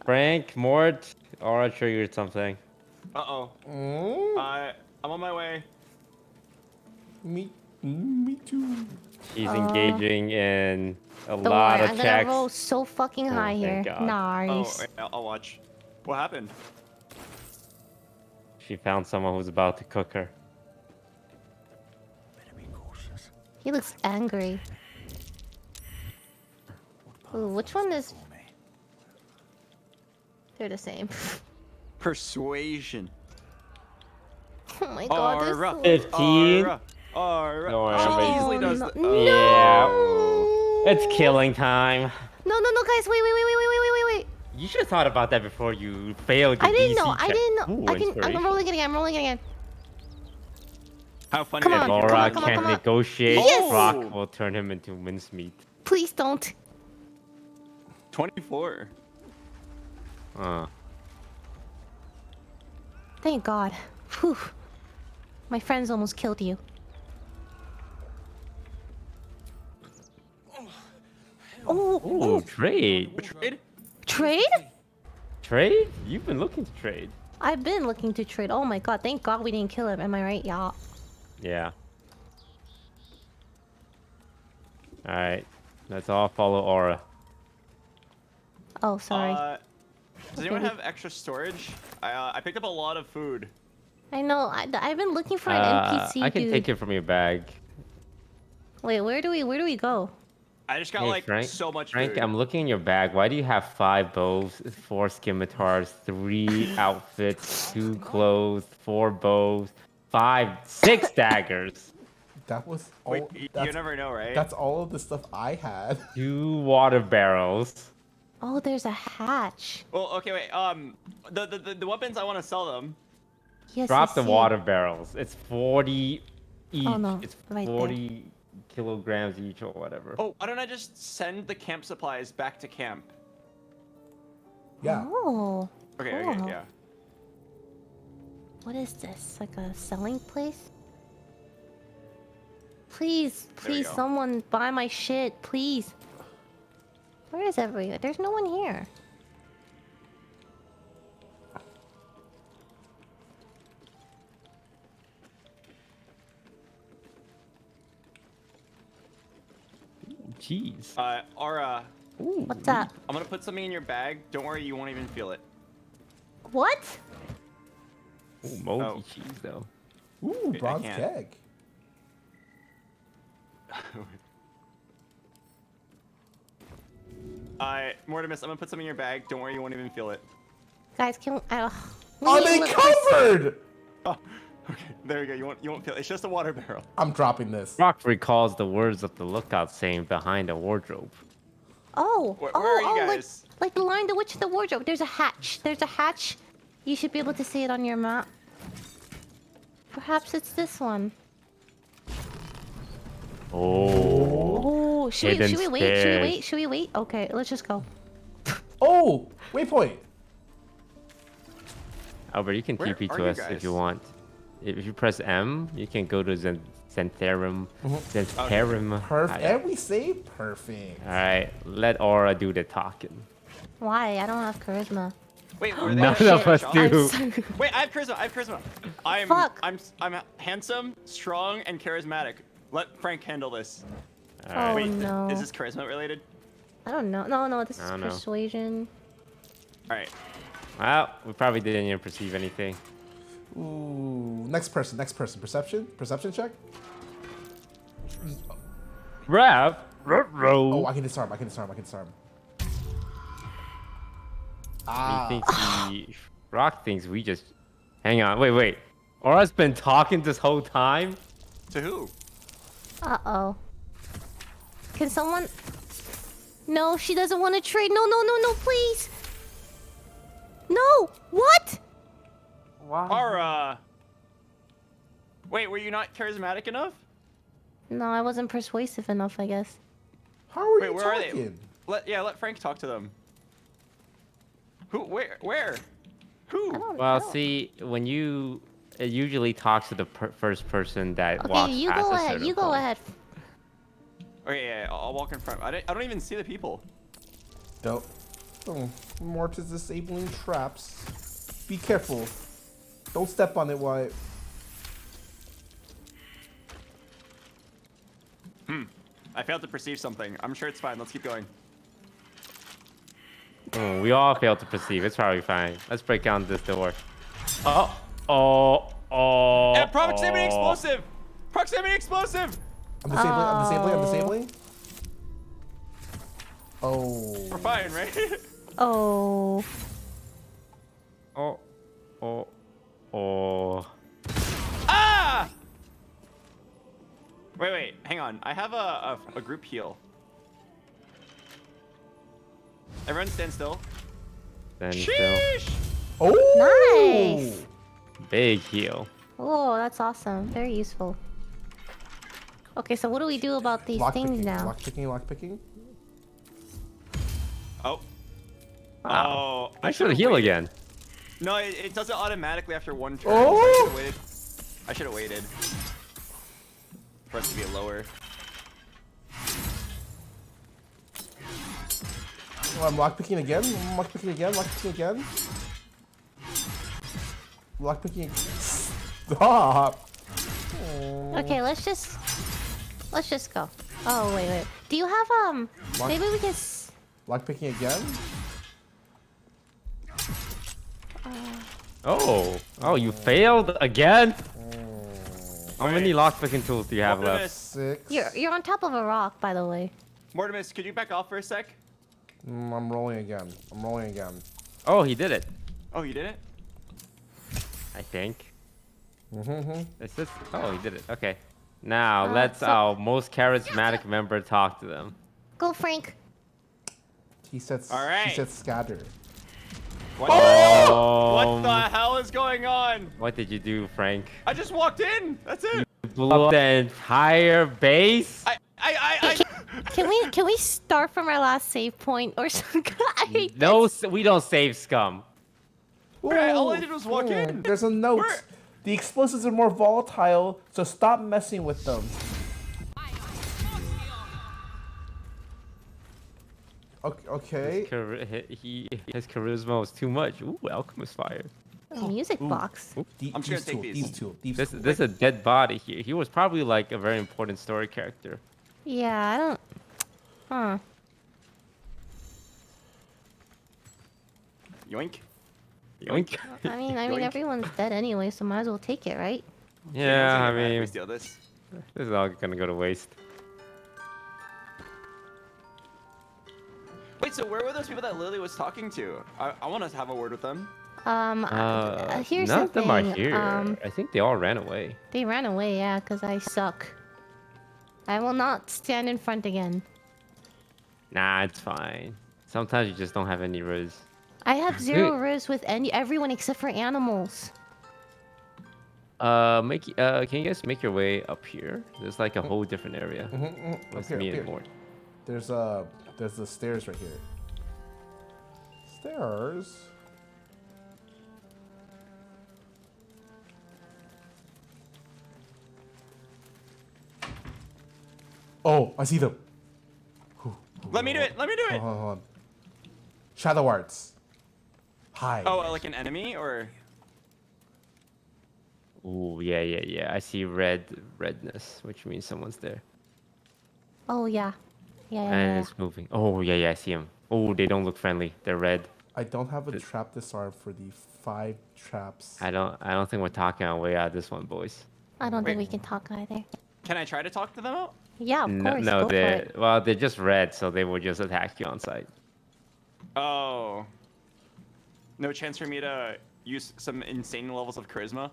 Frank, Mort, Aura triggered something.
Uh-oh. I'm on my way.
Me too.
She's engaging in a
Don't
lot
worry,
of
I'm
checks.
gonna roll so fucking high here.
thank God.
Nice.
Oh, I'll watch. What happened?
She found someone who's about to cook her.
He looks angry. Ooh, which one is... They're the same.
Persuasion.
Oh my god, this
Aura.
15.
Aura. Aura.
Don't worry,
She
everybody-
easily does
no.
the-
Yeah. It's killing time.
No, guys, wait.
You should have thought about that before you failed your
I didn't
DC
know.
check. Ooh,
I'm
inspiration.
rolling it again.
How funny
Come
that
on,
you
Laura
come on,
can
come on.
negotiate.
Yes!
Rock will turn him into mincemeat.
Please don't.
24.
Thank God. Whew. My friends almost killed you.
Ooh, trade.
Trade?
Trade?
Trade? You've been looking to trade.
I've been looking to trade. Oh my God, thank God we didn't kill him. Am I right, y'all?
Yeah. Alright. Let's all follow Aura.
Oh, sorry.
Does anyone have extra storage? I picked up a lot of food.
I know. I've been looking for an NPC
I can
dude.
take it from your bag.
Wait, where do we go?
I just got
Hey,
like
Frank,
so much
Frank,
food.
I'm looking in your bag. Why do you have 5 bows, 4 scimitars, 3 outfits, 2 clothes, 4 bows, 6 daggers?
That was all.
Wait, you never know, right?
That's all of the stuff I had.
2 water barrels.
Oh, there's a hatch.
Well, okay, wait. The weapons, I want to sell them.
Yes,
Drop
I
the
see.
water barrels. It's 40 each.
Oh, no.
It's
Right
40 kilograms each or whatever.
Oh, why don't I just send the camp supplies back to camp?
Yeah.
Oh.
Okay,
cool.
okay, yeah.
What is this? Like a selling place? Please,
There we
please,
go.
someone buy my shit, please. Where is everyone? There's no one here.
Jeez.
Aura.
What's up?
I'm gonna put something in your bag. Don't worry, you won't even feel it.
What?
Ooh, moldy cheese though.
Ooh,
Wait, I
bronze
can't.
keg.
Mortimus, I'm gonna put something in your bag. Don't worry, you won't even feel it.
Guys, can
Are they covered?
Oh, okay. There you go. You won't feel it. It's just a water barrel.
I'm dropping this.
Rock recalls the words of the lookout saying behind a wardrobe.
Oh,
Where are you guys?
Like the line the witch in the wardrobe. There's a hatch. There's a hatch. You should be able to see it on your map. Perhaps it's this one.
Oh.
Oh, should we wait? Should we
stairs.
wait? Should we wait? Okay, let's just go.
Oh, waypoint.
Albert, you can
Where
TP
are
to
you
us if
guys?
you want. If you press M, you can go to Xantherum. Xantherum.
Perfect. And we say perfect.
Alright, let Aura do the talking.
Why? I don't have charisma.
Wait, were they
None
actually
of us
shot?
do.
Wait, I have charisma. I'm handsome, strong, and charismatic. Let Frank handle this.
Oh,
Wait,
no.
is this charisma related?
I don't know. No, this is
I don't know.
persuasion.
All right.
Well, we probably didn't even perceive anything.
Ooh, next person. Perception check.
Rev.
Oh, I can disarm.
He thinks Rock thinks we just... Hang on, wait. Aura's been talking this whole time?
To who?
Uh-oh. Can someone... No, she doesn't want to trade. No, please. No, what?
Wow.
Aura. Wait, were you not charismatic enough?
No, I wasn't persuasive enough, I guess.
How are
Wait,
you
where
talking?
are they? Let Frank talk to them. Who? Where? Who?
Well, see, when you... It usually talks to the first person that
Okay,
walks
you
past
go
a
ahead.
certain
You go
point.
ahead.
Okay, yeah, I'll walk in front. I don't even see the people.
Don't. Oh, Mortis disabling traps. Be careful. Don't step on it, Wyatt.
I failed to perceive something. I'm sure it's fine. Let's keep going.
We all failed to perceive. It's probably fine. Let's break down this door. Oh,
And proximity explosive! Proximity explosive!
I'm disabling. Oh.
We're fine, right?
Oh.
Ah! Wait, hang on. I have a group heal. Everyone stand still.
Stand still.
Oh!
Nice.
Big heal.
Oh, that's awesome. Very useful. Okay, so what do we do about these things now?
Lockpicking.
Oh.
Wow.
Oh.
I should heal again.
No, it does it automatically after one turn.
Oh!
So I should have waited. For us to be lower.
Oh, I'm lockpicking again. Lockpicking. Stop.
Okay, let's just go. Oh wait. Do you have maybe we can.
Lockpicking again.
Oh, you failed again? How many lockpicking tools do you have left?
6.
You're on top of a rock, by the way.
Mortimus, could you back off for a sec?
I'm rolling again.
Oh, he did it.
Oh, you did it?
I think.
Mm-hmm.
Is this? Oh, he did it. Okay. Now let's our most charismatic member talk to them.
Go, Frank.
He said.
All right.
He said scatter.
What the hell is going on?
What did you do, Frank?
I just walked in. That's it.
You blew up the entire base.
Can we start from our last save point or something? I hate
No, we don't save scum.
All I did was walk in.
There's a note. The explosives are more volatile, so stop messing with them. Okay.
His charisma was too much. Ooh, Alchemist Fire.
Music box.
I'm just gonna take these.
This is a dead body here. He was probably like a very important story character.
Yeah, I don't. Huh.
Yoink.
Yoink.
I mean, everyone's dead anyway, so might as well take it, right?
Yeah, I mean,
we steal this.
This is all gonna go to waste.
Wait, so where were those people that Lily was talking to? I want to have a word with them.
Here's
none
the
of them
thing.
are here. I think they all ran away.
They ran away, yeah, because I suck. I will not stand in front again.
Nah, it's fine. Sometimes you just don't have any riz.
I have 0 riz with everyone except for animals.
Can you guys make your way up here? There's like a whole different area. Let's meet it more.
There's the stairs right here. Stairs. Oh, I see them.
Let me do it. Hold
on. Shadow arts. Hi.
Oh, like an enemy or?
Ooh, yeah. I see redness, which means someone's there.
Oh yeah.
And it's moving. Oh yeah, I see him. Oh, they don't look friendly. They're red.
I don't have a trap disarm for the 5 traps.
I don't think we're talking our way out of this one, boys.
I don't think we can talk either.
Can I try to talk to them out?
Yeah, of course.
No,
go for it.
they're just red, so they will just attack you on sight.
Oh. No chance for me to use some insane levels of charisma?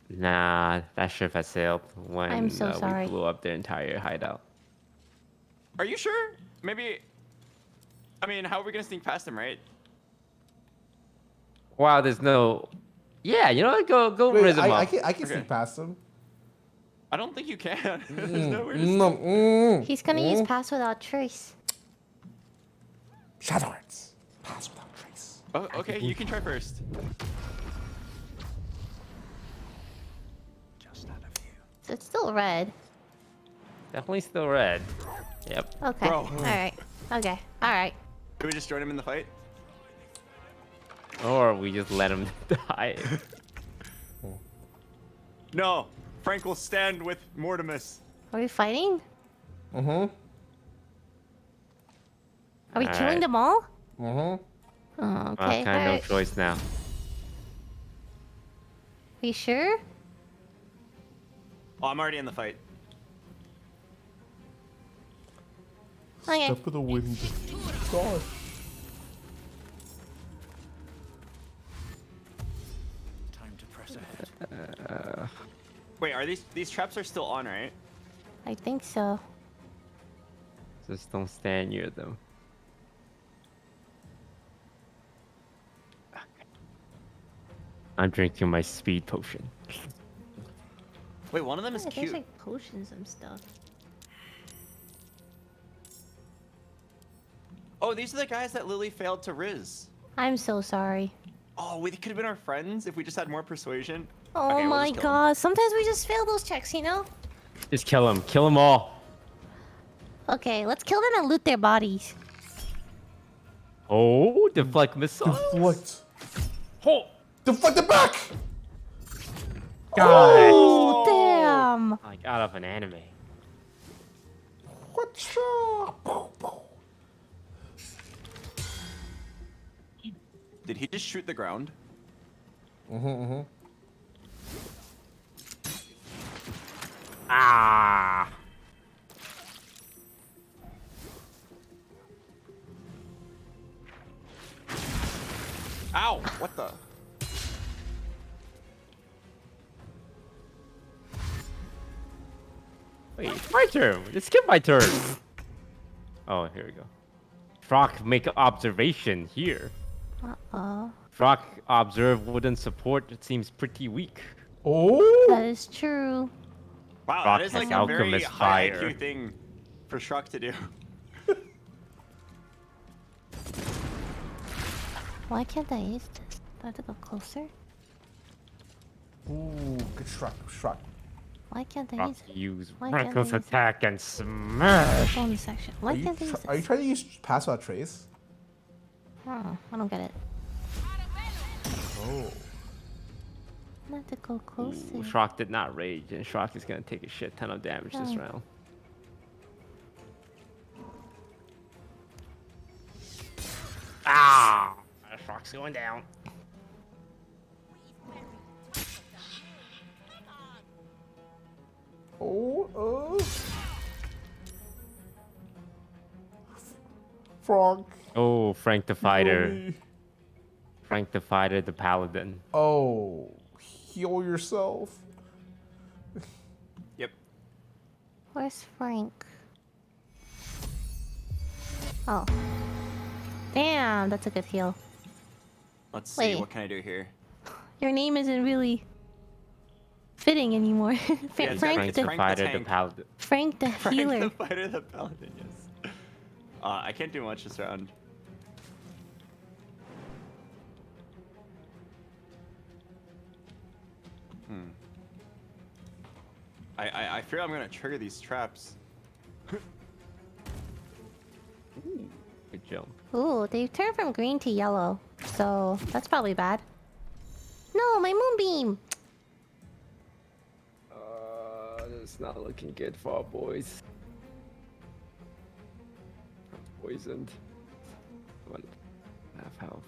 Nah, that ship has sailed when
I'm so sorry.
we blew up their entire hideout.
Are you sure? Maybe. I mean, how are we gonna sneak past them, right?
Wow, there's no. Yeah, you know what? Go raise them up.
I can sneak past them.
I don't think you can. There's nowhere to
He's gonna use pass without trace.
Shadow arts. Pass without trace.
Oh, okay, you can try first.
So it's still red.
Definitely still red. Yep.
Okay.
Bro.
Alright. Okay. Alright.
Can we just join him in the fight?
Or we just let him die.
No. Frank will stand with Mortimus.
Are we fighting?
Mm-hmm.
Are we killing them all?
Mm-hmm.
Oh, okay.
Kind of choice now.
Are you sure?
Oh, I'm already in the fight.
Okay.
Step of the wind. Gosh.
Time to press ahead.
Wait, are these traps are still on, right?
I think so.
Just don't stand near them. I'm drinking my speed potion.
Wait, one of them is
Yeah,
cute.
there's like potions and stuff.
Oh, these are the guys that Lily failed to riz.
I'm so sorry.
Oh, we could have been our friends if we just had more persuasion.
Oh
Okay, we'll
my
just kill 'em.
god. Sometimes we just fail those checks, you know?
Just kill them. Kill them all.
Okay, let's kill them and loot their bodies.
Oh, deflect missiles.
Deflect.
Oh.
Deflect it back!
God.
Oh, damn.
Like out of an anime.
What's up?
Did he just shoot the ground?
Ah.
Ow! What the?
Wait, it's my turn. Just skip my turn. Oh, here we go. Frock make an observation here.
Uh-oh.
Frock observe wooden support. It seems pretty weak.
Oh.
That is true.
Wow,
Rock
that is
has
like a very
alchemist
high
fire.
IQ thing for Shrug to do.
Why can't I use this? Do I have to go closer?
Ooh, good shot.
Why can't I
Frock
use it?
use
Why can't I
reckless
use it?
attack and smash.
Bonus section. Why can't I use
Are you
this?
trying to use pass without trace?
Oh, I don't get it.
Oh.
I have to go closer.
Ooh, Shrock did not rage, and Shrock is gonna take a shit ton of damage this
Oh.
round. Ah! Shrock's going down.
Oh, Frog.
Oh, Frank the Fighter.
Really?
Frank the Fighter, the Paladin.
Oh, heal yourself.
Yep.
Where's Frank? Oh. Damn, that's a good heal.
Let's see.
Wait.
What can I do here?
Your name isn't really fitting anymore.
Yeah,
Frank,
the
the
Fighter, the
tank.
Paladin.
Frank the
Frank
healer.
the Fighter, the Paladin, yes. I can't do much this round. I fear I'm gonna trigger these traps.
Ooh, good jump.
Ooh, they turned from green to yellow. So, that's probably bad. No, my moonbeam!
It's not looking good for our boys. I'm poisoned. 1.5 health.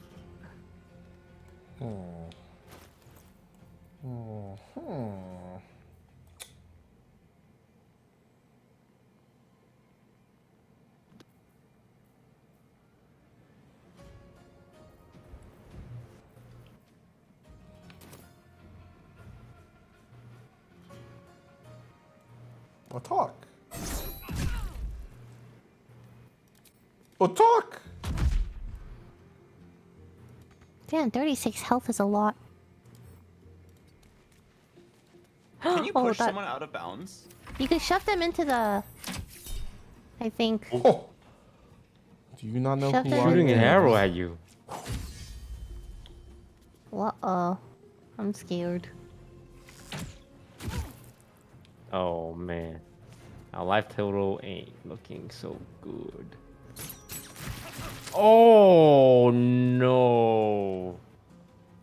Attack. Attack.
Damn, 36 health is a lot.
Can you
Oh,
push
that-
someone out of bounds?
You can shove them into the... I think.
Oh. Do you not know
Shove
who
them
I
Shooting an
am?
arrow at you.
Uh-oh. I'm scared.
Oh man. Our life total ain't looking so good. Oh no.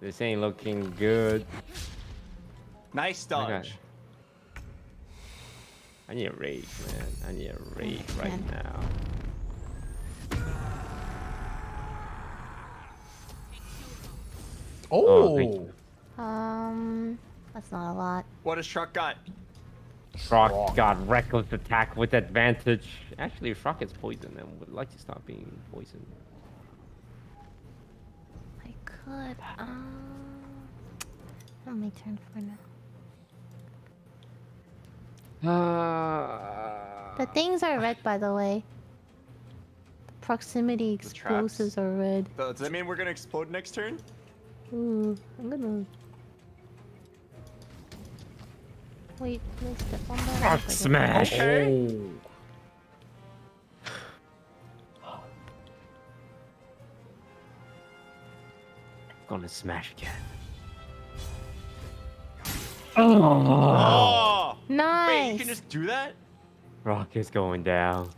This ain't looking good.
Nice dodge.
I need a rage, man. I need a rage right now.
Oh.
Thank you.
not a lot.
What has Truck got?
Shrock got reckless attack with advantage. Actually, Shrock is poisoned and would like to stop being poisoned.
I could. Let me turn for now. The things are red, by the way. The proximity explosives are red.
So, does that mean we're gonna explode next turn?
Ooh, I'm gonna. Wait, missed it. One more.
Rock smash.
Okay.
Gonna smash again.
Oh!
Nice.
Wait, you can just do that?
Rock is going down.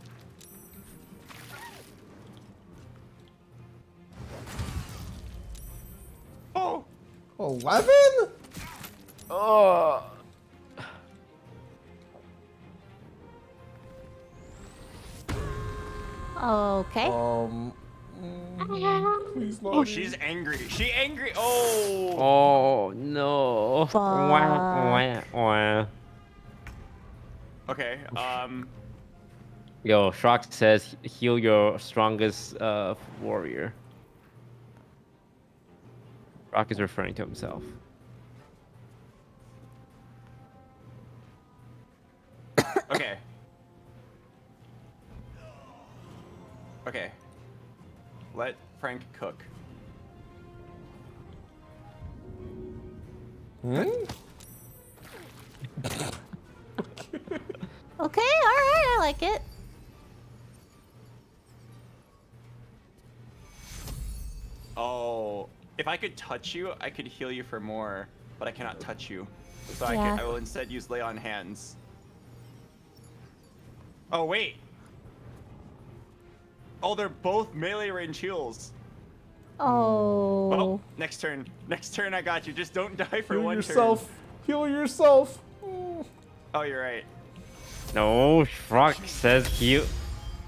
Oh!
11?
Oh.
Okay.
Please not.
Oh, she's angry. She angry. Oh.
Oh no. Wah, wah, wah.
Okay.
Yo, Shrock says heal your strongest warrior. Shrock is referring to himself.
Okay. Okay. Let Frank cook.
Okay, alright, I like it.
Oh, if I could touch you, I could heal you for more, but I cannot touch you. So
Yeah.
I will instead use lay on hands. Oh wait. Oh, they're both melee range heals.
Oh.
Oh, next turn. Next turn, I got you. Just don't die for
Heal
one
yourself.
turn.
Heal yourself.
Oh, you're right.
No, Shrock says heal.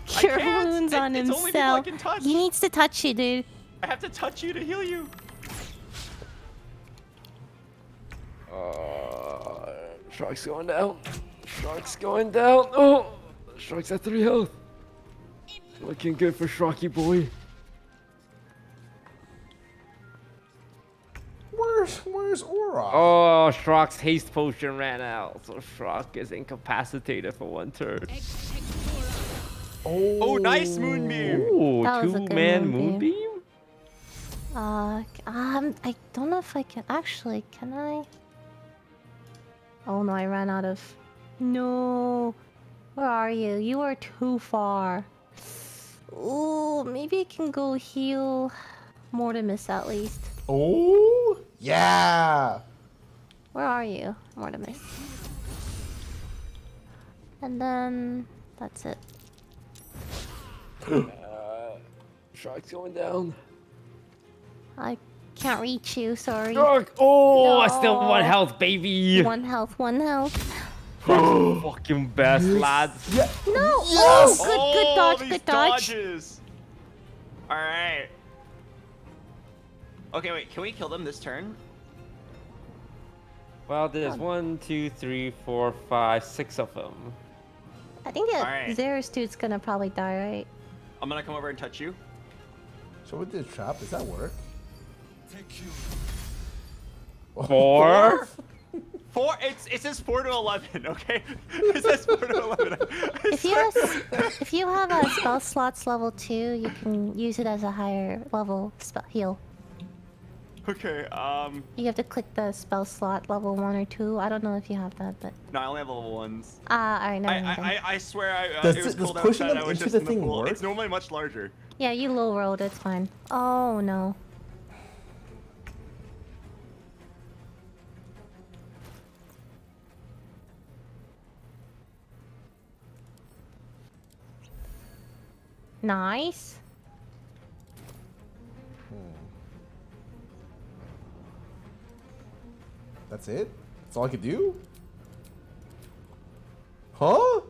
Cure wounds on
It's only people I
himself.
can touch.
He needs to touch you, dude.
I have to touch you to heal you.
Shrock's going down. Shrock's going down. Oh, Shrock's at 3 health. Looking good for Shrocky boy.
Where's Aura?
Oh, Shrock's haste potion ran out, so Shrock is incapacitated for 1 turn.
Oh, nice moonbeam.
Ooh,
That was a good
2-man
moonbeam.
moonbeam?
I don't know if I can actually. Can I? Oh no, I ran out of. No, where are you? You are too far. Ooh, maybe I can go heal Mortimus at least.
Oh, yeah.
Where are you, Mortimus? And then that's it.
Shrock's going down.
I can't reach you. Sorry.
Shrock! Oh,
No.
still 1 health, baby.
1 health. 1 health.
Shrock's the fucking best, lads.
Yeah.
No!
Yes!
Oh, good dodge,
these
good dodge.
dodges. All right. Okay, wait. Can we kill them this turn?
Well, there's 1, 2, 3, 4, 5, 6 of them.
I think that
Alright.
Zera's dude's gonna probably die, right?
I'm gonna come over and touch you.
So with this trap, does that work?
4?
4? It says 4 to 11. Okay. It says 4 to 11.
If you have a spell slots level 2, you can use it as a higher level spell heal.
Okay.
You have to click the spell slot level 1 or 2. I don't know if you have that, but
No, I only have level 1s.
alright, never mind then.
I swear
Does
it was
does
cold
pushing
outside.
them
I was
into
just
the
in the
thing
pool.
work?
It's normally much larger.
Yeah, you low rolled, it's fine. Oh no. Nice.
That's it? That's all I could do? Huh?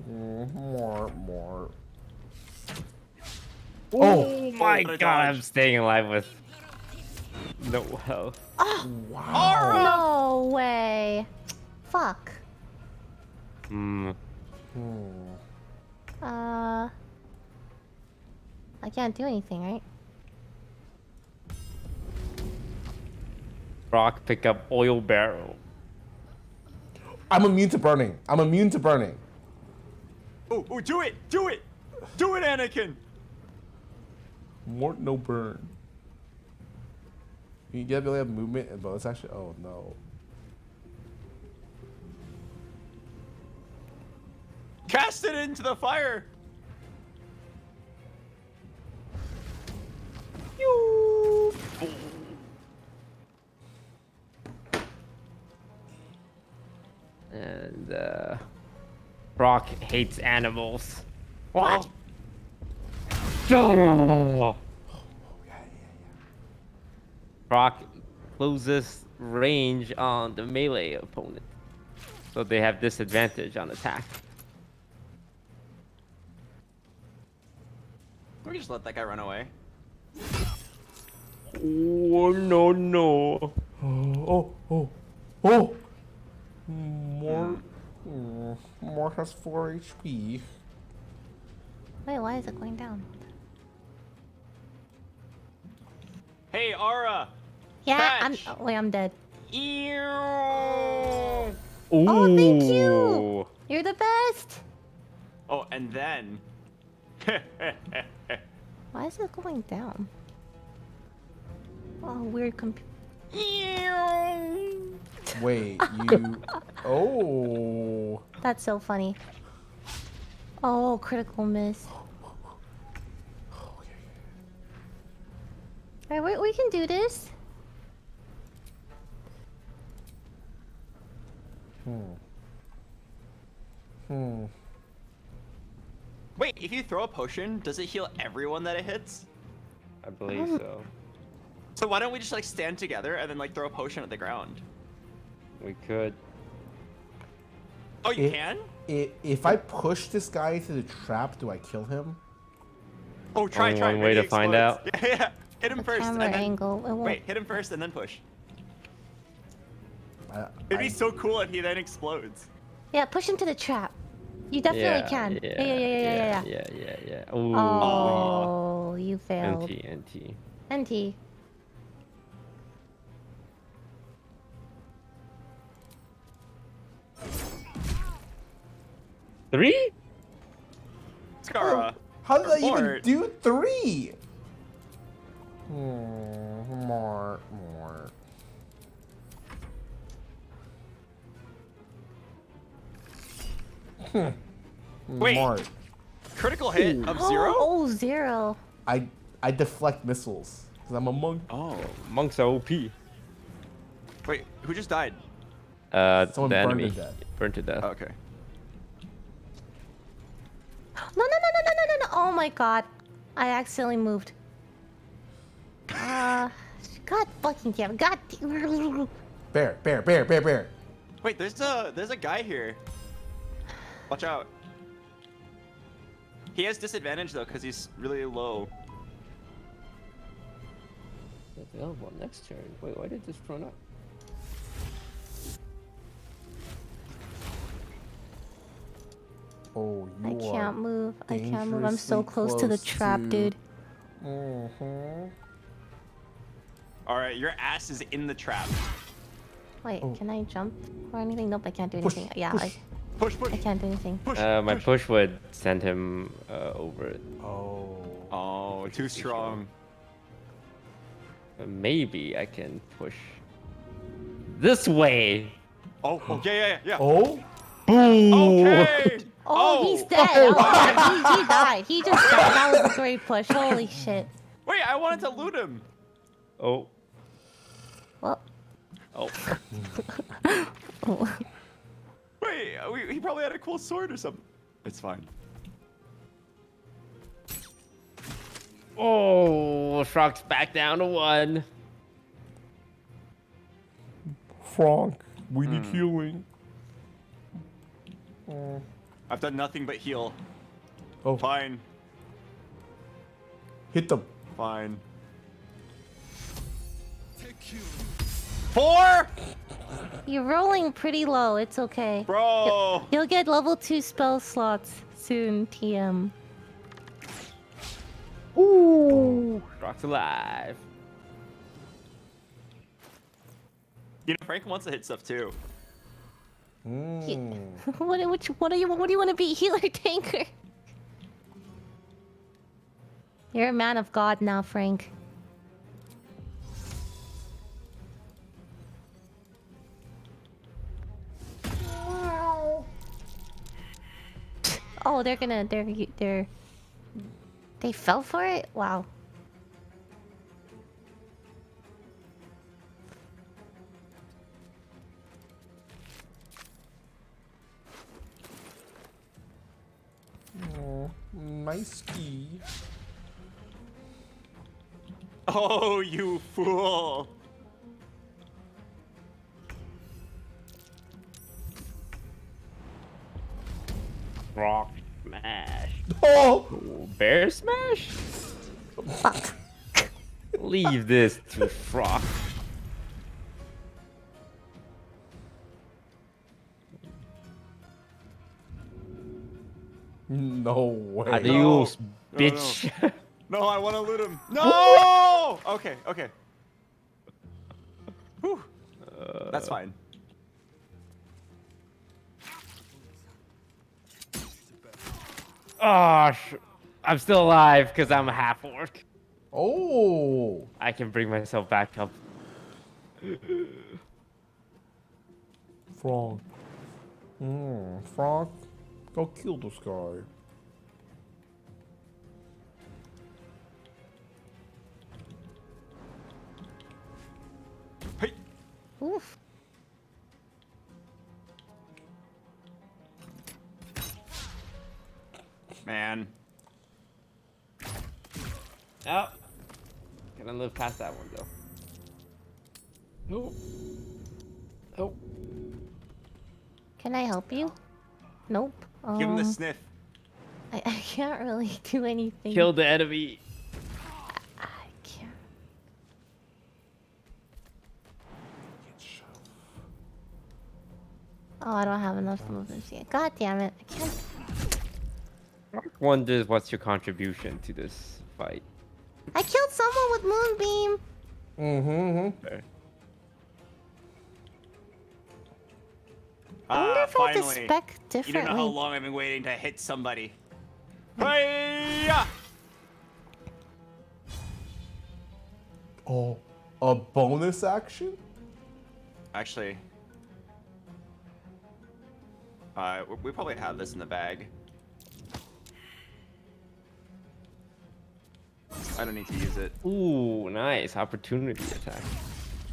More.
Oh my god, I'm staying alive with No health.
Wow. No way. Fuck.
Hmm.
I can't do anything, right?
Rock, pick up oil barrel.
I'm immune to burning. I'm immune to burning.
Oh, do it! Do it! Do it, Anakin!
More no burn. You get ability of movement and bonus action? Oh no.
Cast it into the fire!
You. And Rock hates animals. What? Oh. Rock closes range on the melee opponent, so they have disadvantage on attack.
We can just let that guy run away.
Oh no.
Oh. More has 4 HP.
Wait, why is it going down?
Hey, Aura!
Yeah,
Catch.
I'm dead.
Oh,
Oh, thank you! You're the best!
Oh, and then...
Why is it going down? Oh, weird
Wait, you... Oh.
That's so funny. Oh, critical miss. Alright, we can do this.
Wait, if you throw a potion, does it heal everyone that it hits?
I believe so.
So why don't we just like stand together and then like throw a potion at the ground?
We could.
Oh, you can?
If I push this guy into the trap, do I kill him?
Oh, try.
Only one way
Maybe
to find
explodes.
out.
Yeah. Hit him first and
camera
then...
angle, it won't-
Wait, hit him first and then push. It'd be so cool if he then explodes.
Yeah, push into the trap. You definitely can. Yeah.
Yeah. Ooh.
Oh, you failed.
NT.
NT.
Three?
Scarra.
How did I even
Report.
do 3? More.
Wait.
More.
Critical hit of 0?
Oh, 0.
I deflect missiles because I'm a monk.
Oh, monks are OP.
Wait, who just died?
Someone
The
burned
enemy
to death.
burned to death.
Okay.
No. Oh my god. I accidentally moved. God fucking damn. God.
Bear.
Wait, there's a guy here. Watch out. He has disadvantage though because he's really low.
Available next turn. Wait, why did this run up?
Oh,
I
you
can't move. I'm so
dangerously
close to the trap,
to-
dude.
All right, your ass is in the trap.
Wait, can I jump or anything? Nope, I can't do anything.
Push.
I can't do anything.
My push would send him over it.
Oh, too strong.
Maybe I can push this way.
Oh, yeah.
Oh?
Boom!
Okay.
Oh, he's dead. Oh, he died. He just died. That was a great push. Holy shit.
Wait, I wanted to loot him.
Oh.
Well.
Oh.
Wait, he probably had a cool sword or something. It's fine.
Oh, Shrock's back down to 1.
Frank, we need healing.
I've done nothing but heal.
Oh.
Fine.
Hit them.
Fine. 4?
You're rolling pretty low. It's okay.
Bro.
You'll get level 2 spell slots soon, TM.
Ooh. Rock's alive.
You know, Frank wants to hit stuff too.
What do you want to be? Healer, tanker? You're a man of God now, Frank. Oh, they fell for it? Wow.
Oh, nice key.
Oh, you fool.
Rock smash.
Oh!
Bear smash?
Fuck.
Leave this to Frock.
No way.
Adios, bitch.
No, I want to loot him. No! Okay, okay. Whew. That's fine.
Oh, I'm still alive because I'm a half orc.
Oh.
I can bring myself back up.
Frog. Frog. Go kill this guy.
Hey.
Oof.
Man.
Oh. Gonna live past that one though. Nope. Nope.
Can I help you? Nope.
Give him the sniff.
I can't really do anything.
Kill the enemy.
I can't. Oh, I don't have enough movements yet. God damn it. I can't.
Wonders what's your contribution to this fight.
I killed someone with Moonbeam.
Fair.
I wonder if I have to
Finally.
spec
You
differently.
don't know how long I've been waiting to hit somebody. Hey-ya!
Oh, a bonus action?
Actually, we probably have this in the bag. I don't need to use it.
Ooh, nice opportunity attack.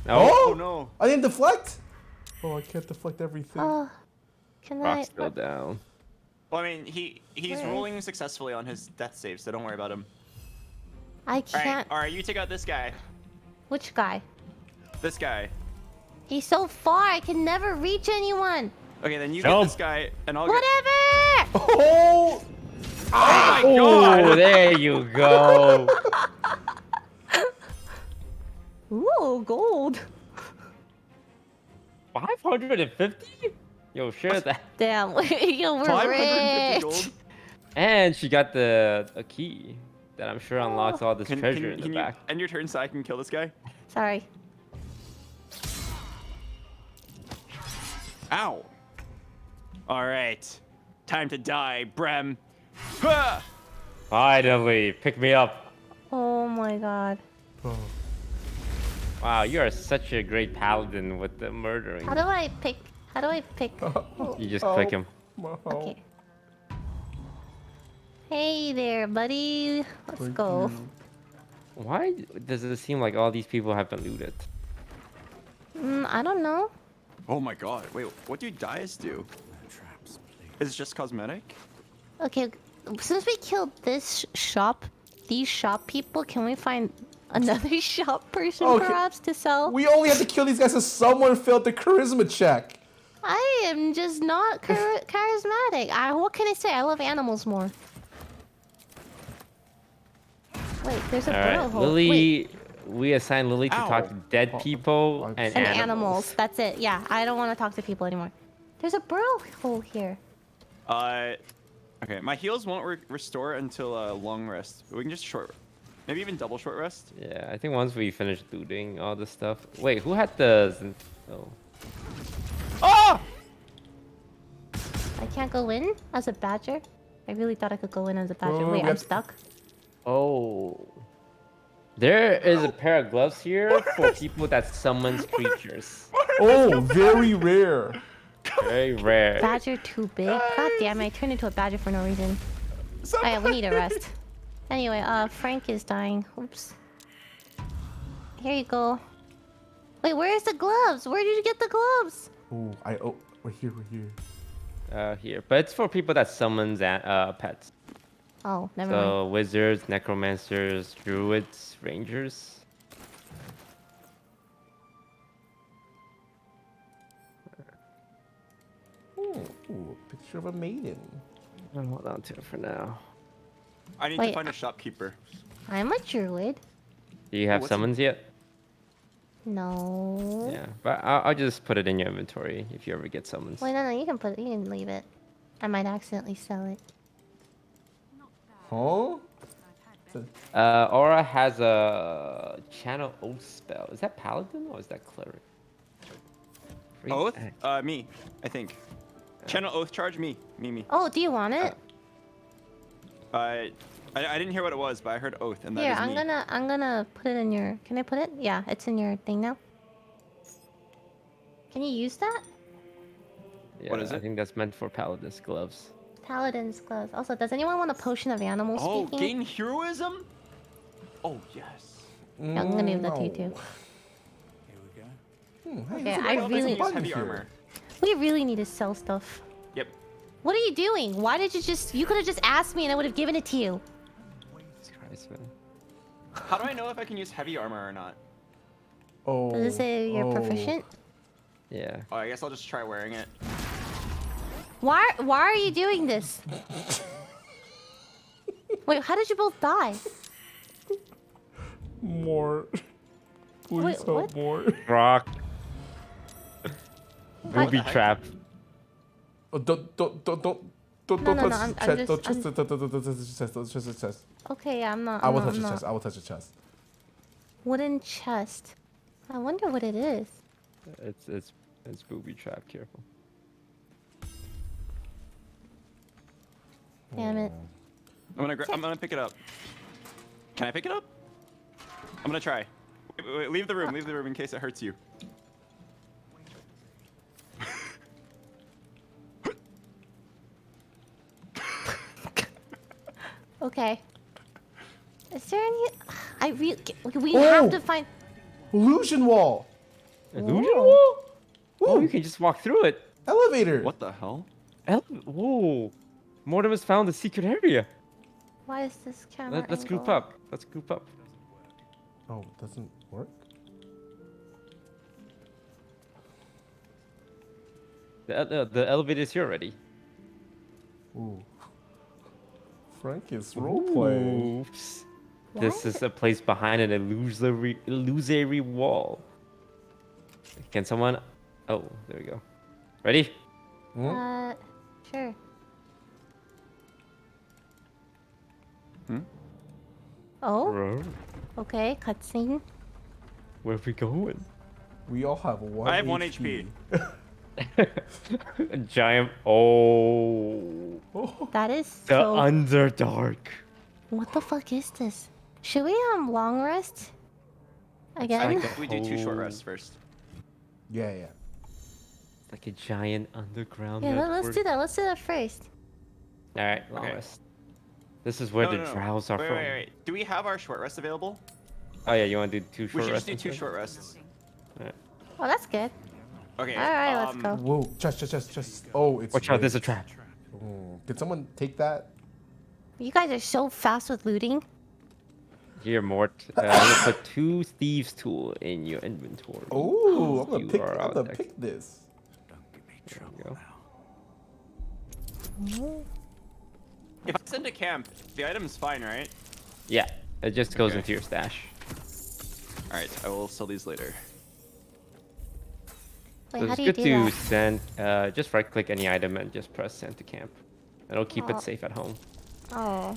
Oh,
no!
I didn't deflect. Oh, I can't deflect everything.
Oh, can
Rock's
I?
still down.
Well, I mean, he's
Where?
rolling successfully on his death save, so don't worry about him.
I can't.
All right, you take out this guy.
Which guy?
This guy.
He's so far. I can never reach anyone.
Okay, then you
Jump.
get this guy, and I'll get.
Whatever.
Oh!
Oh my
Oh,
god!
there you go.
Ooh, gold.
550? Yo, share that.
Damn, yo, we're
550
rich.
gold.
And she got a key that I'm sure unlocks all this treasure in the
Can you
back.
end your turn so I can kill this guy?
Sorry.
Ow. All right. Time to die, Brem. Ha!
Finally, pick me up.
Oh my god.
Wow, you are such a great paladin with the murdering.
How do I pick? How do I pick?
You just click him.
Okay. Hey there, buddy. Let's go.
Why does it seem like all these people have been looted?
I don't know.
Oh my god. Wait, what do dyes do? Is it just cosmetic?
Okay, since we killed this shop, these shop people, can we find another shop person
Okay.
perhaps to sell?
We only have to kill these guys if someone failed the charisma check.
I am just not charismatic. What can I say? I love animals more. Wait, there's a burrow
Alright,
hole. Wait.
we assigned Lily to talk to dead people and
animals. That's it. Yeah, I don't want to talk to people anymore. There's a burrow hole here.
Okay, my heals won't restore until long rest. We can just maybe even double short rest.
Yeah, I think once we finish looting all this stuff. Wait, who had the? Oh.
Oh!
I can't go in as a badger. I really thought I could go in as a badger. Wait, I'm stuck.
Oh. There is a pair of gloves here for people that summons creatures.
Oh, very rare.
Very rare.
Badger too big. God damn it! I turned into a badger for no reason. Oh yeah, we need a rest. Anyway, Frank is dying. Oops. Here you go. Wait, where's the gloves? Where did you get the gloves?
Oh, we're here.
Here, but it's for people that summons pets.
Oh, never mind.
So wizards, necromancers, druids, rangers.
Ooh, picture of a maiden.
I'll hold on to it for now.
I need to find a shopkeeper.
I'm a druid.
Do you have summons yet?
No.
Yeah, but I'll just put it in your inventory if you ever get summons.
Wait, no, you can put it. You can leave it. I might accidentally sell it.
Huh?
Aura has a channel oath spell. Is that paladin or is that cleric?
Oath? Me, I think. Channel oath charge? Me.
Oh, do you want it?
I didn't hear what it was, but I heard oath, and that
Here,
is me.
I'm gonna put it in your. Can I put it? Yeah, it's in your thing now. Can you use that?
Yeah,
what is it?
I think that's meant for paladin's gloves.
Paladin's gloves. Also, does anyone want a potion of animal
Oh,
speaking?
gain heroism? Oh, yes.
Yeah, I'm gonna do that to you too. Okay, I really.
Heavy armor.
We really need to sell stuff.
Yep.
What are you doing? Why did you just? You could have just asked me and I would have given it to you.
Christ, man.
How do I know if I can use heavy armor or not?
Oh.
Does it say you're proficient?
Yeah.
Oh, I guess I'll just try wearing it.
Why are you doing this? Wait, how did you both die?
More. Please
Wait,
help
what?
more.
Rock. Booby trap.
Oh, don't
No,
touch
I'm
his chest. Don't
just-
touch his chest.
Okay, I'm not.
I will
I'm
touch his
not.
chest. I will touch his chest.
Wooden chest. I wonder what it is.
It's booby trap. Careful.
Damn it.
I'm gonna pick it up. Can I pick it up? I'm gonna try. Wait, leave the room. Leave the room in case it hurts you.
Okay. Is there any? We have to find.
Illusion wall.
Illusion wall? Oh, you can just walk through it.
Elevator.
What the hell?
Whoa. Mortem has found the secret area.
Why is this camera?
Let's group
angle?
up. Let's group up.
Oh, it doesn't work?
The elevator is here already.
Ooh. Frank is roleplaying.
Oops. This is a place behind an illusory wall. Can someone... Oh, there we go. Ready?
Sure. Oh. Okay, cutscene.
Where are we going?
We all have one.
I have 1 HP.
A giant... Oh.
That is
The
so...
Underdark.
What the fuck is this? Should we long rest? Again?
We do 2 short rests first.
Yeah.
It's like a giant underground
Yeah,
network.
let's do that. Let's do that first.
Alright, long rest. This is where the drows are from.
Wait. Do we have our short rest available?
Oh yeah, you want to do 2 short
We should
rests?
just do 2 short rests.
Alright.
Oh, that's good.
Okay.
Alright, let's go.
Whoa, chest. Oh, it's...
Watch out, there's a trap.
Can someone take that?
You guys are so fast with looting.
Here, Mort. I'm gonna put 2 thieves' tool in your inventory.
Oh, I'm
You
gonna
are out there.
pick this.
There we go.
If I send to camp, the item's fine, right?
Yeah, it just goes into your stash.
Alright, I will sell these later.
Wait,
So
how
it's
do you
good
do
to
that?
send, just right click any item and just press send to camp. It'll keep
Oh.
it safe at home.
Oh.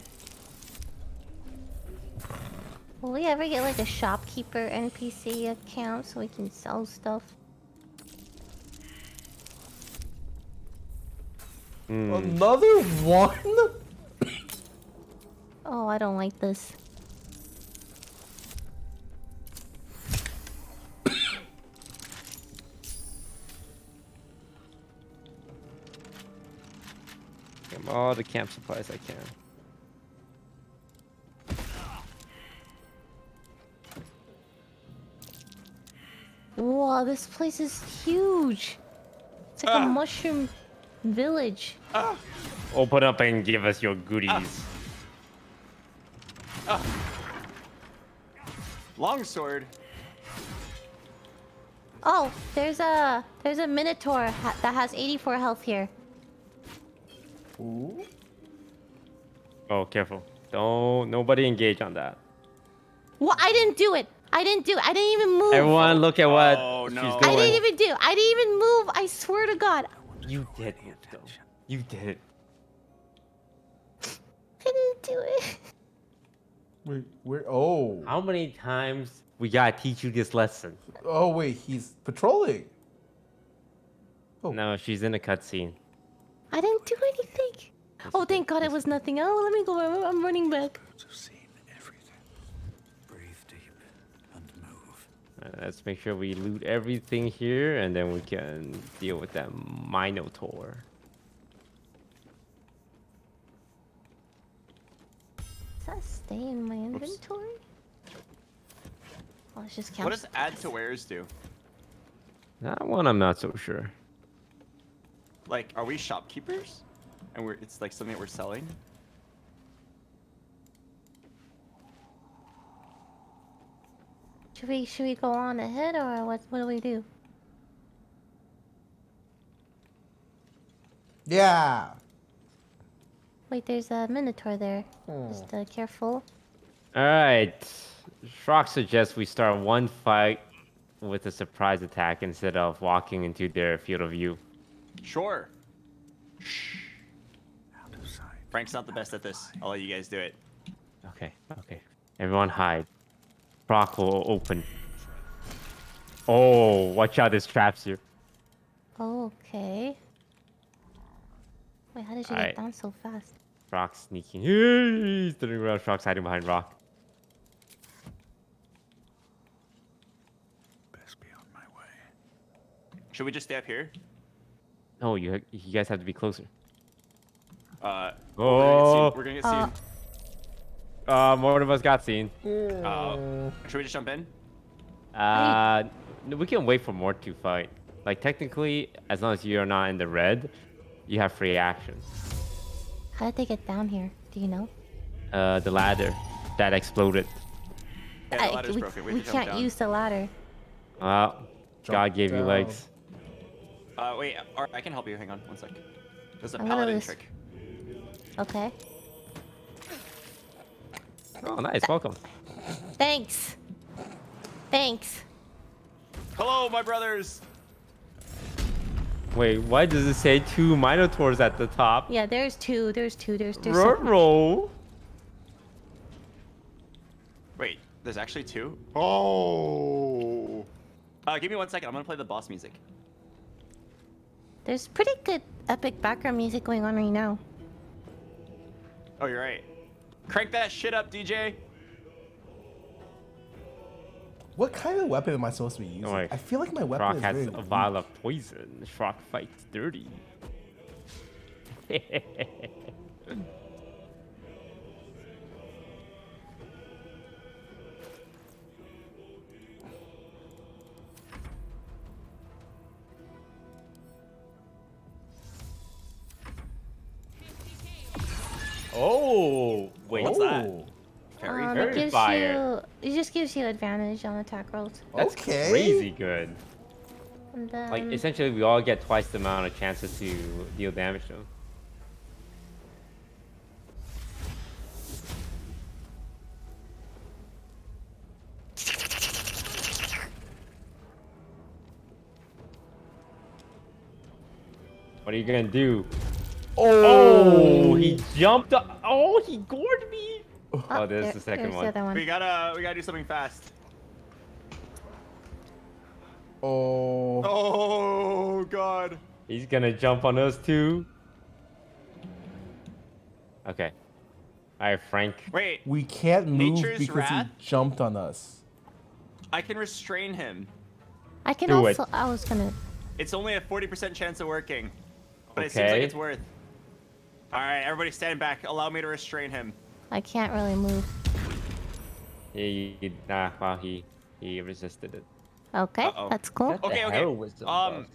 Will we ever get like a shopkeeper NPC account so we can sell stuff?
Another one?
Oh, I don't like this.
Get all the camp supplies I can.
Wow, this place is huge. It's like a mushroom village.
Open up and give us your goodies.
Longsword.
Oh, there's a minotaur that has 84 health here.
Ooh.
Oh, careful. Don't nobody engage on that.
Well, I didn't do it. I didn't even move.
Everyone look at what she's doing.
I didn't even do. I didn't even move. I swear to God.
You did move though. You did.
I didn't do it.
Wait, where? Oh.
How many times we gotta teach you this lesson?
Oh wait, he's patrolling.
Oh. No, she's in a cutscene.
I didn't do anything. Oh, thank God it was nothing. Oh, let me go. I'm running back.
Let's make sure we loot everything here, and then we can deal with that Minotaur.
Does that stay in my inventory? Oh, let's just count.
What does add to wares do?
That one I'm not so sure.
Like, are we shopkeepers? And it's like something that we're selling?
Should we go on ahead or what do we do?
Yeah.
Wait, there's a minotaur there. Just careful.
Alright. Shrock suggests we start one fight with a surprise attack instead of walking into their field of view.
Sure. Shh. Frank's not the best at this. I'll let you guys do it.
Okay, okay. Everyone hide. Shrock will open. Oh, watch out, there's traps here.
Okay. Wait, how did you
Alright.
get down so fast?
Shrock sneaking. He's turning around. Shrock's hiding behind rock.
Should we just stay up here?
No, you guys have to be closer.
Oh.
Oh.
We're gonna get seen.
More of us got seen.
Should we just jump in?
No, we can wait for more to fight. Like technically, as long as you're not in the red, you have free action.
How did they get down here? Do you know?
The ladder that exploded.
Yeah, the ladder's broken.
We can't use the ladder.
Well, God gave you legs.
Wait, I can help you. Hang on, one sec. There's a
I'm gonna
paladin
lose.
trick.
Okay.
Oh, nice. Welcome.
Thanks. Thanks.
Hello, my brothers.
Wait, why does it say 2 Minotaurs at the top?
Yeah, there's two. There's
Ruh-roh.
Wait, there's actually 2? Oh. Give me 1 second. I'm gonna play the boss music.
There's pretty good epic background music going on right now.
Oh, you're right. Crank that shit up, DJ.
What kind of weapon am I supposed to be using? I feel like my weapon
Shrock
is
has
very
a
weak.
vial of poison. Shrock fights dirty. Oh, wait.
What's that?
It gives
fire.
you. It just gives you advantage on attack rolls.
That's crazy good.
And then,
Like essentially, we all get twice the amount of chances to deal damage to them. What are you gonna do?
Oh,
he jumped up. Oh, he gored me. Oh, there's the second
there's
one.
the other one.
We gotta do something fast.
Oh.
Oh God.
He's gonna jump on us too. Okay. All right, Frank.
Wait.
We can't move
Nature's
because
Wrath?
he jumped on us.
I can restrain him.
I can
Do
also.
it.
I was gonna.
It's only a 40% chance of working, but it seems like
Okay.
it's worth. All right, everybody stand back. Allow me to restrain him.
I can't really move.
Wow, he resisted it.
Okay,
Uh-oh.
that's cool.
Okay, okay.
Heroism buff.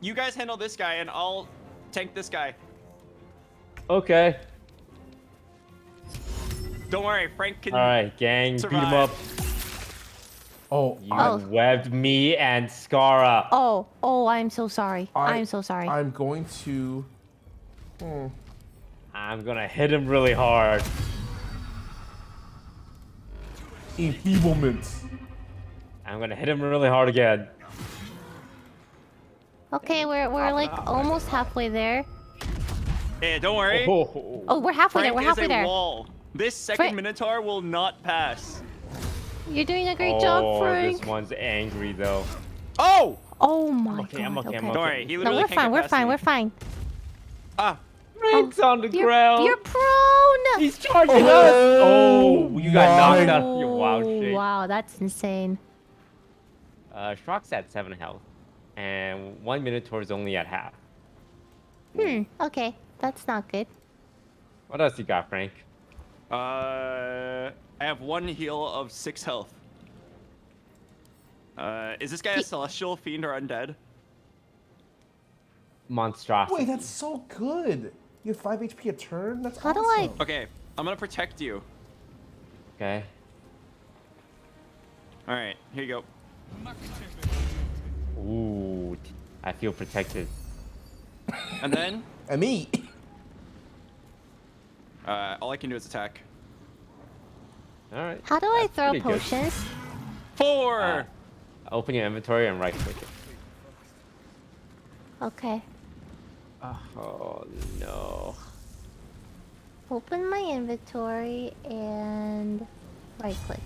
You guys handle this guy, and I'll tank this guy.
Okay.
Don't worry, Frank can.
All right, gang,
survive.
beat him up.
Oh,
You webbed me and Scarra.
Oh, I'm so sorry. I'm so sorry.
I'm going to.
I'm gonna hit him really hard.
Enfeeblement.
I'm gonna hit him really hard again.
Okay, we're like almost halfway there.
Hey, don't worry.
Oh, we're halfway there.
Frank
We're
is
halfway
a
there.
wall. This second
Frank-
Minotaur will not pass.
You're doing a great job, Frank.
This one's angry though.
Oh!
Oh my
okay,
god.
I'm okay, I'm
Don't worry, he
No,
literally
we're
can't
fine.
get
We're
past
fine.
me.
We're fine.
Ah.
Frank's on the ground.
You're prone.
He's charging us. Oh, you got knocked out. You wow shit.
Wow, that's insane.
Shrock's at 7 health, and 1 Minotaur is only at half.
Okay, that's not good.
What else you got, Frank?
I have 1 heal of 6 health. Is this guy a celestial, fiend, or undead?
Monstrosity.
Wait, that's so good. You have 5 HP a turn? That's
How do
awesome.
Okay, I'm gonna protect you.
Okay.
All right, here you go.
Ooh, I feel protected.
And then?
And me.
All I can do is attack.
All right.
How do I throw
pretty good.
potions?
4.
Open your inventory and right click it.
Okay.
Oh no.
Open my inventory and right click.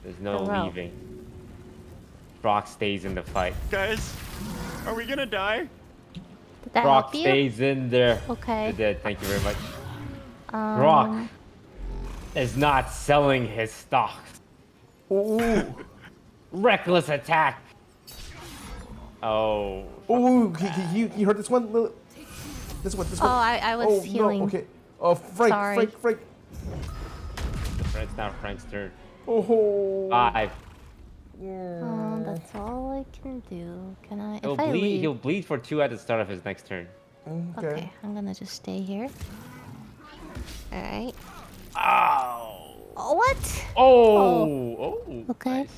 There's no
Throw.
leaving. Brock stays in the fight.
Guys, are we gonna die?
Did that
Brock
help you?
stays in there.
Okay.
It did. Thank you very much. Brock is not selling his stock.
Ooh.
Reckless attack. Oh.
Ooh, he heard this one? This one.
Oh, I was healing.
No, okay. Oh, Frank,
Sorry.
Frank.
It's now Frank's turn.
Oh.
5.
Oh, that's all I can do. Can I?
He'll
If I
bleed.
leave.
He'll bleed for 2 at the start of his next turn.
Okay, I'm gonna just stay here. All right.
Ow.
Oh, what?
Oh.
Okay.
Nice.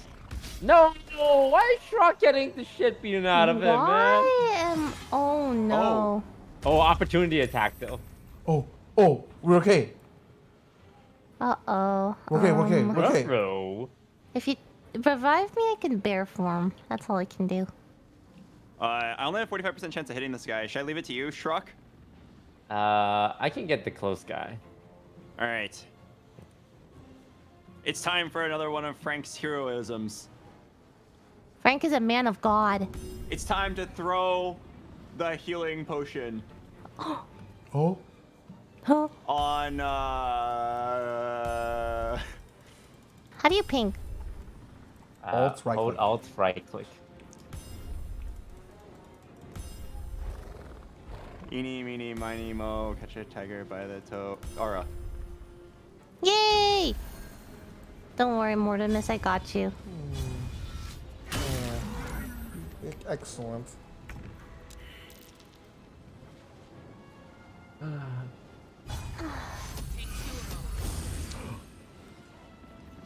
No. Why is Shrock getting the shit beaten out of him, man?
Why Oh no.
Oh, opportunity attack though.
Oh, we're okay.
Uh-oh.
We're okay.
Bro.
If you revive me, I can bear form. That's all I can do.
I only have 45% chance of hitting this guy. Should I leave it to you, Shrock?
I can get the close guy.
All right. It's time for another one of Frank's heroisms.
Frank is a man of God.
It's time to throw the healing potion.
Oh.
Huh?
On
How do you ping?
Alt right
hold
click.
Alt right click.
Eeny, meeny, miny, mo, catch a tiger by the toe. Aura.
Yay! Don't worry, Mortimus, I got you.
Excellent.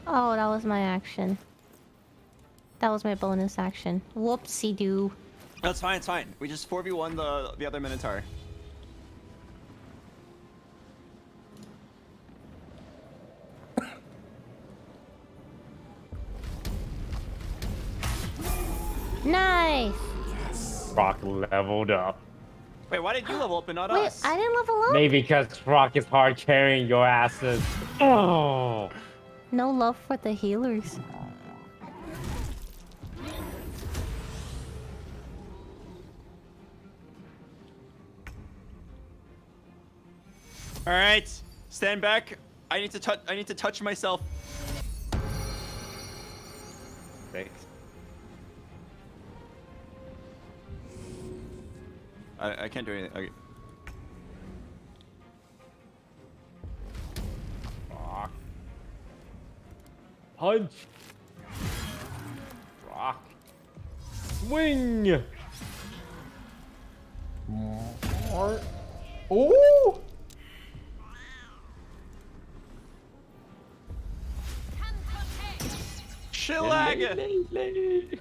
Oh, that was my action. That was my bonus action. Whoopsie-doo.
That's fine, it's fine. We just 4v1 the other Minotaur.
Nice!
Brock leveled up.
Wait, why did you level up and not
Wait,
us?
I didn't level up?
Maybe because Rock is hard carrying your asses. Oh.
No love for the healers.
All right, stand back. I need to touch myself.
Thanks.
I can't do anything. Okay.
Rock. Punch. Rock. Swing.
Oh!
Shillag!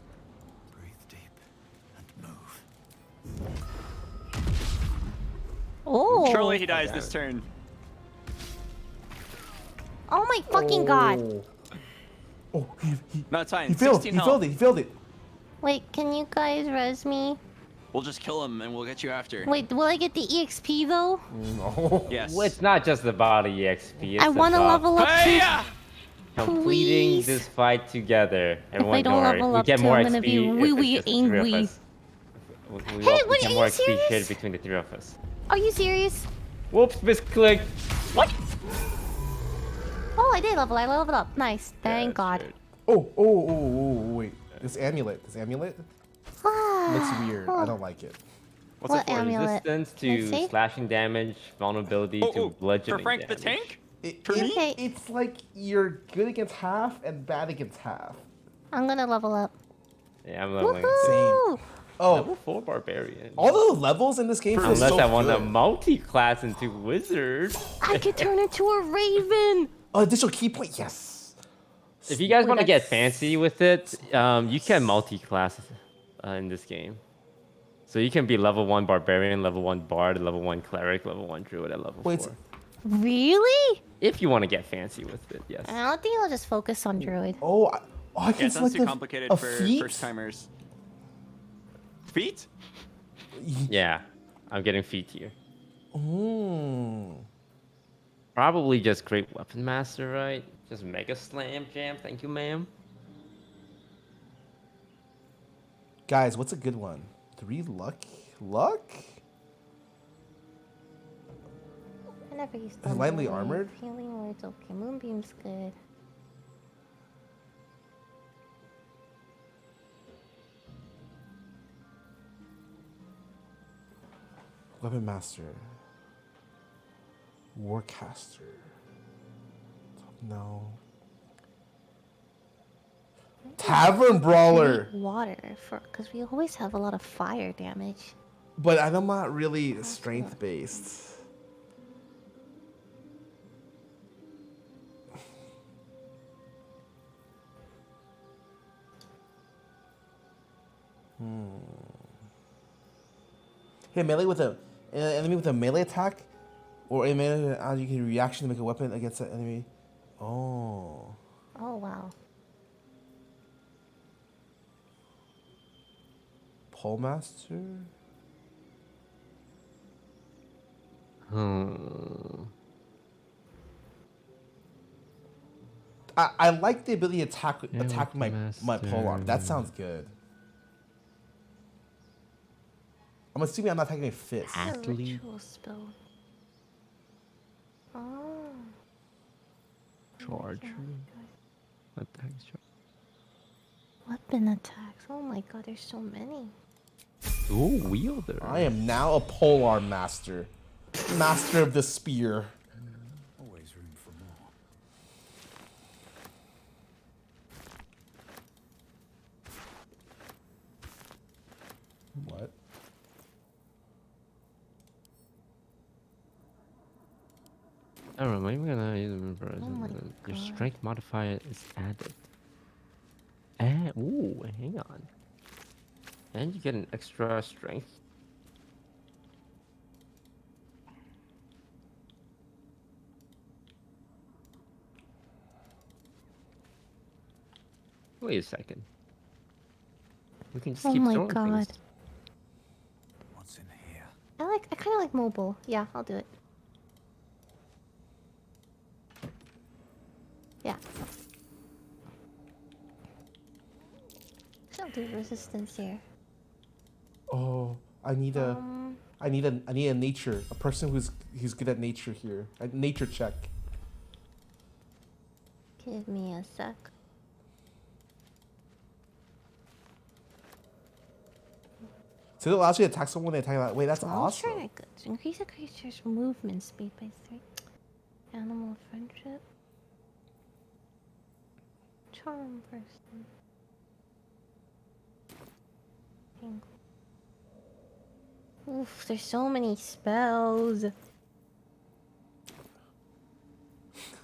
Oh!
Surely he dies this turn.
Oh my fucking god!
Oh,
No, it's fine.
he failed.
16
He
health.
failed it. He failed it.
Wait, can you guys res me?
We'll just kill him and we'll get you after.
Wait, will I get the EXP though?
No.
Yes.
Well, it's not just about the EXP. It's
I want to
about
level up too.
completing
Please.
this fight together. Everyone,
I don't
don't worry.
level
We
up
get
too,
more
I'm gonna
XP
be
if it's
really
just the three of
angry.
us. We
Hey,
all
what,
get
are
more
you
XP
serious?
shared between the three of us.
Are you serious?
Whoops, misclicked. What?
Oh, I did level. I leveled up. Nice. Thank God.
Oh, wait. This amulet. Looks weird. I don't like it.
What's
What
it for?
amulet?
Resistance
Can I
to
see?
slashing damage, vulnerability to bludgeoning
For Frank
damage.
the Tank?
Okay.
It's like you're good against half and bad against half.
I'm gonna level up.
Yeah, I'm leveling
Woohoo!
too.
Oh,
Level 4 barbarian.
all the levels in this game feel
Unless
so
I want to
good.
multi-class into wizard.
I could turn into a raven.
Additional key point. Yes.
If you guys
Wait,
want to get
that's-
fancy with it, you can multi-class in this game. So you can be level 1 barbarian, level 1 bard, level 1 cleric, level 1 druid at level 4.
Really?
If you want to get fancy with it, yes.
I don't think I'll just focus on druid.
I
Yeah,
can
it sounds
select
too complicated
a
for
feat?
first timers. Feet?
Yeah, I'm getting feet here.
Mm.
Probably just great weapon master, right? Just mega slam jam. Thank you, ma'am.
Guys, what's a good one? 3 luck? Luck?
I never used
Is lightly
Thunderwave.
armored?
Healing words, okay. Moonbeam's good.
Weapon master. Warcaster. No. Tavern brawler.
We need water because we always have a lot of fire damage.
But I'm not really strength based. Hey, melee with a enemy with a melee attack, or a melee you can reaction to make a weapon against an enemy. Oh.
Oh wow.
Pole master. I like the ability to attack my pole arm. That sounds good. I'm assuming I'm not attacking a fist.
A ritual spell. Oh.
Charge. What the heck's charge?
Weapon attacks. Oh my god, there's so many.
Ooh, wielder.
I am now a polearm master. Master of the spear.
Always room for more.
What?
I don't know, maybe I'm gonna use
Oh my
your
God.
strength modifier is added. Ooh, hang on. And you get an extra strength. Wait a second. We can just
Oh
keep
my
throwing
god.
things.
What's in here?
I like like mobile. Yeah, I'll do it. Yeah. I'll do resistance here.
Oh, I need a nature, a person who's good at nature here. A nature check.
Give me a sec.
So it allows you to attack someone when they attack. Wait, that's awesome.
Try to increase a creature's movement speed by 3. Animal friendship. Charm person. Oof, there's so many spells.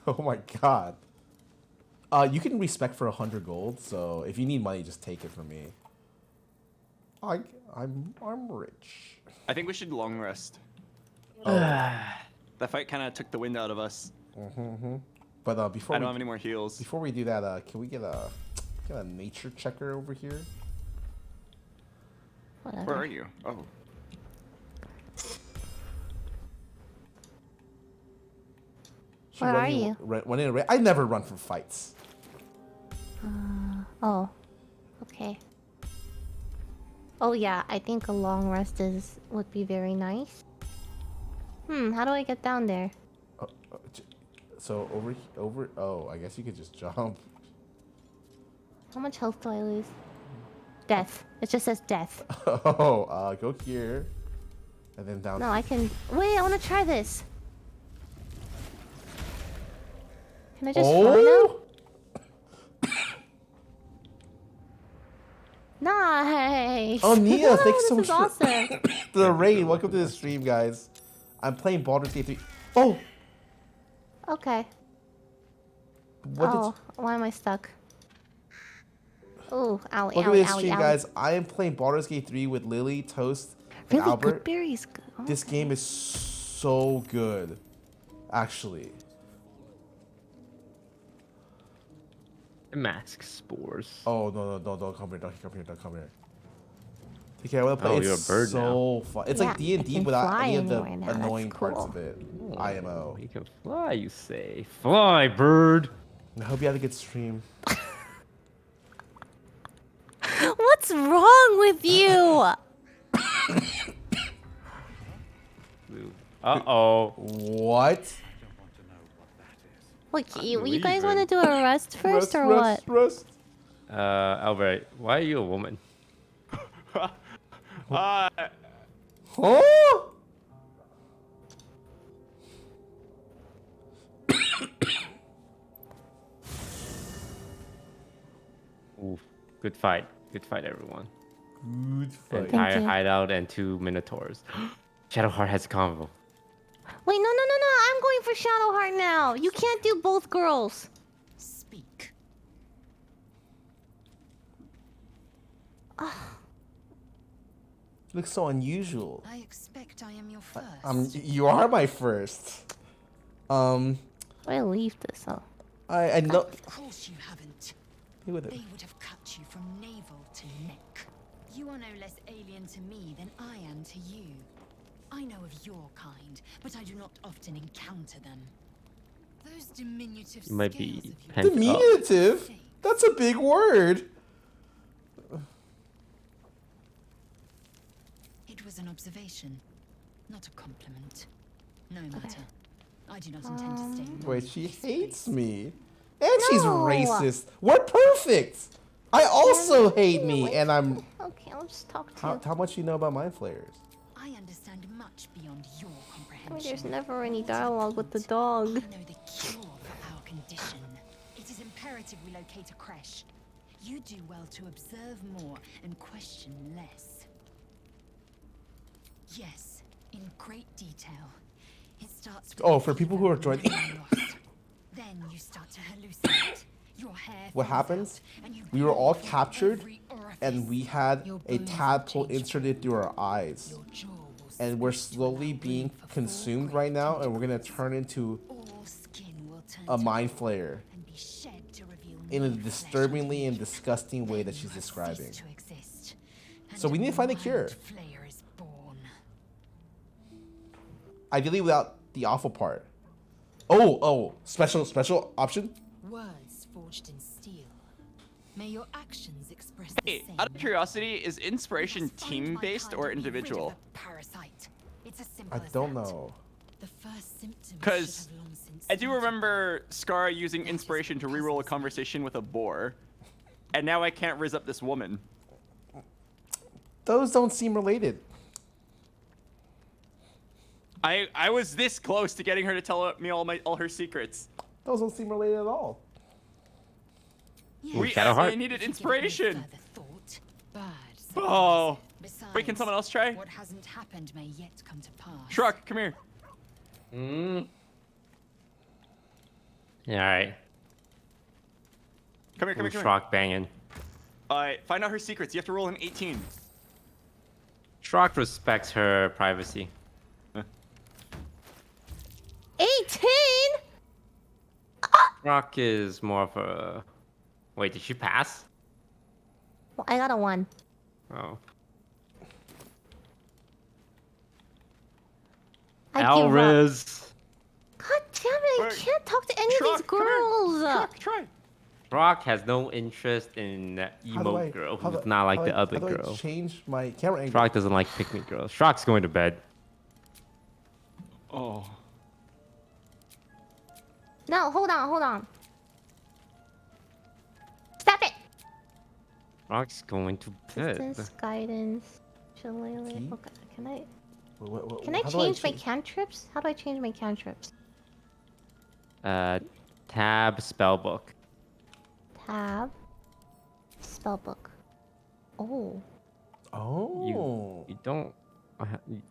Oh my god. You can respec for 100 gold, so if you need money, just take it from me. I'm rich.
I think we should long rest. That fight kind of took the wind out of us.
But before
I don't have any more heals.
Before we do that, can we get a nature checker over here?
Whatever.
Where are you? Oh.
Where are you?
I never run from fights.
Oh. Okay. Oh yeah, I think a long rest would be very nice. How do I get down there?
So over. Oh, I guess you could just jump.
How much health do I lose? Death. It just says death.
Oh, go here, and then down.
No, I can. Wait, I want to try this. Can I just fly now? Nice.
Oh, Nia, thanks so much
This is awesome.
for the raid. Welcome to the stream, guys. I'm playing Baldur's Gate 3. Oh.
Okay.
What
why am I stuck? Oh, owie,
Welcome
owie,
to the stream,
owie,
guys. I am playing Baldur's Gate 3 with Lily, Toast, and
Really,
Albert.
Goodberry's good. Oh.
This game is so good, actually.
Mask spores.
Oh no, don't come here, don't come here. Okay, I want to play.
Oh,
it's
you're a bird
so
now.
fun. It's like D&D without any of the annoying
cool.
parts of it. IMO.
You can fly, you say. Fly, bird.
I hope you had a good stream.
What's wrong with you?
Uh-oh.
What?
Look, you guys want to do a rest first or what?
Rest.
Albert, why are you a woman?
Huh?
Oof. Good fight. Good fight, everyone.
Good fight.
Entire hideout and 2 minotaurs. Shadowheart has a convo.
Wait, no. I'm going for Shadowheart now. You can't do both girls.
Speak.
You look so unusual.
I expect I am your first.
You are my first.
I leave this though.
I know.
Of course you haven't.
They would
have cut you from navel to neck. You are no less alien to me than I am to you. I know of your kind, but I do not often encounter them. Those diminutive
You might be
scales of yours-
pent up.
Diminutive? That's a big word.
It was an observation, not a compliment. No matter. I do not intend to stay.
Wait, she hates me. And she's racist. We're perfect. I also hate me, and I'm...
Okay, I'll just talk to you.
How much you know about mind flayers?
I understand much beyond your comprehension.
I mean, there's never any dialogue with the dog.
I know the cure for our condition. It is imperative we locate a creche. You do well to observe more and question less. Yes, in great detail. It starts with
Oh, for people who are joining...
Then you start to hallucinate. Your hair
What happens? We were all captured, and we had a tadpole inserted through our eyes. And we're slowly being consumed right now, and we're gonna turn into a mind flayer in a disturbingly and disgusting way that she's describing. So we need to find a cure. ideally without the awful part. Oh, special option.
Words forged in steel. May your actions express the
Hey,
same.
out of curiosity, is inspiration team-based or individual?
Parasite. It's as simple
I
as
don't
that.
know.
The first symptoms
Because
should have long since
I do remember Scarra using inspiration to reroll a conversation with a boar, and now I can't riz up this woman.
Those don't seem related.
I was this close to getting her to tell me all her secrets.
Those don't seem related at all.
I needed inspiration. Oh. Wait, can someone else try?
What hasn't happened may yet come to pass.
Shrug, come here.
Yeah, alright.
Come here.
Shrug banging.
Find out her secrets. You have to roll an 18.
Shrug respects her privacy.
18?
Shrug is more of a... Wait, did she pass?
Well, I got a 1.
Oh.
I give up.
Alriz.
God damn it, I can't talk to any of these girls.
Try.
Rock has no interest in emo girl who's not like the other
how do I
girl.
change my camera angle?
Shrug doesn't like pick me girls. Shrug's going to bed.
Oh.
No, hold on. Stop it.
Shrug's going to bed.
Distance, guidance, shillelagh. Okay, can I?
What,
Can I change my cantrips? How do I change my cantrips?
Tab spellbook.
Tab. Spellbook. Oh.
You don't.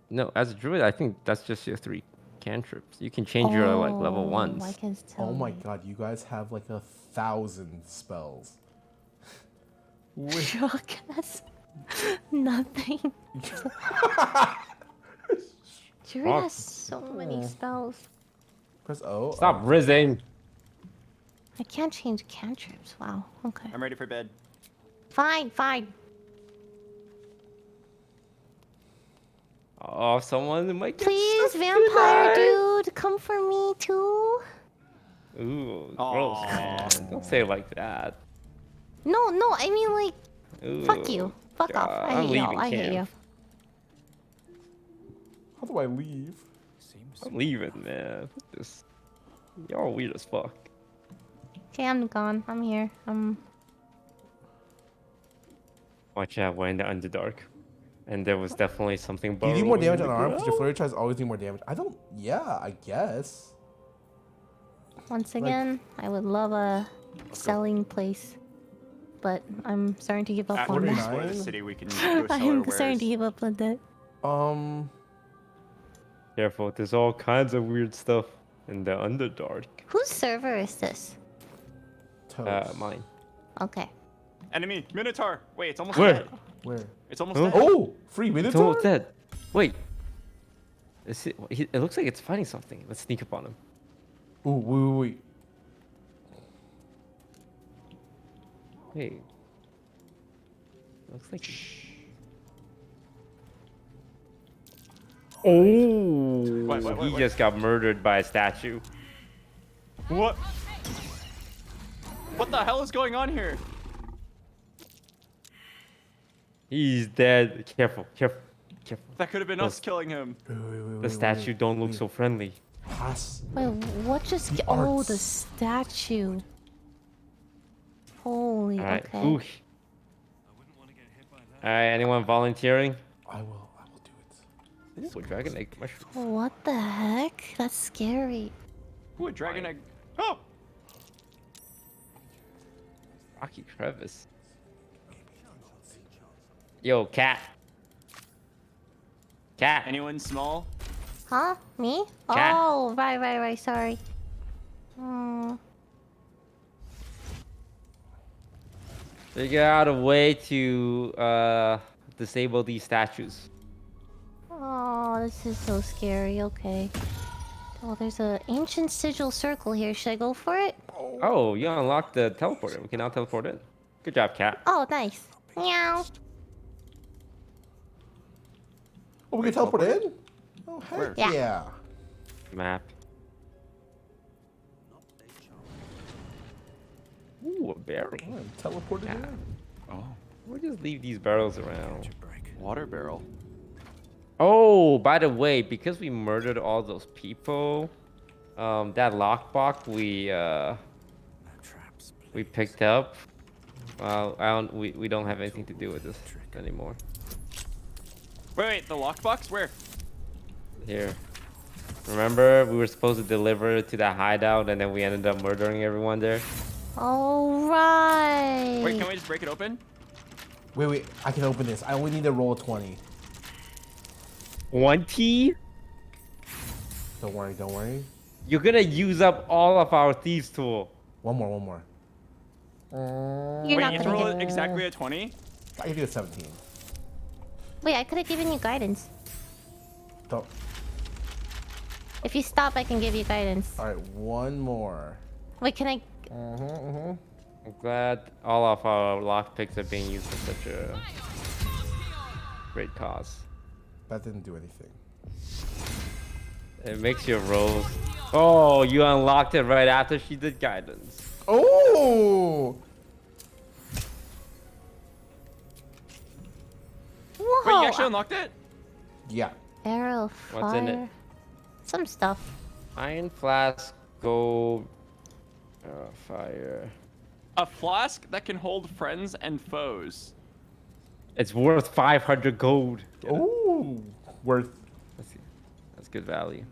No, as a druid, I think that's just your 3 cantrips. You can change your like level 1s.
I can tell
Oh my god, you guys have like 1,000 spells.
Shrug has nothing. Druid has so many spells.
Press O.
Stop rizzing.
I can't change cantrips. Wow. Okay.
I'm ready for bed.
Fine.
Oh, someone might get
Please,
stuck
vampire
tonight.
dude, come for me too.
Ooh, gross, man. Don't say it like that.
No, I mean like,
Ooh,
fuck you. Fuck off. I
I'm
hate y'all.
leaving
I hate you.
camp.
How do I leave?
I'm leaving, man. Fuck this. Y'all weird as fuck.
Okay, I'm gone. I'm here.
Watch out, we're in the Underdark. And there was definitely something
Do you do more damage on arms? Because your
ground.
flurry tries always do more damage. I don't. Yeah, I guess.
Once again, I would love a selling place, but I'm starting to give up
After
on
we
that.
explore the city, we can go sell our
I'm
wares.
starting to give up on that.
Careful, there's all kinds of weird stuff in the Underdark.
Whose server is this?
Mine.
Okay.
Enemy, Minotaur. Wait, it's almost
Where?
dead.
Where?
It's almost
Huh?
dead.
Oh, free
It's
Minotaur?
almost dead. Wait. It looks like it's fighting something. Let's sneak up on him.
Ooh, wait.
Wait. Looks like. Oh!
What?
He just got murdered by a statue.
What? What the hell is going on here?
He's dead. Careful.
That could have been us killing him.
The statue don't look so friendly.
Wait, what just? Oh, the statue. Holy.
Alright.
Okay.
Ooh. Alright, anyone volunteering?
I will do it.
Ooh, dragon egg mushroom.
What the heck? That's scary.
Ooh, a dragon egg. Oh!
Rocky crevice. Yo, cat. Cat.
Anyone small?
Huh? Me?
Cat.
Oh, right. Sorry. Hmm.
Figure out a way to disable these statues.
Oh, this is so scary. Okay. Oh, there's an ancient sigil circle here. Should I go for it?
Oh, you unlocked the teleporter. We can now teleport in. Good job, cat.
Oh, nice. Meow.
Oh, we can teleport in? Oh, heck
Yeah.
yeah.
map. Ooh, a barrel.
Oh, I'm teleported in.
Oh.
We'll just leave these barrels around.
Water barrel.
Oh, by the way, because we murdered all those people, that lockbox we picked up. Well, we don't have anything to do with this anymore.
Wait, the lockbox? Where?
Here. Remember, we were supposed to deliver it to that hideout, and then we ended up murdering everyone there.
All right.
Wait, can we just break it open?
Wait, I can open this. I only need to roll a 20.
20?
Don't worry.
You're gonna use up all of our thieves tool.
One more.
You're
Wait,
not
you have to
gonna
roll
get...
it exactly a 20?
I can do a 17.
Wait, I could have given you guidance.
Don't.
If you stop, I can give you guidance.
All right, one more.
Wait, can I...
I'm glad all of our lockpicks are being used for such a great cause.
That didn't do anything.
It makes your rolls. Oh, you unlocked it right after she did guidance.
Oh!
Whoa!
Wait, you actually unlocked it?
Yeah.
Arrow, fire.
What's in it?
Some stuff.
Iron flask, gold, fire.
A flask that can hold friends and foes.
It's worth 500 gold.
Oh, worth.
That's good value.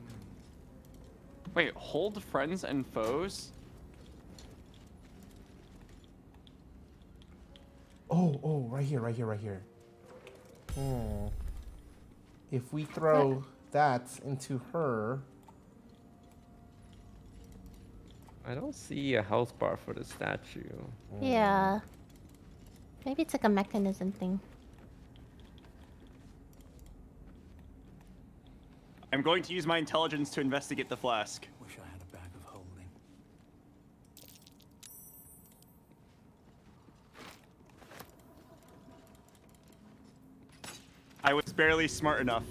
Wait, hold friends and foes?
Oh, right here. If we throw that into her.
I don't see a health bar for the statue.
Yeah. Maybe it's like a mechanism thing.
I'm going to use my intelligence to investigate the flask.
Wish I had a bag of holding.
I was barely smart enough.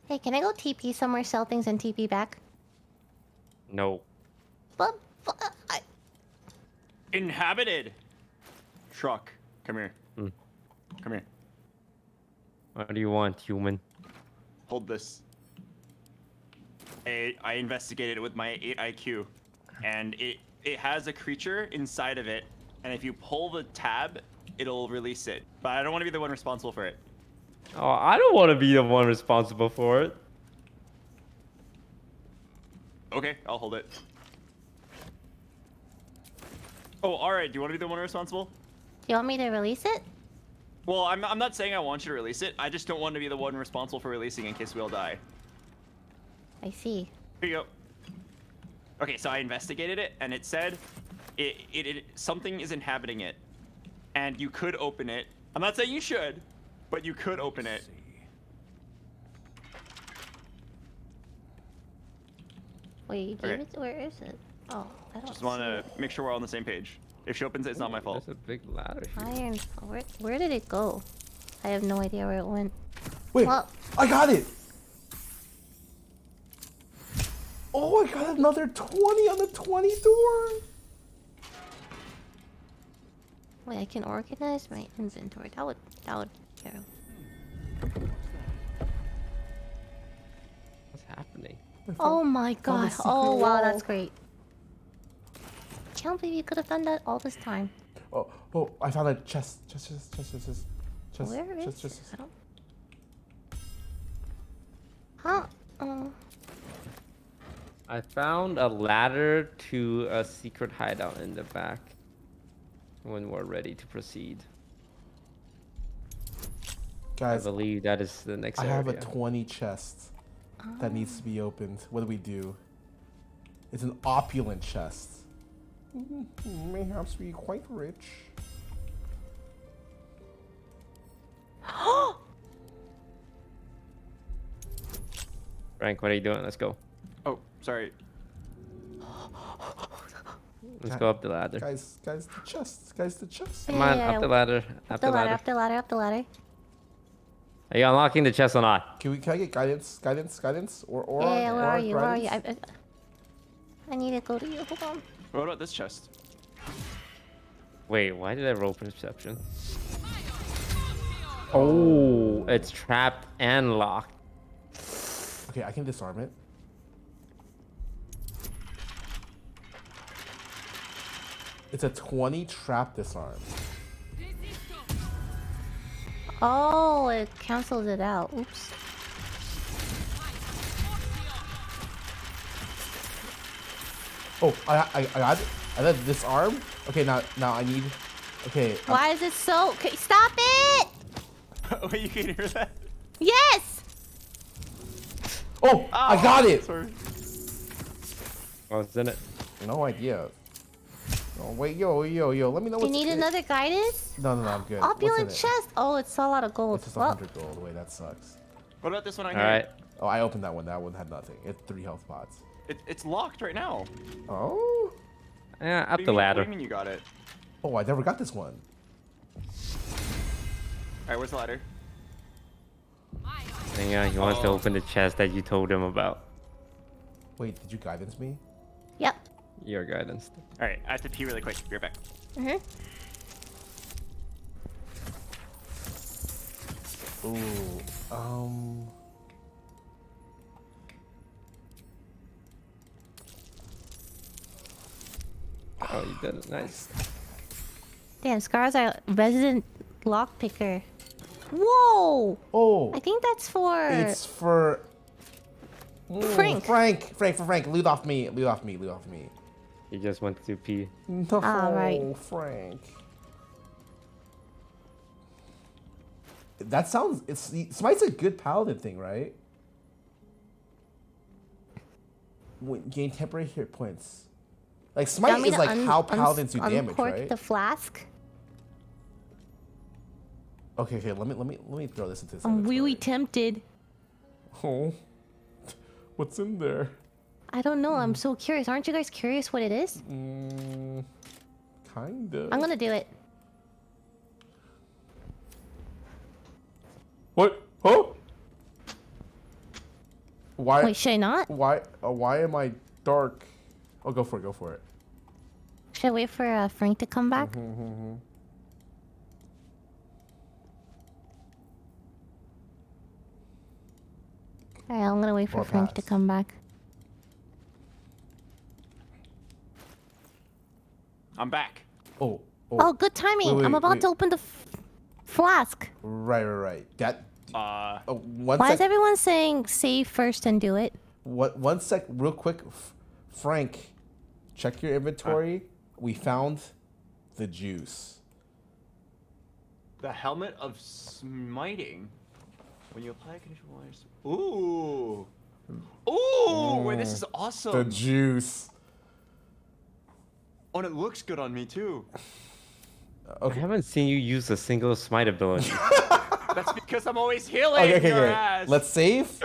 Hey, can I go TP somewhere, sell things, and TP back?
No.
But
Inhabited. Truck, come here.
Hmm.
Come here.
What do you want, human?
Hold this. I investigated it with my 8 IQ, and it has a creature inside of it, and if you pull the tab, it'll release it. But I don't want to be the one responsible for it.
Oh, I don't want to be the one responsible for it.
Okay, I'll hold it. Oh, alright, do you want to be the one responsible?
Do you want me to release it?
Well, I'm not saying I want you to release it. I just don't want to be the one responsible for releasing in case we all die.
I see.
Here you go. Okay, so I investigated it, and it said something is inhabiting it, and you could open it. I'm not saying you should, but you could open it.
Wait,
Okay.
where is it? Oh, I don't
Just want to make sure we're all on the same page. If she opens it, it's not my fault.
There's a big ladder here.
Iron. Where did it go? I have no idea where it went.
Wait,
Well,
I got it. Oh, I got another 20 on the 20 door.
wait, I can organize my inventory. That would yeah.
What's happening?
Oh my god.
secret
Oh wow,
wall.
that's great. Can't believe you could have done that all this time.
Oh, I found a chest.
Where is
chest.
it? I don't... Huh? Oh.
I found a ladder to a secret hideout in the back. When we're ready to proceed.
Guys,
I believe that is the next
I
area.
have a 20 chest that needs to be opened. What do we do? It's an opulent chest. Mayhaps be quite rich.
Frank, what are you doing? Let's go.
Oh, sorry.
Let's go up the ladder.
Guys, the chest. Guys, the chest.
Come on, up the ladder.
Up the ladder.
Are you unlocking the chest or not?
Can I get guidance? Or
Yeah, where are you?
guidance?
I need to go to you. Hold on.
What about this chest?
Wait, why did I roll perception? Oh, it's trapped and locked.
Okay, I can disarm it. It's a 20 trap disarm.
Oh, it cancels it out. Oops.
Oh, I got it. I got disarm. Okay, now I need. Okay.
Why is it so? Okay, stop it!
Wait, you can hear that?
Yes.
Oh, I got it.
Sorry.
Oh, it's in it.
No idea. Oh wait, yo. Let me know.
You need another guidance?
No, I'm good.
Opulent
What's in
chest. Oh, it's a lot of gold.
It's just 100 gold. Wait, that sucks.
What about this one on
All
here?
right.
Oh, I opened that one. That one had nothing. It's 3 health pots.
It's locked right now.
Oh.
Yeah,
What
up
do you
the
mean-
ladder.
What do you mean you got it?
Oh, I never got this one.
Alright, where's the ladder?
Hang on, he wants to open the chest that you told him about.
Wait, did you guidance me?
Yep.
Your guidance.
Alright, I have to pee really quick. Be right back.
Ooh.
Oh, you did it. Nice.
Damn, Scarra's a resident lockpicker. Whoa!
Oh.
I think that's for.
It's for.
Frank.
Frank. Loot off me.
He just went to pee.
No,
right.
Frank. That sounds. Smite's a good paladin thing, right? Gain temporary hit points. Like Smite is like how paladins do damage, right?
The flask.
Okay. Let me throw this into this.
I'm really tempted.
Oh, what's in there?
I don't know. I'm so curious. Aren't you guys curious what it is?
Kinda.
I'm gonna do it.
What? Oh. Why?
Wait, should I not?
Why am I dark? Oh, go for it.
Should I wait for Frank to come back? Alright, I'm gonna wait for Frank to come back.
I'm back.
Oh.
Oh, good timing. I'm about to open the flask.
Right. That.
Why is everyone saying save first and do it?
What? 1 sec, real quick. Frank, check your inventory. We found the juice.
The helmet of smiting. When you apply conditional wires. Ooh. Wait, this is awesome.
The juice.
Oh, and it looks good on me too.
I haven't seen you use a single smite ability.
That's because I'm always healing
Okay.
your ass.
Let's save.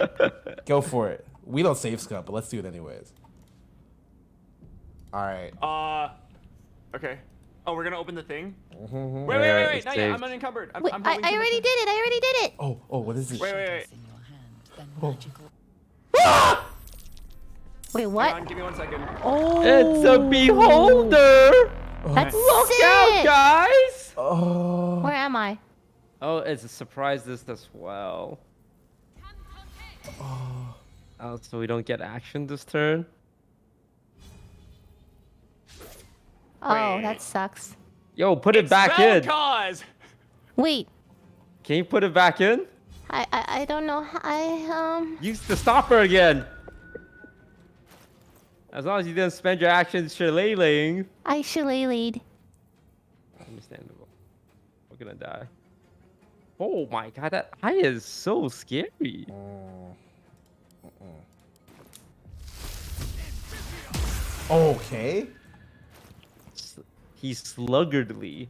Go for it. We don't save Scum, but let's do it anyways. All right.
Okay. Oh, we're gonna open the thing.
Wait.
Wait. Not yet. I'm unencumbered. I'm
Wait,
holding
I
too much
already
in.
did it.
Oh, what is this?
Wait.
Wait, what?
Hang on, give me 1 second.
Oh.
It's a beholder.
That's
Look
sick.
out, guys!
Oh.
Where am I?
Oh, it's a surprise list as well. Oh, so we don't get action this turn?
Oh, that sucks.
Yo, put it back in.
Cause.
Wait,
Can you put it back in?
I don't know.
Use the stopper again. As long as you didn't spend your actions shillelaghing.
I shillelagh'd.
Understandable. We're gonna die. Oh my god, that eye is so scary.
Okay.
He's sluggardly.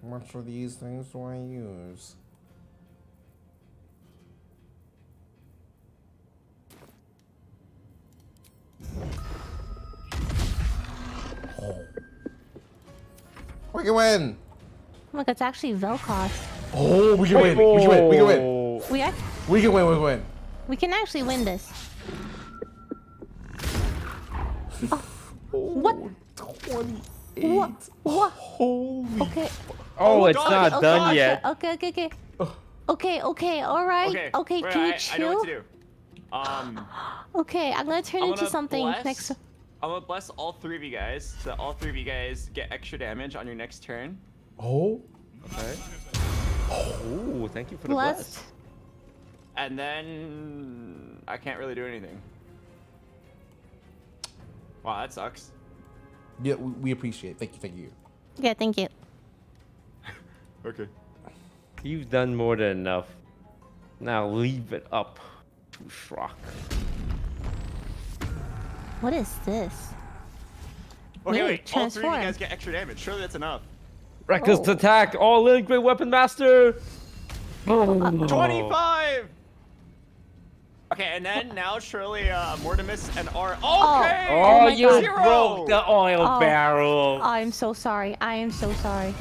Which of these things do I use? We can win.
Oh my god, it's actually Vel'Koz.
Oh, we can win. We can win. We can win.
We are.
We can win. We can win.
We can actually win this. What?
28.
What?
Holy.
Okay.
Oh, it's
God.
not done yet.
Okay. Okay. All right. Okay.
wait,
Can you
I
chill?
know what to do.
Okay, I'm gonna turn
I'm
into
gonna
something
bless-
next.
I'm gonna bless all 3 of you guys, so that all 3 of you guys get extra damage on your next turn.
Oh.
Okay. Oh, thank you for the
Blessed.
bless.
And then I can't really do anything. Wow, that sucks.
Yeah, we appreciate it. Thank you.
Yeah, thank you.
Okay.
You've done more than enough. Now leave it up to Shrock.
What is this?
Okay,
Ooh,
wait. All 3 of you
transform.
guys get extra damage. Surely that's enough.
Reckless attack! All in, great weapon master!
25! Okay, and then now surely Mortimus and R. Okay!
Oh,
my
you
God.
broke the oil barrel!
I'm so sorry. I am so sorry.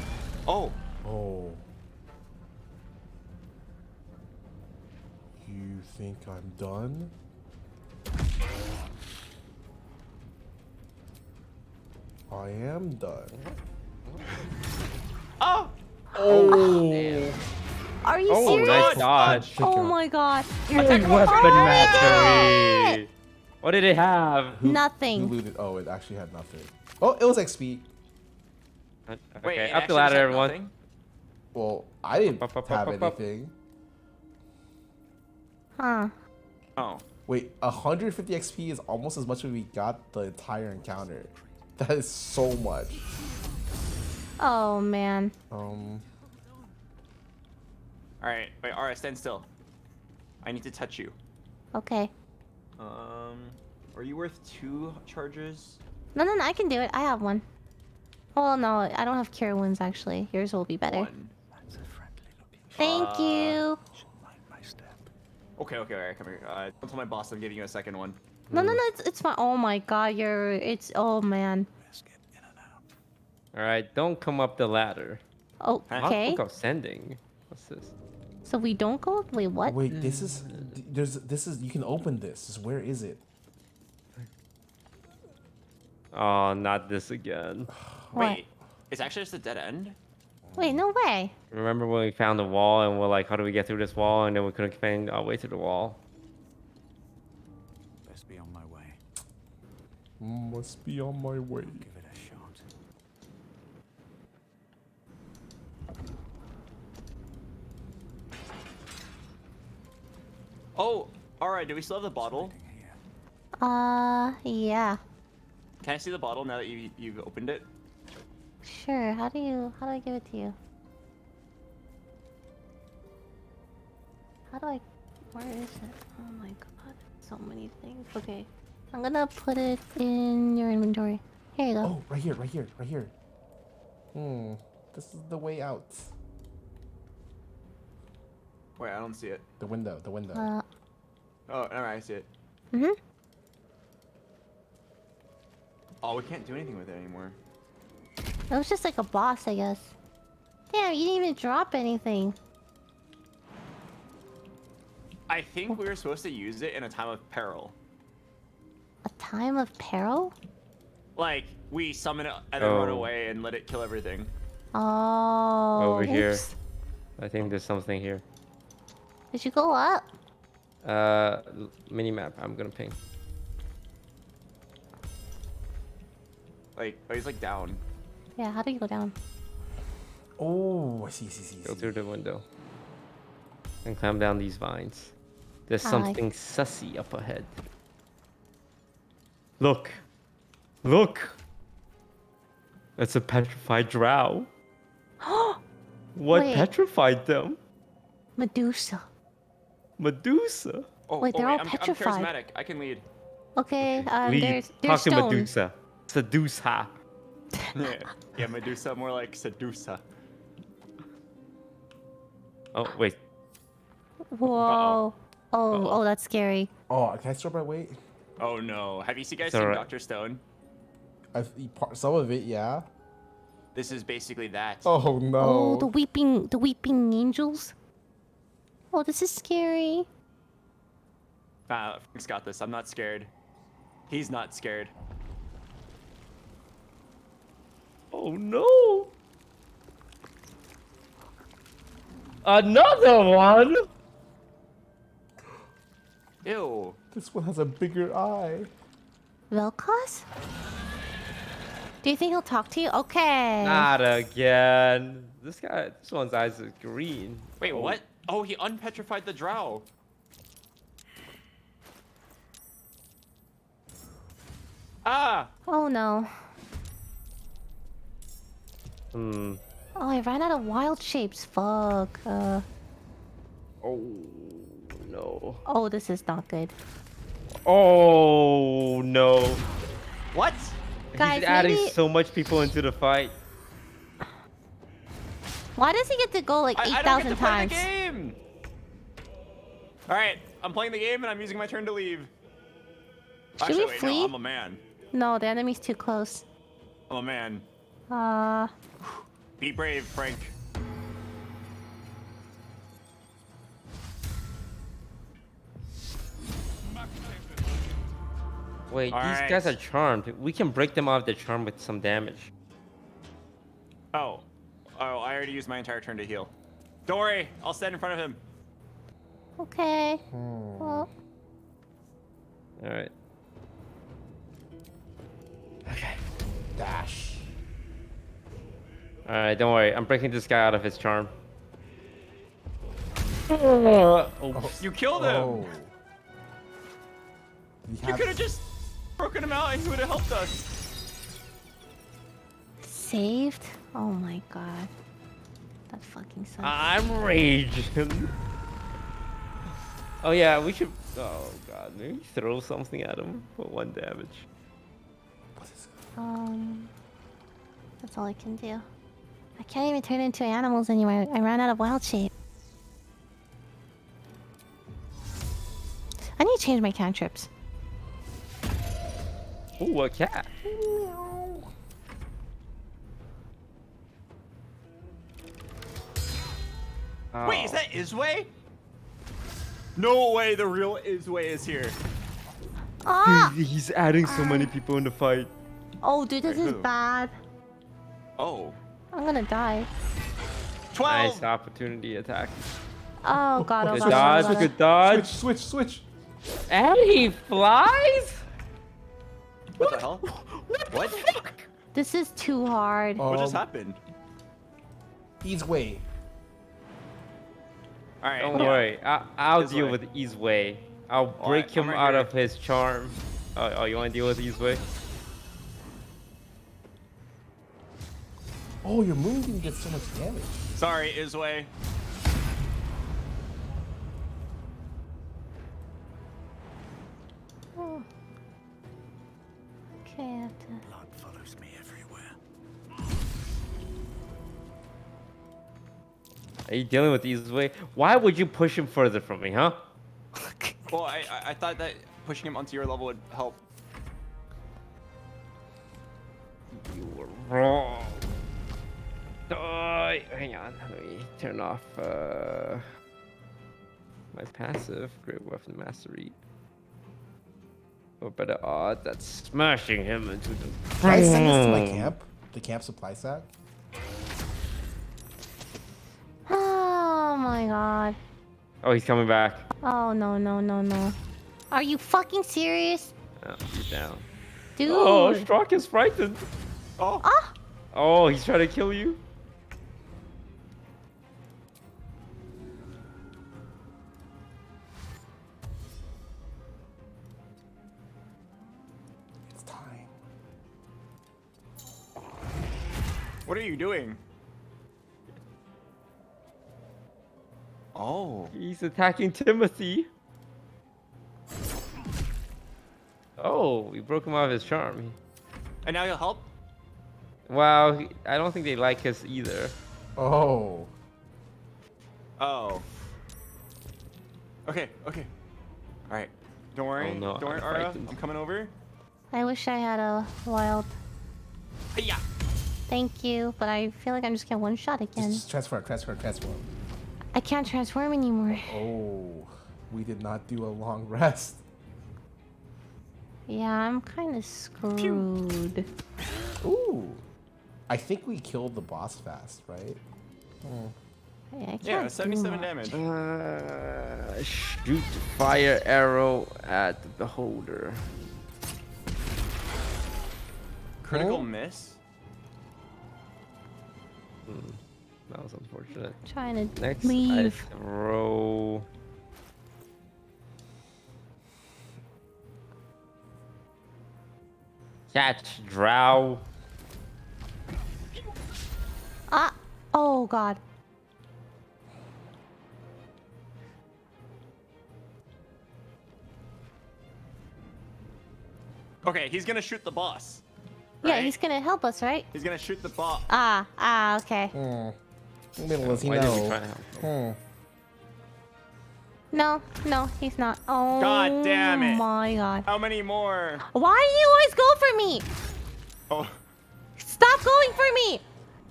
Oh.
Oh. You think I'm done? I am done.
Oh!
Oh!
Are you
Oh,
serious?
nice dodge.
Oh my god.
Weapon mastery! What did it have?
Nothing.
Who looted? Oh, it actually had nothing. Oh, it was XP.
Wait,
Okay,
it
up the
actually
ladder,
said
everyone.
nothing?
Well, I didn't
Up,
have
up, up.
anything.
Huh.
Oh.
Wait, 150 XP is almost as much as we got the entire encounter. That is so much.
Oh man.
Alright, wait, Ara, stand still. I need to touch you.
Okay.
Are you worth 2 charges?
No, I can do it. I have one. Well, no, I don't have cure wounds actually. Yours will be better.
1.
Thank you.
Okay, alright, come here. Don't tell my boss I'm giving you a second one.
No, it's fine. Oh my god, oh man.
Alright, don't come up the ladder.
Oh, okay.
Book ascending. What's this?
So we don't go. Wait, what?
Wait, this is you can open this. Just where is it?
Oh, not this again.
Wait, it's actually just a dead end?
Wait, no way.
Remember when we found the wall and we're like, how do we get through this wall? And then we couldn't find our way to the wall.
Best be on my way.
Must be on my way.
Give it a shot.
Oh, alright, do we still have the bottle?
Yeah.
Can I see the bottle now that you've opened it?
Sure. How do I give it to you? Where is it? Oh my god. So many things. Okay. I'm gonna put it in your inventory. Here you go.
Oh, right here. This is the way out.
Wait, I don't see it.
The window.
Oh, alright, I see it.
Mhm.
Oh, we can't do anything with it anymore.
It was just like a boss, I guess. Damn, you didn't even drop anything.
I think we were supposed to use it in a time of peril.
A time of peril?
Like, we summon it and then run away and let it kill everything.
Oh.
Over here.
Oops.
I think there's something here.
Did you go up?
Mini map. I'm gonna ping.
Like, oh, he's like down.
Yeah, how do you go down?
Oh, I see.
Go through the window. And climb down these vines. There's
Hi.
something sussy up ahead. Look. Look! It's a petrified drow. What
Wait.
petrified them?
Medusa.
Medusa?
Wait, they're all
I'm
petrified.
charismatic. I can lead.
Okay,
Lead.
there's
Talk to
stone.
Medusa. Seduce her.
Yeah, Medusa, more like Sedusa.
Oh, wait.
Whoa. Oh, that's scary.
Oh, can I store my weight?
Oh no. Have you guys
It's
seen
alright.
Dr. Stone?
Some of it, yeah.
This is basically that.
Oh no.
Oh, the weeping angels. Oh, this is scary.
Frank's got this. I'm not scared. He's not scared.
Oh no! Another one!
Ew.
This one has a bigger eye.
Vel'Koz? Do you think he'll talk to you? Okay.
Not again. This one's eyes are green.
Wait, what? Oh, he unpetrified the drow. Ah!
Oh no.
Hmm.
Oh, I ran out of wild shapes. Fuck.
Oh no.
Oh, this is not good.
Oh no.
What?
Guys,
He's adding
maybe-
so much people into the fight.
Why does he get to go like
I don't get
8,000
to play
times?
the game. All right, I'm playing the game and I'm using my turn to leave.
Should
Actually,
we
wait,
flee?
no, I'm a man.
No, the enemy's too close.
I'm a man. Be brave, Frank.
Wait,
All
these
right.
guys are charmed. We can break them off the charm with some damage.
Oh, I already used my entire turn to heal. Don't worry, I'll stand in front of him.
Okay. Well,
Alright.
Dash.
Alright, don't worry. I'm breaking this guy out of his charm.
You killed him.
Oh.
You could have just broken him out and he would have helped us.
saved? Oh my god. That fucking sucks.
I'm raging. Oh yeah, we should. Oh god, maybe throw something at him for 1 damage.
That's all I can do. I can't even turn into animals anymore. I ran out of wild shape. I need to change my cantrips.
Ooh, a cat.
Wait, is that Isway? No way, the real Isway is here.
Ah!
He's adding so many people in the fight.
Oh, dude, this
Wait,
is
who?
bad.
Oh.
I'm gonna die.
12.
Nice opportunity attack.
Oh god, oh
Good
god.
dodge,
oh god.
good dodge.
Switch.
And he flies?
What the hell? What?
This is too hard.
What just happened?
He's way.
All right.
Don't
yeah.
worry, I'll
His
deal
way.
with Easeway. I'll
All
break
right,
him
I'm right
out
here.
of his charm. Oh, you want to deal with Easeway?
Oh, your moonbeam gets so much damage.
Sorry, Isway.
Oh. Okay, I have to.
Blood follows me everywhere.
Are you dealing with Easeway? Why would you push him further from me, huh?
Well, I thought that pushing him onto your level would help.
You were wrong. Hang on, let me turn off my passive. Great weapon mastery. Or better odds at smashing him into the.
Can I send this to my camp? The camp supply sack?
Oh my god.
Oh, he's coming back.
Oh no, no, no, no. Are you fucking serious?
Oh, he's down.
Dude.
Oh, Strock is frightened.
Oh.
Ah!
Oh, he's trying to kill you.
It's time.
What are you doing? Oh.
He's attacking Timothy. Oh, we broke him out of his charm.
And now he'll help?
Wow, I don't think they like us either.
Oh.
Oh. Okay. All right. Don't worry.
Oh, no,
Don't worry,
I'm
Ara.
frightened.
I'm coming over.
I wish I had a wild.
Yeah.
Thank you, but I feel like I'm just getting one shot again.
Just transform.
I can't transform anymore.
Oh, we did not do a long rest.
Yeah, I'm kind of screwed.
Ooh. I think we killed the boss fast, right?
Hey, I can't
Yeah,
do
77
much.
damage.
Shoot fire arrow at the beholder.
Critical miss.
That was unfortunate.
Trying to
Next,
leave.
I throw. Catch drow.
Ah! Oh god.
Okay, he's gonna shoot the boss.
Yeah,
right?
he's gonna help us, right?
He's gonna shoot the boss.
Okay.
Little does he
Why did we
know.
try to help?
No, he's not. Oh
God damn it.
my god.
How many more?
Why do you always go for me?
Oh.
Stop going for me!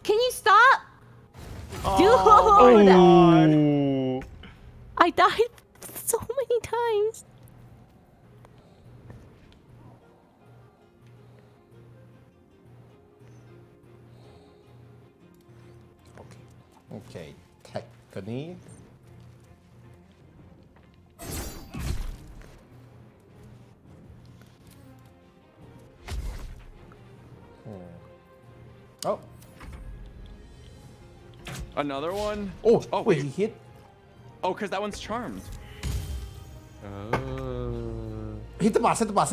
Can you stop?
Oh
Dude!
my God.
I died so many times.
Okay, Tectony. Oh.
Another one?
Oh, wait, he hit.
Oh, because that one's charmed.
Hit the boss, hit the boss.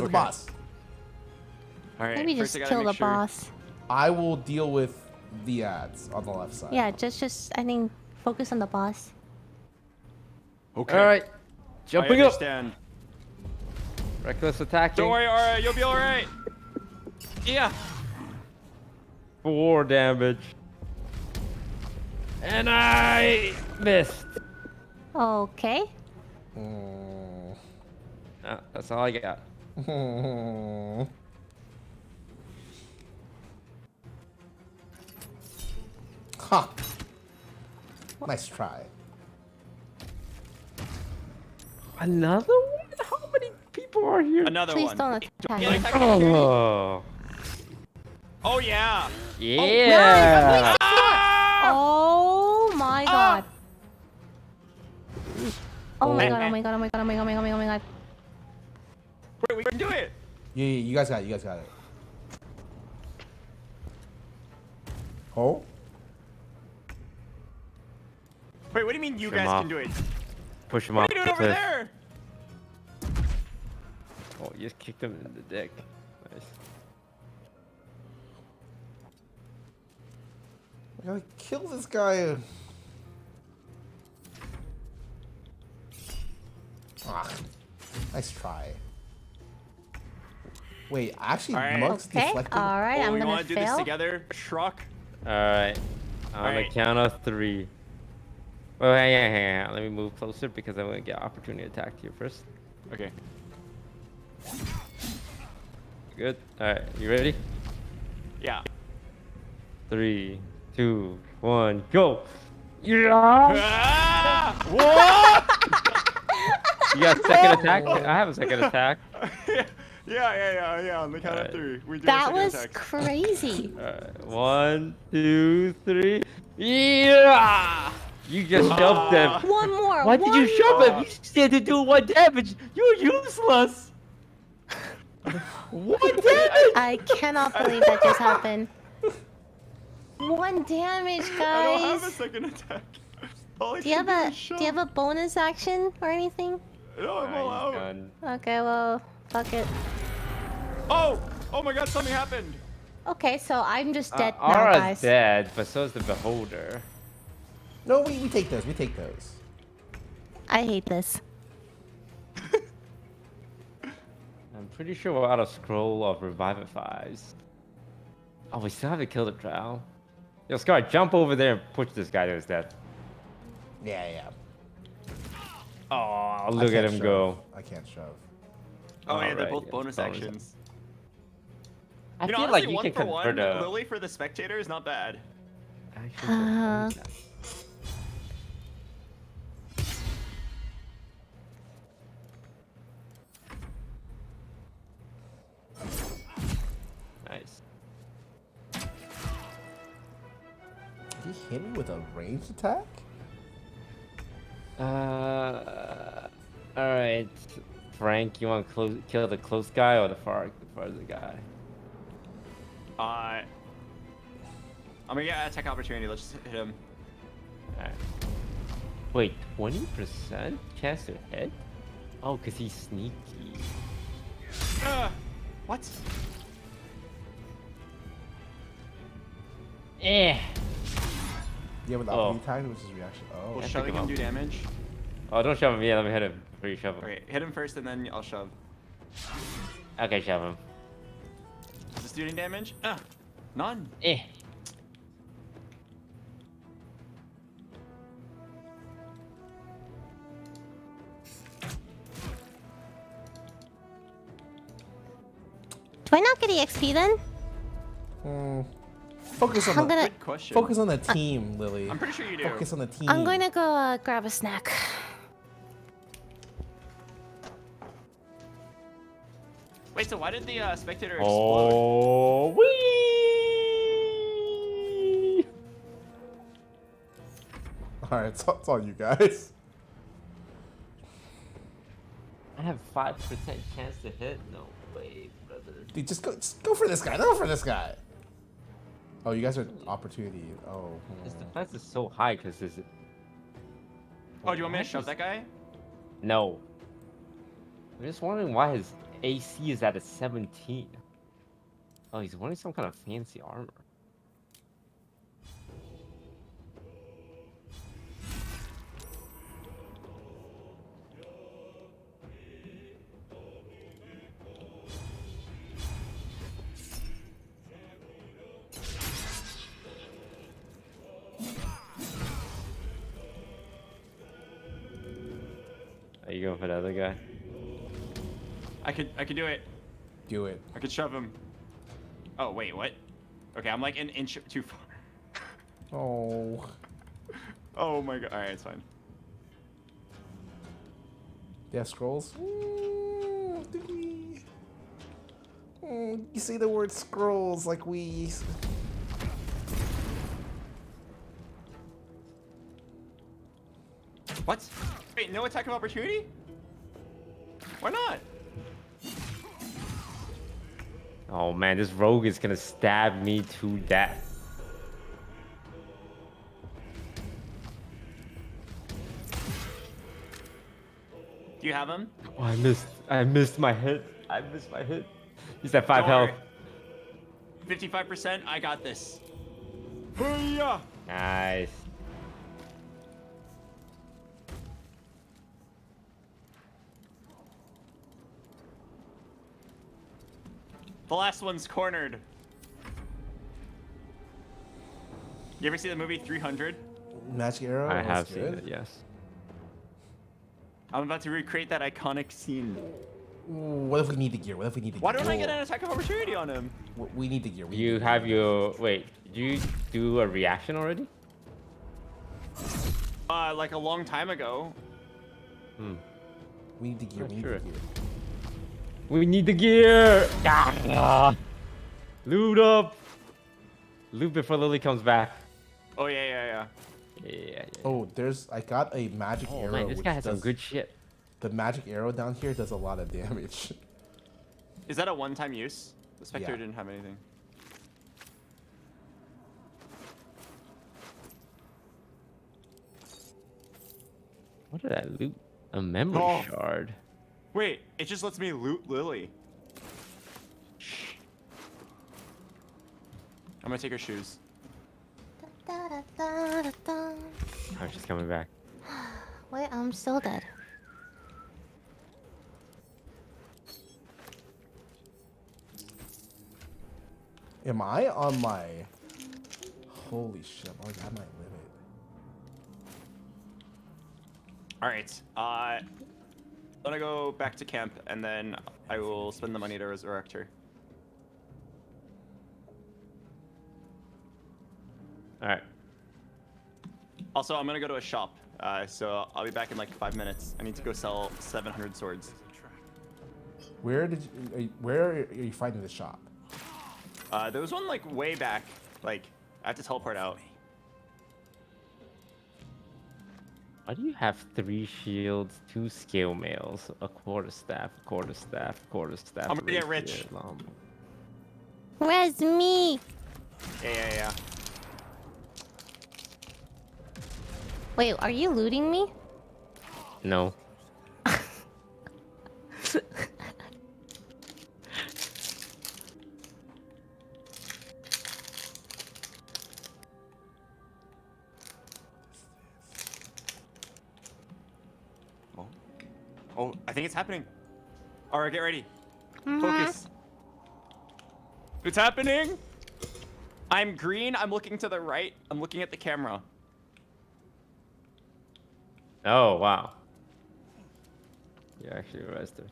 All right,
Maybe
first
just
I gotta
kill
make
the
sure.
boss.
I will deal with the ads on the left side.
Yeah, just I think focus on the boss.
Okay.
All right, jumping
I
up.
understand.
Reckless attacking.
Don't worry, alright, you'll be alright. Yeah.
4 damage. And I missed.
Okay.
That's all I got.
Ha! Nice try.
Another one? How many people are here?
Another
Please
one.
don't attack
You
me.
like
Oh.
Oh yeah.
Yeah.
Oh my god. Oh my god, oh my god, oh my god, oh my god, oh my god, oh my god.
Wait, we can do it.
Yeah, you guys got it. Oh?
Wait, what do you mean you
Push him
guys
off.
can do it?
Push him
What
off
are you doing
the
over
cliff.
there?
Oh, you just kicked him in the dick. Nice.
I gotta kill this guy. Ah, nice try. Wait, actually,
Alright.
Mug's
Okay,
deflected.
alright, I'm
we
gonna
want to do this
fail.
together, Shrock.
Alright. On the
Alright.
count of 3. Oh, hang on. Let me move closer because I want to get opportunity attack here first.
Okay.
Good. Alright, you ready?
Yeah.
3, 2, 1, go! Yeah!
Ah! What?
You got second attack? I have a second attack.
Yeah. On the count of 3. We do
That
a
was
second attack.
crazy.
Alright, 1, 2, 3. Yeah! You just shoved him.
One more.
Why did you shove him? You said to do 1 damage. You're useless. 1 damage.
I cannot believe that just happened. 1 damage,
I don't have a
guys.
second attack. All I
Do you
can
have
is
do you have a bonus action or anything?
No, I'm all out.
Done.
Okay, well, fuck it.
Oh my god, something happened.
Okay, so I'm just dead now,
Aura's
guys.
dead, but so is the beholder.
No, we take those. We take those.
I hate this.
I'm pretty sure we're out of scroll of revivifies. Oh, we still haven't killed a drow. Yo, Scar, jump over there and push this guy to his death.
Yeah.
Oh,
I
look at
can't
him
shove.
go.
I can't shove.
Oh yeah, they're
Alright,
both
yeah,
bonus actions.
I
You know,
feel
honestly,
like you
one
can
for one,
convert a.
Lily for the spectator is not bad.
Uh,
Nice.
Did he hit me with a ranged attack?
All right, Frank, you want to kill the close guy or the far the guy?
I'm gonna get attack opportunity. Let's just hit him.
Alright. Wait, 20% chance to hit? Oh, cause he's sneaky.
What?
Eh.
Yeah, with
Oh.
the tag, which is reaction. Oh.
Will shoving him do damage?
Oh, don't shove him. Yeah, let me hit him. Before you shove him.
Okay, hit him first and then I'll shove.
Okay, shove him.
Is this doing damage? None.
Eh.
do I not get EXP then?
Focus on
I'm
the
gonna-
Good question.
focus on the team, Lily.
I'm pretty sure you do.
Focus on the team.
I'm going to go grab a snack.
Wait, so why did the spectator explode?
Oh, wee!
All right, it's all you guys.
I have 5% chance to hit. No way, brother.
Dude, just go for this guy. Go for this guy. Oh, you guys are opportunity. Oh.
His defense is so high because this.
Oh, do you want me to shove that guy?
No. I'm just wondering why his AC is at a 17. Oh, he's wearing some kind of fancy armor. Are you going for the other guy?
I could do it.
Do it.
I could shove him. Oh wait, what? Okay, I'm like an inch too far.
Oh.
Oh my god. All right, it's fine.
Yeah, scrolls. You say the word scrolls like we.
What? Wait, no attack of opportunity? Why not?
Oh man, this rogue is gonna stab me to death.
Do you have him?
Oh, I missed my hit. He's at 5 health.
55%. I got this.
Nice.
The last one's cornered. You ever see the movie 300?
Magic Arrow?
I
was
have seen
good.
it, yes.
I'm about to recreate that iconic scene.
What if we need the gear? What if we need the
Why
gear?
don't I get an attack of opportunity on him?
We need the gear.
You have your... Wait, did you do a reaction already?
Like a long time ago.
We need the gear. We need the gear.
We need the gear! Ah. Loot up! Loot before Lily comes back.
Oh, yeah.
Oh, I got a magic arrow.
Man, this
which
guy has some
does-
good shit.
The magic arrow down here does a lot of damage.
Is that a one-time use? The spectator
Yeah.
didn't have anything.
What did I loot? A memory shard.
Wait, it just lets me loot Lily. I'm gonna take her shoes.
Oh, she's coming back.
Wait, I'm still dead.
Am I on my... Holy shit, I'm like at my limit.
Alright, I'm gonna go back to camp and then I will spend the money to resurrect her.
All right.
Also, I'm gonna go to a shop, so I'll be back in like 5 minutes. I need to go sell 700 swords.
Where are you finding the shop?
There was one like way back. Like I have to teleport out.
Why do you have 3 shields, 2 scale mails, a quarterstaff, quarterstaff, quarterstaff?
I'm gonna get rich.
Where's me?
Yeah.
Wait, are you looting me?
No.
Oh, I think it's happening. All right, get ready.
Mm-hmm.
Focus. It's happening. I'm green. I'm looking to the right. I'm looking at the camera.
Oh, wow. You're actually arrested.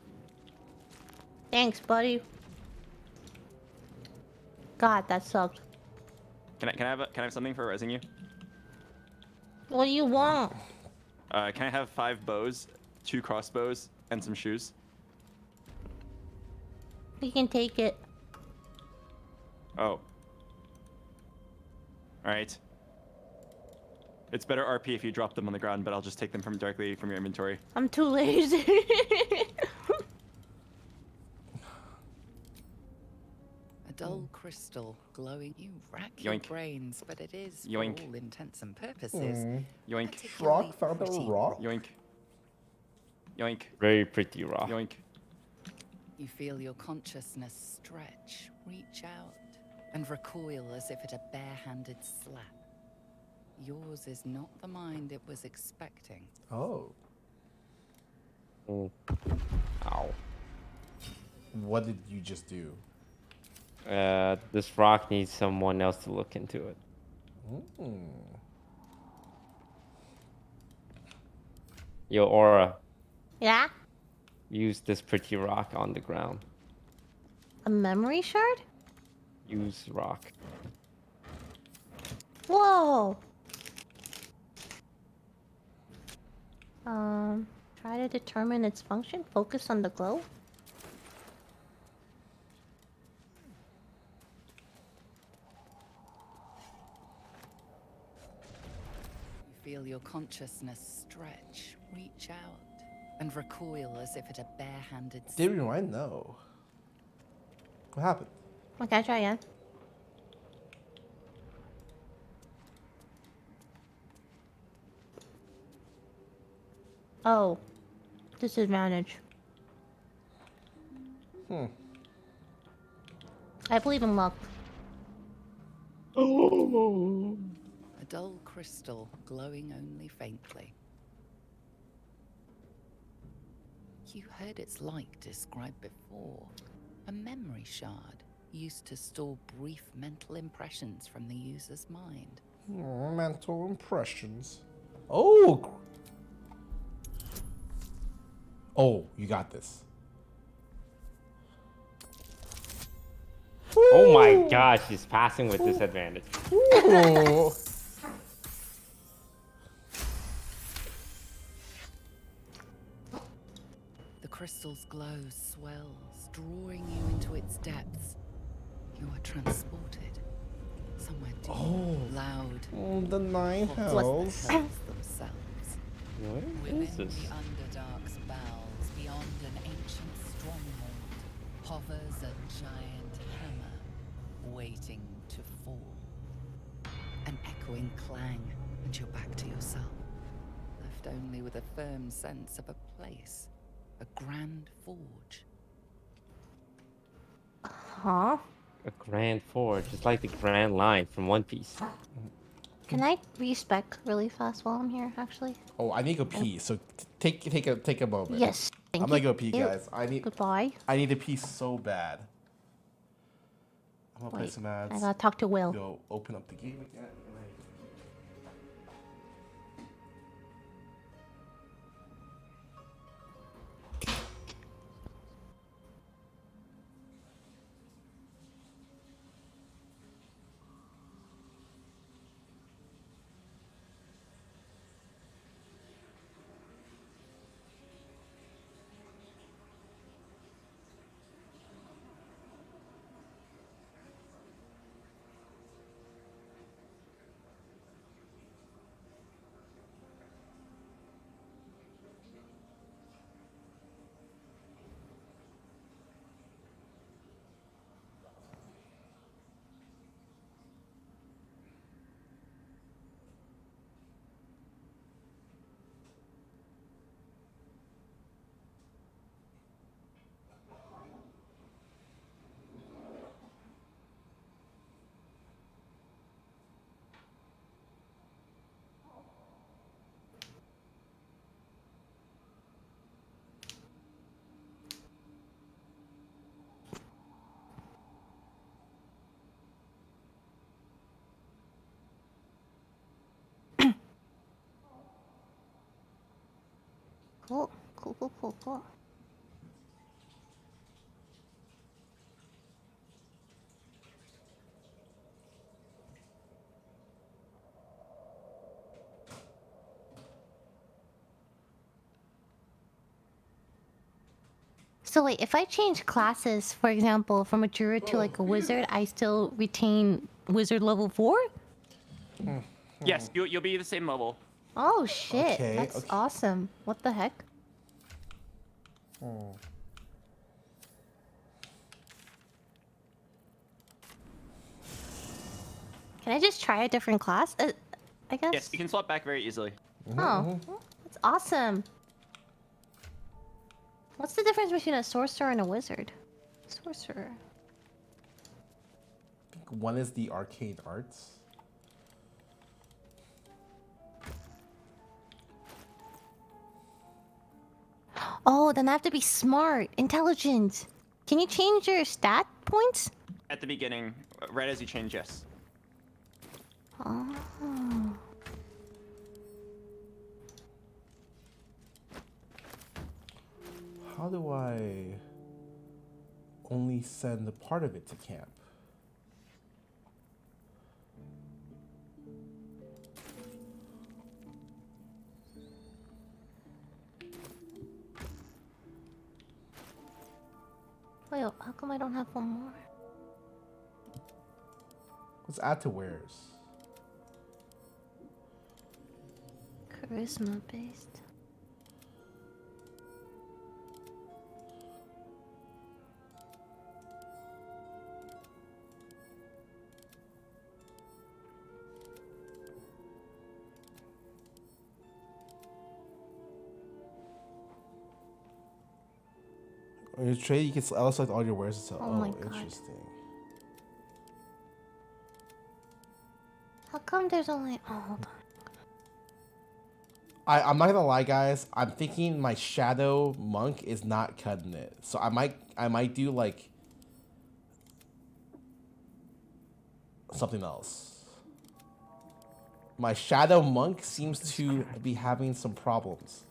Thanks, buddy. God, that sucked.
Can I have something for arresting you?
What do you want?
Can I have 5 bows, 2 crossbows, and some shoes?
You can take it.
Oh. Alright. It's better RP if you drop them on the ground, but I'll just take them directly from your inventory.
I'm too lazy.
A dull crystal glowing. You rack your
Yoink.
brains, but it is
Yoink.
for all intents and purposes.
Yoink.
particularly
Rock found a
pretty.
rock?
Yoink. Yoink.
Very pretty rock.
Yoink.
You feel your consciousness stretch, reach out, and recoil as if at a bare-handed slap. Yours is not the mind it was expecting.
Oh.
Mm. Ow.
What did you just do?
This rock needs someone else to look into it.
Mm.
Yo, Aura.
Yeah?
Use this pretty rock on the ground.
A memory shard?
Use rock.
Whoa. Try to determine its function. Focus on the glow.
You feel your consciousness stretch, reach out, and recoil as if at a bare-handed slap.
Did rewind? No. What happened?
Okay, try again. Oh. Disadvantage. I believe in luck.
Oh. A dull crystal glowing only faintly. You heard its like described before. A memory shard used to store brief mental impressions from the user's mind.
Mental impressions. Oh! Oh, you got this.
Oh my gosh, he's passing with disadvantage.
Ooh.
The crystal's glow swells, drawing you into its depths. You are transported somewhere deep, loud.
Oh, the 9
hot
hells.
as the hells themselves.
What
Within
is this?
the Underdark's bowels, beyond an ancient stronghold, hovers a giant hammer, waiting to fall. An echoing clang, and you're back to yourself, left only with a firm sense of a place, a grand forge.
Huh?
A grand forge. It's like the Grand Line from One Piece.
Can I respec really fast while I'm here, actually?
Oh, I need to pee. So take a moment.
Yes.
I'm gonna go pee, guys.
Goodbye.
I need to pee so bad. I'm gonna play
Wait,
some ads.
I gotta talk to Will.
Go open up the game again.
Cool. Cool. So wait, if I change classes, for example, from a druid to like a wizard, I still retain wizard level 4?
Yes, you'll be the same level.
Oh shit,
Okay,
that's
okay.
awesome. What the heck?
Hmm.
Can I just try a different class? I guess.
Yes, you can swap back very easily.
Oh, that's awesome. What's the difference between a sorcerer and a wizard? Sorcerer.
I think one is the arcane arts.
Oh, then I have to be smart, intelligent. Can you change your stat points?
At the beginning, right as you change, yes.
Oh.
How do I only send a part of it to camp?
Wait, how come I don't have one more?
Let's add to wares.
Charisma based.
When you trade, you can select all your wares.
Oh my God.
Interesting.
How come there's only... Oh, hold on.
I'm not gonna lie, guys. I'm thinking my shadow monk is not cutting it, so I might do like something else. My shadow monk seems to be having some problems.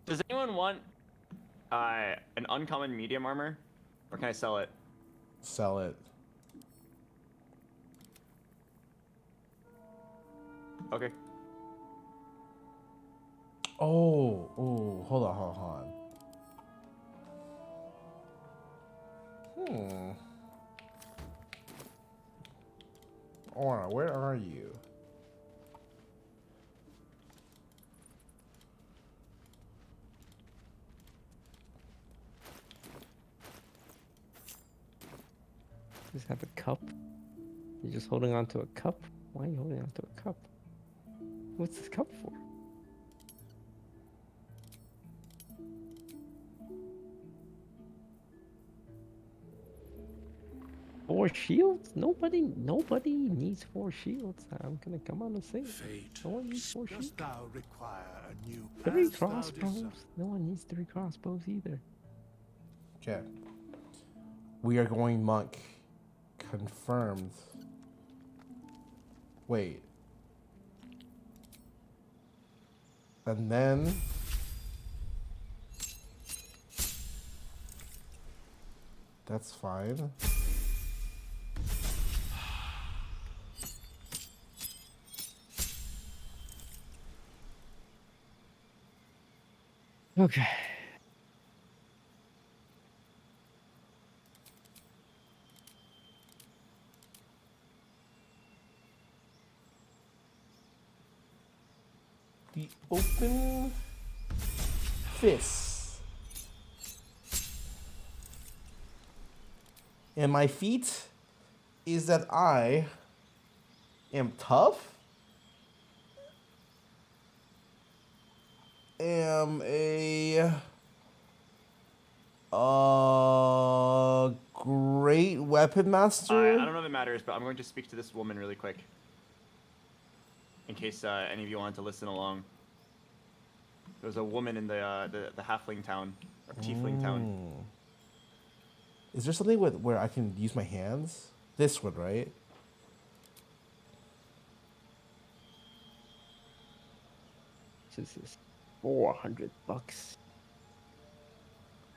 Does anyone want an uncommon medium armor? Or can I sell it?
Sell it.
Okay.
Oh, hold on. Aura, where are you?
Just have a cup. You're just holding on to a cup. Why are you holding on to a cup? What's this cup for? Four shields? Nobody needs 4 shields. I'm gonna come on and say it. No one needs 4 shields.
Thou require a new
3 crossbows. No one needs 3 crossbows either.
Okay. We are going monk. Confirmed. Wait. And then... That's fine.
Okay.
The open fist. And my feat is that I am tough. Am a Great weapon master.
I don't know if it matters, but I'm going to speak to this woman really quick. In case any of you wanted to listen along. There was a woman in the halfling town, or tiefling town.
Is there something where I can use my hands? This one, right?
This is $400.
I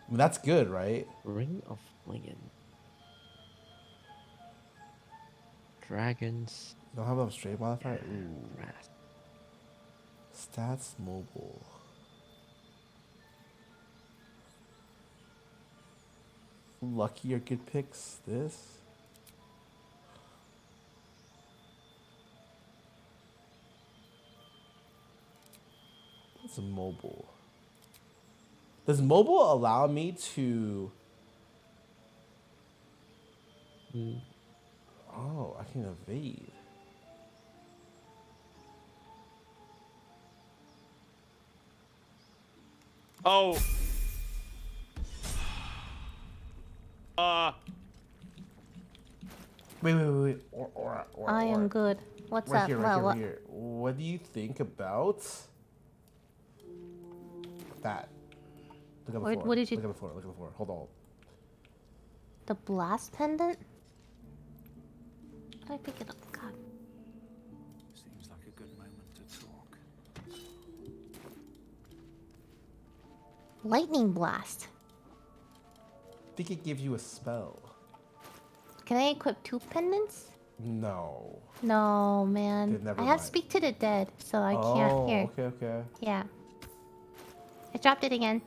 mean, that's good, right?
Ring of Flingin. Dragons.
Don't have a straight modifier? Ooh. Stats mobile. Lucky or good picks. This. What's a mobile? Does mobile allow me to? Oh, I can evade.
Oh.
Wait.
I am good. What's
right
up?
Here, right
Well,
here,
what?
right here. What do you think about that? Look at the floor.
What did you?
Look at the floor. Look at the floor. Hold on.
The blast pendant? How did I pick it up? God.
Seems like a good moment to talk.
Lightning blast.
I think it gives you a spell.
Can I equip 2 pendants?
No.
No, man.
Then never
I have
mind.
Speak to the Dead, so I can't hear.
Okay.
Yeah. I dropped it again.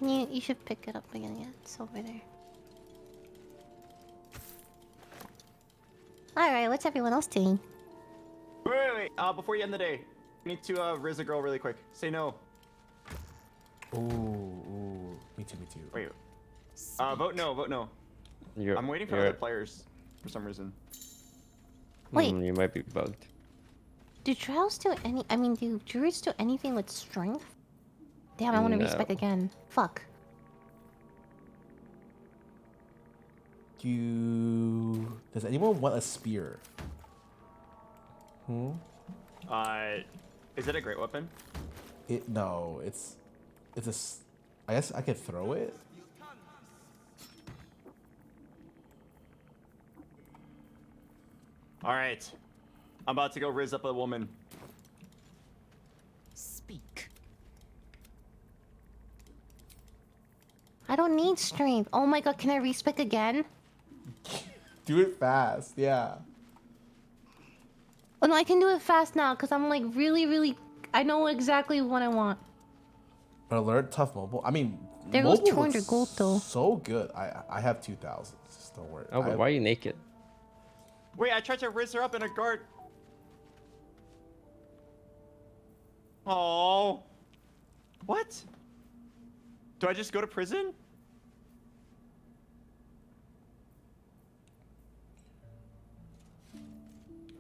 You should pick it up again. Yeah, it's over there. Alright, what's everyone else doing?
Wait. Before you end the day, we need to riz a girl really quick. Say no.
Ooh. Me too.
Wait. Vote no. I'm waiting for other players for some reason.
Wait.
You might be bugged.
Do trials do any? I mean, do druids do anything with strength? Damn, I want to respec again. Fuck.
Does anyone want a spear?
Is it a great weapon?
No, it's I guess I could throw it.
All right. I'm about to go riz up a woman.
Speak.
I don't need strength. Oh my god, can I respec again?
Do it fast, yeah.
Oh no, I can do it fast now because I'm like really. I know exactly what I want.
But alert, tough mobile. I mean,
There goes
mobile
200
looks
gold though.
So good. I have 2,000. Just don't worry.
Oh, but why are you naked?
Wait, I tried to riz her up in a guard. Oh. What? Do I just go to prison?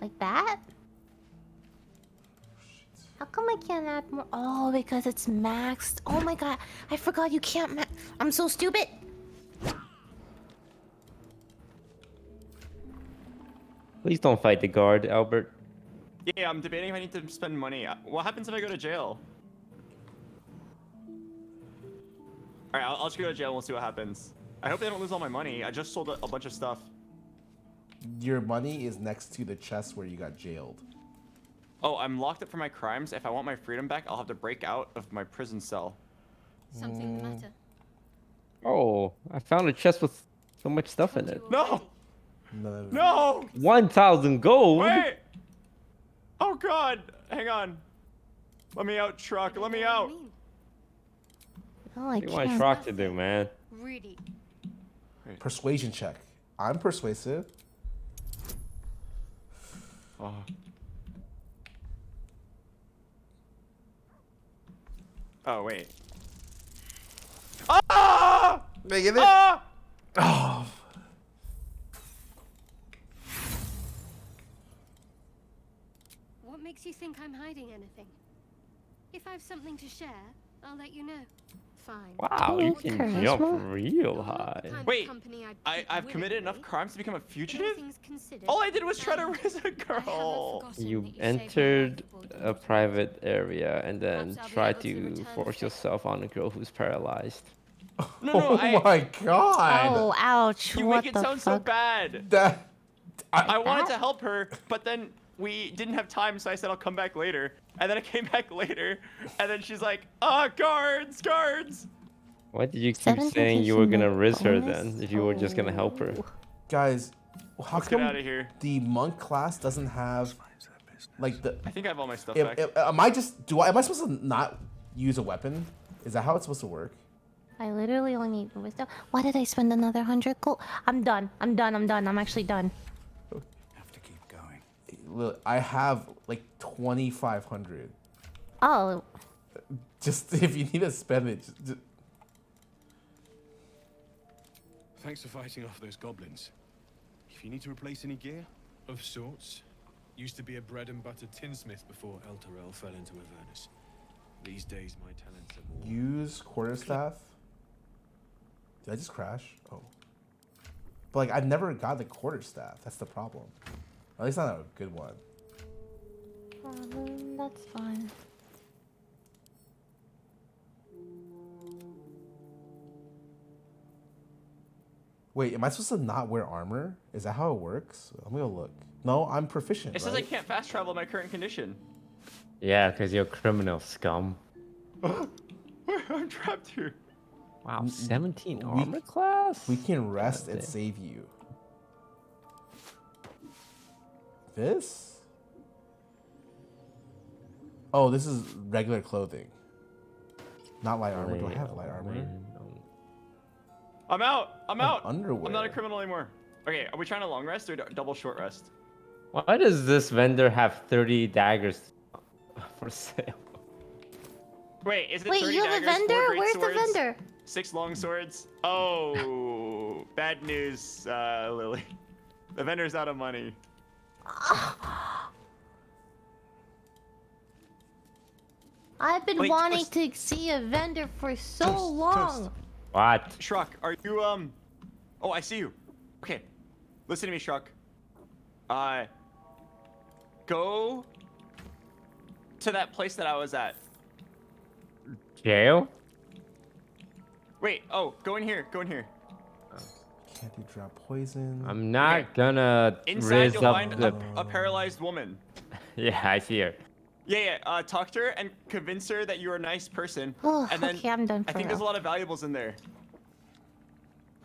Like that? How come I can't add more? Oh, because it's maxed. Oh my god, I forgot you can't max. I'm so stupid.
Please don't fight the guard, Albert.
Yeah, I'm debating if I need to spend money. What happens if I go to jail? Alright, I'll just go to jail and we'll see what happens. I hope they don't lose all my money. I just sold a bunch of stuff.
Your money is next to the chest where you got jailed.
Oh, I'm locked up for my crimes. If I want my freedom back, I'll have to break out of my prison cell.
Something the matter?
Oh, I found a chest with so much stuff in it.
No!
No!
No!
1,000 gold?
Wait! Oh god! Hang on. Let me out, truck. Let me out.
Oh, I
What do you want
can't.
Shrock to do, man?
Really?
Persuasion check. I'm persuasive.
Oh. Oh, wait. Ah!
Make it.
Ah!
Oh.
you think I'm hiding anything? If I've something to share, I'll let you know. Fine.
Wow, you can jump real high.
Wait, I've committed enough crimes to become a fugitive? All I did was try to raise a girl.
You entered a private area and then tried to force yourself on a girl who's paralyzed.
No,
my god!
Oh, ouch!
You
What
make it
the
sound
fuck?
so bad. I wanted to help her, but then we didn't have time, so I said I'll come back later. And then I came back later, and then she's like, guards, guards!
Why did you keep saying you were gonna risk her then, if you were just gonna help her?
Guys, how
Let's get
come
outta here.
the monk class doesn't have like the?
I think I have all my stuff
Am
back.
I supposed to not use a weapon? Is that how it's supposed to work?
I literally only need wisdom. Why did I spend another 100 gold? I'm done. I'm actually done.
Look, I have like 2,500.
Oh.
Just if you need to spend it. Just...
Thanks for fighting off those goblins. If you need to replace any gear, of sorts. Used to be a bread and butter tinsmith before El Terrell fell into Avernus. These days, my talents are more...
Use quarterstaff. Did I just crash? Oh. But like, I've never got the quarterstaff. That's the problem. At least not a good one.
That's fine.
Wait, am I supposed to not wear armor? Is that how it works? I'm gonna look. No, I'm proficient.
It says I can't fast travel in my current condition.
Yeah, because you're criminal scum.
I'm trapped here.
Wow, 17 armor class?
We can rest and save you. This? Oh, this is regular clothing. Not light armor. Do I have light armor?
I'm out. I'm out.
Underwear.
I'm not a criminal anymore. Okay, are we trying to long rest or double short rest?
Why does this vendor have 30 daggers for sale?
Wait, is it
Wait,
30
you have a
daggers, 4
vendor?
great
Where's the
swords,
vendor?
6 long swords? Oh, bad news, Lily. The vendor's out of money.
I've been
Wait,
wanting to see a vendor for so long.
What?
Shruck, are you, Oh, I see you. Okay. Listen to me, Shruck. Go to that place that I was at.
Jail?
Wait, go in here. Go in here.
Can't you drop poison?
I'm not gonna
Inside,
raise
you'll
up
find
the...
a paralyzed woman.
Yeah, I see her.
Yeah, talk to her and convince her that you're a nice person.
Oh,
and then
okay, I'm done
I
for
think there's a
real.
lot of valuables in there.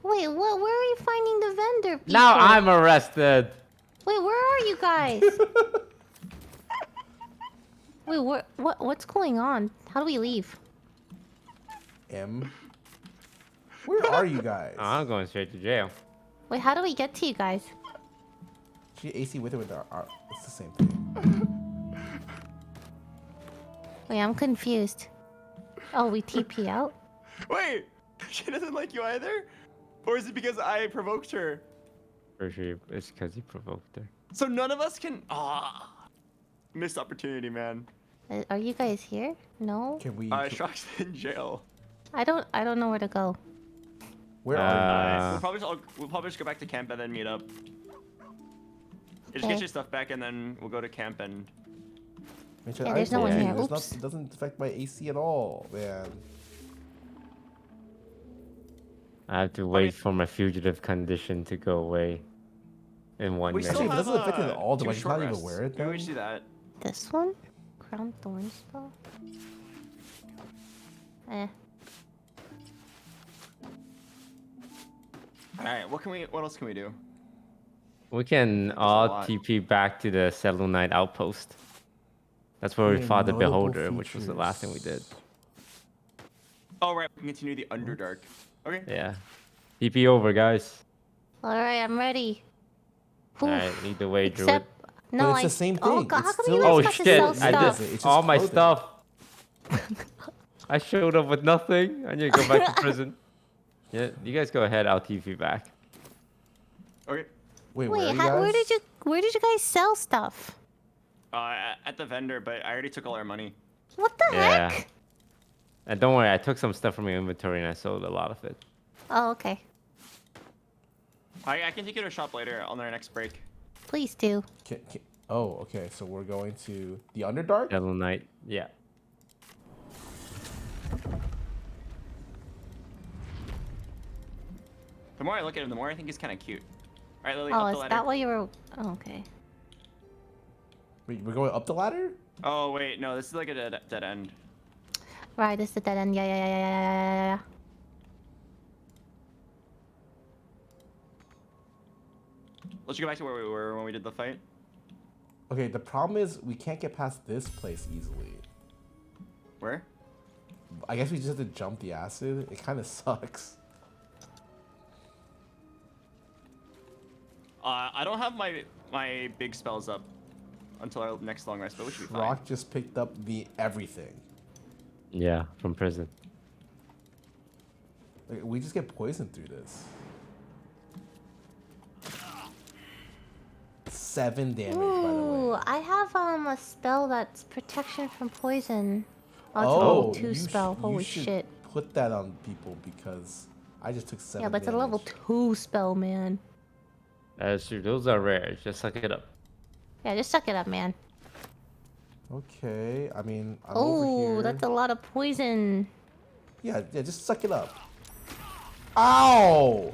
Wait, what? Where are you finding the vendor? People?
Now I'm arrested.
Wait, where are you guys? Wait, what's going on? How do we leave?
Where are you guys?
I'm going straight to jail.
Wait, how do we get to you guys?
She AC with it with our it's the same thing.
Wait, I'm confused. Oh, we TP out?
Wait, she doesn't like you either? Or is it because I provoked her?
For sure, it's because you provoked her.
So none of us can... missed opportunity, man.
Are you guys here? No?
Can we...
Shruck's in jail.
I don't know where to go.
Where are
We'll probably just go back to camp and then meet up. Just
Okay.
get your stuff back and then we'll go to camp and...
Yeah, there's no one here. Oops.
It doesn't affect my AC at all, man.
I have to wait for my fugitive condition to go away in 1 minute.
Actually, if it doesn't affect it at all, do
two
I just
short
not even
rests.
wear it
Maybe we
then?
should do that.
This one? Crown Thorn spell? Eh.
Alright, what else can we do?
We can
a
all
lot.
TP back to the Selûnite outpost. That's where we fought the
Notable
Beholder, which was the last thing we did.
Oh, right, we can continue the Underdark. Okay.
Yeah. TP over, guys.
Alright, I'm ready.
Alright, lead the way, Druid.
Except... No,
But it's the same
Oh,
thing.
God,
It's
how come
still-
you guys
Oh
got to
shit,
sell
I
stuff?
did
It's just
all my
clothing.
stuff. I showed up with nothing. I need to go back to prison. Yeah, you guys go ahead, I'll TP back.
Okay.
Wait,
Wait, where did you guys sell stuff?
At the vendor, but I already took all our money.
What the heck?
And don't worry, I took some stuff from your inventory and I sold a lot of it.
Oh, okay.
I can take you to a shop later on our next break.
Please do.
Oh, okay. So we're going to the Underdark?
Devil Knight. Yeah.
The more I look at him, the more I think he's kind of cute. All right, Lily,
Oh,
up the
is
ladder.
that what you were? Oh, okay.
Wait, we're going up the ladder?
Oh wait, no, this is like a dead end.
Right, this is the dead end. Yeah.
Let's go back to where we were when we did the fight.
Okay, the problem is we can't get past this place easily.
Where?
I guess we just have to jump the acid. It kind of sucks.
I don't have my big spells up until our next long rest, but we should be fine.
Rock just picked up the everything.
Yeah, from prison.
Like, we just get poisoned through this. 7 damage, by the way.
Ooh, I have a spell that's protection from poison. Oh, it's a
Oh,
level 2 spell. Holy
should
shit.
Put that on people because I just took 7
Yeah, but it's a
damage.
level 2 spell, man.
That's true. Those are rare. Just suck it up.
Yeah, just suck it up, man.
Okay, I mean, I'm over
Oh,
here.
that's a lot of poison.
Yeah, just suck it up. Ow!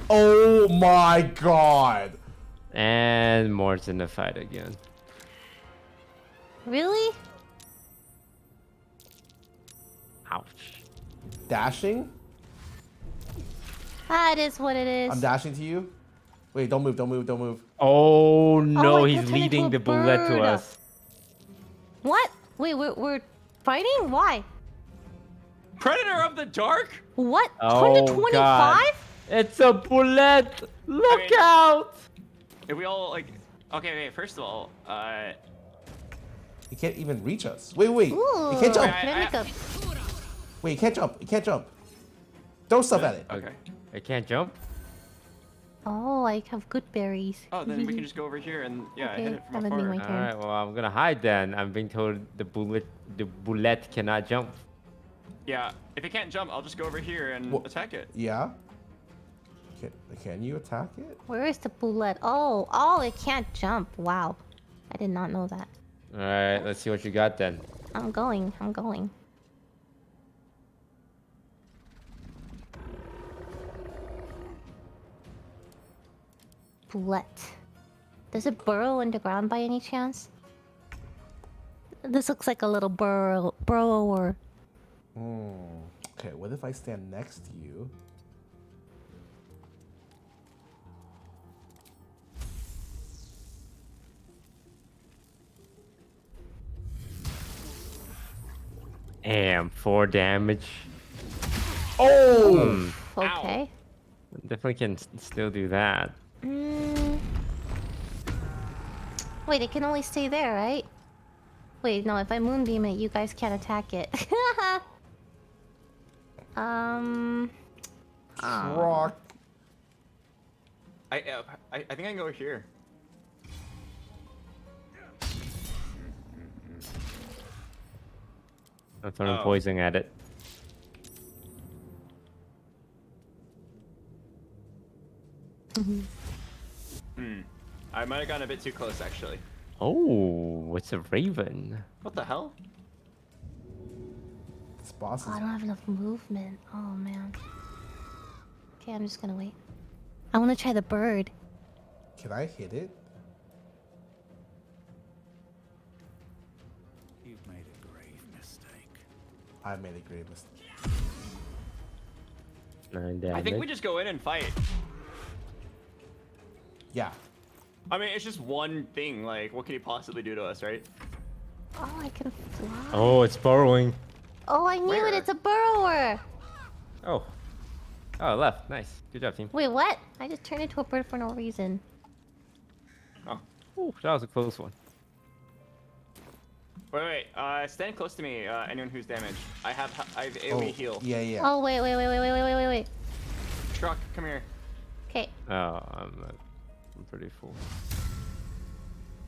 Oh my god!
And Mort's in the fight again.
Really?
Ouch.
Dashing?
That is what it is.
I'm dashing to you. Wait, don't move, don't move, don't move.
Oh no,
I
he's
can turn into
leading
a
the bullet to
bird.
us.
What? Wait, we're fighting? Why?
Predator of the Dark?
What?
Oh,
125?
God. It's a bullet. Look out.
If we all like, okay, first of all,
He can't even reach us. Wait, wait.
Ooh,
He can't jump.
can I make a...
Wait, he can't jump. He can't jump. Throw stuff at it.
Okay.
I can't jump.
Oh, I have good berries.
Oh, then we can just go over here and yeah,
Okay,
hit it from
I'm ending
afar.
my
All
turn.
right. Well, I'm gonna hide then. I'm being told the bullet cannot jump.
Yeah, if it can't jump, I'll just go over here and attack it.
Yeah? Can you attack it?
Where is the bullet? Oh, it can't jump. Wow. I did not know that.
All right. Let's see what you got then.
I'm going. Bullet. Does it burrow underground by any chance? This looks like a little burrower.
Okay, what if I stand next to you?
Damn, 4 damage.
Oh!
Okay.
Definitely can still do that.
Wait, it can only stay there, right? Wait, no, if I moonbeam it, you guys can't attack it.
Rock.
I think I can go over here.
I'm throwing poison at it.
I might have gotten a bit too close, actually.
Oh, it's a raven.
What the hell?
This boss
Oh,
is...
I don't have enough movement. Oh, man. Okay, I'm just gonna wait. I want to try the bird.
Can I hit it?
You've made a grave mistake.
I made a great mistake.
9 damage.
I think we just go in and fight.
Yeah.
I mean, it's just one thing. Like, what can he possibly do to us, right?
Oh, I can fly.
Oh, it's burrowing.
Oh, I knew it. It's a burrower.
Oh. Oh, left. Nice. Good job, team.
Wait, what? I just turned into a bird for no reason.
Oh. Ooh, that was a close one.
Wait. Stand close to me. Anyone who's damaged. I have AoE heal.
Yeah.
Oh, wait.
Truck, come here.
Okay.
Oh, I'm pretty full.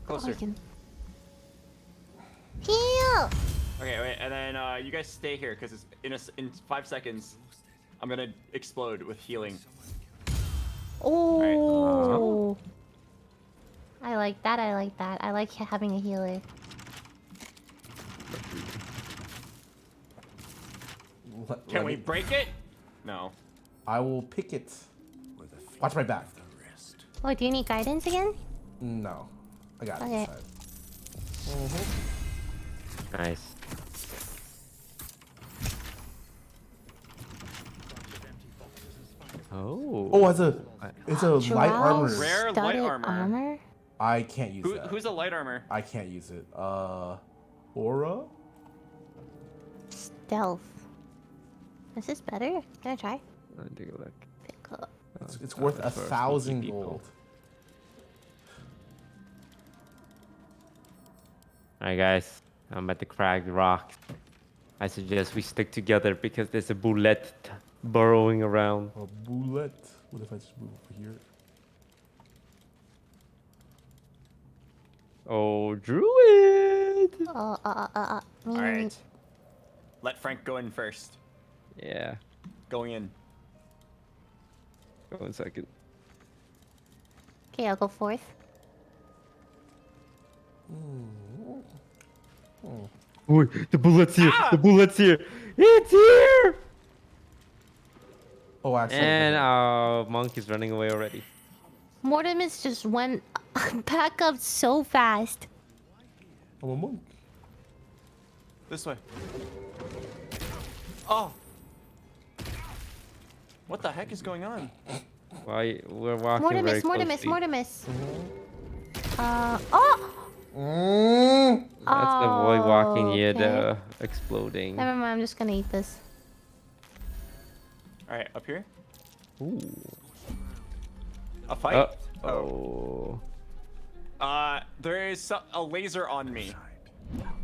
Closer.
Heal!
Okay, wait, and then you guys stay here because in 5 seconds, I'm gonna explode with healing.
Oh. I like that. I like that. I like having a healer.
Can we break it? No.
I will pick it. Watch my back.
Oh, do you need guidance again?
No. I got
Okay.
it this time.
Nice. Oh.
Oh, it's a light armor.
Rare light armor.
I can't use that.
Who's a light armor?
I can't use it. Aura?
Stealth. Is this better? Can I try?
Let me take a look.
Pick up.
It's worth 1,000 gold.
Alright guys, I'm at the cracked rock. I suggest we stick together because there's a bullet burrowing around.
A bullet? What if I just move over here?
Oh, druid!
Alright. Let Frank go in first.
Yeah.
Going in.
Go 1 second.
Okay, I'll go fourth.
Ooh, the bullet's here! The bullet's here! It's here!
Oh, actually.
And our monk is running away already.
Mortimus just went back up so fast.
I'm a monk.
This way. Oh. What the heck is going on?
Why we're walking
Mortimus,
very
Mortimus,
closely.
Mortimus. Oh!
That's the boy walking near
okay.
the exploding.
Never mind, I'm just gonna eat this.
Alright, up here.
Ooh.
A fight?
Oh.
There is a laser on me.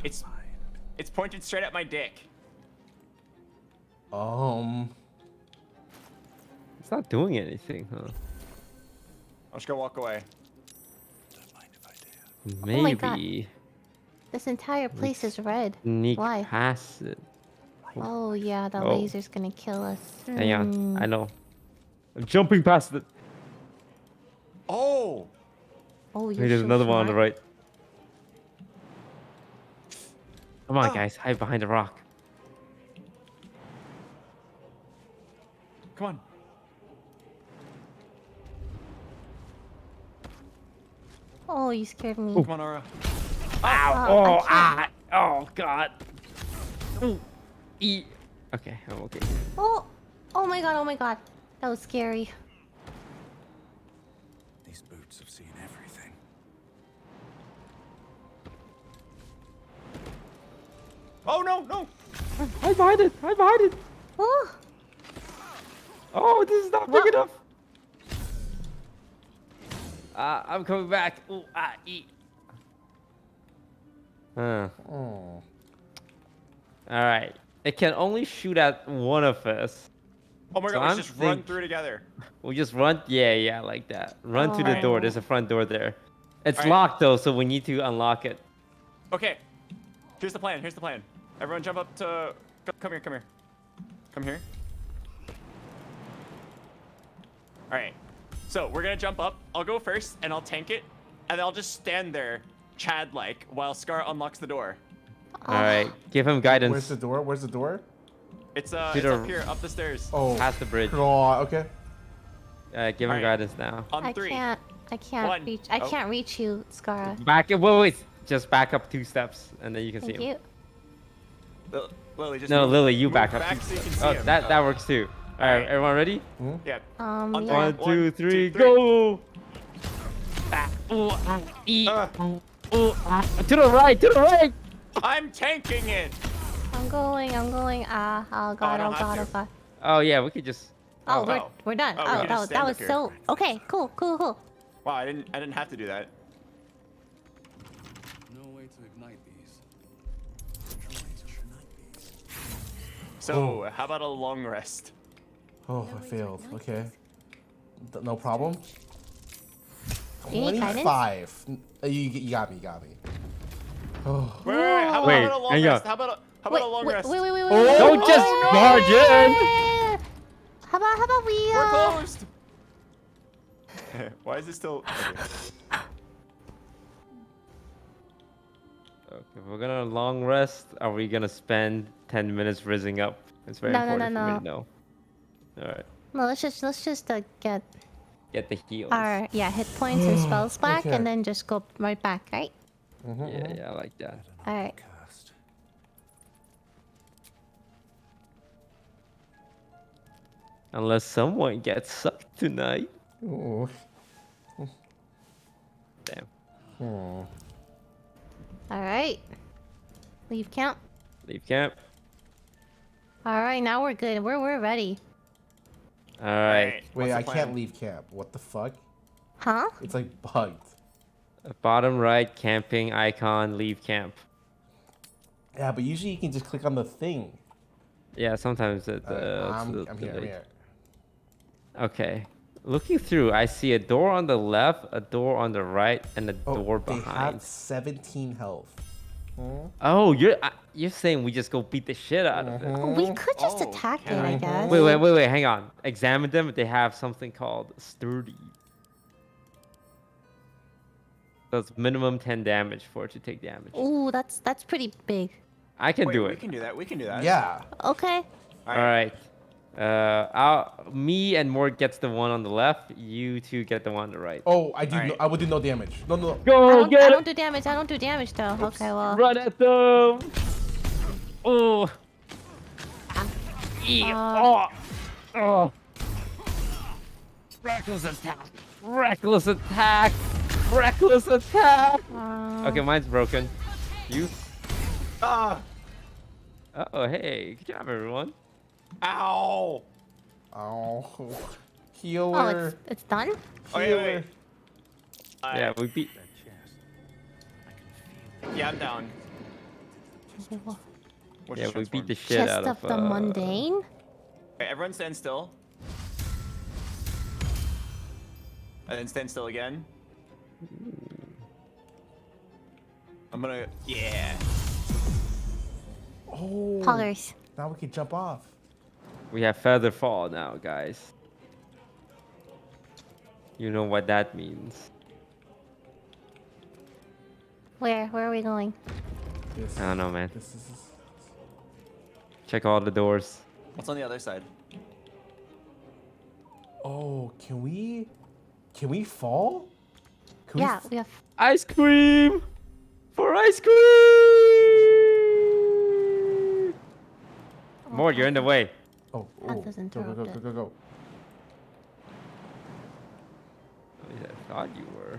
It's pointed straight at my dick.
It's not doing anything, huh?
I'm just gonna walk away.
Maybe.
Oh my God. This entire place is red.
Sneak
Why?
past it.
Oh yeah, the
Oh.
laser's gonna kill us.
Hang on, I know. I'm jumping past it.
Oh!
Oh,
Wait,
you're
there's
so
another one on the
smart.
right. Come on, guys, hide behind the rock.
Come on.
Oh, you scared me.
Come on, Aura.
Ow!
Oh,
Oh, God. Ooh. Okay, I'm okay.
Oh! Oh my God, oh my God. That was scary.
These boots have seen everything.
Oh, no, no!
Hide behind it! Hide behind it!
Oh!
Oh, this is not big enough! I'm coming back. Ooh, Alright. It can only shoot at one of us.
Oh my
So
God,
I'm
let's just run through together.
We just run? Yeah, like that. Run to the door. There's a front door there. It's
Alright.
locked though, so we need to unlock it.
Okay. Here's the plan. Here's the plan. Everyone jump up to... Come here, come here. Come here. Alright. So, we're gonna jump up. I'll go first, and I'll tank it. And then I'll just stand there, Chad-like, while Scarra unlocks the door.
Alright, give him guidance.
Where's the door? Where's the door?
It's
To
it's
the-
up here, up the stairs.
Oh.
Past the bridge.
Oh, okay.
Give him
Alright.
guidance now.
On
I
three.
can't
One.
reach. I
Oh.
can't reach you, Scarra.
Back it. Wait. Just back up 2 steps, and then you can
Thank
see him.
Lily, just
No,
move-
Lily, you
move
back up.
so you can see
Oh,
him.
that works too. All right, everyone ready?
Yeah.
Yeah.
1, 2, 3, go! To the right, to the right!
I'm tanking it.
I'm going. Oh God,
don't
oh
have
God,
to.
oh God.
Oh yeah, we could just.
Oh, we're done.
Oh, we
Oh,
can just
that
stand
was
up here.
so... Okay, cool.
Wow, I didn't have to do that.
No way to ignite these.
So, how about a long rest?
Oh, I failed. Okay. No problem.
You need guidance?
25. You got me. Oh.
Wait, how about a long
hang
rest?
on.
How about a long rest?
Wait.
Don't just barge in!
How about we
We're closed. Why is it still?
Okay, we're gonna long rest. Are we gonna spend 10 minutes rizzing up? It's very important for me to know. All right.
No, let's just get
the heals.
our hit points and spells back,
Okay.
and then just go right back, right?
Yeah, I like that.
All right.
Unless someone gets sucked tonight.
Ooh.
Damn.
All right. Leave camp.
Leave camp.
All right, now we're good. We're ready.
All right.
Wait, I can't leave camp. What the fuck?
Huh?
It's like bugged.
Bottom right camping icon. Leave camp.
Yeah, but usually you can just click on the thing.
Yeah, sometimes it.
I'm here.
Okay. Looking through, I see a door on the left, a door on the right, and a door
They
behind.
have 17 health.
Oh, you're saying we just go beat the shit out of it?
We could just attack it, I guess.
Wait, hang on. Examine them. They have something called sturdy. Does minimum 10 damage for it to take damage.
Ooh, that's pretty big.
I can do
We
it.
can do that. We can do that.
Yeah.
Okay.
All right. Me and Mort gets the one on the left. You two get the one on the right.
Oh, I do. I would do no damage. No.
Go get
I
it.
don't do damage. I don't do damage though. Okay, well.
Run at them. Oh. Oh. Reckless attack. Reckless attack. Reckless attack. Okay, mine's broken. You?
Ah.
Oh, hey. Good job, everyone.
Ow.
Oh. Healer.
Oh, it's done?
Wait.
Yeah, we beat.
Yeah, I'm down.
Yeah, we beat the shit out
Chest
of.
of the mundane.
Okay, everyone stand still. And then stand still again. I'm gonna. Yeah.
Oh.
Poggers.
Now we can jump off.
We have feather fall now, guys. You know what that means.
Where are we going?
I don't know, man. Check all the doors.
What's on the other side?
Oh, can we fall? Can
Yeah, we have.
Ice cream! For ice cream! More, you're in the way.
Oh,
Path is interrupted.
Go.
I thought you were.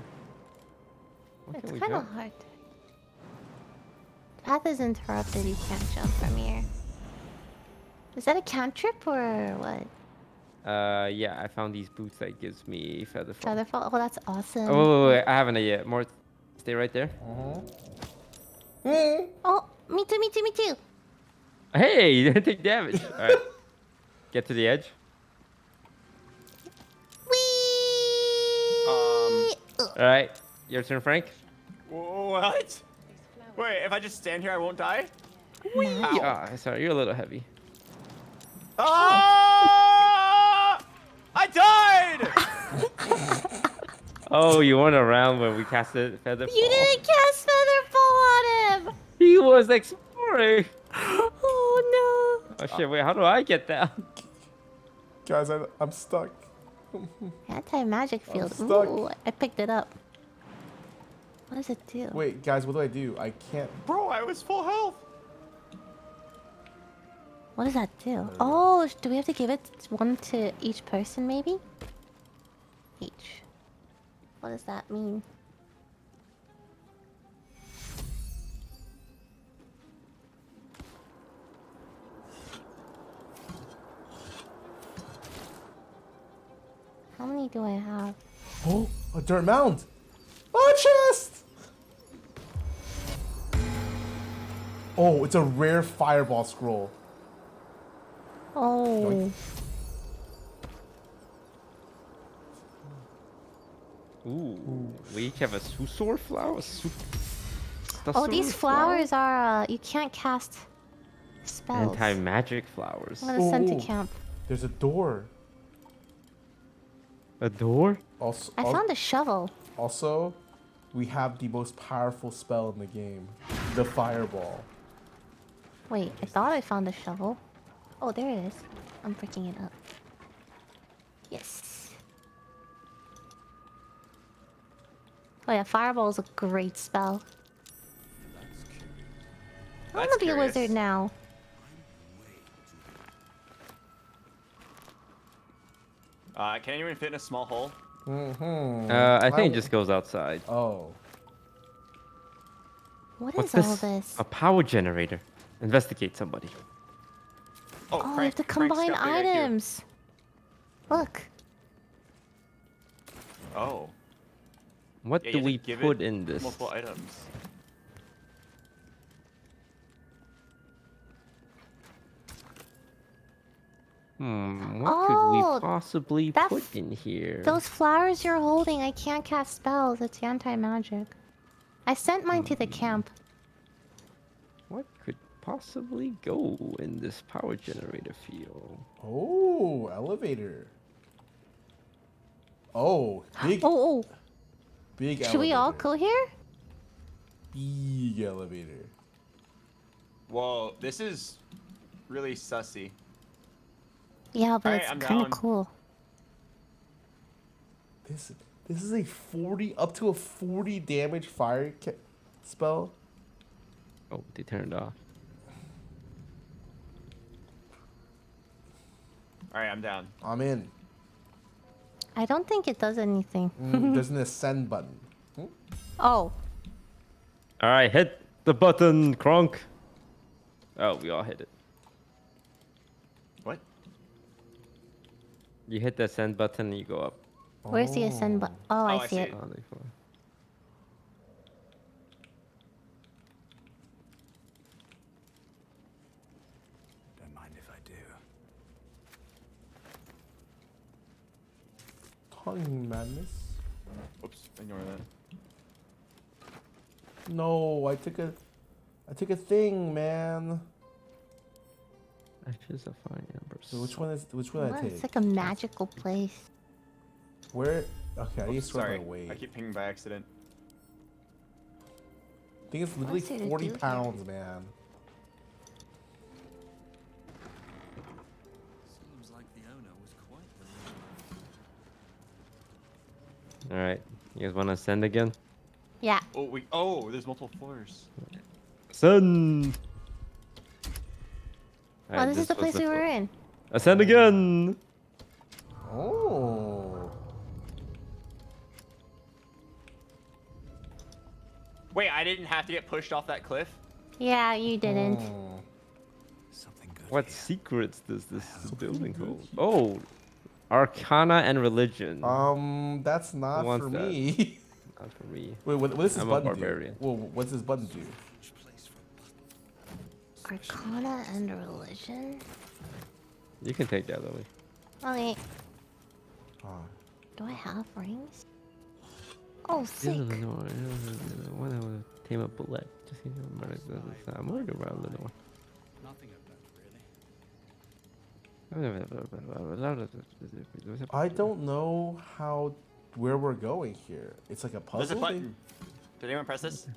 What
It's
can we
kind of
jump?
hard. Path is interrupted. You can't jump from here. Is that a cantrip or what?
Yeah, I found these boots that gives me feather fall.
Featherfall? Oh, that's awesome.
Oh, wait, I haven't yet. More, stay right there.
Oh, me too.
Hey, you didn't take damage. All right, get to the edge. All right, your turn, Frank.
What? Wait, if I just stand here, I won't die?
Yeah, sorry, you're a little heavy.
Ah! I died!
Oh, you weren't around when we casted feather fall.
You didn't cast Featherfall on him!
He was exploring.
Oh no.
Oh shit, wait, how do I get down?
Guys, I'm stuck.
Anti-magic field.
stuck.
Ooh, I picked it up. What does it do?
Wait, guys, what do? I can't.
Bro, I was full health.
What does that do? Oh, do we have to give it one to each person, maybe? Each. What does that mean? How many do I have?
Oh, a dirt mound. Oh, a chest. Oh, it's a rare fireball scroll.
Oh.
Yoink.
Ooh, we each have a Susor flower.
Oh, these flowers are, you can't cast spells.
Anti-magic flowers.
I'm gonna send to camp.
There's a door.
A door?
Also,
I found a shovel.
Also, we have the most powerful spell in the game, the fireball.
Wait, I thought I found a shovel. Oh, there it is. I'm picking it up. Yes. Oh yeah, fireball is a great spell. I want to be a wizard now.
Can anyone fit in a small hole?
I think it just goes outside.
Oh.
What's all this?
A power generator. Investigate somebody.
Oh,
I have to combine items. Look.
Oh.
What
Yeah,
do
you
we
have to give
put
it
in this?
Multiple items.
What could we possibly put in here?
Those flowers you're holding, I can't cast spells. It's anti-magic. I sent mine to the camp.
What could possibly go in this power generator field?
Oh, elevator. Oh, big.
Oh.
Big.
Should we all go here?
Big elevator.
Whoa, this is really sussy.
Yeah, but
Alright,
it's
I'm
kind of
down.
cool.
This is a 40 up to a 40 damage fire spell.
Oh, they turned off.
Alright, I'm down.
I'm in.
I don't think it does anything.
There's an ascend button.
Oh.
All right, hit the button, Kronk. Oh, we all hit it.
What?
You hit the send button and you go up.
Where's the ascend button? Oh, I see it.
Oh, there you go.
Don't mind if I do.
Tongue madness.
Oops, ignore that.
No, I took a thing, man.
Ashes of fire embers.
So which one
Well,
I take?
it's like a magical place.
Where? Okay, I used to
Sorry,
away.
I keep pinging by accident.
I think it's literally
What's there to
40
do
pounds, man.
Seems like the owner was quite the
All right, you guys want to ascend again?
Yeah.
Oh, there's multiple floors.
Ascend.
Well, this is the place we were in.
Ascend again.
Oh.
Wait, I didn't have to get pushed off that cliff?
Yeah, you didn't.
What secrets does this building hold? Oh, Arcana and Religion.
That's not
Who wants
for
that?
me.
Not for me.
Wait, what does this
I'm a
button
barbarian.
do? Well, what's this button do?
Arcana and religion?
You can take that, Lily.
Okay.
Ah.
Do I have rings? Oh, sick.
Tame a bullet. I'm worried around the door.
Nothing of that,
I don't know where we're going here. It's like a puzzle.
There's a button. Did anyone press this?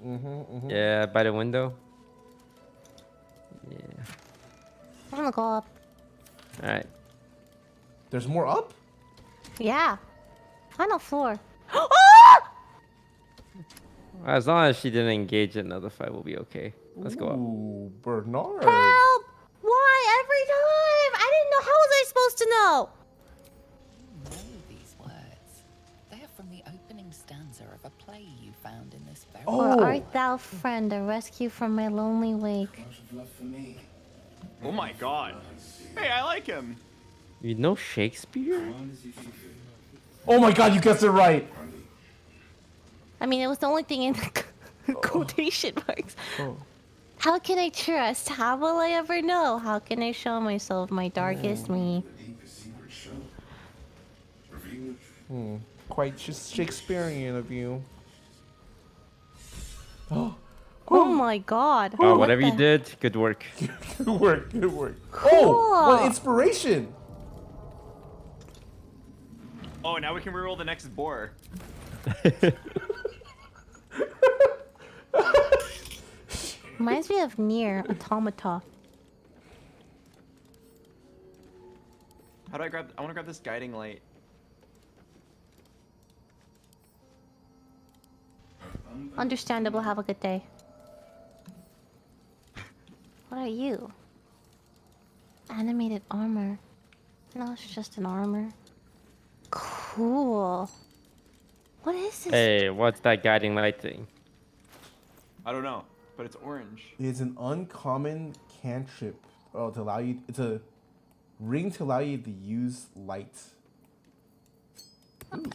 Yeah, by the window. Yeah.
I'm gonna go up.
All right.
There's more up?
Yeah. Final floor.
As long as she didn't engage in another fight, we'll be okay. Let's go up.
Ooh, Bernard.
Help! Why every time? I didn't know. How was I supposed to know?
You know these words. They are from the opening stanza of a play you found in this very.
Or art thou friend, a rescue from my lonely wake?
Oh my god. Hey, I like him.
You know Shakespeare?
Oh my god, you guessed it right.
I mean, it was the only thing in the quotation marks.
Oh.
How can I trust? How will I ever know? How can I show myself my darkest me?
Quite just Shakespearean of you. Oh.
Oh my god.
Whatever you did, good work.
Good work, good work.
Cool.
Oh, what inspiration!
Oh, now we can reroll the next boar.
Reminds me of Nier Automata.
How do I grab? I want to grab this guiding light.
Understandable. Have a good day. What are you? Animated armor. No, it's just an armor. Cool. What is this?
Hey, what's that guiding light thing?
I don't know, but it's orange.
It's an uncommon cantrip. Oh, to allow you. It's a ring to allow you to use light.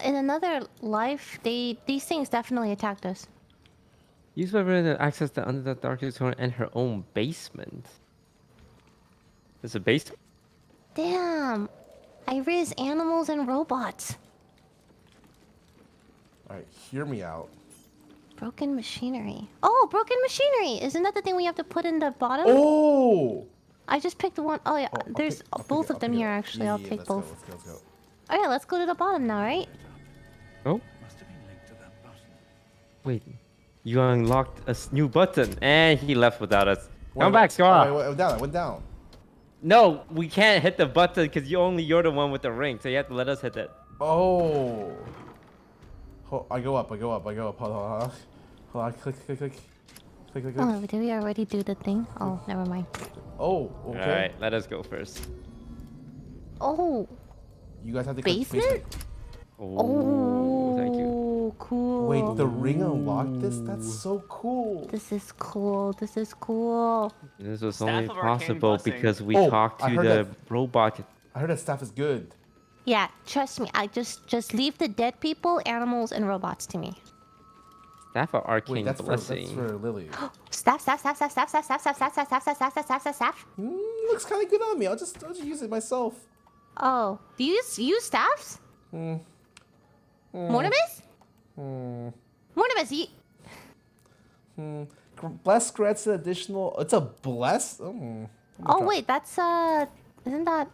In another life, these things definitely attacked us.
Use whatever to access the Underdark Darkest Corner and her own basement. There's a basement?
Damn. I raise animals and robots.
Alright, hear me out.
Broken machinery. Oh, broken machinery! Isn't that the thing we have to put in the bottom?
Oh!
I just picked the one. Oh yeah, there's both of them here actually. I'll take both.
Let's go.
Alright, let's go to the bottom now, right?
Oh. Wait. You unlocked a new button, and he left without us. Come back, Scarra.
I went down.
No, we can't hit the button because you're the one with the ring, so you have to let us hit it.
Oh. I go up. Hold on. Click.
Oh, did we already do the thing? Oh, never mind.
Oh, okay.
All right, let us go first.
Oh.
You guys have to click
basement?
Oh, thank you.
Cool.
Wait, the ring unlocked this? That's so cool.
This is cool. This is cool.
This was
Staff
only
of Arcane
possible
Blessing.
because we
Oh,
talked
I
to
heard
the
that-
robot.
I heard that staff is good.
Yeah, trust me. I just leave the dead people, animals, and robots to me.
Staff of Arcane
Wait, that's
Blessing.
for Lily.
Staff.
Looks kind of good on me. I'll just use it myself.
Oh, do you use staffs? Mortimus? Mortimus, you...
Bless grants an additional. It's a bless.
Oh wait, that's isn't that?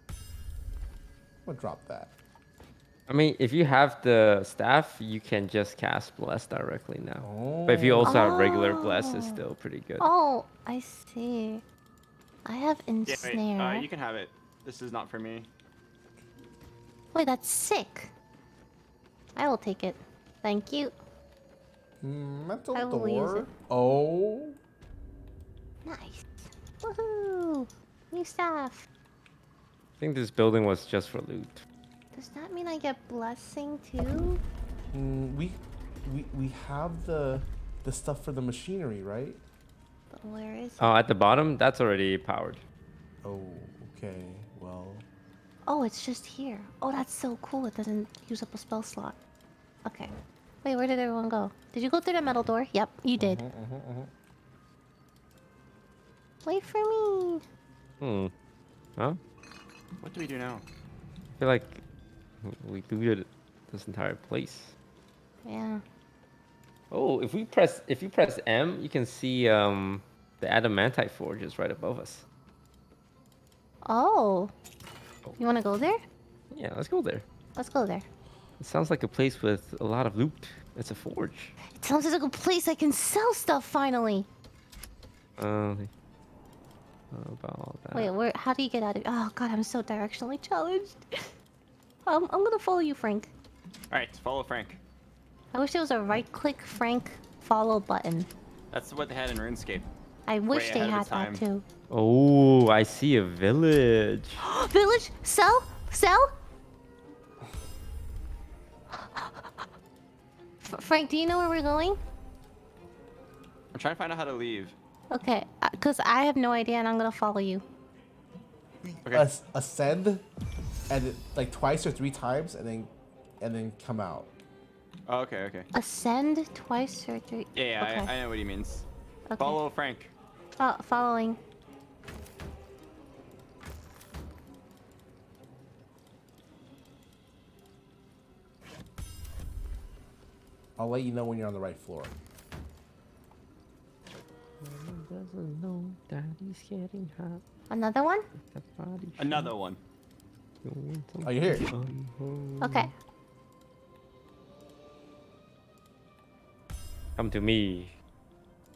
I'm gonna drop that.
I mean, if you have the staff, you can just cast Bless directly now. But if you also have regular Bless, it's still pretty good.
Oh, I see. I have ensnare.
Yeah, wait, you can have it. This is not for me.
Wait, that's sick. I will take it. Thank you.
Metal
I will use
door.
it.
Oh.
Nice. Woohoo! New staff.
I think this building was just for loot.
Does that mean I get blessing too?
We have the stuff for the machinery, right?
But where is it?
Oh, at the bottom, that's already powered.
Oh, okay. Well.
Oh, it's just here. Oh, that's so cool. It doesn't use up a spell slot. Okay. Wait, where did everyone go? Did you go through the metal door? Yep, you did. Wait for me.
Huh?
What do we do now?
I feel like we looted this entire place.
Yeah.
Oh, if you press M, you can see the adamantite forges right above us.
Oh. You want to go there?
Yeah, let's go there.
Let's go there.
It sounds like a place with a lot of loot. It's a forge.
It sounds like a place I can sell stuff finally.
About that.
Wait, where? How do you get out of? Oh God, I'm so directionally challenged. I'm gonna follow you, Frank.
All right, follow Frank.
I wish there was a right-click Frank follow button.
That's what they had in RuneScape.
I wish
Way
they
ahead of
had
its time.
that too.
Oh, I see a village.
Village, sell. Frank, do you know where we're going?
I'm trying to find out how to leave.
Okay, because I have no idea, and I'm gonna follow you.
Okay.
Ascend, and like twice or 3 times, and then come out.
Oh, okay.
Ascend twice or 3.
Yeah,
Okay.
I know what he means.
Okay.
Follow Frank.
Following.
I'll let you know when you're on the right floor.
Doesn't know that he's getting hot.
Another one?
Another one.
Are you here?
Okay.
Come to me.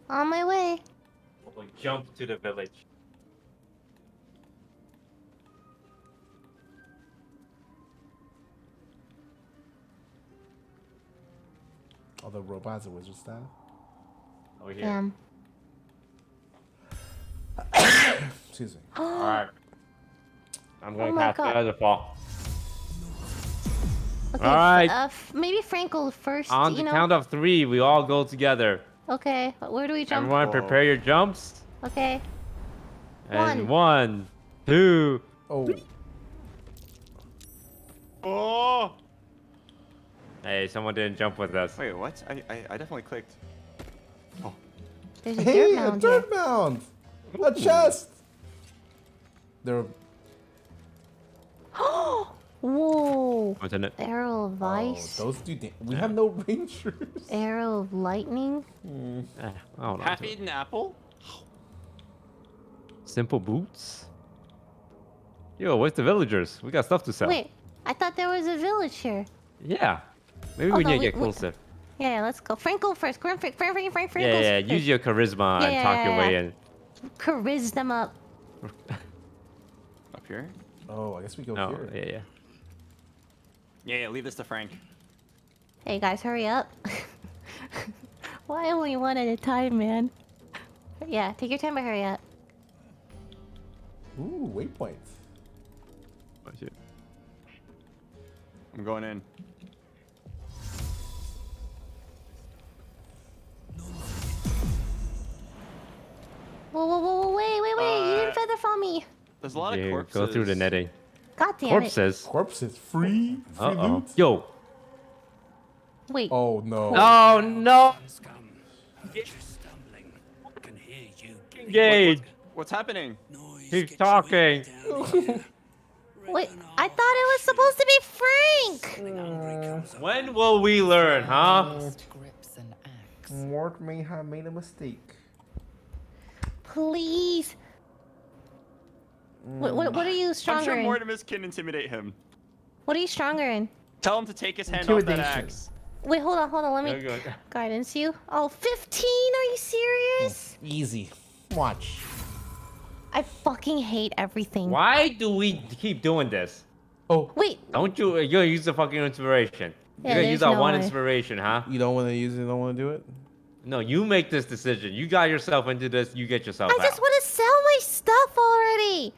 On my way.
We'll jump to the village.
Oh, the robot has a wizard staff.
Oh yeah.
Damn.
Excuse me.
Alright. I'm gonna
Oh my
cast
God.
another fall.
Okay,
Alright.
maybe Frankel first,
On
you
the
know?
count of 3, we all go together.
Okay, where do we jump?
Everyone prepare your jumps.
Okay.
And 1, 2.
Oh.
Oh!
Hey, someone didn't jump with us.
Wait, what? I definitely clicked. Oh.
There's a
Hey,
dirt
a
mound
dirt
here.
mound! A chest! There.
Whoa!
What's in it?
Arrow of ice.
Oh, those do. We have no rangers.
Arrow of lightning.
Half-eaten apple?
Simple boots. Yo, where's the villagers? We got stuff to sell.
Wait, I thought there was a village here.
Yeah. Maybe
Oh,
we
no,
need to
we-
get
we-
closer.
Yeah, let's go. Frankel first. Frank.
Yeah, use your charisma and talk your way in.
Charizz them up.
Up here?
Oh, I guess we go
Oh,
here.
Yeah, yeah, leave this to Frank.
Hey guys, hurry up. Why only one at a time, man? Yeah, take your time, but hurry up.
Ooh, waypoint.
Oh, shit.
I'm going in.
Whoa, wait, you didn't feather fall me.
There's a lot of
Here,
corpses.
go through the netting.
God damn
Corpses.
Corpses. Free
Uh-oh.
loot.
Yo.
Wait.
Oh no.
Oh no. Engage.
What's happening?
Keep talking.
Wait, I thought it was supposed to be Frank!
When will we learn, huh?
Mort may have made a mistake.
Please. What are you
I'm
stronger
sure
in?
Mortimus can intimidate him.
What are you stronger in?
Tell him to take his hand off that axe.
Wait, hold on, let me
Go.
guidance you. Oh, 15? Are you serious?
Easy. Watch.
I fucking hate everything.
Why do we keep doing this?
Oh.
Wait.
Don't you? You're gonna use the fucking inspiration.
Yeah,
You're gonna use
there's
that
no
one
way.
inspiration, huh?
You don't want to use it. You don't want to do it.
No, you make this decision. You got yourself into this. You get yourself
I
out.
just want to sell my stuff already.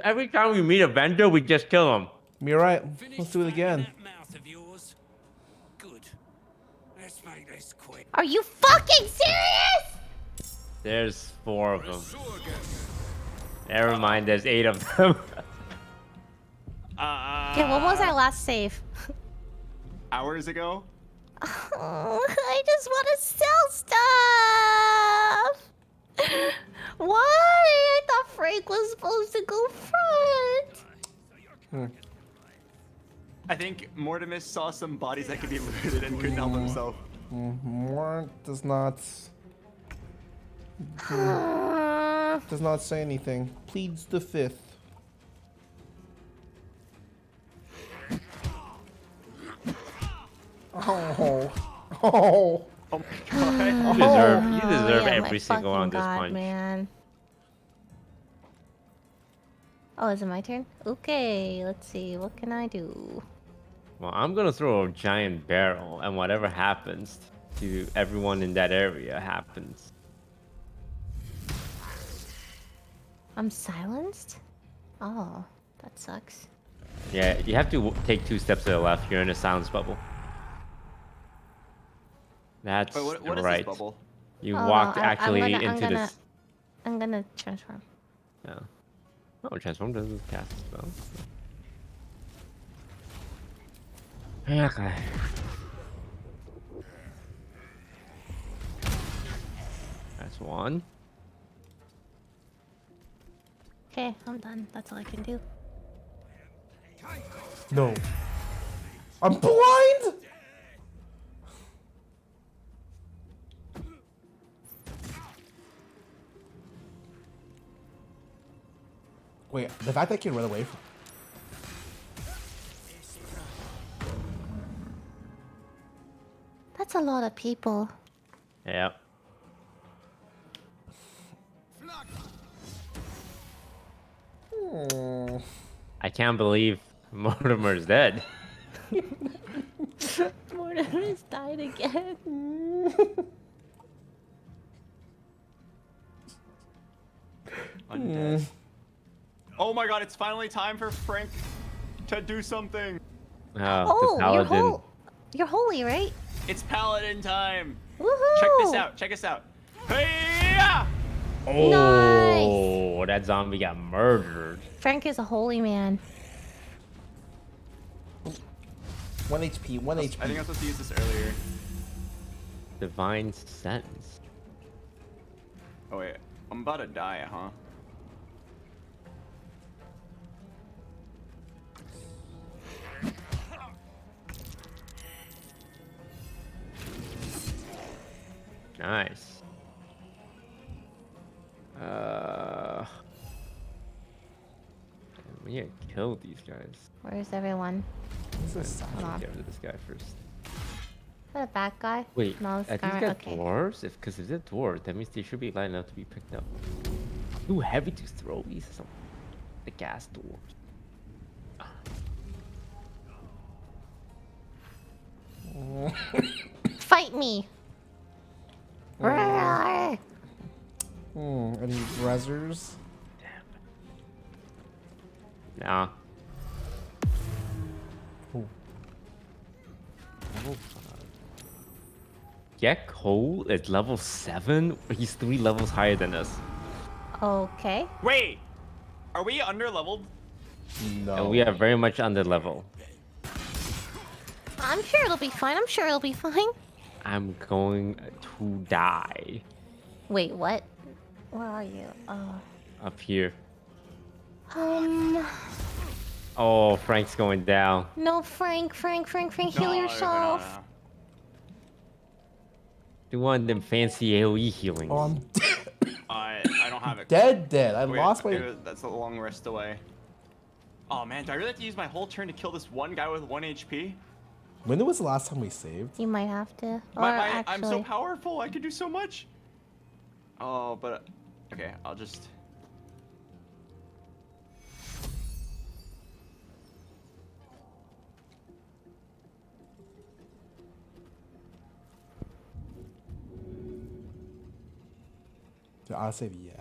Every time we meet a vendor, we just kill him.
You're right. Let's do it again.
Are you fucking serious?
There's 4 of them. Never mind, there's 8 of them.
Okay, when was our last save?
Hours ago?
Oh, I just want to sell stuff. Why? I thought Frank was supposed to go front.
I think Mortimus saw some bodies that could be looted and couldn't help himself.
Mort does not say anything. Pleads the fifth. Oh.
Oh my god.
You deserve
yeah,
every
my
single one of
fucking
this
God,
punch.
man. Oh, is it my turn? Okay, let's see. What can I do?
Well, I'm gonna throw a giant barrel, and whatever happens to everyone in that area happens.
I'm silenced? Oh, that sucks.
Yeah, you have to take 2 steps to the left. You're in a silence bubble. That's
Wait, what is
right.
this bubble?
You
Oh,
walked
no,
actually into this.
I'm gonna transform.
Yeah. Oh, transform doesn't cast spells. Okay. That's 1.
Okay, I'm done. That's all I can do.
No. I'm blind! Wait, the fact that I can run away from.
That's a lot of people.
Yep. I can't believe Mortimer's dead.
Mortimer's died again.
Undead. Oh my god, it's finally time for Frank to do something.
Oh,
Paladin.
You're holy, right?
It's Paladin time.
Woohoo!
Check this out. Check us out. Hey!
Oh, that zombie got murdered.
Frank is a holy man.
1 HP, 1 HP.
I think I'm supposed to use this earlier.
Divine Sense.
Oh wait, I'm about to die, huh?
Nice. We need to kill these guys.
Where's everyone?
This is
Hold on.
Get rid of this guy first.
Is that a bad guy?
Wait,
No,
are
it's
these
Scarra.
guys
Okay.
dwarves? Because if they're dwarves, that means they should be lining up to be picked up. Too heavy to throw these. Some the gas dwarves.
Fight me. Roar.
Any rezzers?
Nah.
Ooh.
Get Cole is level 7. He's 3 levels higher than us.
Okay.
Wait, are we under leveled?
No.
And we are very much under level.
I'm sure it'll be fine. I'm sure it'll be fine.
I'm going to die.
Wait, what? Where are you?
Up here.
Oh,
Frank's going down.
no, Frank, heal yourself.
Do one of them fancy AoE healings.
Oh, I'm
I don't have it.
dead. I
Wait,
lost my.
That's a long rest away. Oh man, do I really have to use my whole turn to kill this one guy with 1 HP?
When was the last time we saved?
You might have to. Or
I'm so
actually,
powerful. I can do so much. Oh, but okay, I'll just.
I'll save yeah.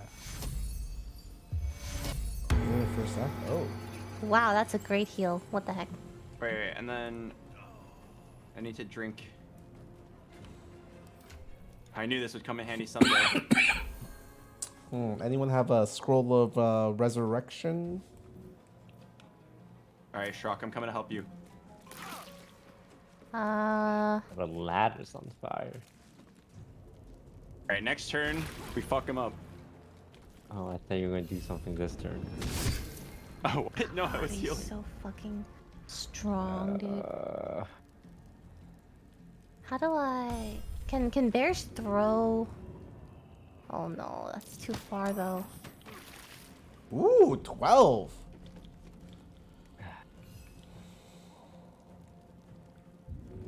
First act. Oh.
wow, that's a great heal. What the heck?
Wait, and then I need to drink. I knew this would come in handy someday.
Anyone have a scroll of resurrection?
All right, Shrock, I'm coming to help you.
The ladder's on fire.
All right, next turn we fuck him up.
Oh, I thought you were going to do something this turn.
Oh, no, I was
He's
healing.
so fucking strong, dude. How do I? Can bears throw? Oh no, that's too far though.
Ooh, 12.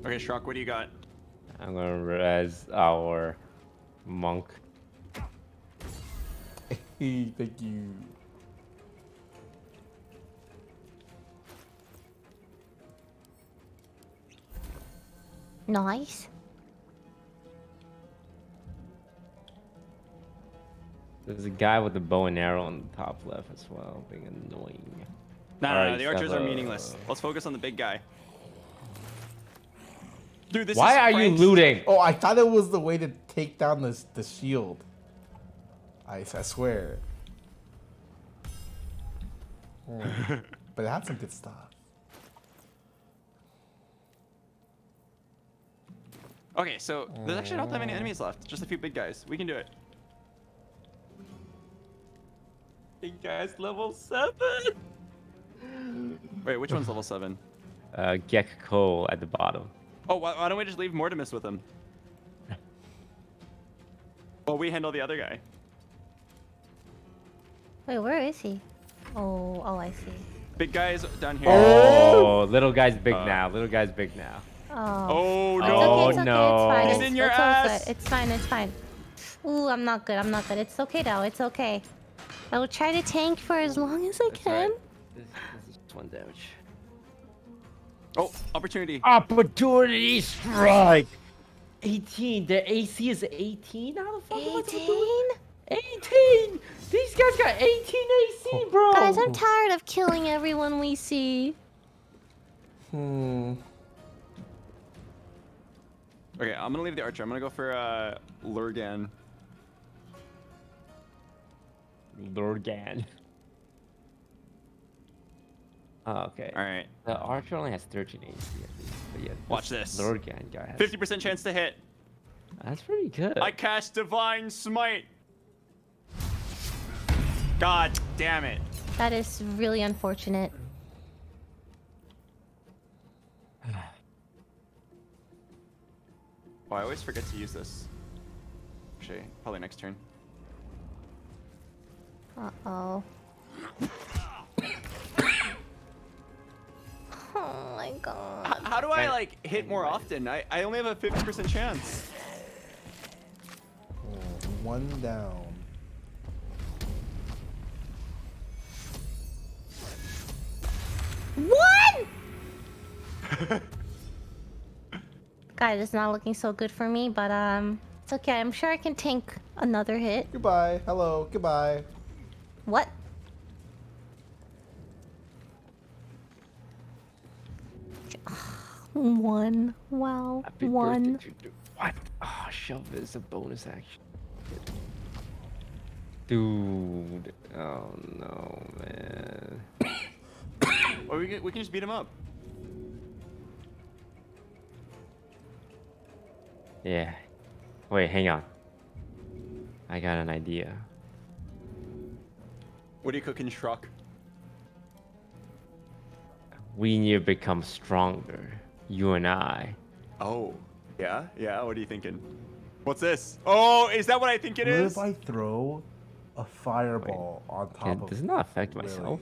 Okay, Shrock, what do you got?
I'm going to res our monk.
Hey, thank you.
Nice.
There's a guy with a bow and arrow on the top left as well, being annoying.
No, the archers are meaningless. Let's focus on the big guy. Dude, this
Why
is
are you
Frank's-
looting?
Oh, I thought it was the way to take down the shield. I swear. But it had some good stuff.
Okay, so there's actually not that many enemies left. Just a few big guys. We can do it. Big guys, level 7. Wait, which one's level 7?
Gek Cole at the bottom.
Oh, why don't we just leave Mortimus with him? Well, we handle the other guy.
Wait, where is he? Oh, I see.
Big guys down here.
Oh, little guy's big now. Little guy's big now.
Oh
It's
no!
okay, it's okay,
no.
it's fine.
He's in your
it's all
ass.
good. It's fine, it's fine. Ooh, I'm not good, I'm not good. It's okay though, it's okay. I will try to tank for as long as I can.
Right. This is just 1 damage.
Oh, opportunity.
Opportunity strike. 18. Their AC is 18. How the fuck am I supposed to do it? 18. These guys got 18 AC, bro.
Guys, I'm tired of killing everyone we see.
Hmm.
Okay, I'm gonna leave the archer. I'm gonna go for Lurgan.
Lurgan. Oh, okay.
All right.
The archer only has 13 AC at least. But yeah,
Watch this.
Lurgan guy has
50% chance to hit.
That's pretty good.
I cast Divine Smite. God damn it.
That is really unfortunate.
Oh, I always forget to use this. Actually, probably next turn.
Uh-oh. Oh my god.
How do I like hit more often? I only have a 50% chance.
Oh, 1 down.
One! Guys, it's not looking so good for me, but it's okay. I'm sure I can tank another hit.
Goodbye. Hello. Goodbye.
What? One. Wow.
Happy
One.
birthday to- What? Oh, shove is a bonus action. Dude. Oh no, man.
Or we can just beat him up.
Yeah. Wait, hang on. I got an idea.
What are you cooking, Shruck?
We need to become stronger. You and I.
Oh, yeah? Yeah, what are you thinking? What's this? Oh, is that what I think it
What
is?
if I throw a fireball on top
It
of
does not affect
Lily?
myself.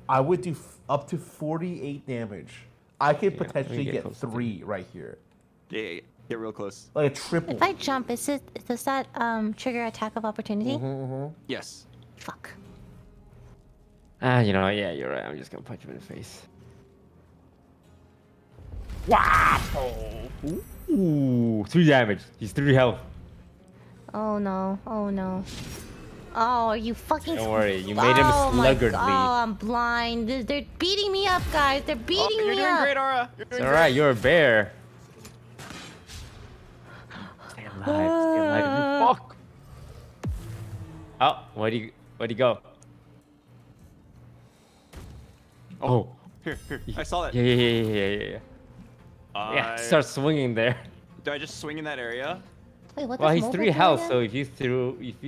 I would do up to 48 damage. I could
Yeah, let me
potentially
get
get
close to
3 right here.
Yeah, get real close.
Like a triple.
If I jump, does that trigger attack of opportunity?
Yes.
Fuck.
Ah, you know, yeah, you're right. I'm just gonna punch him in the face. Wow! Ooh, 3 damage. He's 3 health.
Oh no. Oh no. Oh, are you fucking...
Don't worry, you made him
Oh my
sluggardly.
god, I'm blind. They're beating me up, guys. They're beating
You're
me
doing
up.
great, Aura. You're
It's
doing
alright,
great.
you're a bear. Stay alive, stay alive. You fuck! Oh, where'd he go? Oh.
Here. I saw that.
Yeah. Yeah, start swinging there.
Do I just swing in that area?
Wait, what
Well,
does
he's
mobile
3
do
health,
again?
so if you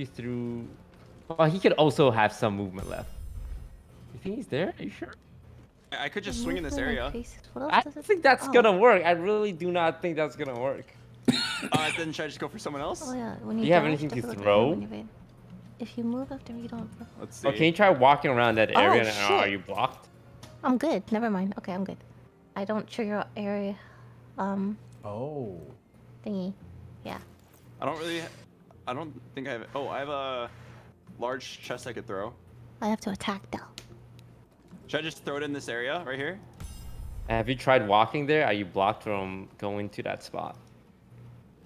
threw... Well, he could also have some movement left. You think he's there? Are you sure?
I could just swing in this area.
What else
I
does it...
think that's
Oh.
gonna work. I really do not think that's gonna work.
Then should I just go for someone else?
Oh yeah, when
Do
you
you have
dash,
anything to
double
throw?
when you evade. If you move after you don't...
Let's see.
Oh, can you try walking around that
Oh,
area?
shit.
Are you blocked?
I'm good. Never mind. Okay, I'm good. I don't trigger area...
Oh.
Thingy. Yeah.
I don't think I have... Oh, I have a large chest I could throw.
I have to attack though.
Should I just throw it in this area right here?
Have you tried walking there? Are you blocked from going to that spot?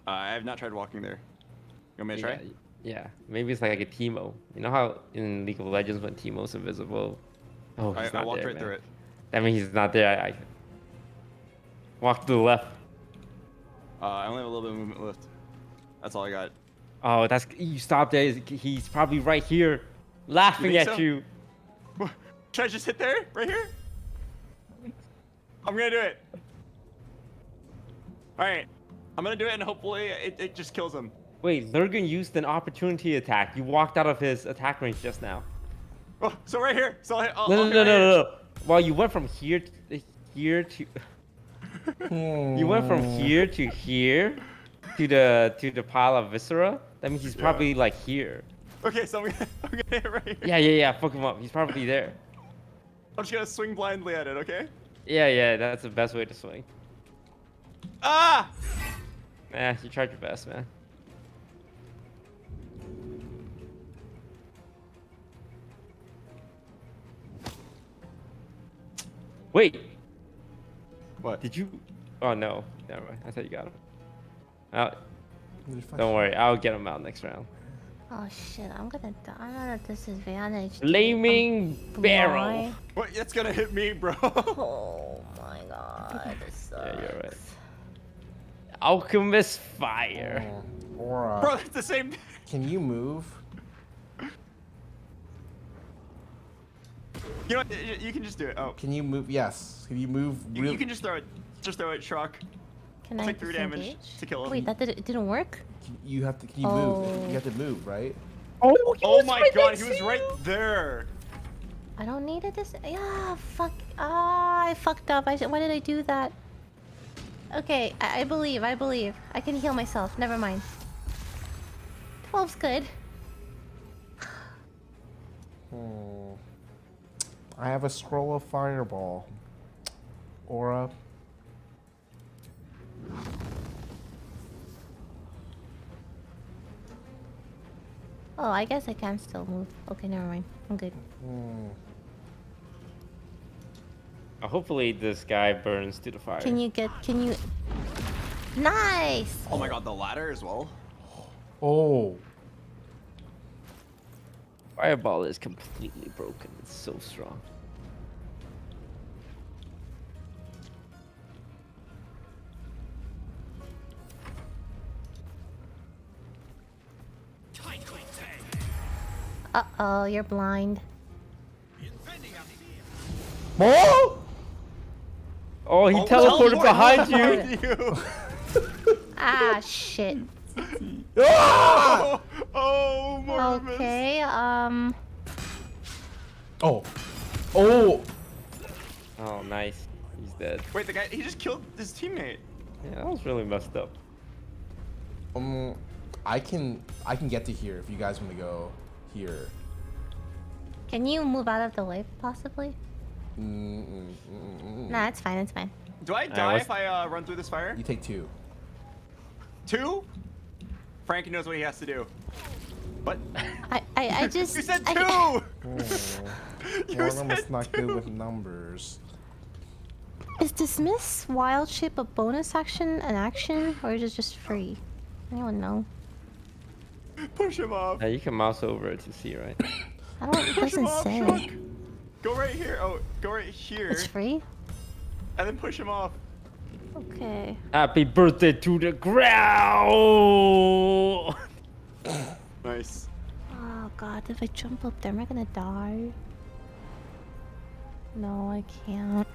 I have not tried walking there. You want me to try?
Yeah. Maybe it's like a Teemo. You know how in League of Legends when Teemo's invisible? Oh, he's
I
not
walked
there,
right
man.
through it.
That means he's not there. I walk to the left.
I only have a little bit of movement left. That's all I got.
Oh, that's you stop there. He's probably right here, laughing
think
at
so?
you.
Should I just hit there? Right here? I'm gonna do it. Alright. I'm gonna do it and hopefully it just kills him.
Wait, Lurgan used an opportunity attack. You walked out of his attack range just now.
Oh, so right here. So I'll
No.
hit right here.
Well, you went from here to here to. You went from here to here, to the pile of viscera. That means he's probably like here.
Okay, so I'm gonna... gonna hit right here.
Yeah. Fuck him up. He's probably there.
I'm just gonna swing blindly at it, okay?
Yeah. That's the best way to swing.
Ah!
You tried your best, man. Wait.
What?
Did you? Oh no. Never mind. I thought you got him. Out.
You're fine.
Don't worry. I'll get him out next round.
Oh shit, I'm gonna die. I'm at a disadvantage.
Flaming barrel.
What? It's gonna hit me, bro.
Oh my god. This sucks.
Yeah, you're right. Alchemist fire.
Or
Bro, it's the same.
can you move?
You know what? You can just do it. Oh.
Can you move? Yes. Can you move?
You can just throw it. Just throw it, Shrock.
Can I
Take 3 damage
disengage?
to kill him.
Wait, it didn't work?
You have to. Can you move? You have to move, right?
Oh my god, he was right there.
I don't need it. Yeah, fuck. Ah, I fucked up. Why did I do that? Okay, I believe. I can heal myself. Never mind. 12's good.
I have a scroll of fireball. Aura.
Oh, I guess I can still move. Okay, never mind. I'm good.
Hopefully this guy burns to the fire.
Can you? Nice!
Oh my god, the ladder as well.
Oh.
Fireball is completely broken. It's so strong.
Uh-oh, you're blind.
Oh!
Oh, he teleported behind you.
Ah, shit.
Ah!
Oh, Mortimus.
Okay,
Oh. Oh.
Oh, nice. He's dead.
Wait, the guy, he just killed his teammate.
Yeah, that was really messed up.
I can get to here if you guys want to go here.
Can you move out of the way, possibly? Nah, it's fine. It's fine.
Do I die if I run through this fire?
You take 2.
2? Frankie knows what he has to do. What?
I just.
You said 2.
You said not good with numbers.
Is dismiss wild shape a bonus action, an action, or is it just free? Anyone know?
Push him off.
Yeah, you can mouse over it to see, right?
I don't. It doesn't say.
Shrock. Go right here. Oh, go right here.
It's free.
And then push him off.
Okay.
Happy birthday to the ground!
Nice.
Oh god, if I jump up there, am I gonna die? No, I can't.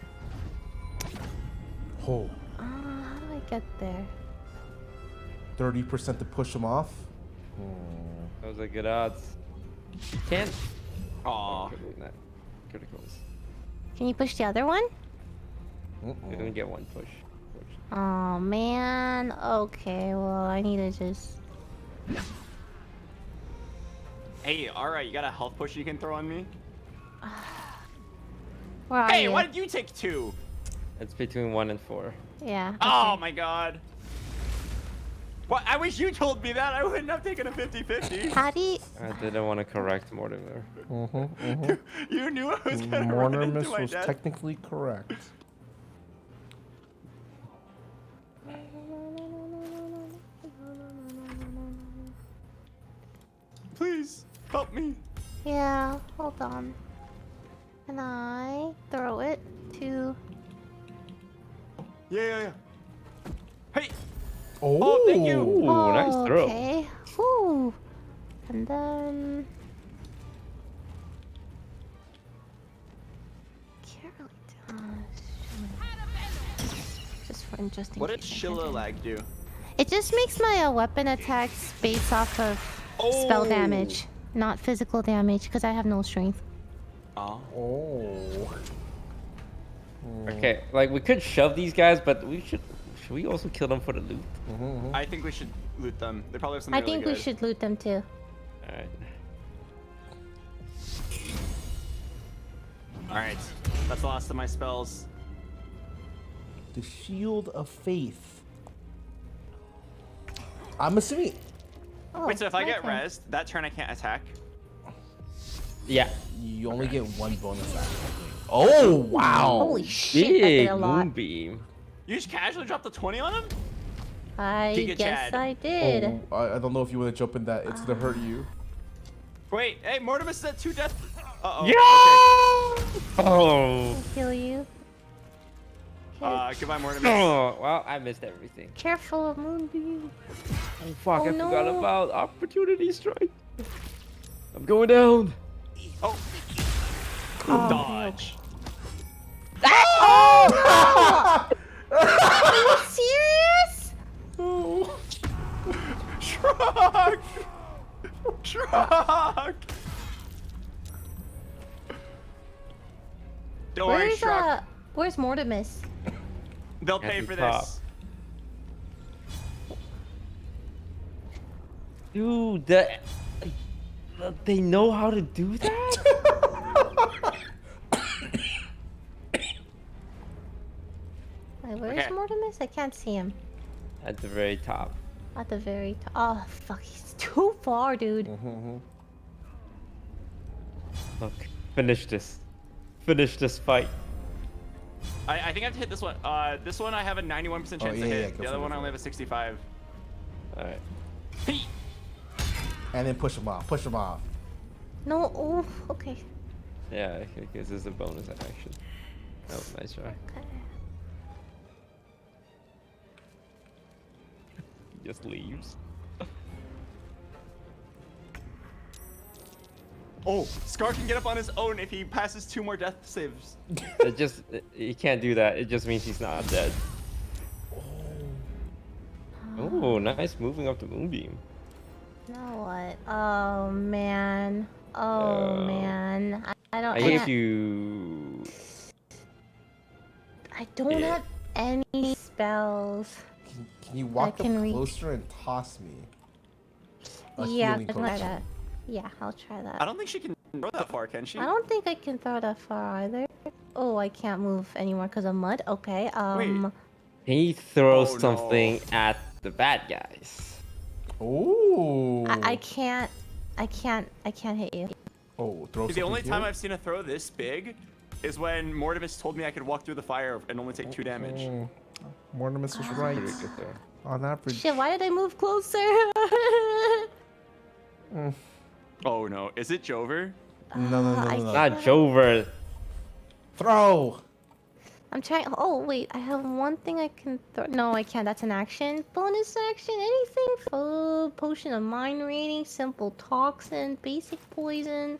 Oh.
How do I get there?
30% to push him off.
Those are good odds. You can't.
Aw.
Criticals.
Can you push the other one?
You only get 1 push.
Oh man. Okay, well I need to just.
Hey, alright, you got a health push you can throw on me?
Where are
Hey,
you?
why did you take 2?
It's between 1 and 4.
Yeah.
Oh my god. Well, I wish you told me that. I wouldn't have taken a 50-50.
Patty.
I didn't want to correct Mortimer.
You knew I was gonna run into
Mortimus
my
was
death.
technically correct.
Please, help me.
Yeah, hold on. Can I throw it to...
Yeah. Hey!
Oh,
thank you!
Ooh, nice throw.
Okay. Whew. And then... Can't really just for interesting.
What did Shillilag do?
It just makes my weapon attacks based off of spell damage, not physical damage, because I have no strength.
Oh.
Okay, like we could shove these guys, but should we also kill them for the loot?
I think we should loot them. They probably have something
I think
really
we should loot them too.
Alright.
Alright, that's the last of my spells.
The Shield of Faith. I'm assuming.
Oh,
Wait, so if I
my
get
turn.
rezzed, that turn I can't attack?
Yeah.
You only get one bonus action. Oh wow!
Holy shit, that did
Big
a lot.
moonbeam.
You just casually dropped a 20 on him?
I
Giga
guess
Chad.
I did.
Oh, I don't know if you want to jump in that. It's gonna hurt you.
Wait, hey, Mortimus is at 2 death. Uh-oh.
Yeah! Oh.
I'll kill you.
Okay. Goodbye, Mortimus.
Oh, well, I missed everything.
Careful of Moonbeam.
Oh, fuck,
Oh,
I forgot
no.
about Opportunity Strike. I'm going down.
Oh.
Oh,
Dodge.
Oh! Are you serious?
Oh.
Shrug! Shrug! Don't worry,
Where's
Shrug.
where's Mortimus?
They'll
At
pay
the
for
top.
this.
Dude, they know how to do that?
Wait, where's
Okay.
Mortimus? I can't see him.
At the very top.
At the very top. Oh, fuck. He's too far, dude.
Look, finish this. Finish this fight.
I think I have to hit this one. This one I have a 91% chance to hit. The other one I only have a 65.
Alright.
And then push him off. Push him off.
No, oh, okay.
Yeah, because there's a bonus action. Oh, nice try.
Okay.
He just leaves.
Oh, Scar can get up on his own if he passes 2 more death saves.
He can't do that. It just means he's not dead. Oh, nice moving up the moonbeam.
Now what? Oh, man. Oh, man. I don't...
I
can't-
hate you.
I don't have any spells.
Can you walk
I can
up
reach.
closer and toss me? A
Yeah,
healing
I'll try
potion.
that. Yeah, I'll try that.
I don't think she can throw that far, can she?
I don't think I can throw that far either. Oh, I can't move anymore because of mud. Okay.
He throws
Oh, no.
something at the bad guys.
Ooh.
I can't hit you.
Oh, throw
The only
something
time
here?
I've seen a throw this big is when Mortimus told me I could walk through the fire and only take 2 damage.
Mortimus was right.
Pretty good there.
On average.
Shit, why did I move closer?
Oh no, is it Jover?
No.
Not Jover.
Throw.
I'm trying. Oh, wait. I have one thing I can throw. No, I can't. That's an action. Bonus action. Anything? Food, potion of mind reading, simple toxin, basic poison.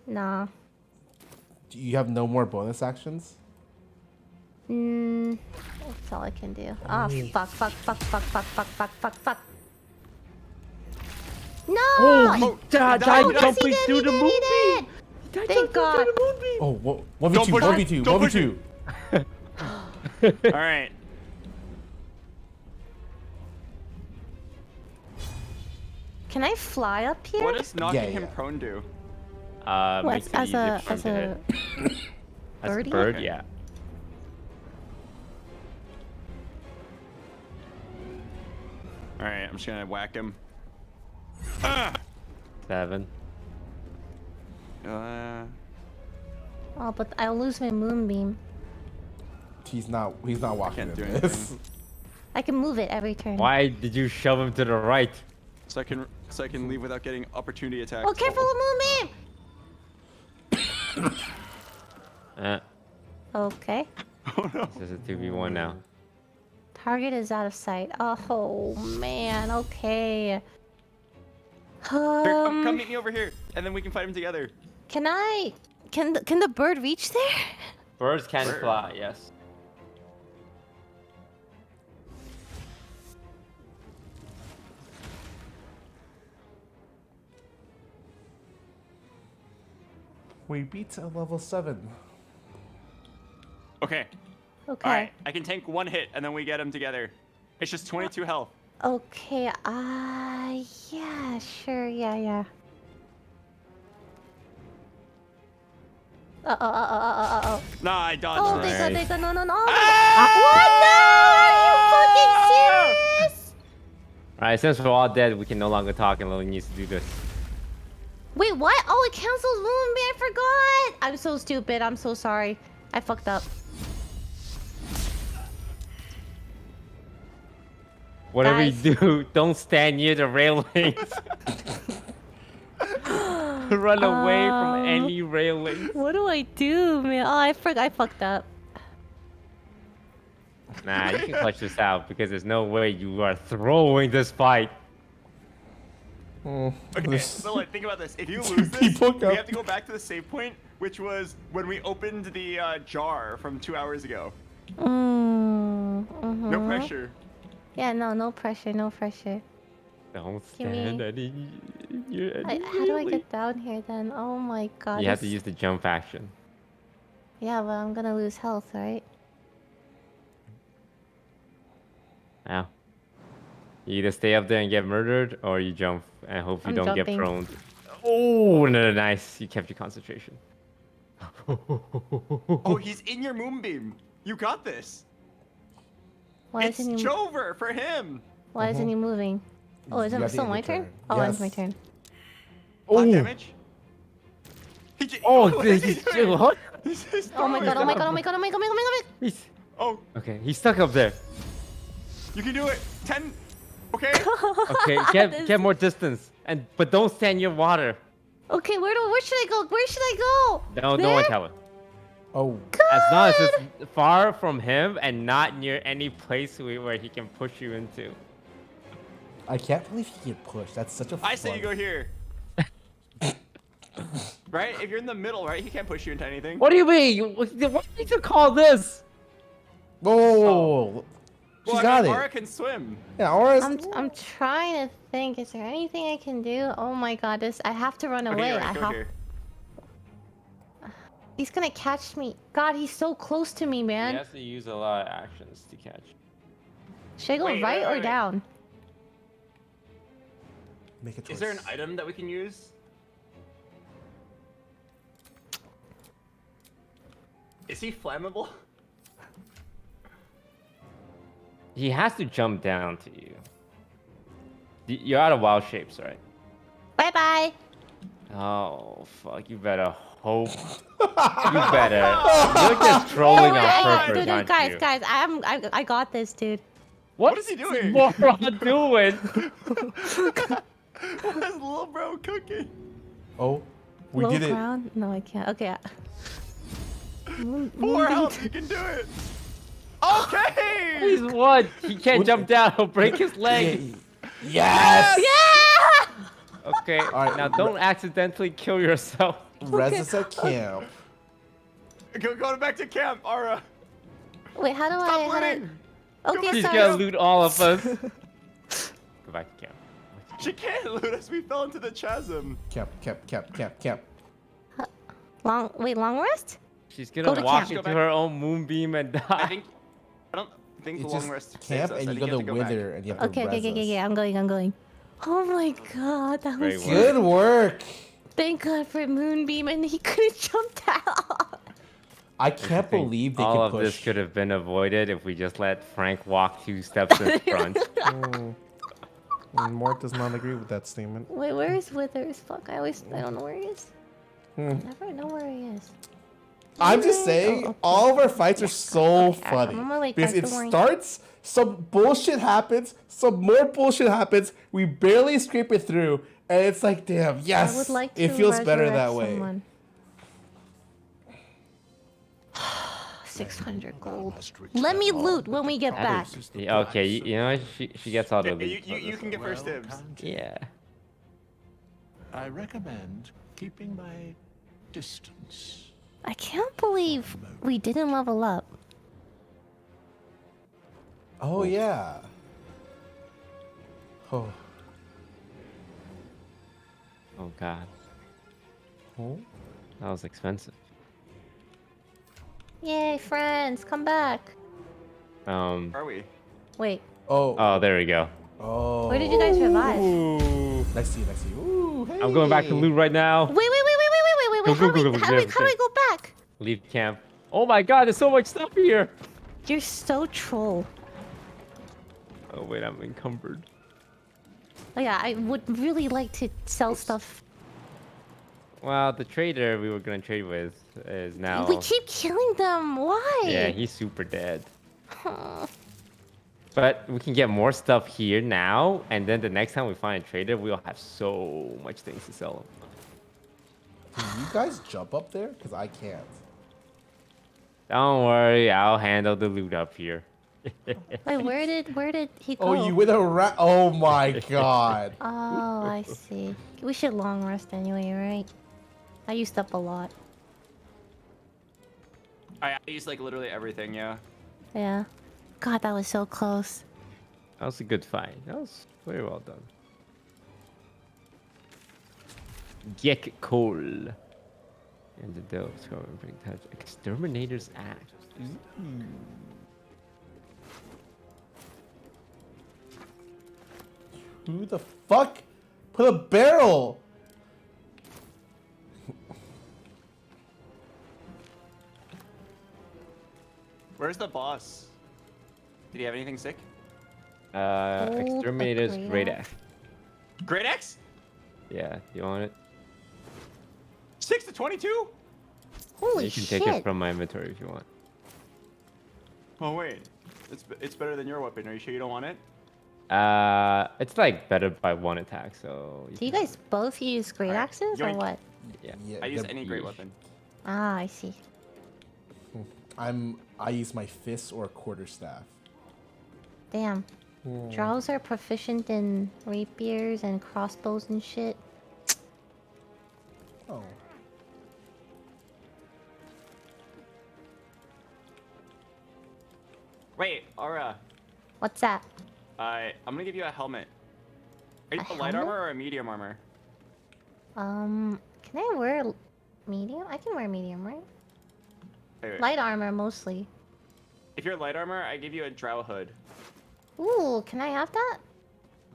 Nah.
Do you have no more bonus actions?
That's all I can do. Ah, fuck. No!
Oh, he died
yes, he
jumping
did,
through
he
the
did, he
moonbeam.
did. Thank God.
Oh,
Don't
1v2,
push it.
1v2,
Don't push
1v2.
All right.
Can I fly up here?
What does knocking
Yeah,
him
yeah.
prone do?
What,
Makes it
as
easier
a
for him to hit. As a
birdie?
bird,
Okay.
yeah.
All right, I'm just gonna whack him.
7.
Oh, but I'll lose my moonbeam.
He's not walking
Can't do
in this.
anything.
I can move it every turn.
Why did you shove him to the right?
So I can leave without getting opportunity attacked.
Oh, careful of moonbeam! Okay.
This is a 2v1 now.
Target is out of sight. Oh, man. Okay.
Here, come meet me over here, and then we can fight him together.
Can the bird reach there?
Birds can
Bird.
fly, yes.
We beat a level 7.
Okay.
Okay.
All right, I can tank 1 hit, and then we get him together. It's just 22 health.
Okay, yeah, sure, yeah.
Nah, I dodged
Oh,
this.
they go, no. Oh, what? No! Are you fucking serious?
Alright, since we're all dead, we can no longer talk and Lily needs to do this.
Wait, what? Oh, it cancels Moonbeam. I forgot. I'm so stupid. I'm so sorry. I fucked up.
Whatever you do, don't stand near the railings. Run away from any railing.
What do I do, man? Oh, I fucked up.
Nah, you can clutch this out because there's no way you are throwing this fight.
Okay, so like, think about this. If you lose this, we have to go back to the save point, which was when we opened the jar from 2 hours ago. No pressure.
Yeah, no pressure, no pressure.
Don't
Give me-
stand any
How do I get down here then? Oh my god.
You have to use the jump action.
Yeah, but I'm gonna lose health, right?
Now. You either stay up there and get murdered, or you jump and hope you
I'm
don't
jumping.
get prone. Oh, no, nice. You kept your concentration.
Oh, he's in your moonbeam. You got this.
Why
It's
isn't he?
Chover for him.
Why isn't he moving? Oh, is
You
it
have
still
to
my
end your
turn?
turn.
Oh,
Yes.
it's my turn.
Black damage.
Oh,
what is he
dude,
doing?
what?
He's just
Oh my god, oh my
throwing
god, oh my god, oh my god, oh my god, oh my god.
Oh,
Okay, he's stuck up there.
you can do it. 10. Okay.
Okay, get more distance, but don't stand near water.
Okay, where should I go? Where should I go?
No one tell her.
Oh.
As long as it's far from him and not near any place where he can push you into.
I can't believe he get pushed. That's such a.
I say you go here. Right? If you're in the middle, right? He can't push you into anything.
What do you mean? What do you need to call this?
Whoa. She
Well,
got it.
Aura can swim.
Yeah, Aura's.
I'm trying to think. Is there anything I can do? Oh my god, I have to run away.
Okay, right, go here.
He's gonna catch me. God, he's so close to me,
He
man.
has to use a lot of actions to catch.
Should I go
Wait,
right or
wait.
down?
Make a choice.
Is there an item that we can use? Is he flammable?
He has to jump down to you. You're out of wild shapes, right?
Bye bye.
Oh, fuck. You better hope. You better. You're just trolling on purpose,
Dude,
aren't
guys,
you?
guys, I got this, dude.
What
is he doing?
Moron doing?
What is little bro cooking?
Oh, we
Low
did it.
ground? No, I can't. Okay.
4 health, you can do it. Okay.
He's what? He can't jump down. He'll break his leg.
Yes.
Yeah.
Okay.
Alright,
Now don't accidentally kill yourself.
Res is at camp.
Going back to camp, Aura.
Wait, how do
Stop
I?
looting.
Okay,
He's
sorry.
gonna loot all of us. Go back to camp.
She can't loot us. We fell into the chasm.
Camp.
Long rest?
She's
Go
gonna
to
walk
camp.
into her own moonbeam and die.
I don't think
It's
long
just
rest saves
camp
us.
and
I
you
think
go
have
to
go back.
wither and you have to
Okay. I'm going. Oh my god, that
Great
was
work.
Good work.
Thank God for Moonbeam, and he couldn't jump down.
I can't believe they
all
could
of
push.
this could have been avoided if we just let Frank walk 2 steps in front.
Mort does not agree with that statement.
Wait, where is Withers? Fuck, I don't know where he is.
Hmm.
Never know where he is.
I'm just saying,
Oh, okay.
all of our fights are so funny.
I'm on my way,
Because
guys,
it
don't worry.
starts, some bullshit happens, some more bullshit happens, we barely scrape it through, and it's like, damn, yes,
I would like to
it feels better
resurrect
that way.
someone. 600 gold. Let me loot when we get back.
Yeah, okay, you know what? She gets all the loot.
You can get first dibs.
Yeah.
I recommend keeping my distance.
I can't believe we didn't level up.
Oh, yeah. Oh.
Oh god.
Oh.
That was expensive.
Yay, friends, come back.
Are we?
Wait,
Oh, there we go.
Oh.
where did you guys revive?
Next to you. Ooh, hey.
I'm going back to loot right now.
Wait. How do I go back?
Leave camp. Oh my god, there's so much stuff here.
You're so troll.
Oh wait, I'm encumbered.
Oh yeah, I would really like to sell stuff.
Well, the trader we were gonna trade with is now.
We keep killing them. Why?
Yeah, he's super dead. But we can get more stuff here now, and then the next time we find a trader, we'll have so much things to sell.
Can you guys jump up there? Because I can't.
Don't worry, I'll handle the loot up here.
Wait, where did he go?
Oh, you went around. Oh my god.
Oh, I see. We should long rest anyway, right? I used up a lot.
I used like literally everything, yeah.
Yeah. God, that was so close.
That was a good fight. That was very well done. Get coal. And the doves go and bring touch. Exterminator's axe.
Who the fuck put a barrel?
Where's the boss? Did he have anything sick?
Exterminator's great axe.
Great X?
Yeah, you want it?
6 to 22?
Holy
You can
shit.
take it from my inventory if you want.
Oh wait, it's better than your weapon. Are you sure you don't want it?
It's like better by 1 attack, so.
Do you guys both use great axes or
Yoink.
what?
Yeah.
I use any great weapon.
Ah, I see.
I use my fist or quarterstaff.
Damn. Drows are proficient in rapiers and crossbows and shit.
Oh.
Wait, Aura.
What's that?
I'm gonna give you a helmet. Are you
A
a light
helmet?
armor or a medium armor?
Can I wear medium? I can wear medium, right?
Wait.
Light armor mostly.
If you're light armor, I give you a drow hood.
Ooh, can I have that?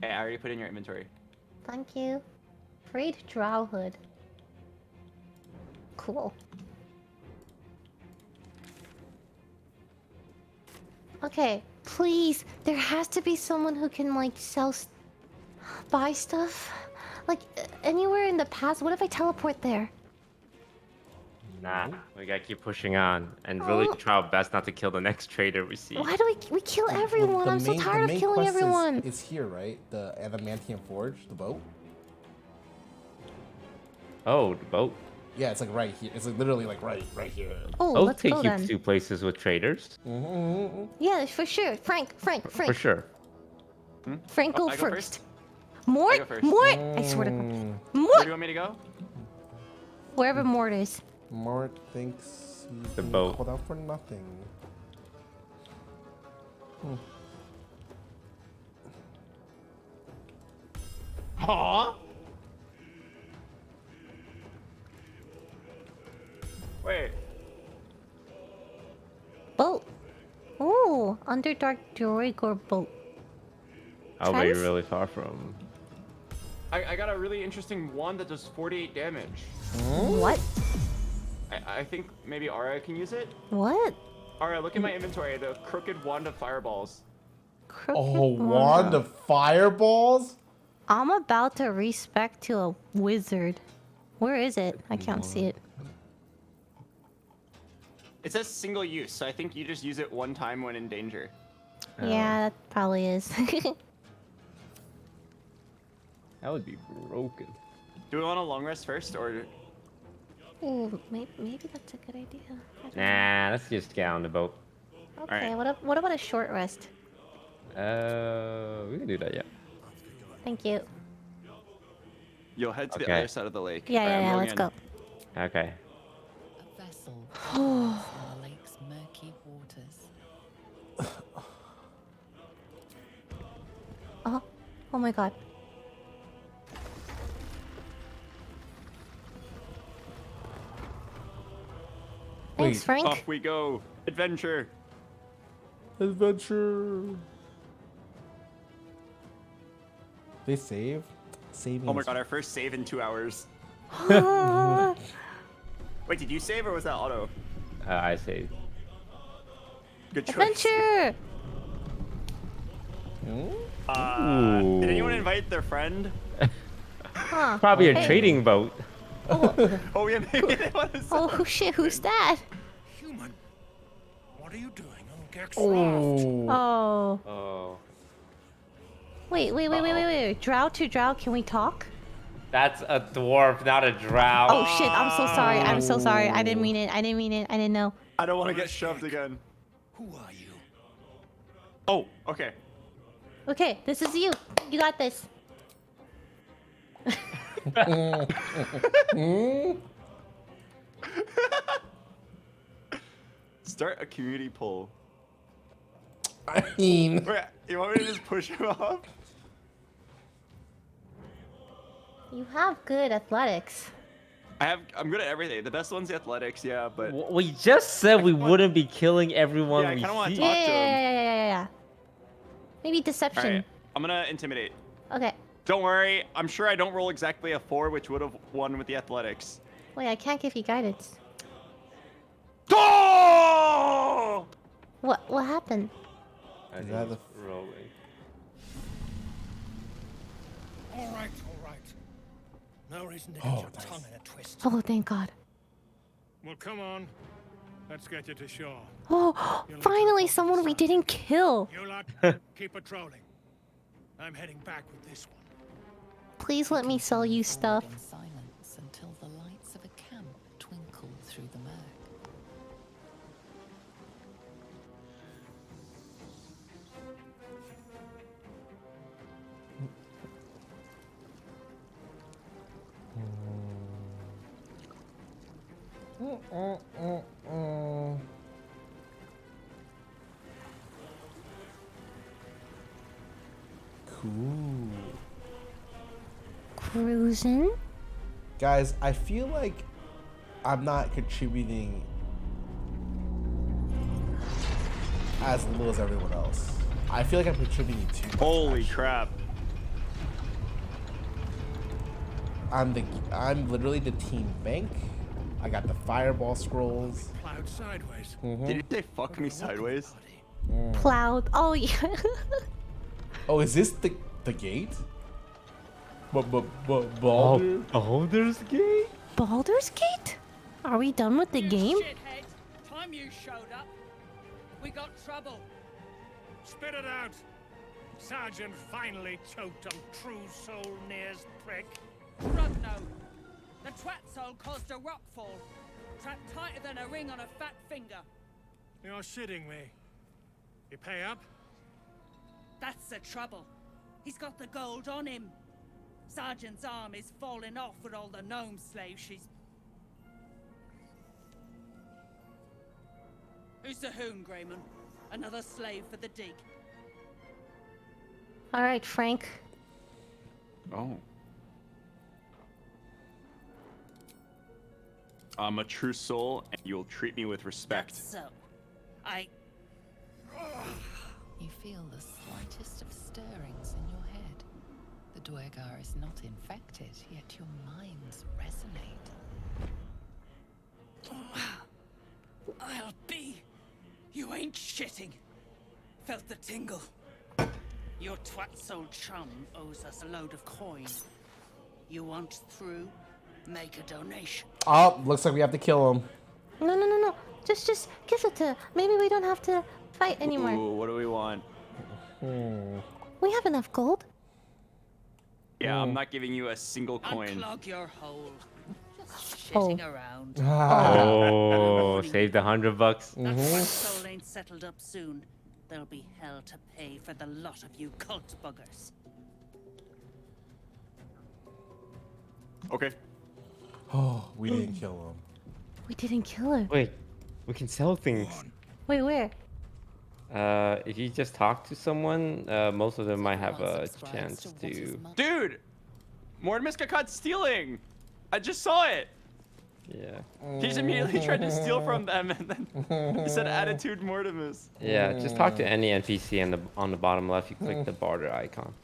Hey, I already put it in your inventory.
Thank you. Great drow hood. Cool. Okay, please. There has to be someone who can like buy stuff. Like anywhere in the past. What if I teleport there?
Nah, we gotta keep pushing on and really try our best not to kill the next trader we see.
Why do we kill everyone?
The
I'm so
main-
tired
the
of
main
killing
quest
everyone.
Is here, right? The Adamantium Forge, the boat.
Oh, the boat.
Yeah, it's like right here. It's like literally like right here.
Oh,
I'll
let's
take
go
you
then.
to places with traders.
Yeah, for sure. Frank.
For sure.
Frank, go
I go
first. Mort,
I go first.
Mort. I swear to God.
Where
Mort.
do you want me to go?
Wherever Mort is.
Mort thinks he's
The
been
boat.
called out for nothing.
Huh? Wait.
Boat. Ooh, Underdark Droid or boat.
I'll be
Trends?
really far from.
I got a really interesting wand that does 48 damage.
What?
I think maybe Aura can use it?
What?
Aura, look at my inventory. The crooked wand of fireballs.
Oh, wand of fireballs?
I'm about to respec to a wizard. Where is it? I can't see it.
It says single use, so I think you just use it one time when in danger.
Yeah, that probably is.
That would be broken.
Do we want a long rest first, or?
Ooh, maybe that's a good idea. I don't know.
Nah, let's just get on the boat.
Okay, what about a short rest?
We can do that, yeah.
Thank you.
You'll head to the
Okay.
other side of the lake.
Yeah,
Alright, I'm
yeah,
going
let's
in.
go.
Okay.
A vessel in the lake's murky waters.
Oh my god. Thanks, Frank.
Off we go. Adventure.
Adventure. They save? Saving.
Oh my god, our first save in 2 hours. Wait, did you save or was that auto?
I saved.
Good choice.
Adventure!
Did anyone invite their friend?
Huh.
Probably a
Hey.
trading boat.
Oh yeah, maybe they want to.
Oh shit, who's that?
Human, what are you doing on Gex
Oh.
Oh.
Wait. Drow to drow, can we talk?
That's a dwarf, not a drow.
Oh shit, I'm so sorry. I'm so sorry. I didn't mean it. I didn't know.
I don't want to get shoved again.
Who are you?
Oh, okay.
Okay, this is you. You got this.
Start a community poll.
I mean,
Wait, you want me to just push him off?
You have good athletics.
I'm good at everything. The best one's the athletics, yeah, but
We just said we wouldn't be killing everyone
yeah, I
we
kind of want to
see.
talk to him.
Yeah. Maybe deception.
All right, I'm gonna intimidate.
Okay.
Don't worry, I'm sure I don't roll exactly a 4, which would have won with the athletics.
Wait, I can't give you guidance.
Oh!
What happened?
I think
that
he's rolling.
All right. No reason to get your tongue in a twist.
Oh, thank God.
Well, come on. Let's get you to shore.
Oh, finally someone we didn't kill.
You lot keep patrolling. I'm heading back with this one.
Please let me sell you stuff.
In silence until the lights of a camp twinkle through the murk.
Cool.
Cruising?
Guys, I feel like I'm not contributing as little as everyone else. I feel like I'm contributing too much.
Holy crap.
I'm literally the team bank. I got the fireball scrolls.
Plowed sideways.
Did you say fuck me sideways?
Plowed. Oh, yeah.
Oh, is this the gate? Baldur?
Baldur's Gate?
Baldur's Gate? Are we done with the game?
Shithead, time you showed up, we got trouble.
Spit it out. Sergeant finally choked on true soul Near's prick.
Rugno, the twat soul caused a rockfall, trapped tighter than a ring on a fat finger.
You're shitting me. You pay up?
That's the trouble. He's got the gold on him. Sergeant's arm is falling off with all the gnome slaves she's... Who's the hoon, Grayman? Another slave for the dig.
All right, Frank.
Oh. I'm a true soul, and you'll treat me with respect.
So,
You feel the slightest of stirrings in your head. The Dwergar is not infected, yet your minds resonate.
I'll be. You ain't shitting. Felt the tingle. Your twat soul chum owes us a load of coin. You want through? Make a donation.
Oh, looks like we have to kill him.
No. Just give it to. Maybe we don't have to fight anymore.
Ooh, what do we want?
We have enough gold.
Yeah, I'm not giving you a single coin.
Unclog your hole. Just shitting around.
Oh, saved $100.
That twat soul ain't settled up soon. There'll be hell to pay for the lot of you cult buggers.
Okay.
Oh, we didn't kill him.
We didn't kill her.
Wait, we can sell things.
Wait, where?
If you just talk to someone, most of them might have a chance to...
Dude! Mortimus got caught stealing! I just saw it!
Yeah.
He just immediately tried to steal from them, and then he said attitude Mortimus.
Yeah, just talk to any NPC on the bottom left. You click the Baldur icon.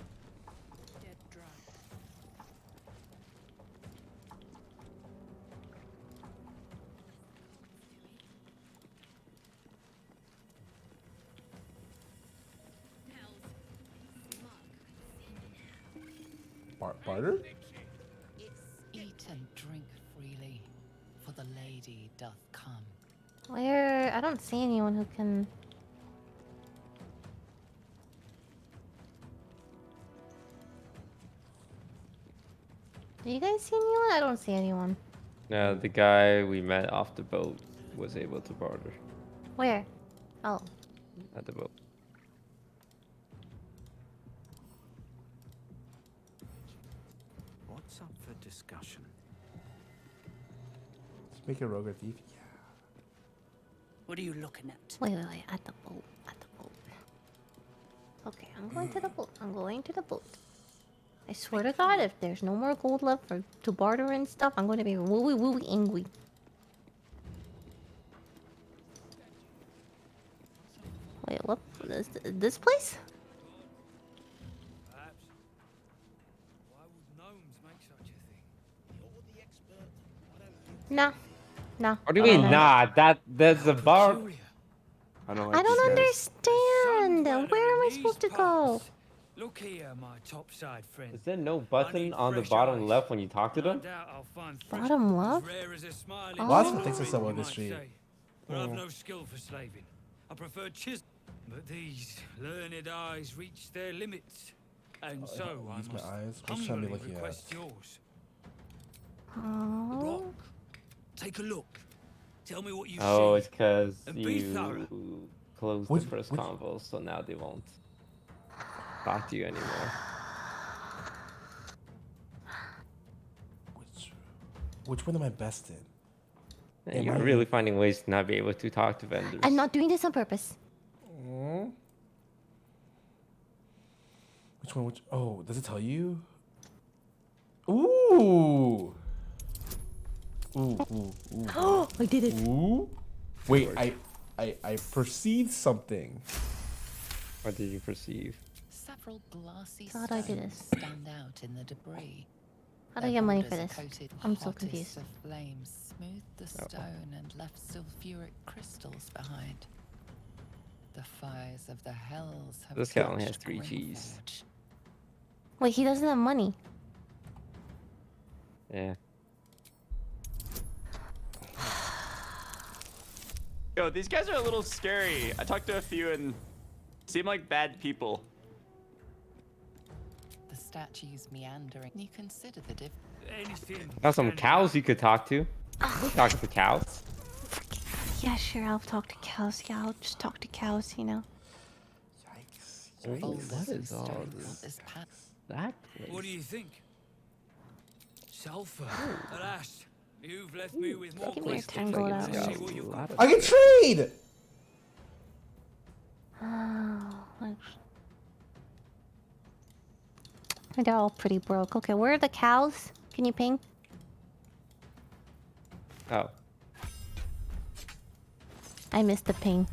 Barter?
Eat and drink freely, for the lady doth come.
Where? I don't see anyone who can. Do you guys see anyone? I don't see anyone.
Yeah, the guy we met off the boat was able to barter
Where? Oh.
at the boat.
What's up for discussion?
Let's make a rogue or thief. Yeah.
What are you looking at?
Wait. At the boat. At the boat. Okay, I'm going to the boat. I'm going to the boat. I swear to God, if there's no more gold left to barter and stuff, I'm going to be wooey angry. Wait, what? This place?
Perhaps. Why would gnomes make such a thing? You're the expert.
No.
What do you mean, nah? That's a bar. I don't like
I don't
these guys.
understand. Where am I supposed to go?
Look here, my topside friend.
Is there no button on the bottom left when you talk to them?
Bottom left?
Oh. Lots of things to sell on the street.
But I've no skill for slaving. I prefer chisel. But these learned eyes reach their limits. And so I
use my
must
eyes. What should I be
humbly
looking
request
at?
yours.
Oh.
Rock. Take a look. Tell me what you
Oh,
see.
it's because
And be thorough.
you closed the first convo, so now they won't talk to you anymore.
Which one am I best in?
And you're really finding ways to not be able to talk to vendors.
I'm not doing this on purpose.
Which one? Oh, does it tell you? Ooh. Ooh.
Oh, I did it.
Ooh. Wait, I perceived something.
What did you perceive?
Several glassy
How do I do this?
stand out in the debris.
How do I get money for
Their
this?
borders are coated
I'm so
hottest
confused.
of flames smoothed the stone and left sulfuric crystals behind. The fires of the hells have
This guy only has
touched
3
Greyforge.
G's.
Wait, he doesn't have money.
Yeah.
Yo, these guys are a little scary. I talked to a few and seem like bad people.
The statues meandering. You consider the
Anything.
Got some cows you could talk to. Talk to cows.
Yeah, sure, I'll talk to cows. Yeah, I'll just talk to cows, you know.
What is all this? That place?
What do you think? Sulfur. Alas, you've left me with more
Give me your
questions.
tangled
Let's
out.
see what you got.
I can trade.
Oh, they're all pretty broke. Okay, where are the cows? Can you ping?
Oh.
I missed the ping.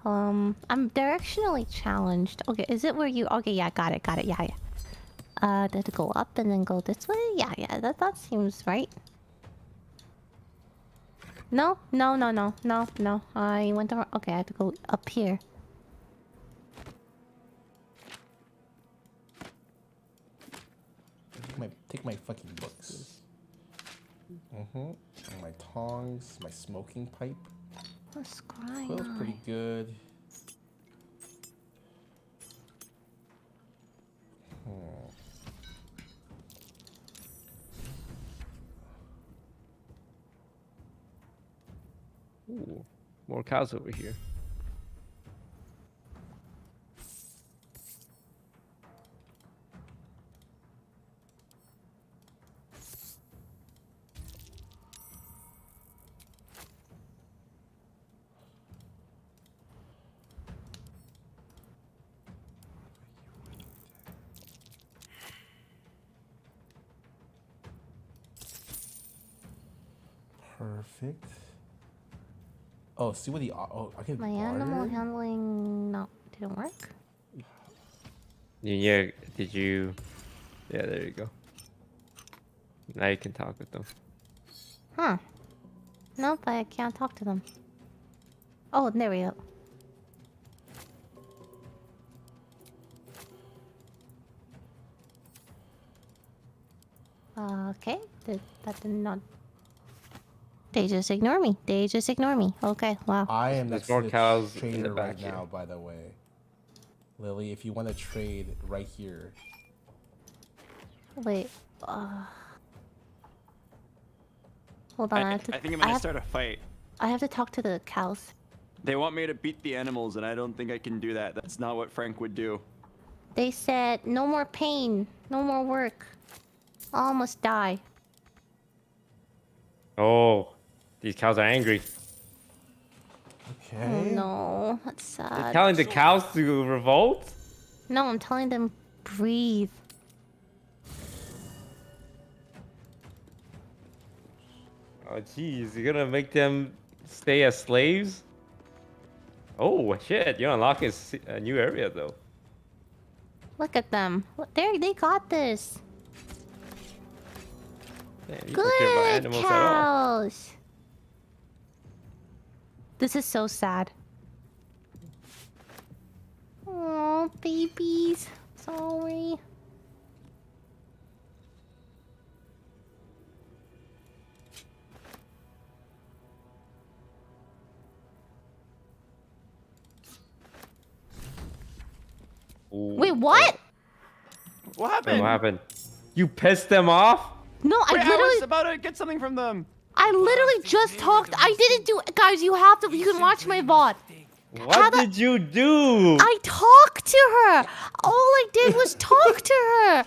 I'm directionally challenged. Okay, is it where you... Okay, yeah, got it, yeah. Did it go up and then go this way? Yeah, that seems right. No. I went the wrong... Okay, I have to go up here.
Take my fucking books. And my tongs, my smoking pipe.
What's crying?
Quill's pretty good.
Ooh, more cows over here.
Perfect. Oh, see what the... Oh, I can
My
barter?
animal handling... No, didn't work.
Yeah, did you... Yeah, there you go. Now you can talk with them.
Huh. Nope, I can't talk to them. Oh, there we go. Okay, that did not. They just ignore me. They just ignore me. Okay, wow.
I am
There's
next
more
to the
cows in
trader
the
right
back here.
now, by the way. Lily, if you want to trade right here.
Wait. Hold on.
I think I'm gonna start a fight.
I have to talk to the cows.
They want me to beat the animals, and I don't think I can do that. That's not what Frank would do.
They said no more pain, no more work. I'll almost die.
Oh, these cows are angry.
Oh no, that's sad.
They're telling the cows to revolt?
No, I'm telling them breathe.
Oh, jeez, you're gonna make them stay as slaves? Oh, shit, you're unlocking a new area, though.
Look at them. They got this.
Man, you don't care about
Good
animals at all.
cows. This is so sad. Oh, babies. Sorry. Wait, what?
What happened?
What happened? You pissed them off?
No,
Wait,
I
I
literally...
was about to get something from them.
I literally just talked. I didn't do... Guys, you have to... You can watch my VOD.
What did you do?
I talked to her. All I did was talk to her.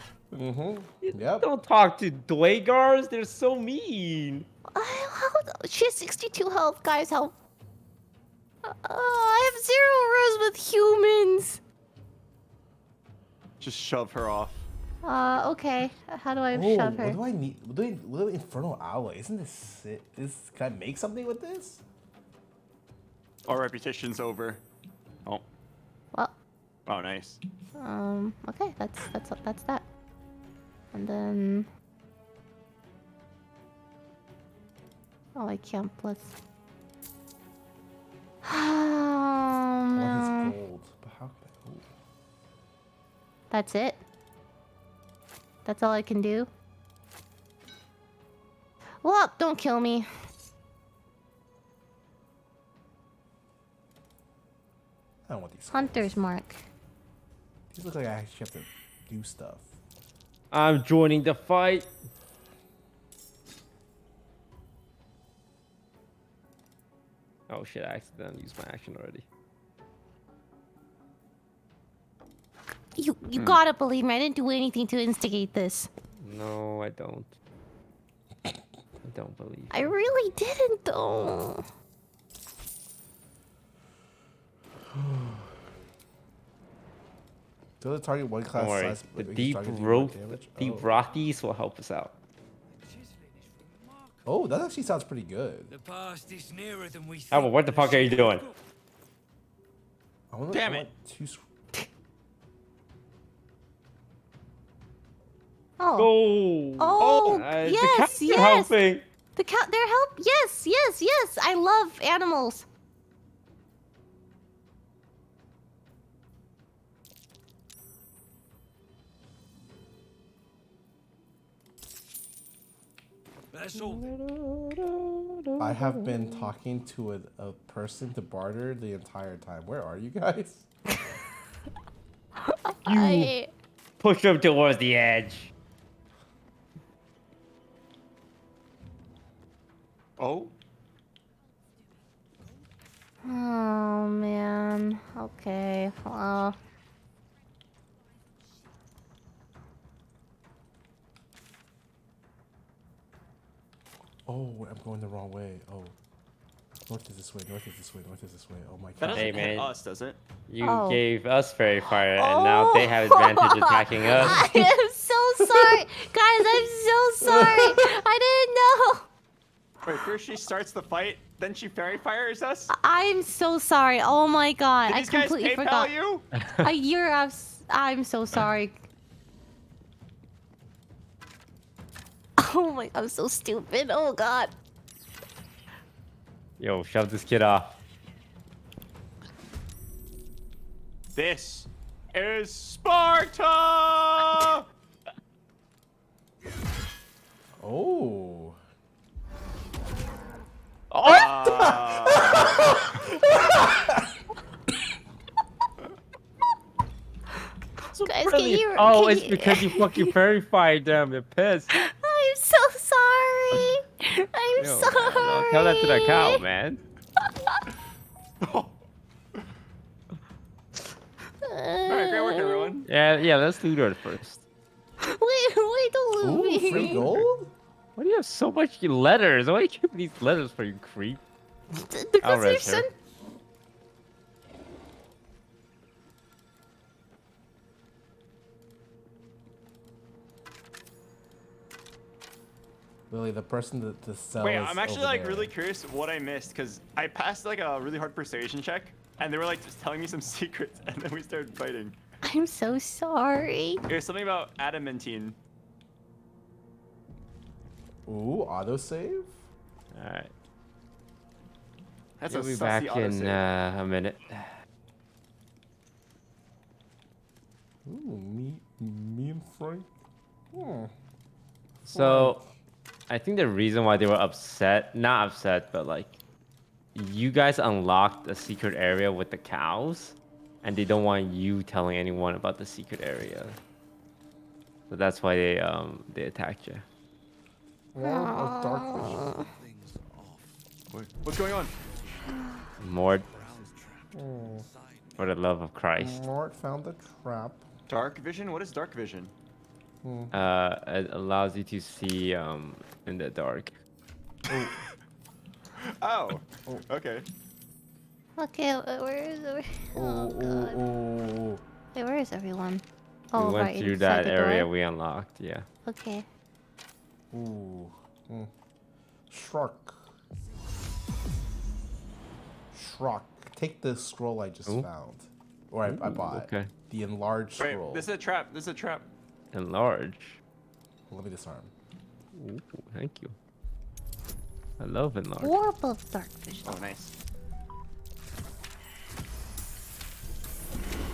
Yep.
Don't talk to Dwaygars. They're so mean.
She has 62 health, guys. Help. I have 0 res with humans.
Just shove her off.
Okay. How do I
Oh,
shove her?
what do I need? What do Infernal Alloy? Isn't this sick? Can I make something with this?
Our reputation's over. Oh.
Well.
Oh, nice.
Okay. That's that. And then. Oh, I can't plus.
What is gold? But how can I? Oh.
That's it. That's all I can do. Well, don't kill me.
I don't want these.
Hunter's mark.
These look like I actually have to do stuff.
I'm joining the fight. Oh shit, I accidentally used my action already.
You gotta believe me. I didn't do anything to instigate this.
No, I don't. I don't believe.
I really didn't, though.
So the target one class
Don't worry.
size.
The
makes
deep
target do more
rope,
damage?
deep
Oh.
Rothies will help us out.
Oh, that actually sounds pretty good.
The past is nearer than we think.
Oh, well, what the fuck are you doing?
Damn it.
Oh.
Oh.
Oh,
The
yes,
cats are
yes.
helping.
The cat, they're help. Yes, yes, yes. I love animals.
That's all.
I have been talking to a person to barter the entire time. Where are you guys?
You push them towards the edge.
Oh.
Oh man. Okay.
Oh, I'm going the wrong way. Oh. North is this way, north is this way, north is this way. Oh my god.
That doesn't
Hey,
hit
man.
us, does it?
You
Oh.
gave us fairy fire, and now they have advantage attacking us.
I am so sorry, guys. I'm so sorry. I didn't know.
Wait, first she starts the fight, then she fairy fires us?
I'm so sorry. Oh my god,
Did
I
these guys
completely
PayPal
forgot.
you?
I'm so sorry. Oh my, I'm so stupid. Oh god.
Yo, shove this kid off.
This is Sparta!
Oh.
Guys, can you?
Oh,
can
it's
you-
because you fucking verified them. They're pissed.
I'm so sorry. I'm
Yo,
sorry.
man, no, tell that to the cow, man.
Alright, great work, everyone.
Yeah, let's do that first.
Wait, don't
Ooh,
lose me.
free gold?
Why do you have so much letters? Why do you keep these letters for, you creep?
Because you're son.
Lily, the person to sell.
Wait,
is
I'm actually
over
like
there.
really curious what I missed because I passed like a really hard persuasion check and they were like just telling me some secrets and then we started fighting.
I'm so sorry.
It was something about adamantine.
Ooh, autosave?
Alright.
That's
We'll
a
be
sussy
back in
autosave.
a minute.
Ooh, me and Frank.
So, I think the reason why they were upset, not upset, but like, you guys unlocked a secret area with the cows, and they don't want you telling anyone about the secret area. So that's why they attacked you.
Dark
Wait, what's going on?
Mort,
Oh.
for the love of Christ.
Mort found the trap.
Dark vision? What is dark vision?
It allows you to see in the dark.
Oh. Okay.
Okay, where is it? Oh god.
Ooh.
Wait, where is everyone?
We
Oh,
went
right
through
inside
that
the
area
door?
we unlocked, yeah.
Okay.
Ooh. Shrug. Take the scroll I just found. Or I bought.
Okay.
The enlarged
Wait,
scroll.
this is a trap. This is a trap.
Enlarge.
Let me disarm.
Ooh, thank you. I love enlarge.
Orb of dark vision.
Oh, nice.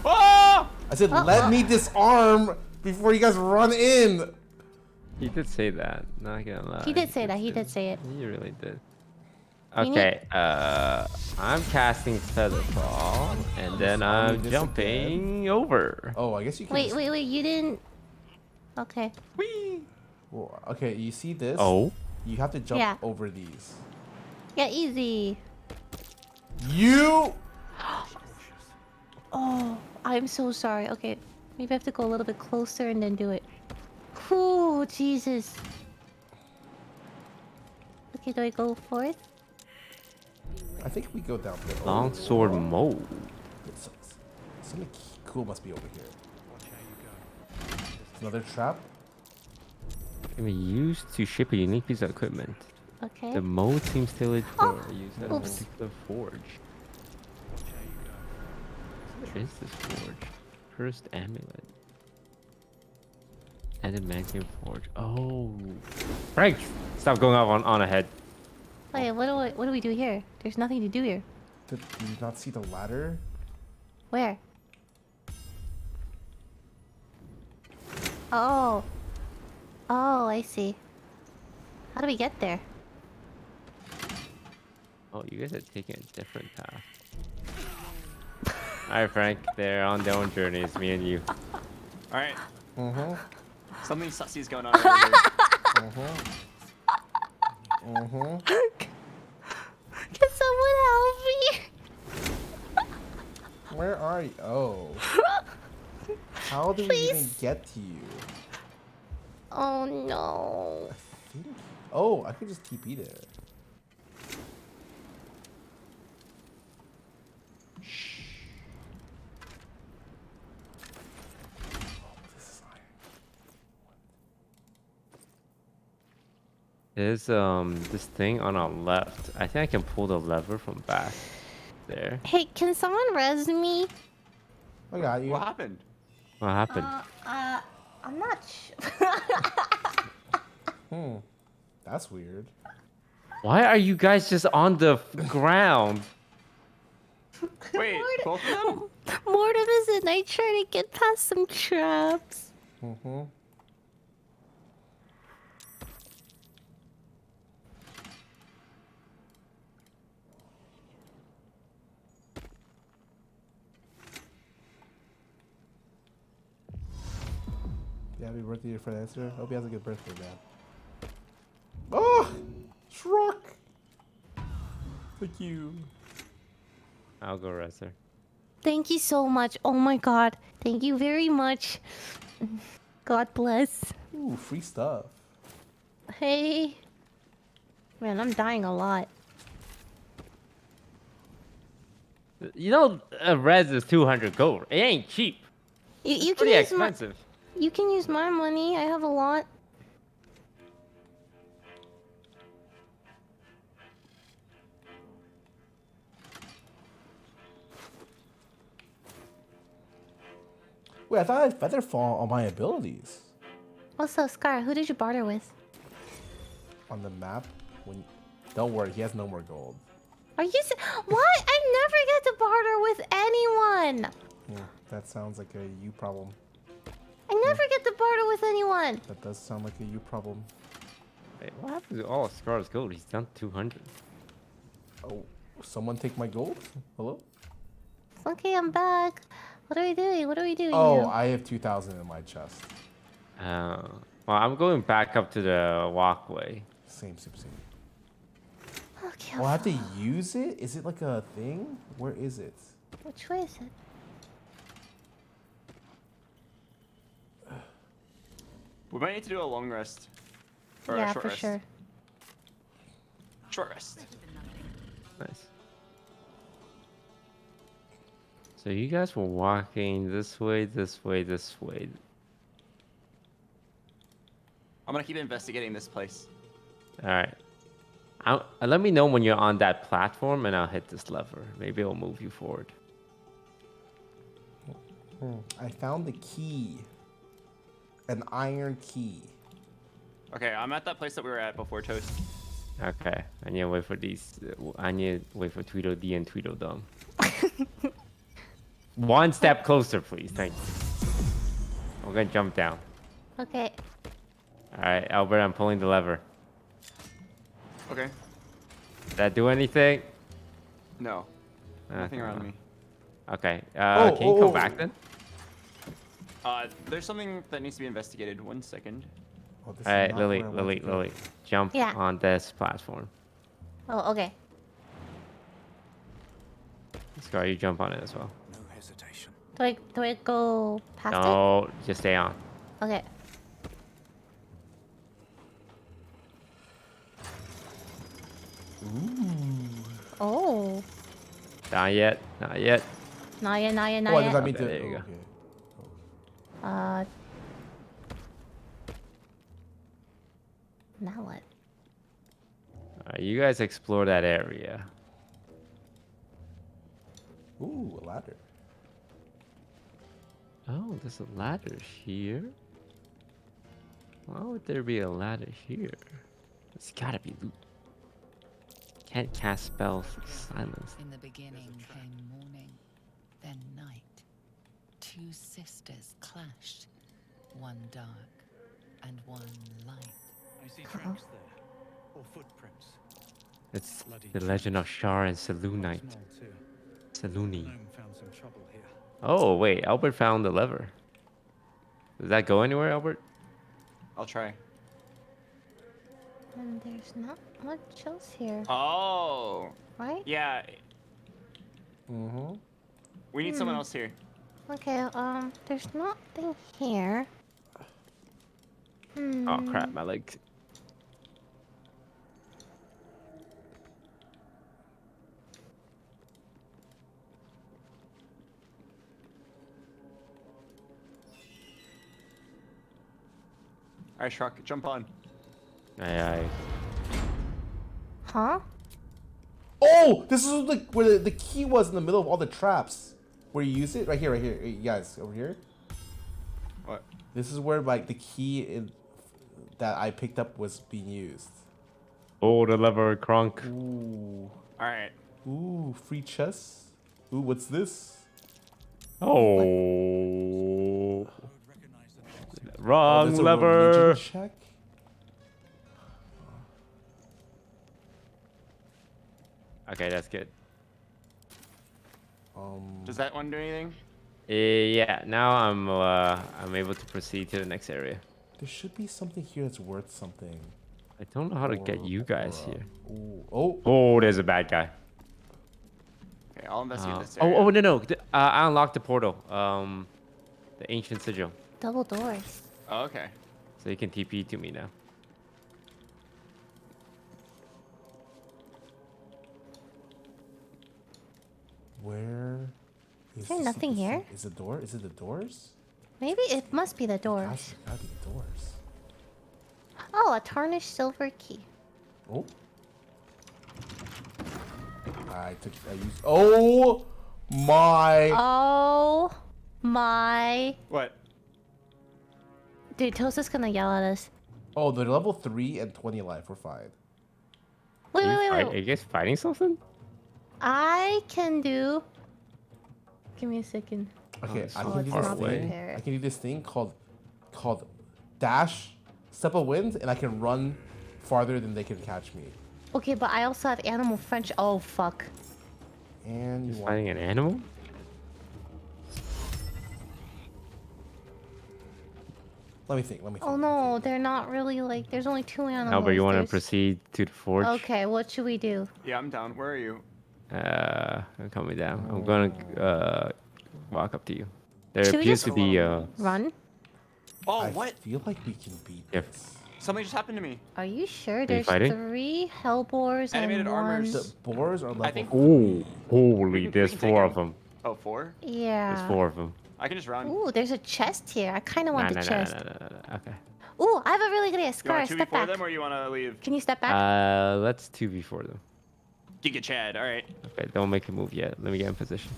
Oh!
I said, let me disarm before you guys run in.
He did say that. Not gonna lie.
He did say that. He did say it.
He really did.
You need-
Okay, I'm casting Featherfall, and then I'm jumping over.
Oh, I guess you can.
Wait, you didn't. Okay.
Well, okay, you see this?
Oh.
You have to jump
Yeah.
over these.
Yeah, easy.
You.
Oh, I'm so sorry. Okay, maybe I have to go a little bit closer and then do it. Ooh, Jesus. Okay, do I go forth?
I think we go down there.
Longsword mode.
Something cool must be over here. Another trap.
Can be used to ship a unique piece of equipment.
Okay.
The mode seems tailored for use at a
oops.
particular forge. Where is this forge? Cursed amulet. Adamantium forge. Oh. Frank! Stop going up on ahead.
Wait, what do we do here? There's nothing to do here.
Did you not see the ladder?
Where? Oh. Oh, I see. How do we get there?
Oh, you guys are taking a different path. Alright, Frank. They're on their own journeys, me and you.
Alright.
Mm-hmm.
Something sussy is going on over here.
Mm-hmm.
Can someone help me?
Where are you? Oh. How do we even get to you?
Oh no.
Oh, I could just TP there.
There's this thing on our left. I think I can pull the lever from back there.
Hey, can someone res me?
I got you.
What happened?
What happened?
I'm not sure.
That's weird.
Why are you guys just on the ground?
Wait, both of them?
Mortem is in. I try to get past some traps.
Mm-hmm. Yeah, happy birthday for Esther. Hope he has a good birthday, man. Oh, Shrek. Thank you.
I'll go Rezer.
Thank you so much. Oh my god. Thank you very much. God bless.
Ooh, free stuff.
Hey. Man, I'm dying a lot.
You know, res is 200 gold. It ain't cheap.
You
It's
can
pretty
use
expensive.
You can use my money. I have a lot.
Wait, I thought I had Featherfall on my abilities.
What's up, Scar? Who did you barter with?
On the map? Don't worry, he has no more gold.
Are you what? I never get to barter with anyone.
That sounds like a you problem.
I never get to barter with anyone.
That does sound like a you problem.
Wait, what happened to all of Scar's gold? He's down 200.
Oh, someone take my gold? Hello?
Okay, I'm back. What are we doing? What are we doing
Oh,
now?
I have 2,000 in my chest.
Well, I'm going back up to the walkway.
Same.
Okay.
Oh, I have to use it? Is it like a thing? Where is it?
Which way is it?
We might need to do a long rest. Or
Yeah,
a short
for
rest.
sure.
Short rest.
Nice. So you guys were walking this way, this way, this way.
I'm gonna keep investigating this place.
All right. Let me know when you're on that platform, and I'll hit this lever. Maybe it'll move you forward.
I found the key. An iron key.
Okay, I'm at that place that we were at before, Toast.
Okay. I need to wait for these. I need to wait for Tweedledee and Tweedledum. One step closer, please. Thank you. I'm gonna jump down.
Okay.
All right, Albert, I'm pulling the lever.
Okay.
Did that do anything?
No. Nothing around me.
Okay. Can you come back then?
There's something that needs to be investigated. 1 second.
Oh,
All right, Lily, jump on this platform.
Oh, okay.
Scar, you jump on it as well.
No hesitation.
Do I go past
No, just stay on.
it? Okay.
Ooh.
Oh.
Not yet. Not yet.
Not yet.
Oh, I did not mean to.
There you go.
Now what?
You guys explore that area.
Ooh, a ladder.
Oh, there's a ladder here. Why would there be a ladder here? It's gotta be loot. Can't cast spells with silence.
In the beginning came morning, then night. Two sisters clashed, one dark and one light.
I see tracks there, or footprints.
It's the legend of Shar and Selûnite. Selûni.
Found some trouble here.
Oh, wait, Albert found the lever. Does that go anywhere, Albert?
I'll try.
And there's not much else here.
Oh.
Right?
Yeah.
Mm-hmm.
We need someone else here.
Okay, there's nothing here.
Oh crap, my leg.
Alright, Shrek, jump on.
Aye.
Huh?
Oh, this is where the key was in the middle of all the traps. Where you use it? Right here. You guys, over here.
What?
This is where like the key that I picked up was being used.
Oh, the lever, Kronk.
Ooh.
Alright.
Ooh, free chest. Ooh, what's this?
Oh. Wrong
that's a
lever.
religion check?
Okay, that's good.
Does that one do anything?
Yeah, now I'm able to proceed to the next area.
There should be something here that's worth something.
I don't know how to get you guys here.
Oh.
Oh, there's a bad guy.
Okay, I'll investigate this area.
Oh, no. I unlocked the portal. The ancient sigil.
Double doors.
Oh, okay.
So you can TP to me now.
Where?
Is there nothing here?
Is the door? Is it the doors?
Maybe it must be the doors.
Gosh, it gotta be the doors.
Oh, a tarnished silver key.
Oh. I used. Oh my.
Oh my.
What?
Dude, Tosa's gonna yell at us.
Oh, they're level 3 and 20 life. We're fine.
Wait.
Are you guys fighting something?
I can do. Give me a second.
Okay,
Oh,
I can do this
far
thing.
away.
I can do this thing called dash, step of wind, and I can run farther than they can catch me.
Okay, but I also have animal French. Oh fuck.
And you
Fighting an animal?
Let me think.
Oh no, they're not really like. There's only 2 animals.
No, but you want to
There's-
proceed to the forge?
Okay, what should we do?
Yeah, I'm down. Where are you?
Calm me down. I'm gonna walk up to you. There
Should we
appears
just
to be
run?
Oh,
I
what?
feel like we can beat
Yep.
this.
Something just happened to me.
Are you sure?
you
There's
fighting?
3 hellbores
Animated
and 1.
armors.
The boars are level.
Oh, holy!
we
There's
can take
4
him.
of them.
Oh, 4?
Yeah.
There's 4 of them.
I can just run.
Ooh, there's a chest here. I kind of want the chest.
No. Okay.
Ooh, I have a really good idea.
You
Scarra,
want to
step
2v4
back.
them or you want to leave?
Can you step back?
Let's 2v4 them.
Giga Chad, alright.
Okay, don't make a move yet. Let me get in position.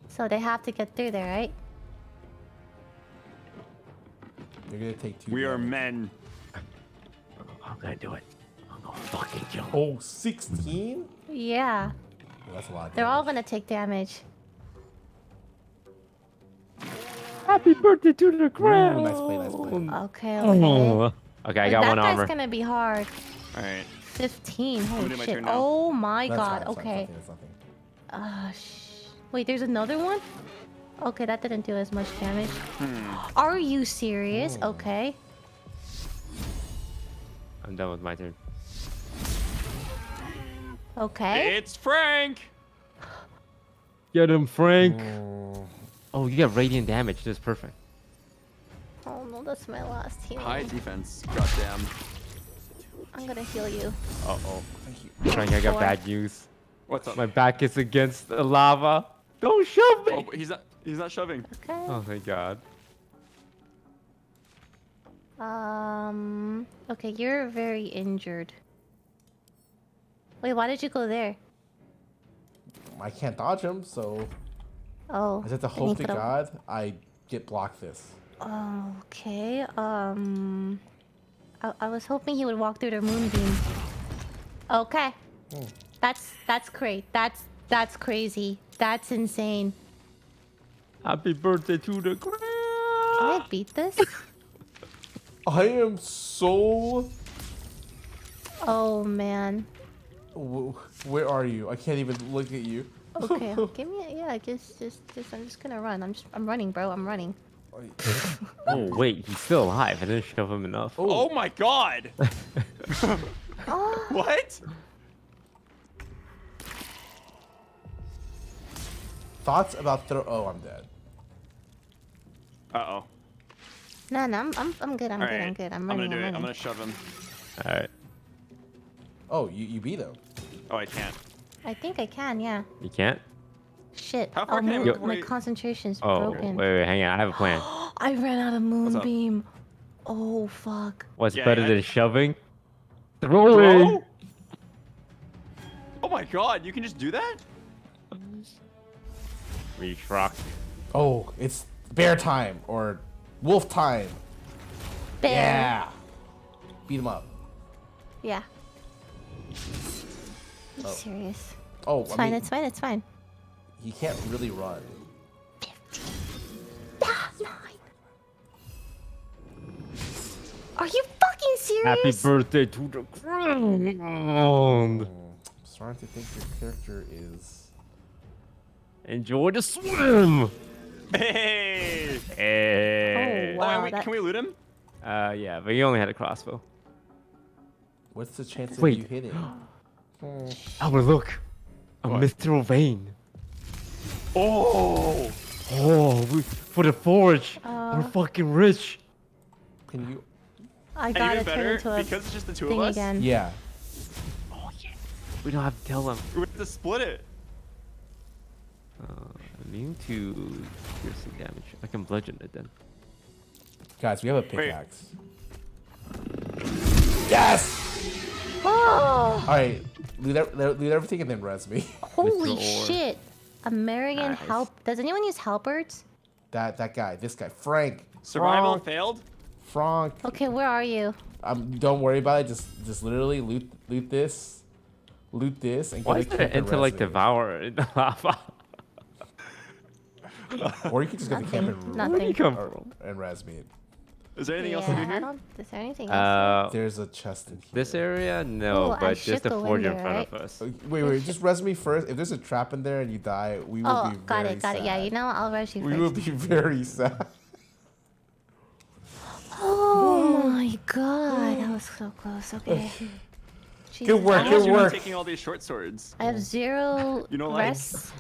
So they have to get through there, right?
You're gonna take 2.
We are men.
I'm gonna do it. I'm gonna fucking kill him.
Oh, 16?
Yeah.
That's a lot. Of
They're all
damage.
gonna take damage.
Happy birthday to the
Ooh,
crown!
nice play, nice play.
Okay, okay.
Oh. Okay, I got
that
one
guy's
armor.
gonna be hard.
Alright.
15. Holy
doing my
shit.
turn now.
Oh my
That's
god.
fine,
Okay.
That's nothing, that's nothing.
Wait, there's another one? Okay, that didn't do as much damage.
Hmm.
Are you serious? Okay.
I'm done with my turn.
Okay.
It's Frank!
Get him, Frank! Oh, you got radiant damage. That's perfect.
Oh no, that's my last healing.
High defense. Goddamn.
I'm gonna heal you.
Uh-oh. Frank, I got
4.
bad news.
What's up?
My back is against the lava. Don't shove me!
Oh, he's not shoving.
Okay.
Oh, thank God.
Okay, you're very injured. Wait, why did you go there?
I can't dodge him, so
Oh.
I just have to
then you
hope to
could've-
God I get blocked this.
Okay, I was hoping he would walk through the moonbeam. Okay. That's great. That's crazy. That's insane.
Happy birthday to the crown!
Can I beat this?
I am so.
Oh man.
Where are you? I can't even look at you.
Okay, give me just I'm just gonna run. I'm running, bro. I'm running.
Oh, wait, he's still alive. I didn't shove him enough.
Oh my god! What?
Thoughts about throw? Oh, I'm dead.
Uh-oh.
No, I'm good. I'm
Alright,
good. I'm
gonna
running.
do
I'm
it.
running.
I'm gonna shove him.
Alright.
Oh, you beat him.
Oh, I can't.
I think I can. Yeah.
You can't?
Shit.
How far
Oh,
can I
moon-
move
my
before
concentration's
Oh,
broken.
wait, hang on. I have a plan.
I ran out of
What's up?
moonbeam. Oh fuck.
What's
Yeah,
better
yeah.
than shoving? Throwing!
Bro? Oh my god, you can just do that?
Reach-rock.
Oh, it's bear time or wolf time.
Bear.
Yeah. Beat him up.
Yeah. You
Oh.
serious?
Oh,
It's
I
fine.
mean,
It's fine. It's fine.
he can't really run.
Ah, 9. Are you fucking
Happy
serious?
birthday to the ground!
starting to think your character is.
Enjoy the swim.
Hey!
Hey.
Oh, wow,
Oh, wait, can we loot him?
Yeah, but you only had a crossbow.
What's the chance of
Wait.
you hitting?
Albert, look. A mithril vein.
Oh!
For the forge. We're fucking rich.
Can you?
I
And
got
even
it turned
better,
into a
because it's just the two
thing
of us.
again.
Yeah.
We don't have to tell them.
We have to split it.
Immune to piercing damage. I can bludgeon it then.
Guys, we have a pickaxe. Yes!
Oh!
Alright, loot everything and then res me.
Holy shit! American help. Does anyone use halberds?
That guy, this guy, Frank.
Survival
Frank.
failed?
Frank.
Okay, where are you?
Don't worry about it. Just literally loot this, and
Why
go
is
to
there
camp and
into like
res me.
devour in the lava?
Or you can just go to camp and
Nothing.
Where'd you come from?
and res me.
Is there anything else to do
I
here?
don't. Is there anything else?
There's a chest in here.
This area, no,
Ooh, I
but
should
just the
go in
forge in
there,
front
right?
of us.
Wait, just res me first. If there's a trap in there and you die, we will
Oh,
be
got
very
it. Yeah,
sad.
you know, I'll rush you
We
first.
will be very sad.
Oh my god, that was so close. Okay. Jesus,
Good work,
I
Why
have-
is you taking all these short swords?
I have 0
You don't like-
rest.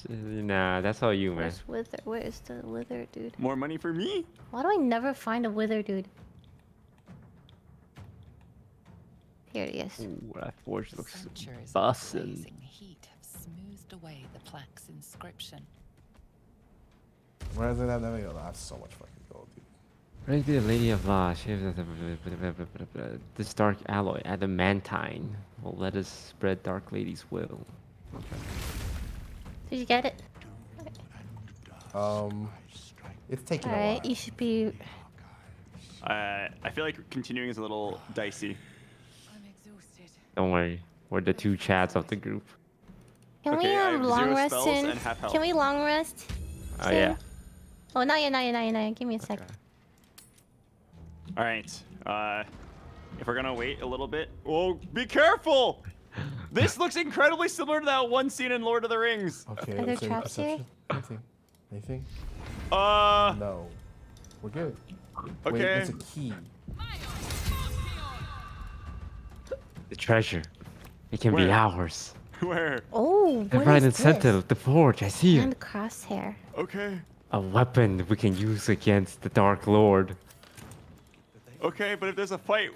Nah, that's all you, man.
Where's wither? Where is the wither, dude?
More money for me?
Why do I never find a wither, dude? Here it is.
Ooh, that forge looks
Centuries of
bussin'.
blazing heat have smoothed away the plaque's inscription.
Where is it at? I have so much fucking gold, dude.
Right there, Lady of Law. This dark alloy, adamantine, will let us spread Dark Lady's will. Okay.
Did you get it?
It's taking a
Alright,
while.
you should be.
I feel like continuing is a little dicey.
Don't worry, we're the two chads of the group.
Can
Okay,
we
I have
long
0
rest
spells
in?
and half health.
Can we long rest?
Oh yeah.
Oh, not yet. Give me a sec.
All right. If we're gonna wait a little bit, oh, be careful! This looks incredibly similar to that one scene in Lord of the Rings.
Okay.
Are there
let's say
traps here?
perception. Anything?
Uh.
No. We're good.
Okay.
Wait, it's a key.
The treasure. It can be
Where?
ours.
Where?
Oh,
The
what
right
is
incentive,
this?
the forge, I see it.
And crosshair.
Okay.
A weapon we can use against the Dark Lord.
Okay, but if there's a fight,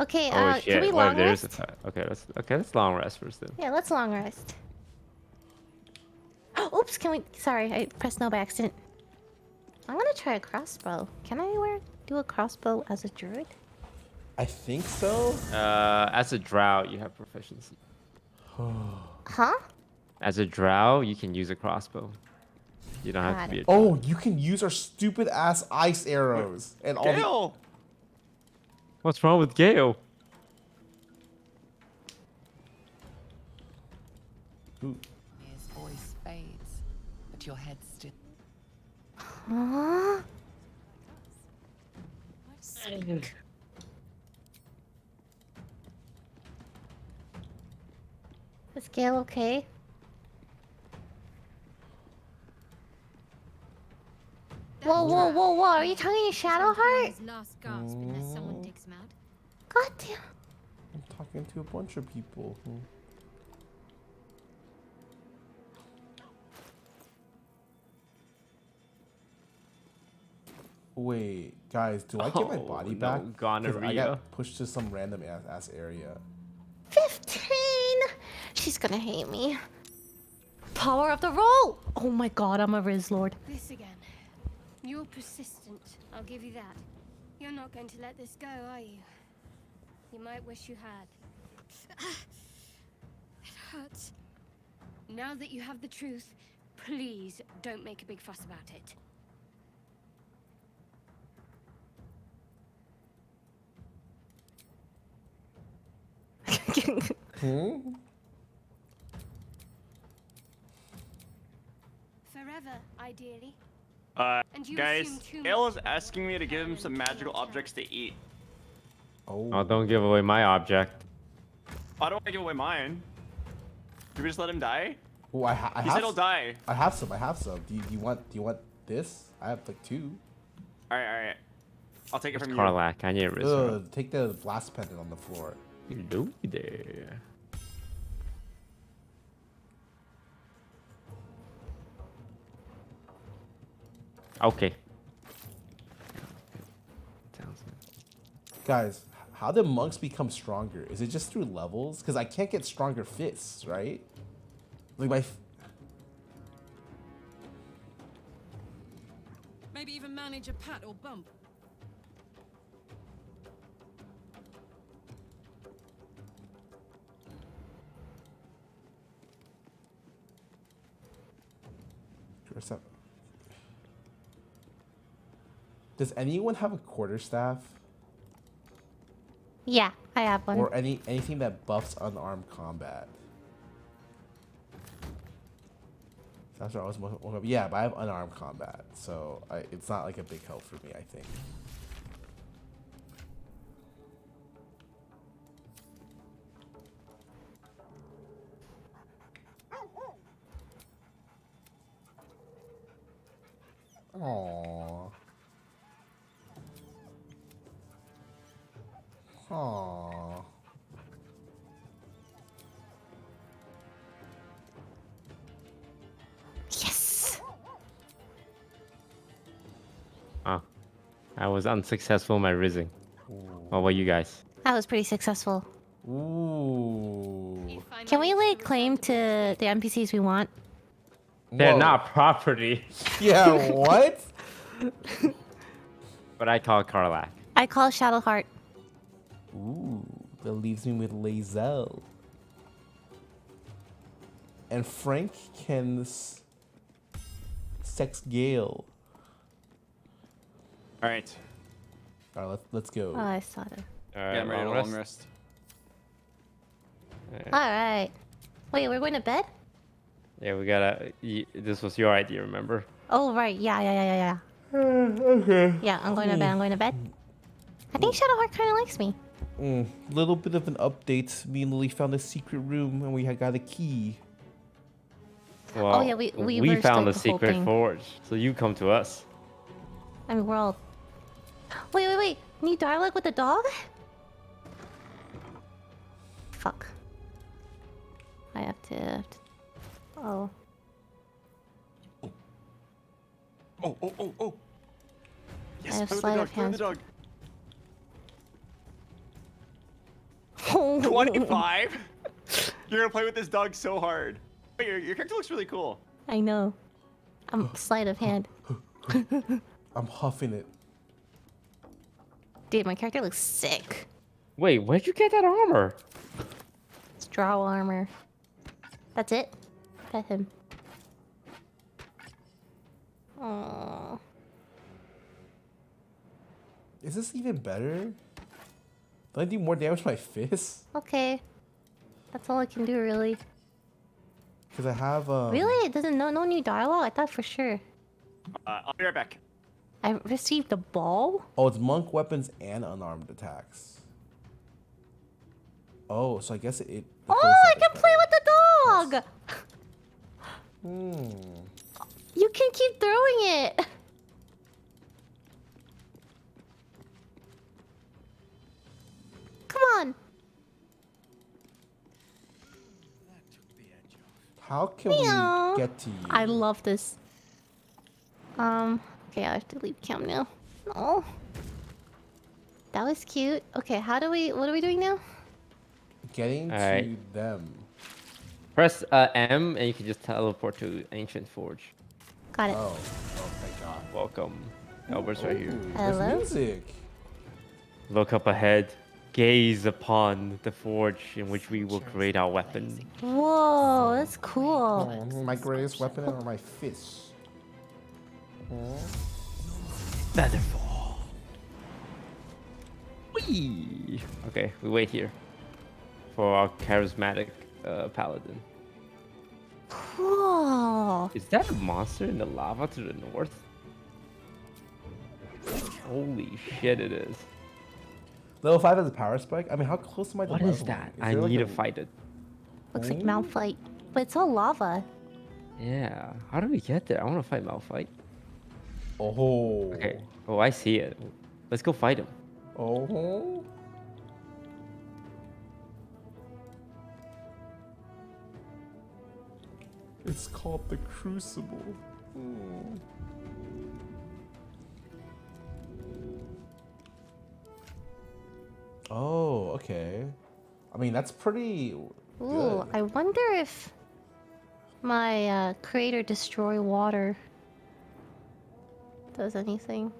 Okay,
Oh
can
shit,
we
what
long
if there's a
rest?
fight? Okay, let's long rest first then.
Yeah, let's long rest. Oops, can we? Sorry, I pressed no by accident. I'm gonna try a crossbow. Can I do a crossbow as a druid?
I think so.
As a drow, you have proficiency.
Huh?
As a drow, you can use a crossbow. You don't have
Got
to be a
it.
drow.
Oh, you can use our stupid ass ice arrows and all the.
Gale!
What's wrong with Gale?
His voice fades, but your head still.
Huh? Is Gale okay? Whoa! Are you talking to Shadowheart?
Last gasp unless someone digs him out.
God damn.
I'm talking to a bunch of people. Wait, guys, do I get my
Oh,
body
no,
back? 'Cause I
gonorrhea.
got pushed to some random ass area.
15! She's gonna hate me. Power of the roll! Oh my god, I'm a Riz Lord.
This again. You're persistent. I'll give you that. You're not going to let this go, are you? You might wish you had. It hurts. Now that you have the truth, please don't make a big fuss about it. Forever, ideally. And you
guys,
assume too
Gale is asking me to give him some magical objects to eat.
Oh, don't give away my object.
I don't want to give away mine. Do we just let him die?
Oh, I
He
have
said he'll die.
I have some. Do you want this? I have like 2.
All right. I'll take it from you.
Karlach, I need a
Take the blast pendant on the floor.
Hello there. Okay.
Guys, how do monks become stronger? Is it just through levels? Because I can't get stronger fists, right? Like my...
Maybe even manage a pat or bump.
Does anyone have a quarterstaff?
Yeah, I have one.
Or anything that buffs unarmed combat? That's what I was looking up. Yeah, but I have unarmed combat, so it's not like a big help for me, I think. Aww. Aww.
Yes.
Ah, I was unsuccessful in my rizzing. What about you guys?
That was pretty successful.
Ooh.
Can we lay claim to the NPCs we want?
They're not property.
Yeah, what?
But I call Karlach.
I call Shadowheart.
Ooh, that leaves me with Lae'zel. And Frank can sex Gale.
All right.
All right, let's go.
Oh, I saw it.
Yeah, I'm ready to long rest.
All right. Wait, we're going to bed?
Yeah, we gotta. This was your idea, remember?
Oh, right. Yeah.
Okay.
Yeah, I'm going to bed. I think Shadowheart kind of likes me.
Little bit of an update. Me and Lily found a secret room and we had got a key.
Well,
Oh, yeah, we
found the
the whole
secret
thing.
forge, so you come to us.
I mean, we're all... Wait. New dialogue with the dog? Fuck. I have to... Oh.
Oh. Yes,
I have
play with
sleight
the
of
dog, play with
hand.
the dog.
Oh.
25? You're gonna play with this dog so hard. Wait, your character looks really cool.
I know. I'm sleight of hand.
I'm huffing it.
Dude, my character looks sick.
Wait, where'd you get that armor?
Straw armor. That's it? Pet him. Aww.
Is this even better? Do I do more damage with my fists?
Okay. That's all I can do, really.
Because I have
Really? It doesn't no new dialogue? I thought for sure.
I'll be right back.
I received a ball?
Oh, it's monk weapons and unarmed attacks. Oh, so I guess it.
Oh, I can play with the dog! You can keep throwing it! Come on!
How can
Meow.
we get to you?
I love this. Okay, I have to leave cam now. Oh. That was cute. Okay, what are we doing now?
Getting to them.
Press M and you can just teleport to Ancient Forge.
Got it.
Oh, thank God.
Welcome. Albert's right here.
There's
Hello?
music.
Look up ahead. Gaze upon the forge in which we will create our weapon.
Whoa, that's cool.
Oh, my greatest weapon are my fists.
Featherfall. Whee! Okay, we wait here for our charismatic paladin.
Cool.
Is that a monster in the lava to the north? Holy shit, it is.
Level 5 has a power spike? I mean, how close am I to
What is that? I need to fight it.
Looks like Malphite, but it's all lava.
Yeah. How do we get there? I want to fight Malphite.
Oh.
Okay. Oh, I see it. Let's go fight him.
Oh. It's called the Crucible. Hmm. Oh, okay. I mean, that's pretty
Ooh,
good.
I wonder if my creator destroy water does anything.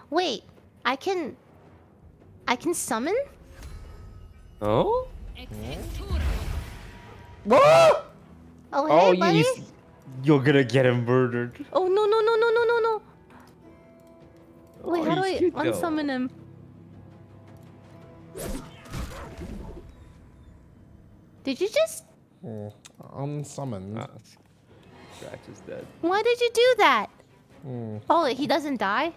Wait, I can summon?
Oh?
What?
Oh, hey, buddy.
You're gonna get him murdered.
Oh, no, no, no, no, no, no, no. Wait,
Oh,
how do I
he's cute, though.
unsummon him? Did you just...
Unsummoned.
Scratch is dead.
Why did you do that?
Hmm.
Oh, he doesn't die?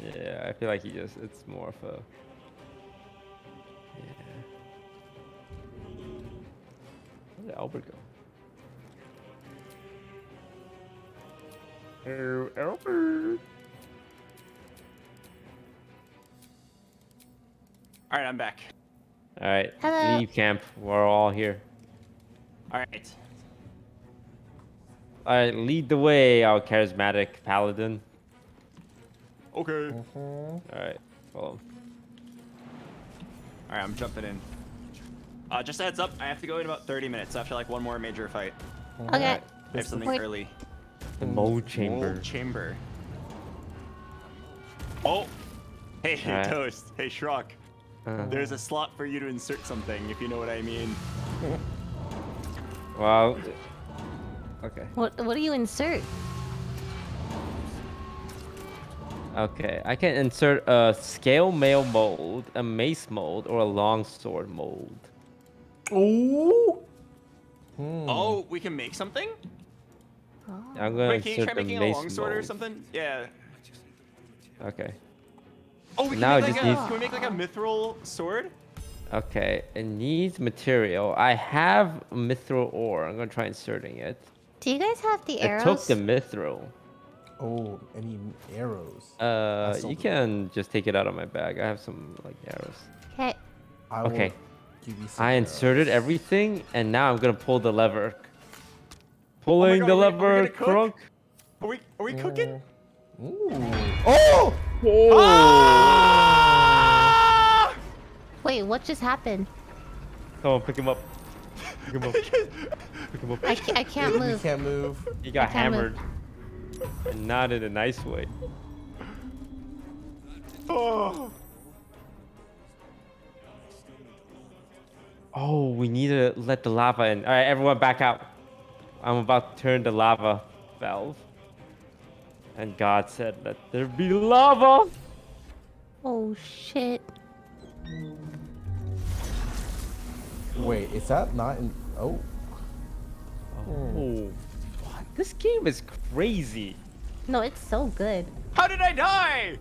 Yeah, I feel like it's more of a... Yeah. Where did Albert go? Hello, Albert.
All right, I'm back.
All right,
Hello.
leave camp. We're all here.
All right.
All right, lead the way, our charismatic paladin.
Okay.
All right, follow him.
All right, I'm jumping in. Just a heads up, I have to go in about 30 minutes after like one more major fight.
Okay.
I have something
Wait.
early.
The mold chamber.
Mold chamber. Oh! Hey,
All right.
Toast. Hey, Shrock. There's a slot for you to insert something, if you know what I mean.
Well, okay.
What do you insert?
Okay, I can insert a scale mail mold, a mace mold, or a longsword mold.
Ooh.
Oh, we can make something?
I'm gonna
Wait, can you try
insert the
making a
mace
longsword or
mold.
something? Yeah.
Okay.
Oh, we can
Now
make
it
like
just
a,
needs-
can we make like a mithril sword?
Okay, it needs material. I have mithril ore. I'm gonna try inserting it.
Do you guys have the
I
arrows?
took the mithril.
Oh, any arrows?
You can just take it out of my bag. I have some like arrows.
Okay.
Okay.
Give you some
I inserted everything, and now I'm gonna pull the lever.
Oh my
Pulling
God,
the
are we
lever,
gonna cook?
crunk.
Are we cooking?
Ooh. Oh!
Ah!
Wait, what just happened?
Come on, pick him up. Pick him up. Pick him up.
I can't
We
move.
can't move.
He got
I can't move.
hammered. And not in a nice way.
Oh.
Oh, we need to let the lava in. All right, everyone back out. I'm about to turn the lava valve. And God said, let there be lava.
Oh, shit.
Wait, is that not in... Oh.
Oh, what? This game is crazy.
No, it's so good.
How did I die?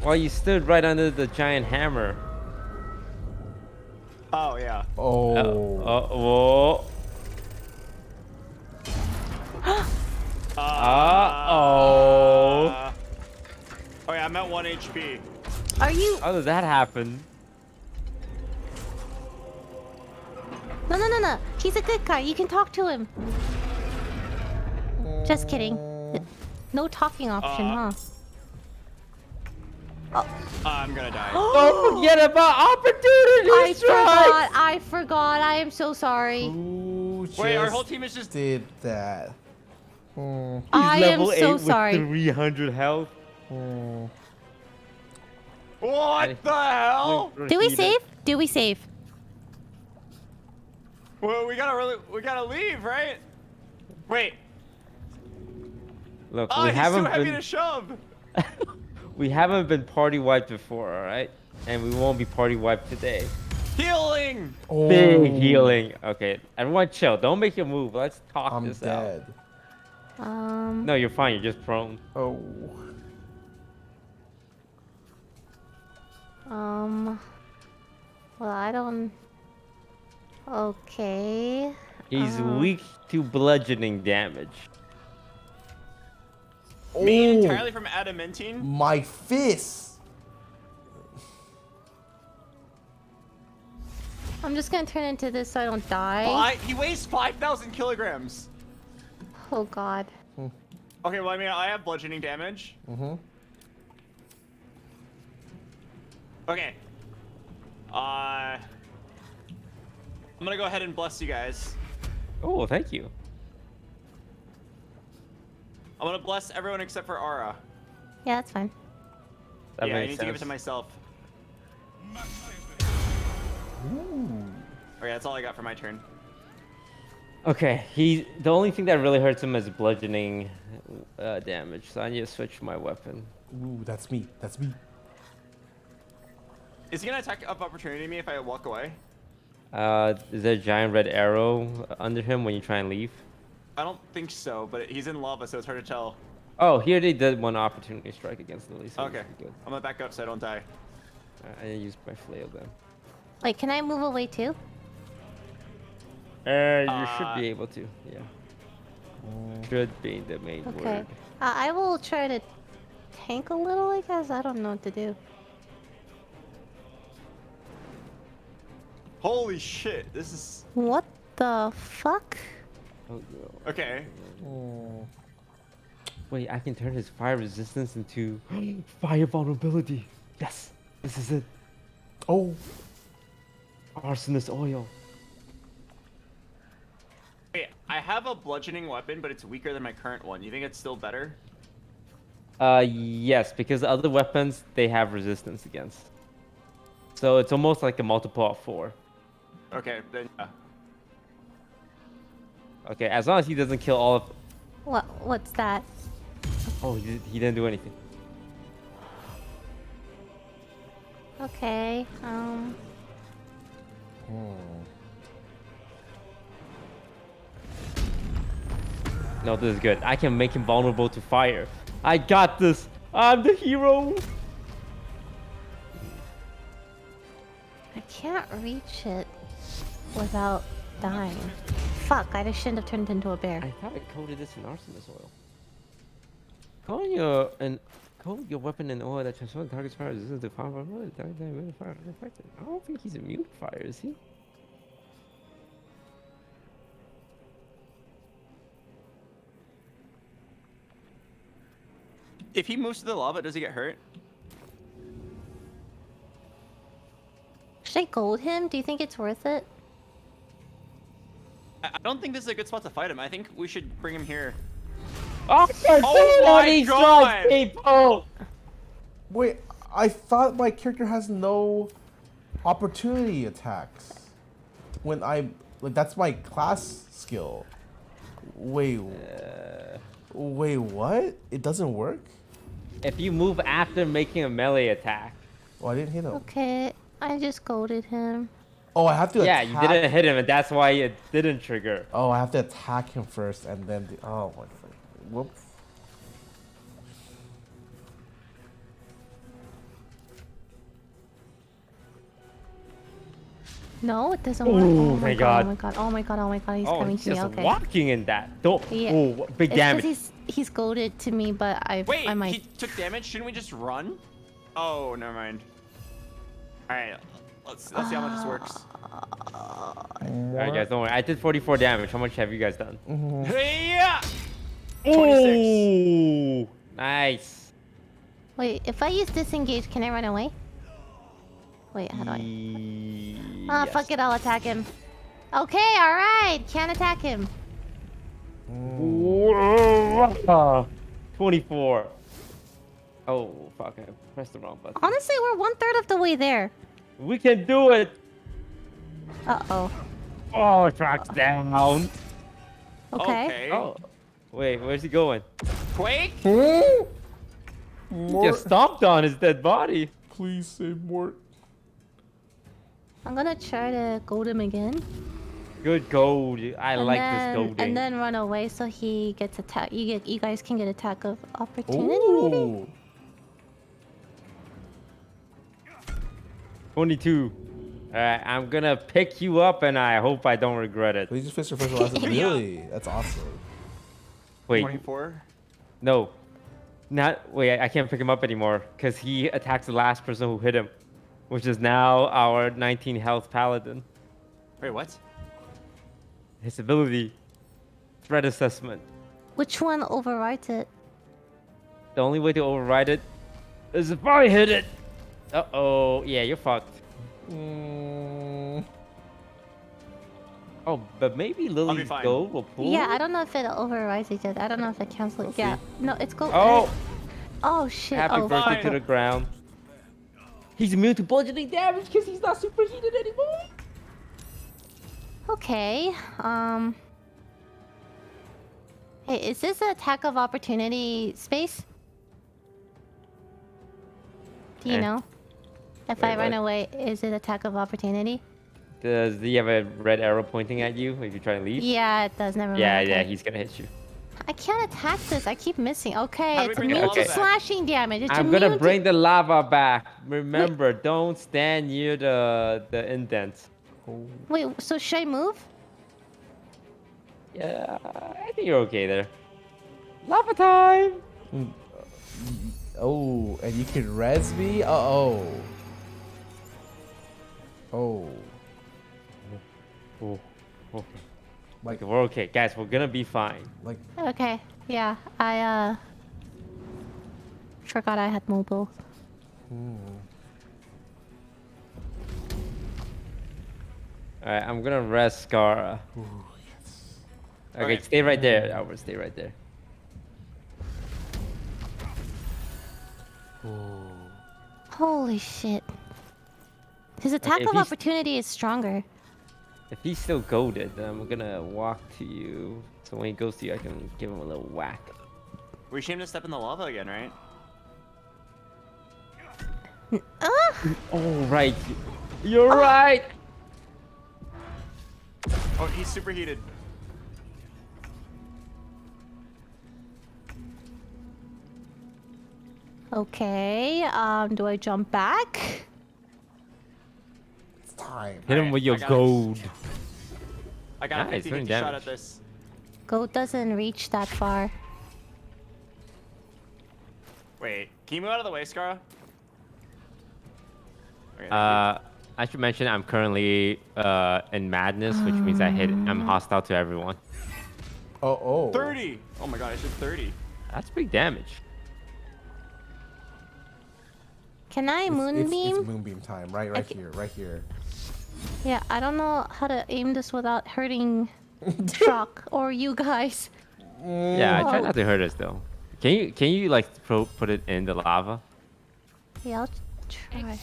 Well, you stood right under the giant hammer.
Oh, yeah.
Oh.
Whoa.
Oh yeah, I'm at 1 HP.
Are you...
How did that happen?
No, no, no, no. He's a good guy. You can talk to him. Just kidding. No talking option, huh?
I'm gonna die.
Don't forget about opportunity strikes!
I forgot. I am so sorry.
Who
Wait, our
just
whole team is just...
did that?
He's
I am
level
so
8
sorry.
with 300 health.
What the hell?
Do we save? Do we save?
Well, we gotta leave, right? Wait.
Look,
Oh,
we
he's
haven't
too heavy
been
to shove.
we haven't been party wiped before, all right? And we won't be party wiped today.
Healing.
Big healing. Okay, everyone chill. Don't make a move. Let's talk
I'm
this
dead.
out. No, you're fine. You're just prone.
Oh.
Well, I don't. Okay.
He's weak to bludgeoning damage.
Made
Oh.
entirely from adamantine.
My fist.
I'm just gonna turn into this so I don't die.
He weighs 5,000 kilograms.
Oh god.
Okay, well, I mean, I have bludgeoning damage.
Mm-hmm.
Okay. I'm gonna go ahead and bless you guys.
Oh, thank you.
I'm gonna bless everyone except for Aura.
Yeah, that's fine.
That
yeah, I
makes
need to give it
sense.
to myself. Okay, that's all I got for my turn.
Okay, the only thing that really hurts him is bludgeoning damage, so I need to switch my weapon.
Ooh, that's me. That's me.
Is he gonna attack of opportunity me if I walk away?
Is there a giant red arrow under him when you try and leave?
I don't think so, but he's in lava, so it's hard to tell.
Oh, here they did one opportunity strike against Lily. So
Okay,
good.
I'm gonna back up so I don't die.
I used my flail then.
Wait, can I move away too?
You should be able to. Yeah. Should be the main
Okay.
word.
I will try to tank a little, I guess. I don't know what to do.
Holy shit, this is...
What the fuck?
Oh, no.
Okay.
Wait, I can turn his fire resistance into fire vulnerability. Yes, this is it.
Oh.
Arsonist oil.
Wait, I have a bludgeoning weapon, but it's weaker than my current one. You think it's still better?
Yes, because the other weapons they have resistance against. So it's almost like a multiple of 4.
Okay, then yeah.
Okay, as long as he doesn't kill all of...
What's that?
Oh, he didn't do anything.
Okay,
No, this is good. I can make him vulnerable to fire. I got this. I'm the hero.
I can't reach it without dying. Fuck, I just shouldn't have turned into a bear.
I thought I coated this in arsonist oil. Coat your weapon in oil that transforms the target's fire resistance to fire. I don't think he's immune to fire, is he?
If he moves to the lava, does he get hurt?
Should I gold him? Do you think it's worth it?
I don't think this is a good spot to fight him. I think we should bring him here.
Oh my god! People!
Wait, I thought my character has no opportunity attacks. When that's my class skill. Wait, wait, what? It doesn't work?
If you move after making a melee attack.
Oh, I didn't hit him.
Okay, I just golded him.
Oh, I have to
Yeah,
attack.
you didn't hit him, and that's why it didn't trigger.
Oh, I have to attack him first, and then... oh, my... whoops.
No, it doesn't work.
Ooh,
Oh my
thank
god,
God.
oh my god, oh my god, oh my god, he's coming
he's
to me,
just
okay.
walking in that. Don't.
Yeah.
Oh, big
It's 'cause
damage.
he's goaded to me, but
Wait,
I might...
he took damage? Shouldn't we just run? Oh, never mind. Alright, let's see how much this works.
Alright, guys, don't worry. I did 44 damage. How much have you guys done?
Yeah! 26.
Ooh, nice.
Wait, if I use disengage, can I run away? Wait, how do I... Ah, fuck it, I'll attack him. Okay, alright, can't attack him.
24. Oh, fuck, I pressed the wrong button.
Honestly, we're 1/3 of the way there.
We can do it.
Uh-oh.
Oh, tracks down.
Okay.
Oh, wait, where's he going?
Quake?
He just stomped on his dead body.
Please save Mort.
I'm gonna try to goad him again.
Good gold. I like this golding.
And then run away so he gets attack. You guys can get attack of opportunity, maybe?
22. Alright, I'm gonna pick you up and I hope I don't regret it.
Well, you just finished your first last. Really? That's awesome.
Wait.
24?
No. Wait, I can't pick him up anymore because he attacks the last person who hit him, which is now our 19 health paladin.
Wait, what?
His ability. Threat assessment.
Which one overrides it?
The only way to override it is if I hit it. Uh-oh. Yeah, you're fucked. Oh, but maybe Lily's gold will pull?
Yeah, I don't know if it overrides each other. I don't know if it cancels. Yeah. No, it's gold.
Oh!
Oh, shit.
Happy
oh,
birthday
fuck.
to the ground. He's immune to bludgeoning damage because he's not superheated anymore.
Okay. Hey, is this an attack of opportunity space? Do you know? If I run away, is it attack of opportunity?
Does he have a red arrow pointing at you if you try to leave?
Yeah, it does. Never mind.
Yeah,
okay.
yeah, he's gonna hit you.
I can't attack this. I keep missing. Okay,
How do we
it's
bring the
immune
lava
to
back?
slashing damage. It's
I'm
immune
gonna
to...
bring the lava back. Remember, don't stand near the indent.
Wait, so should I move?
Yeah, I think you're okay there. Lava time!
Oh, and you can res me? Uh-oh. Oh.
Oh. Like, we're okay. Guys, we're gonna be fine.
Like,
Okay, yeah. I forgot I had mobile.
Alright, I'm gonna rest Scarra. Okay, stay right there, Albert. Stay right there.
Holy shit. His attack
if
of
he's-
opportunity is stronger.
If he's still goaded, then I'm gonna walk to you. So when he goes to you, I can give him a little whack.
We shame to step in the lava again, right?
Oh, right. You're right.
Oh, he's superheated.
Okay, do I jump back?
it's time.
Hit him with your
I got it.
gold.
I got
Nice,
a 50-50
doing
shot
damage.
at this.
Goat doesn't reach that far.
Wait, can you move out of the way, Scarra? Okay,
I should mention I'm currently in madness, which means I'm hostile to everyone.
Oh.
30! Oh my god, I said 30.
That's big damage.
Can I moonbeam?
It's moonbeam time. Right here.
Yeah, I don't know how to aim this without hurting Shock or you guys.
Yeah, I try not to hurt us though. Can you like put it in the lava?
Yeah, I'll try.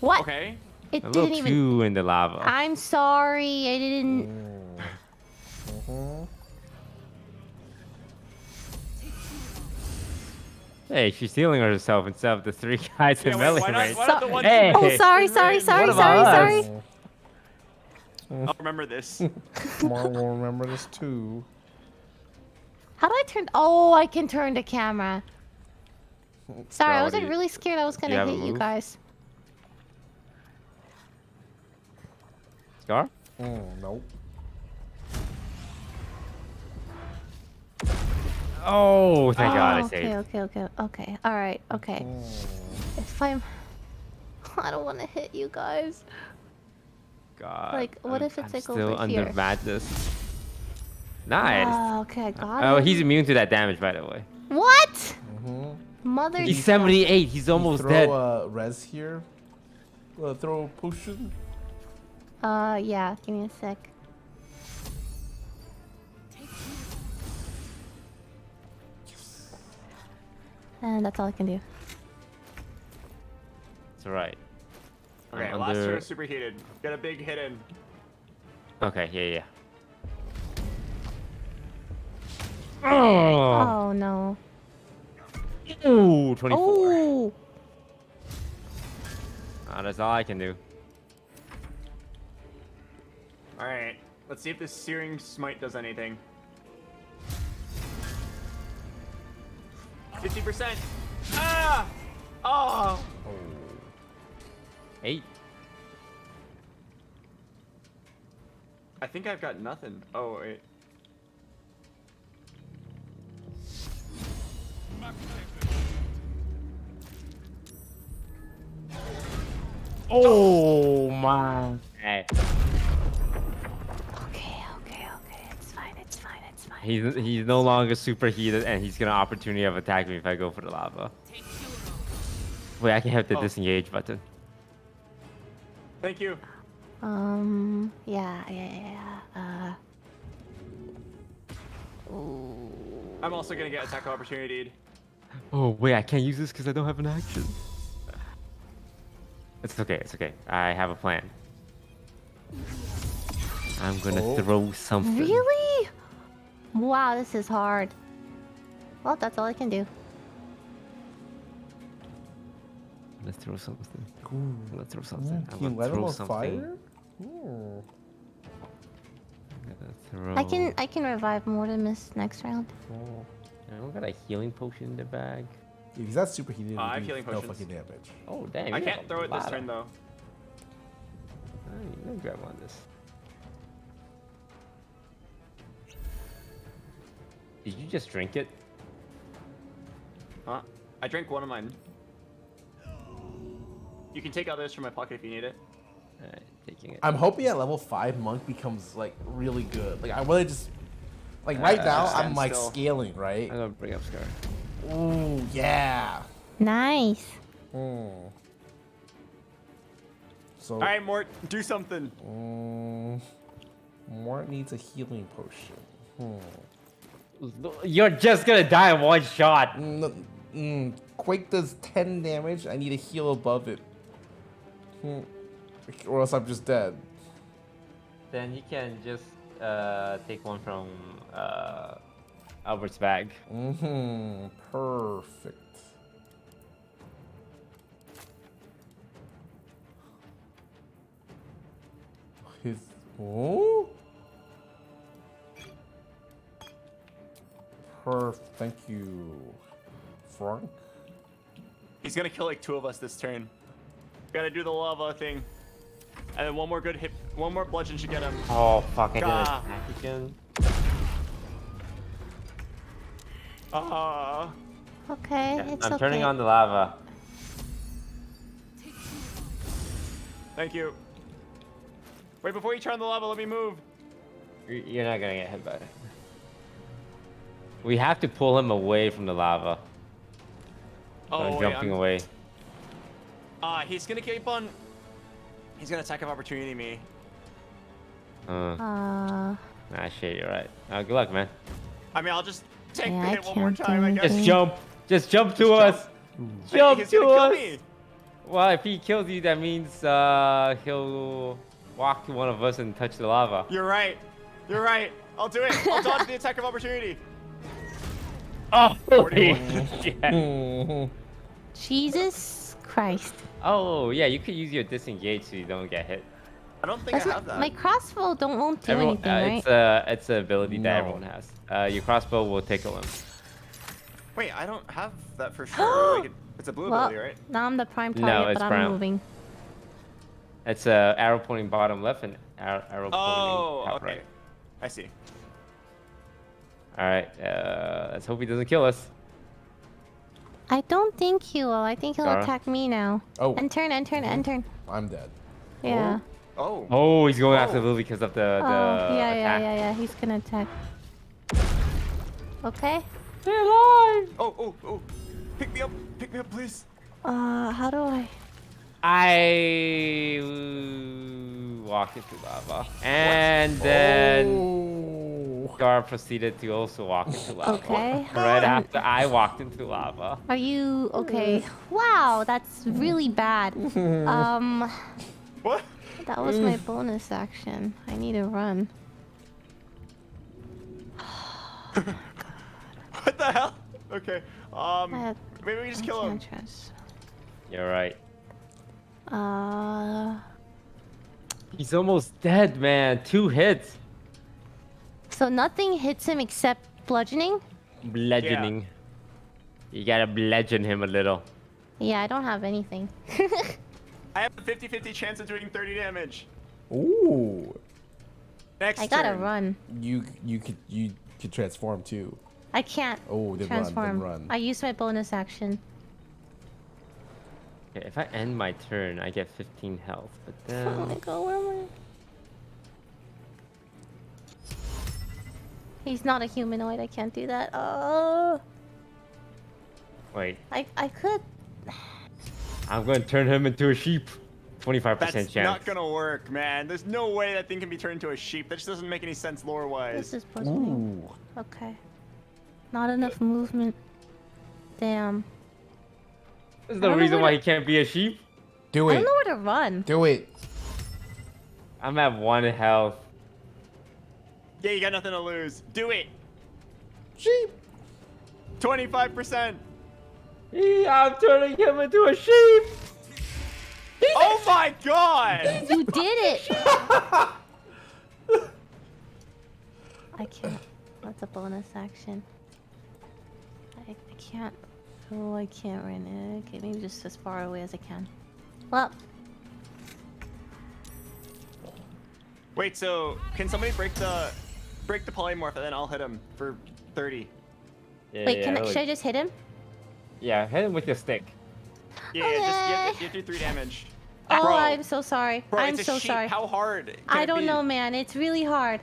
What?
Okay.
It
A
didn't
little
even.
too in the lava.
I'm sorry, I didn't.
Hey, she's healing herself instead of the three guys in melee range.
Hey. Oh, sorry.
I'll remember this.
Tomorrow we'll remember this too.
How do I turn? Oh, I can turn the camera. Sorry, I was
what
like
do you-
really scared I was
do
gonna
you have a
hit you
move?
guys.
Scar?
Nope.
Oh, thank God I saved.
Okay. All right. Okay. If I don't want to hit you guys.
God.
Like, what if it's
I'm
like
still
over
under
here?
madness. Nice.
Oh, okay, I got
Oh,
it.
he's immune to that damage, by the way.
What? Mother.
He's 78. He's almost
throw
dead.
Res here. Throw a potion.
Yeah. Give me a sec. And that's all I can do.
It's alright.
Okay,
I'm
last turn
under-
is superheated. Got a big hit in.
Okay, yeah.
Oh no.
Ooh, 24.
Oh.
That's all I can do.
Alright, let's see if this Searing Smite does anything. 50%! Ah! Oh!
8.
I think I've got nothing. Oh wait.
Oh my. Hey.
Okay. It's fine. It's fine.
He's no longer superheated, and he's gonna opportunity of attack me if I go for the lava. Wait, I can hit the disengage button.
Thank you.
Yeah. Ooh.
I'm also gonna get attack opportunity.
Oh wait, I can't use this because I don't have an action. It's okay. I have a plan. I'm gonna throw something.
Really? Wow, this is hard. Well, that's all I can do.
Let's throw something.
Ooh.
Let's throw something.
Can you let him on fire?
I can revive Mortimus next round.
I don't got a healing potion in the bag.
Yeah, because that's super heated.
I have healing
no
potions.
fucking damage.
Oh damn!
I can't throw it this turn though.
Let me grab one of this. Did you just drink it?
Huh? I drank one of mine. You can take others from my pocket if you need it.
Alright, taking it.
I'm hoping at level 5 Monk becomes like really good. Like I really just like right now I'm like scaling, right?
I'm gonna bring up Scarra.
Ooh, yeah.
Nice.
So
Alright, Mort, do something.
Mort needs a healing potion.
You're just gonna die in one shot.
Quake does 10 damage. I need a heal above it. Or else I'm just dead.
Then you can just take one from Albert's bag.
Perfect. Perfect. Thank you, Frank.
He's gonna kill like 2 of us this turn. Gotta do the lava thing. And then one more good hit, one more bludgeon should get him.
Oh fuck! I didn't attack again.
Okay,
Yeah,
it's
I'm
okay.
turning on the lava.
Thank you. Wait, before you turn the lava, let me move.
You're not gonna get hit by it. We have to pull him away from the lava.
Oh,
jumping away.
He's gonna keep on. He's gonna attack of opportunity me.
Nah, shit, you're right. Good luck, man.
I mean, I'll just take
Yeah,
the
I
hit one more
can't do
time, I guess.
Just jump. Just jump to us. Jump
He's
to
gonna kill
us.
me.
Well, if he kills you, that means he'll walk to one of us and touch the lava.
You're right. You're right. I'll do it. I'll dodge the attack of opportunity.
Oh,
Jesus Christ.
Oh, yeah, you could use your disengage so you don't get hit.
I don't think I have that.
My crossbow won't do anything, right?
It's an ability that everyone has. Your crossbow will tickle him.
Wait, I don't have that for sure. Like it's a blue
Well,
ability, right?
now I'm the prime
No,
target,
it's
but I'm
brown.
moving.
It's arrow pointing bottom left and arrow pointing top
okay.
right.
I see.
All right, let's hope he doesn't kill us.
I don't think he will. I think he'll
Scarra?
attack me now.
Oh.
End turn.
I'm dead.
Yeah.
Oh, he's going after Lily because of the attack.
Yeah. He's gonna attack. Okay.
Stay alive!
Oh. Pick me up, please.
How do I?
I walked into lava. And then Scarra proceeded to also walk into lava.
Okay.
Right after I walked into lava.
Are you okay? Wow, that's really bad.
What?
That was my bonus action. I need to run.
What the hell? Okay. Maybe we just kill him.
You're right. He's almost dead, man. 2 hits.
So nothing hits him except bludgeoning?
Bludgeoning. You gotta bludgeon him a little.
Yeah, I don't have anything.
I have a 50-50 chance of doing 30 damage.
Ooh.
Next
I gotta
turn.
run.
You could transform too.
I can't
then
transform.
run.
I used my bonus action.
Okay, if I end my turn, I get 15 health. But then...
Oh my god, where am I? He's not a humanoid. I can't do that. Oh.
Wait.
I could.
I'm going to turn him into a sheep. 25%
That's
chance.
not gonna work, man. There's no way that thing can be turned into a sheep. That just doesn't make any sense lore-wise.
This is puzzling. Okay. Not enough movement. Damn.
There's no reason why he can't be a sheep.
Do
I
it.
don't know where to run.
Do it.
I'm at 1 health.
Yeah, you got nothing to lose. Do it.
Sheep.
25%.
Yeah, I'm turning him into a sheep.
Oh my god!
You did it! I can't. That's a bonus action. I can't. Oh, I can't right now. Okay, maybe just as far away as I can. Well.
Wait, so can somebody break the polymorph and then I'll hit him for 30?
Yeah,
Wait, should I just hit him?
Yeah, hit him with your stick.
Yeah,
Okay.
just you have to do 3 damage.
Oh,
Bro.
I'm so sorry.
Bro,
I'm
it's a
so
sheep.
sorry.
How hard can
I
it
don't
be?
know, man. It's really hard.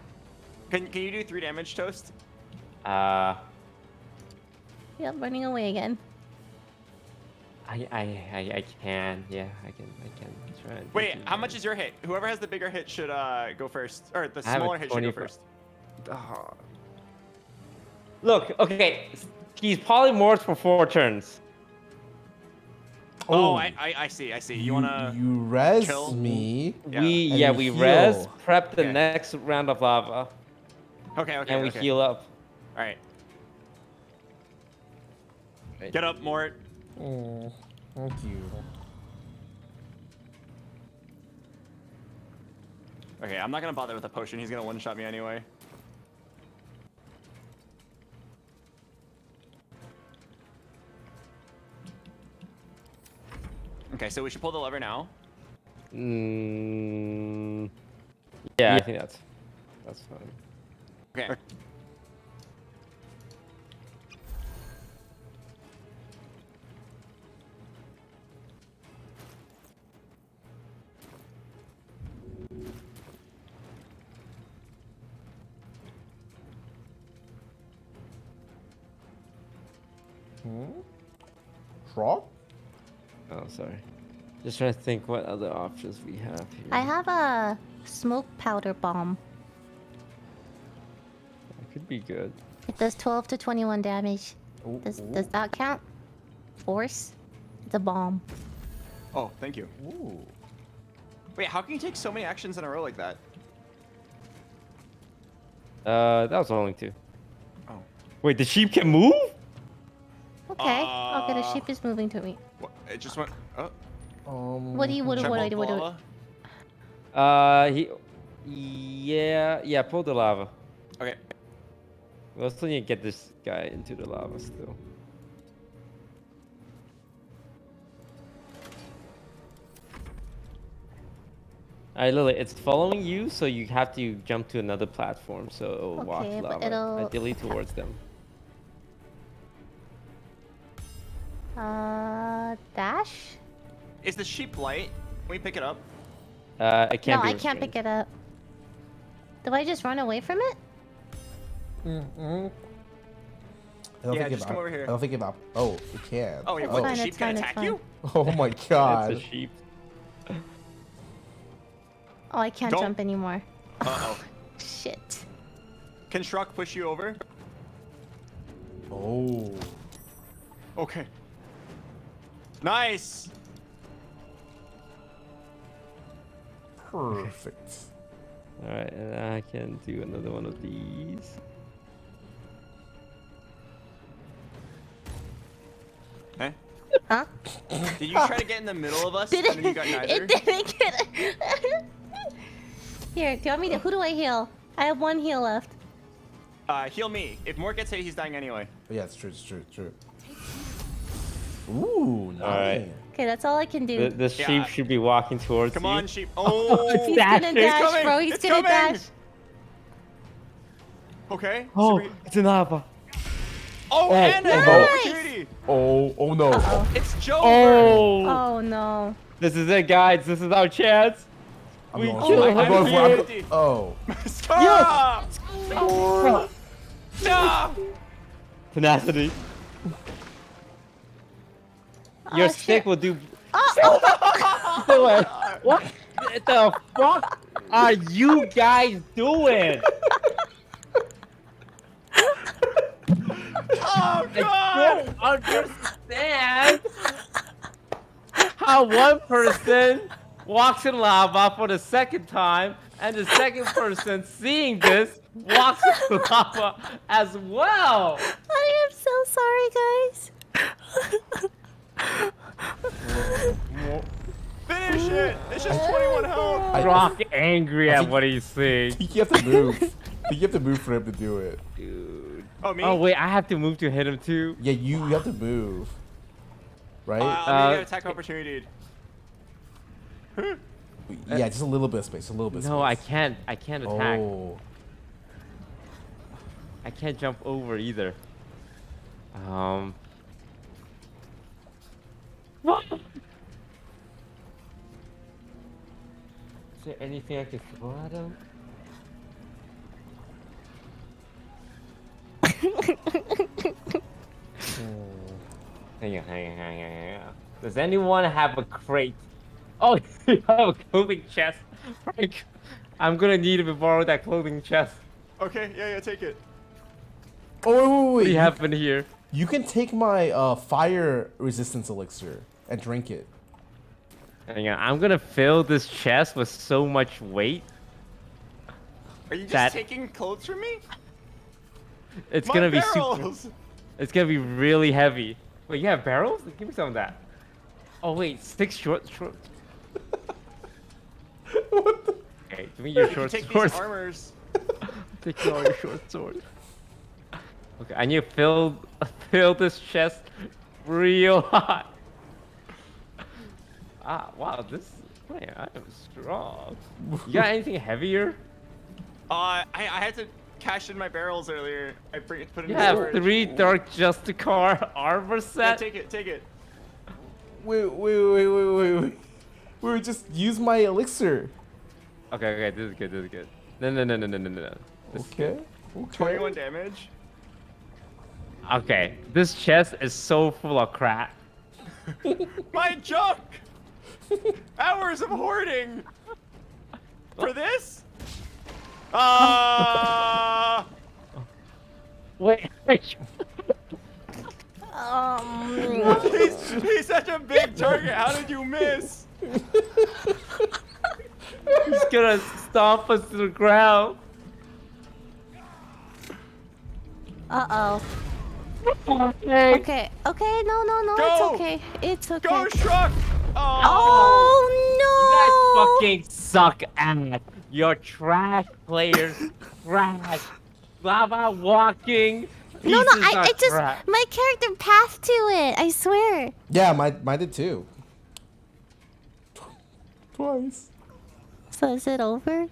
Can you do 3 damage, Toast?
Yep, running away again.
I can. Yeah, I can try. And
Wait, how much is your hit? Whoever has the bigger hit should go first, or the
I have a
smaller hit should go
25.
first.
Oh. Look, okay, he's polymorphed for 4 turns.
Oh, I see. You wanna
You res
kill?
me.
We
and
we
heal.
res, prep the
Okay.
next round of lava.
Okay.
And we
okay.
heal up.
All right. Get up, Mort.
Oh, thank you.
Okay, I'm not gonna bother with a potion. He's gonna one-shot me anyway. Okay, so we should pull the lever now.
Yeah, I think that's fine.
Okay.
Frog?
Oh, sorry. Just trying to think what other options we have here.
I have a smoke powder bomb.
That could be good.
It does 12 to 21 damage. Does that count? Force? It's a bomb.
Oh, thank you.
Ooh.
Wait, how can you take so many actions in a row like that?
That was only 2.
Oh.
Wait, the sheep can move?
Okay. Okay, the sheep is moving to me.
What? It just went. Oh.
What do I do?
Yeah, pull the lava.
Okay.
We'll still need to get this guy into the lava still. Alright, Lily, it's following you, so you have to jump to another platform, so it'll walk
Okay, but
lava,
it'll-
ideally towards them.
Dash?
Is the sheep light? Can we pick it up?
I can't.
No,
be
I can't pick it up. Do I just run away from it?
Yeah, just come over here.
I don't think about. Oh, it can.
Oh, yeah,
It's
what,
fine,
the sheep
it's
can
fine, it's
attack
fine.
you?
Oh my god.
That's a sheep.
Oh, I can't
Don't-
jump anymore.
Uh-oh.
Shit.
Can Shrock push you over?
Oh.
Okay. Nice!
Perfect.
Alright, and I can do another one of these.
Huh?
Huh?
Did you try to get in the middle of us and then you got neither?
It didn't get Here, do you want me to... Who do I heal? I have 1 heal left.
Heal me. If Mort gets hit, he's dying anyway.
Yeah, it's true. Ooh, nice.
Alright.
Okay, that's all I can do.
The sheep should be walking towards
Come
you.
on, sheep. Oh,
He's gonna dash,
coming.
bro. He's
It's
gonna
coming.
dash.
Okay.
Oh,
should we-
it's an lava.
Oh, and an
Nice.
opportunity.
Oh no.
It's Joe.
Oh no.
This is it, guys. This is our chance.
I'm
We
going
kill
for it.
him
I'm going
here.
for it. Oh.
Scarra.
Tenacity. Your stick will do. What the fuck are you guys doing?
Oh
I
God.
don't understand how one person walks in lava for the second time, and the second person seeing this walks in lava as well.
I am so sorry, guys.
Finish it. It's just 21 health.
Rock angry at what he's saying.
You have to move. You have to move for him to do it.
Dude.
Oh, me?
Oh wait, I have to move to hit him too.
Yeah, you have to move. Right?
Let me get attack opportunity.
Yeah, just a little bit of space. A little bit.
No,
space.
I can't. I can't attack.
Oh.
I can't jump over either. What? Is there anything I can throw at him? Hang on. Does anyone have a crate? Oh, you have a clothing chest. Frank, I'm gonna need to borrow that clothing chest.
Okay, yeah, take it.
Oh, wait.
What do you have in here?
You can take my fire resistance elixir and drink it.
Hang on, I'm gonna fill this chest with so much weight.
Are you just taking clothes from me?
It's
My
gonna be
barrels.
super. It's gonna be really heavy. Wait, you have barrels? Give me some of that. Oh wait, 6 short. Okay, give me your
You
short
take
sword.
these armors.
Take all your short sword. Okay, I need to fill this chest real hot. Ah, wow, man, I am strong. You got anything heavier?
I had to cash in my barrels earlier. I put it in
You
the
have
storage.
3 Dark Justicar armor
Yeah,
set?
take it.
Wait. Wait, just use my elixir.
Okay, this is good. No.
Okay.
21 damage.
Okay, this chest is so full of crap.
My junk! Hours of hoarding! For this?
Wait.
He's such a big target. How did you miss?
He's gonna stomp us to the ground.
Uh-oh.
Okay.
Okay, no,
Go!
it's okay. It's okay.
Go, Shrug!
Oh, no!
You guys fucking suck ass. You're trash players. Trash. Lava walking.
No,
pieces
I
of
just,
crap.
my character passed to it, I swear.
Yeah, mine did too. Twice.
So is it over?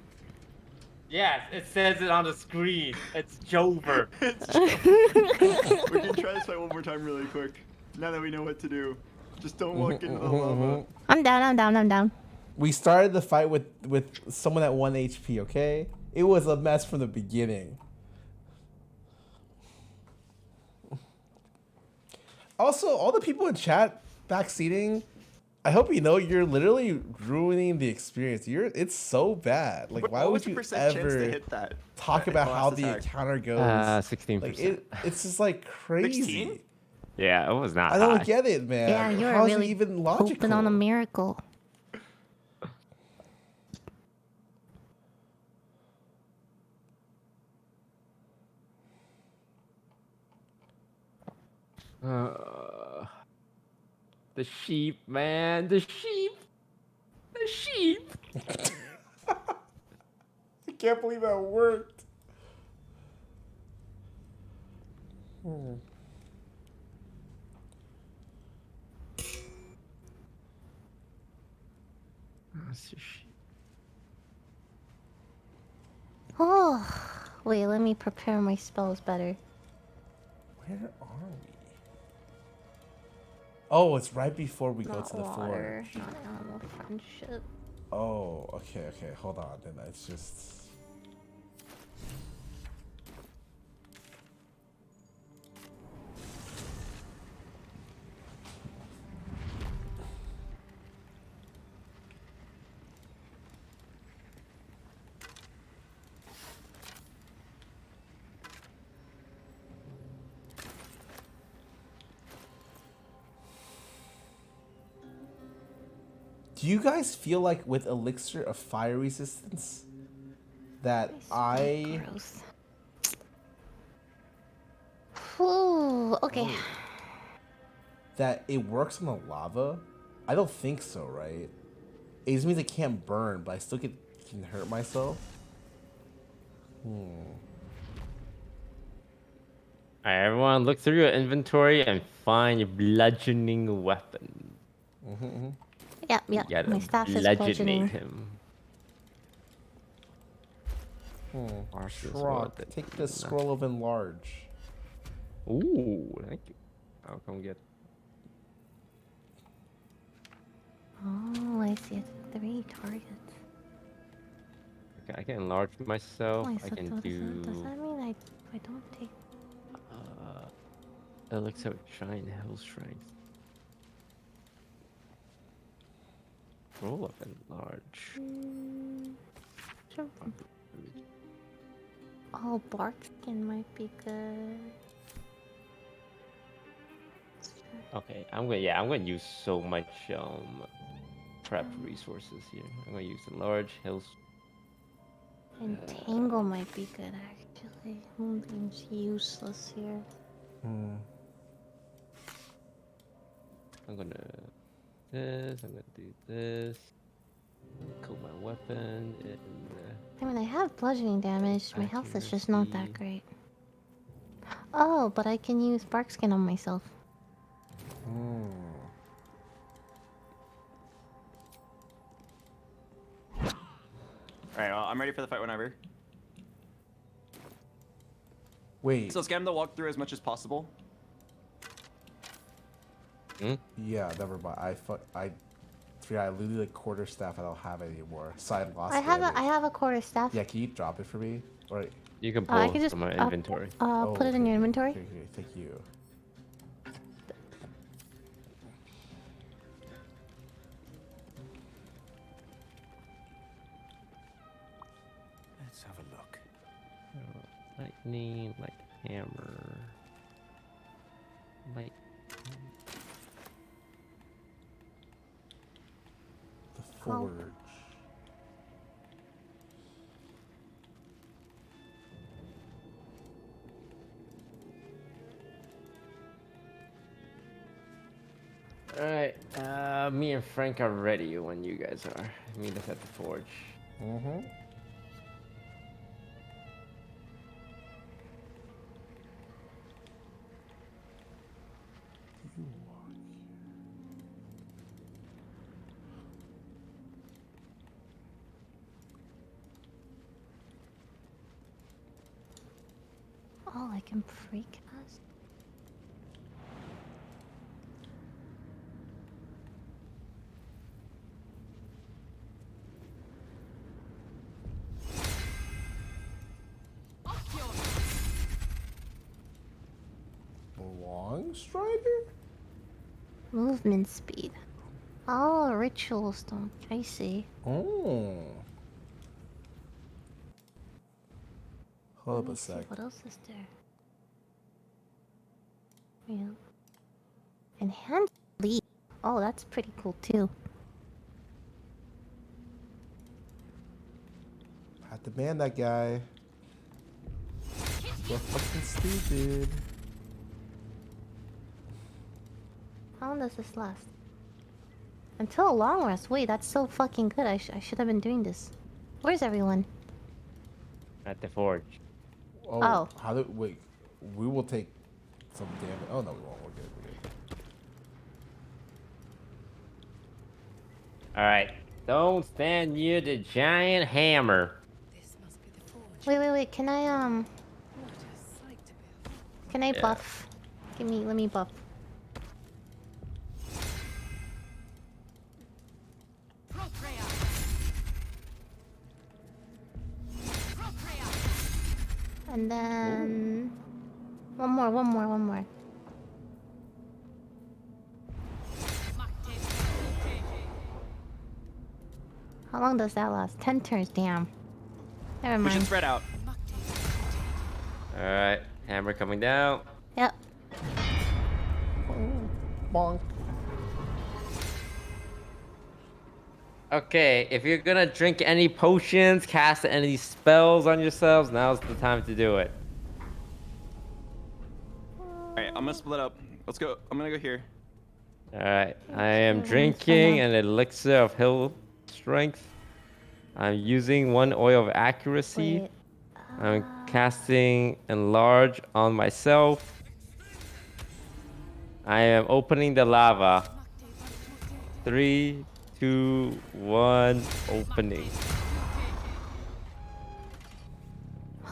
Yes, it says it on the screen. It's Jover.
We can try this fight one more time really quick. Now that we know what to do. Just don't walk into the lava.
I'm down.
We started the fight with someone at 1 HP, okay? It was a mess from the beginning. Also, all the people in chat backseating, I hope you know you're literally ruining the experience. It's so bad. Like, why
What
would
was the
you
percent chance to
ever
hit that?
talk
That
about how
last
the
attack?
encounter goes?
16%.
Like, it's just like crazy.
16?
Yeah, it was not
I don't
high.
get it, man.
Yeah, you're
How is
really
it even logical?
hoping on a miracle.
The sheep, man. The sheep. The sheep.
I can't believe that worked.
Oh, wait, let me prepare my spells better.
Where are we? Oh, it's right before we go
Not
to the
water,
forge.
not animal friendship.
Oh, okay, okay. Hold on. Then it's just. Do you guys feel like with Elixir of Fire Resistance that
Gross. Ooh, okay.
Oh. That it works on the lava? I don't think so, right? It just means I can't burn, but I still can hurt myself.
Alright, everyone, look through your inventory and find your bludgeoning weapon.
Yep,
You
yep.
gotta
My staff is
bludgeonate
bludgeoning.
him.
Shrug, take the scroll of enlarge.
Ooh, thank you. I'll come get.
Oh, I see. It's 3 targets.
Okay, I can enlarge myself.
Oh,
I
so
can
does
do.
that mean I don't take...
Elixir of Giant Hill Strength. Roll of enlarge.
Sure. Oh, bark skin might be good.
Okay, I'm gonna use so much prep resources here. I'm gonna use enlarge hills.
Entangle might be good actually. Moonbeam's useless here.
I'm gonna this. I'm gonna do this. Coat my weapon and.
I mean, I have bludgeoning damage. My health is just not that great. Oh, but I can use bark skin on myself.
Alright, well, I'm ready for the fight whenever.
Wait.
So scam the walkthrough as much as possible.
Yeah, never mind. I literally like quarter staff. I don't have it anymore. Side lost.
I have a quarter staff.
Yeah, can you drop it for me? Or
you can
I
pull
can just
from my inventory.
put it in your inventory.
Okay, thank you.
Let's have a look.
Lightning, light hammer, light.
The forge.
Alright, me and Frank are ready when you guys are. Meet us at the forge.
Oh, I can precast.
Long strider?
Movement speed. Oh, ritual stone. I see.
Oh. Hold up a
Let me see,
sec.
what else is there? Yeah. Enhanced lead. Oh, that's pretty cool too.
Had to ban that guy. You're fucking stupid.
How long does this last? Until a long rest. Wait, that's so fucking good. I should have been doing this. Where's everyone?
At the forge.
Oh.
How do wait? We will take some damage. Oh no, we won't. We're good. We're good.
Alright, Don't stand near the giant hammer.
Wait. Can I buff? Let me buff. And then one more. How long does that last? 10 turns, damn. Never mind.
We should spread out.
Alright, hammer coming down.
Yep.
Bonk.
Okay, if you're gonna drink any potions, cast any spells on yourselves, now's the time to do it.
Alright, I'm gonna split up. Let's go. I'm gonna go here.
Alright, I am drinking an elixir of hill strength. I'm using 1 oil of accuracy. I'm casting enlarge on myself. I am opening the lava. 3, 2, 1, opening.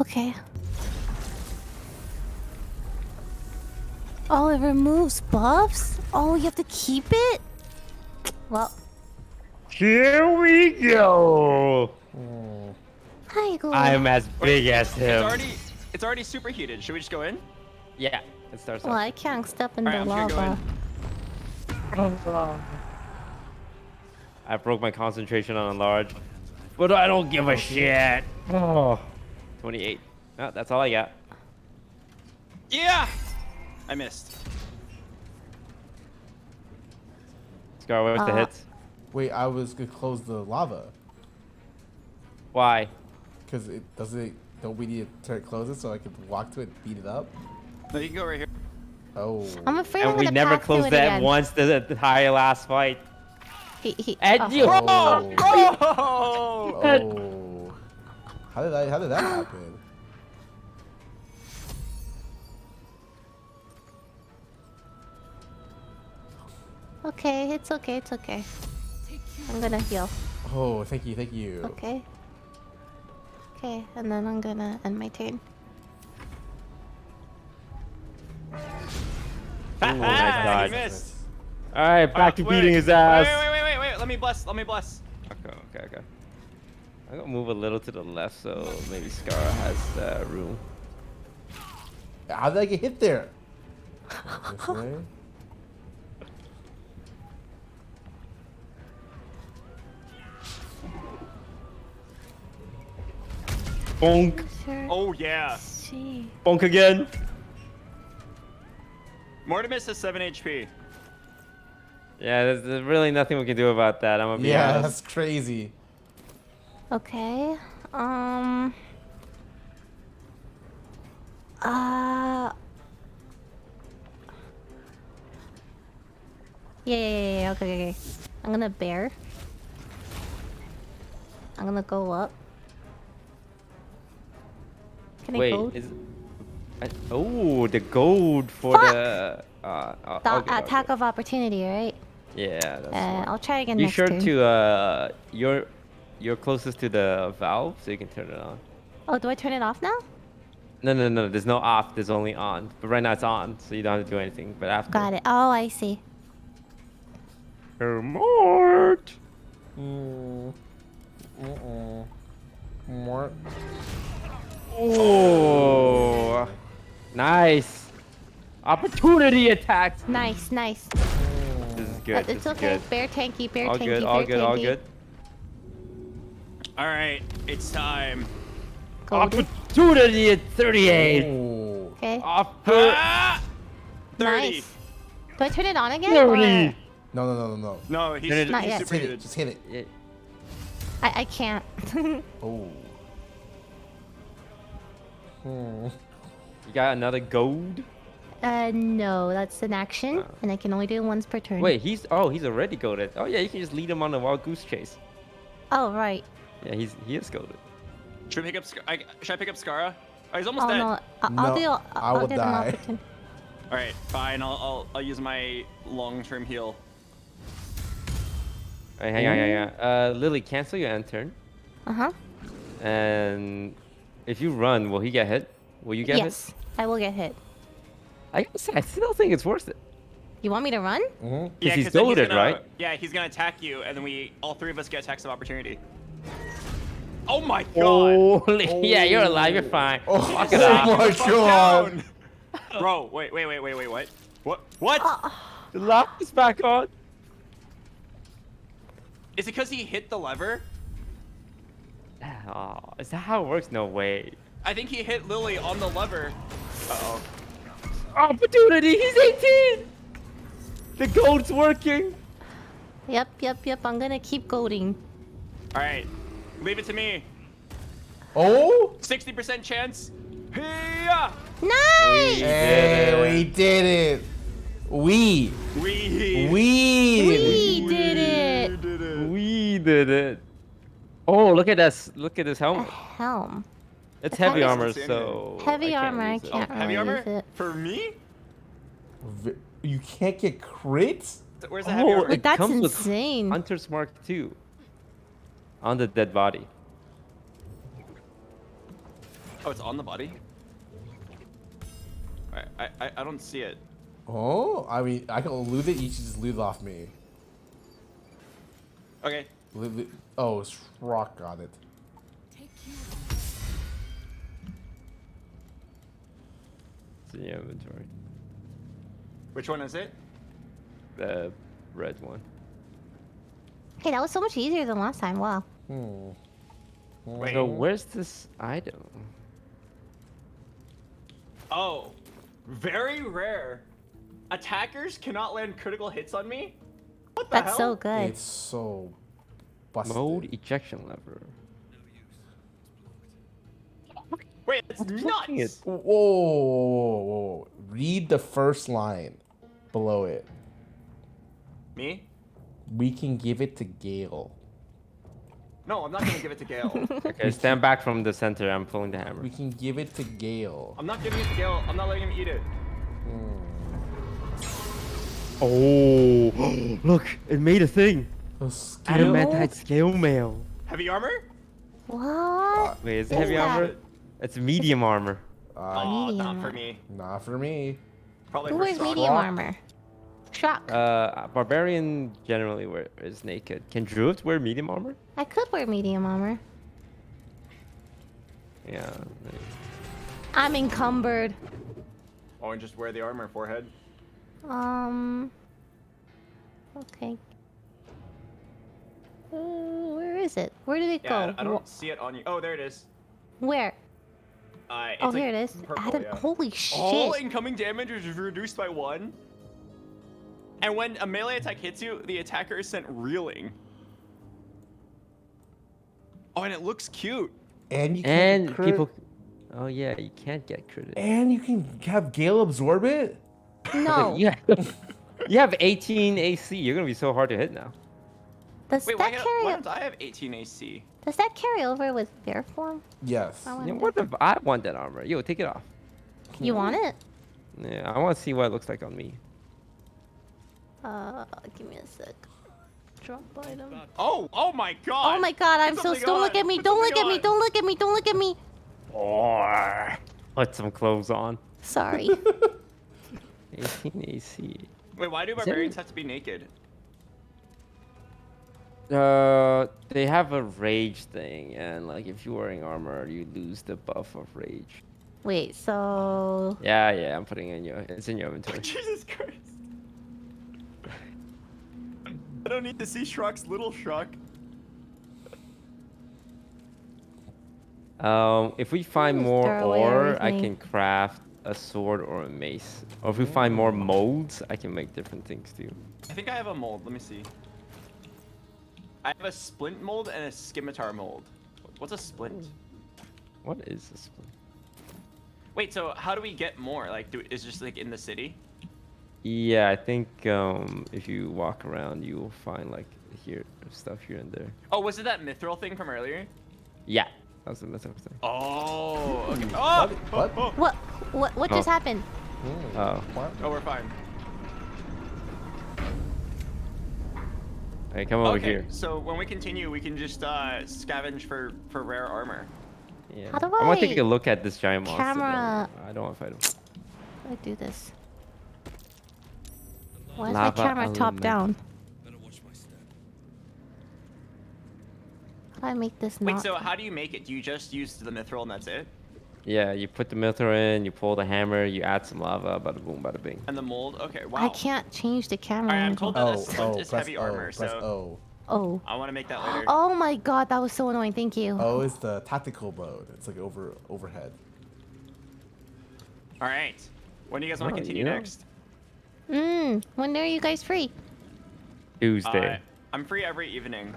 Okay. Oh, it removes buffs? Oh, you have to keep it? Well.
Here we go.
Hi, go.
I'm as big as him.
It's already superheated. Should we just go in?
Yeah, it starts
Well,
off.
I can't step in the
I'm just gonna
lava.
I broke my concentration on enlarge, but I don't give a shit. Oh, 28. Oh, that's all I got.
Yeah! I missed.
Scar, where's the hits?
Wait, I was gonna close the lava.
Why?
Because it doesn't. Don't we need to close it so I can walk to it, and beat it up?
No, you can go right here.
Oh.
I'm afraid
And
I'm
we
gonna
never
pass through
closed
it
that
again.
once the entire last fight. And you.
Oh.
Oh.
Oh. How did that happen?
Okay, it's okay. I'm gonna heal.
Oh, thank you.
Okay. Okay, and then I'm gonna end my turn.
Ooh, nice dodge.
You missed.
All right, back to beating his ass.
Wait. Let me bless.
Okay. I'm gonna move a little to the left so maybe Scarra has room.
How did I get hit there? This way?
Bonk.
Oh yeah.
Bonk again.
Mortimus has 7 HP.
Yeah, there's really nothing we can do about that. I'm gonna be honest.
That's crazy.
Okay. Yeah. Okay. I'm gonna bear. I'm gonna go up. Can I go?
Oh, the gold for the
attack of opportunity, right?
Yeah, that's
I'll try again
You
next
sure
turn.
to you're closest to the valve, so you can turn it on.
Oh, do I turn it off now?
No. There's no off. There's only on. But right now it's on, so you don't have to do anything. But after.
Got it. Oh, I see.
Mort.
Mort.
Oh, nice. Opportunity attacks.
Nice.
This is good.
It's
this
okay.
Is good.
Bear tanky, bear
All
tanky,
good.
bear
All good.
tanky.
All good.
All right, it's time.
Opportunity at 38.
Okay.
30.
Nice. Do I turn it on again?
30.
No.
No, he's
Not yet.
Just hit it. Just hit it.
Yeah.
I can't.
Oh.
You got another gold?
No, that's an action, and I can only do it once per turn.
Wait, he's already golded. Oh yeah, you can just lead him on a wild goose chase.
Oh right.
Yeah, he is golded.
Should I pick up Scarra? Oh, he's almost
Oh
dead.
no,
I will
give him
die.
opportunity.
All right, fine. I'll use my long-term heal.
Alright, hang on. Lily, cancel your end turn.
Uh-huh.
And if you run, will he get hit? Will you get hit?
Yes, I will get hit.
I still think it's worth it.
You want me to run?
Because
Yeah,
he's
then
goaded,
gonna,
right?
Yeah, he's gonna attack you, and then all three of us get attacks of opportunity. Oh my god!
Holy, yeah, you're alive. You're fine. Fuck it off.
my god!
Bro, wait, what? What?
The lock is back on.
Is it because he hit the lever?
Oh, is that how it works? No way.
I think he hit Lily on the lever. Uh-oh.
Opportunity, he's 18! The goad's working.
Yep. I'm gonna keep goading.
Alright, leave it to me.
Oh?
60% chance. Hiya!
Nice!
We did it. We
did it. Oh, look at this. Look at this helmet.
Helm.
It's heavy armor, so...
Heavy armor, I
use it.
can't
Heavy
really
armor?
use it.
For me?
You can't get crits?
Where's the heavy armor?
Wait, that's
comes
insane.
With Hunter's Mark 2 on the dead body.
Oh, it's on the body? I don't see it.
Oh, I mean, I can loot it. You should just loot it off me.
Okay.
Oh, Shrock got it.
It's in your inventory.
Which one is it?
The red one.
Hey, that was so much easier than last time. Wow.
Wait.
So where's this item?
Oh, very rare. Attackers cannot land critical hits on me? What the hell?
That's so good.
It's so busted.
Mode ejection lever.
Wait, it's nuts!
Whoa. Read the first line below it.
Me?
We can give it to Gale.
No, I'm not gonna give it to Gale.
Okay, stand back from the center. I'm pulling the hammer.
We can give it to Gale.
I'm not giving it to Gale. I'm not letting him eat it.
Oh, look! It made a thing. Adamantite scale mail.
Heavy armor?
What?
Wait, is it heavy armor? It's medium armor.
Oh, not for me.
Not for me.
Probably
Who
for
wears
Scarra.
medium armor? Shock.
Barbarian generally is naked. Can Druids wear medium armor?
I could wear medium armor.
Yeah.
I'm encumbered.
Oh, and just wear the armor forehead.
Okay. Where is it? Where did it
Yeah,
go?
I don't see it on you. Oh, there it is.
Where?
It's
Oh,
like
here it is.
purple, yeah.
Holy shit.
All incoming damage is reduced by 1. And when a melee attack hits you, the attacker is sent reeling. Oh, and it looks cute.
And you can
And people. Oh yeah, you can't get crit.
And you can have Gale absorb it?
No.
Yeah. You have 18 AC. You're gonna be so hard to hit now.
Does
Wait,
that
why
carry?
don't I have 18 AC?
Does that carry over with bear form?
Yes.
I
Yeah,
wonder.
what if I want that armor? Yo, take it off.
You want it?
Yeah, I want to see what it looks like on me.
Give me a sec. Drop item.
Oh my god!
Oh my god, I'm so. Don't look at me! Don't look at me! Don't look at me! Don't look at me!
Or put some clothes on.
Sorry.
18 AC.
Wait, why do barbarians have to be naked?
They have a rage thing, and like if you're wearing armor, you lose the buff of rage.
Wait, so.
Yeah, I'm putting it in your. It's in your inventory.
Jesus Christ! I don't need to see Shrock's little Shrock.
If we find
Just
more
throw away
ore, I
everything.
can craft a sword or a mace. Or if we find more molds, I can make different things too.
I think I have a mold. Let me see. I have a splint mold and a scimitar mold. What's a splint?
What is a splint?
Wait, so how do we get more? Like, is it just like in the city?
Yeah, I think if you walk around, you will find like stuff here and there.
Oh, was it that mithril thing from earlier?
Yeah, that was the mythical thing.
Oh, okay. Oh!
What?
What just happened?
Oh.
Oh, we're fine.
Hey, come over
Okay,
here.
so when we continue, we can just scavenge for rare armor.
Yeah.
How do
I want to take
I
a look at this giant monster.
camera-
though. I don't want to fight him.
How do I do this? Why is
Lava
my camera top
element.
down? How do I make this
Wait,
not?
so how do you make it? Do you just use the mithril and that's it?
Yeah, you put the mithril in, you pull the hammer, you add some lava, bada boom, bada bing.
And the mold? Okay, wow.
I can't change the camera
Alright, I'm
angle.
told that a splint is heavy armor, so
Oh.
I want to make that later.
Oh my god, that was so annoying. Thank you.
Oh, it's the tactical mode. It's like overhead.
Alright. When do you guys want to continue next?
When are you guys free?
Tuesday.
I'm free every evening.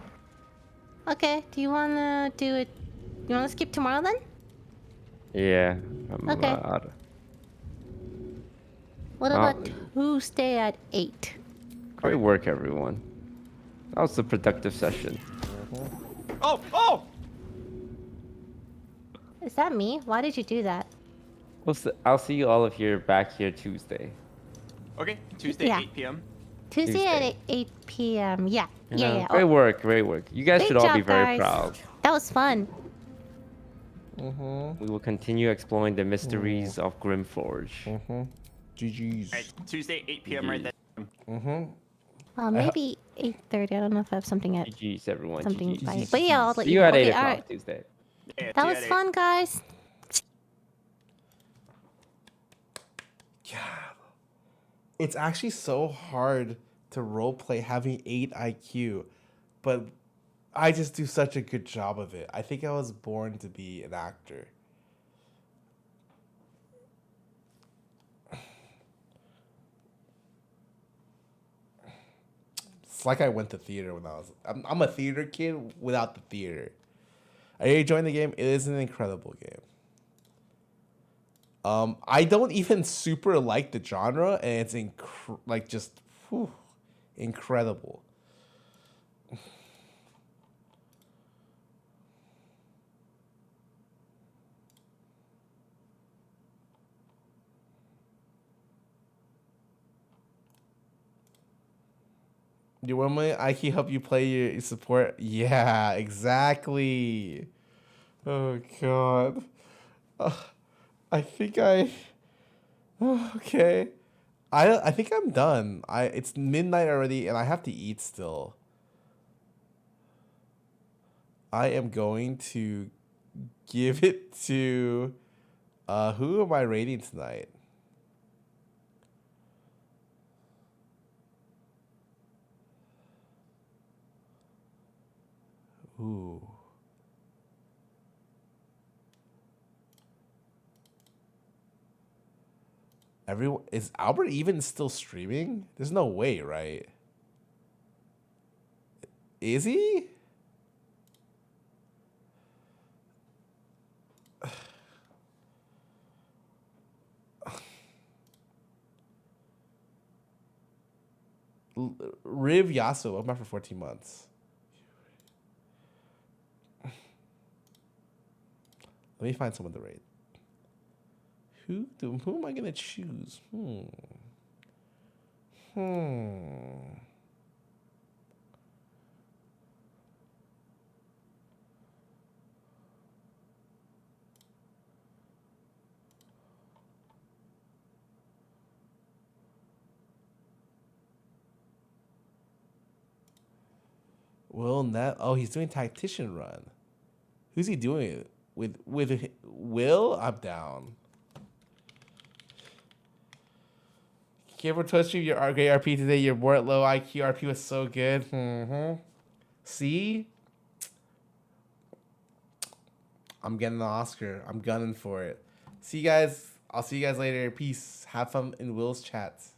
Okay, do you wanna do it? You wanna skip tomorrow then?
Yeah. I'm
Okay.
allowed.
What about Tuesday at 8?
Great work, everyone. That was a productive session.
Oh! Oh!
Is that me? Why did you do that?
I'll see you all of here back here Tuesday.
Okay, Tuesday,
Yeah.
8 p.m.
Tuesday at 8 p.m. Yeah. Yeah.
Great work, great work. You guys
Great
should all be
job,
very
guys.
proud.
That was fun.
We will continue exploring the mysteries of Grimforge.
GG's.
Alright, Tuesday, 8 p.m. right there.
Maybe 8:30. I don't know if I have something at
GG's, everyone.
something
GG's.
by. But yeah, I'll let
See
you
you
know.
at 8
Okay,
o'clock
alright.
Tuesday.
Yeah,
That
see you
was
at 8.
fun, guys.
It's actually so hard to roleplay having 8 IQ, but I just do such a good job of it. I think I was born to be an actor. It's like I went to theater when I was... I'm a theater kid without the theater. Are you enjoying the game? It is an incredible game. I don't even super like the genre, and it's incredible. You want me? I can help you play your support. Yeah, exactly. Oh god. I think okay. I think I'm done. It's midnight already and I have to eat still. I am going to give it to who am I rating tonight? Ooh. Everyone is Albert even still streaming? There's no way, right? Is he? Riv Yasu, I'm out for 14 months. Let me find someone to rate. Who am I gonna choose? Will Net? Oh, he's doing Tactician Run. Who's he doing it with? With Will? I'm down. Camera touch you. Your great RP today. Your more low IQ RP was so good. See? I'm getting the Oscar. I'm gunning for it. See you guys. I'll see you guys later. Peace. Have fun in Will's chats.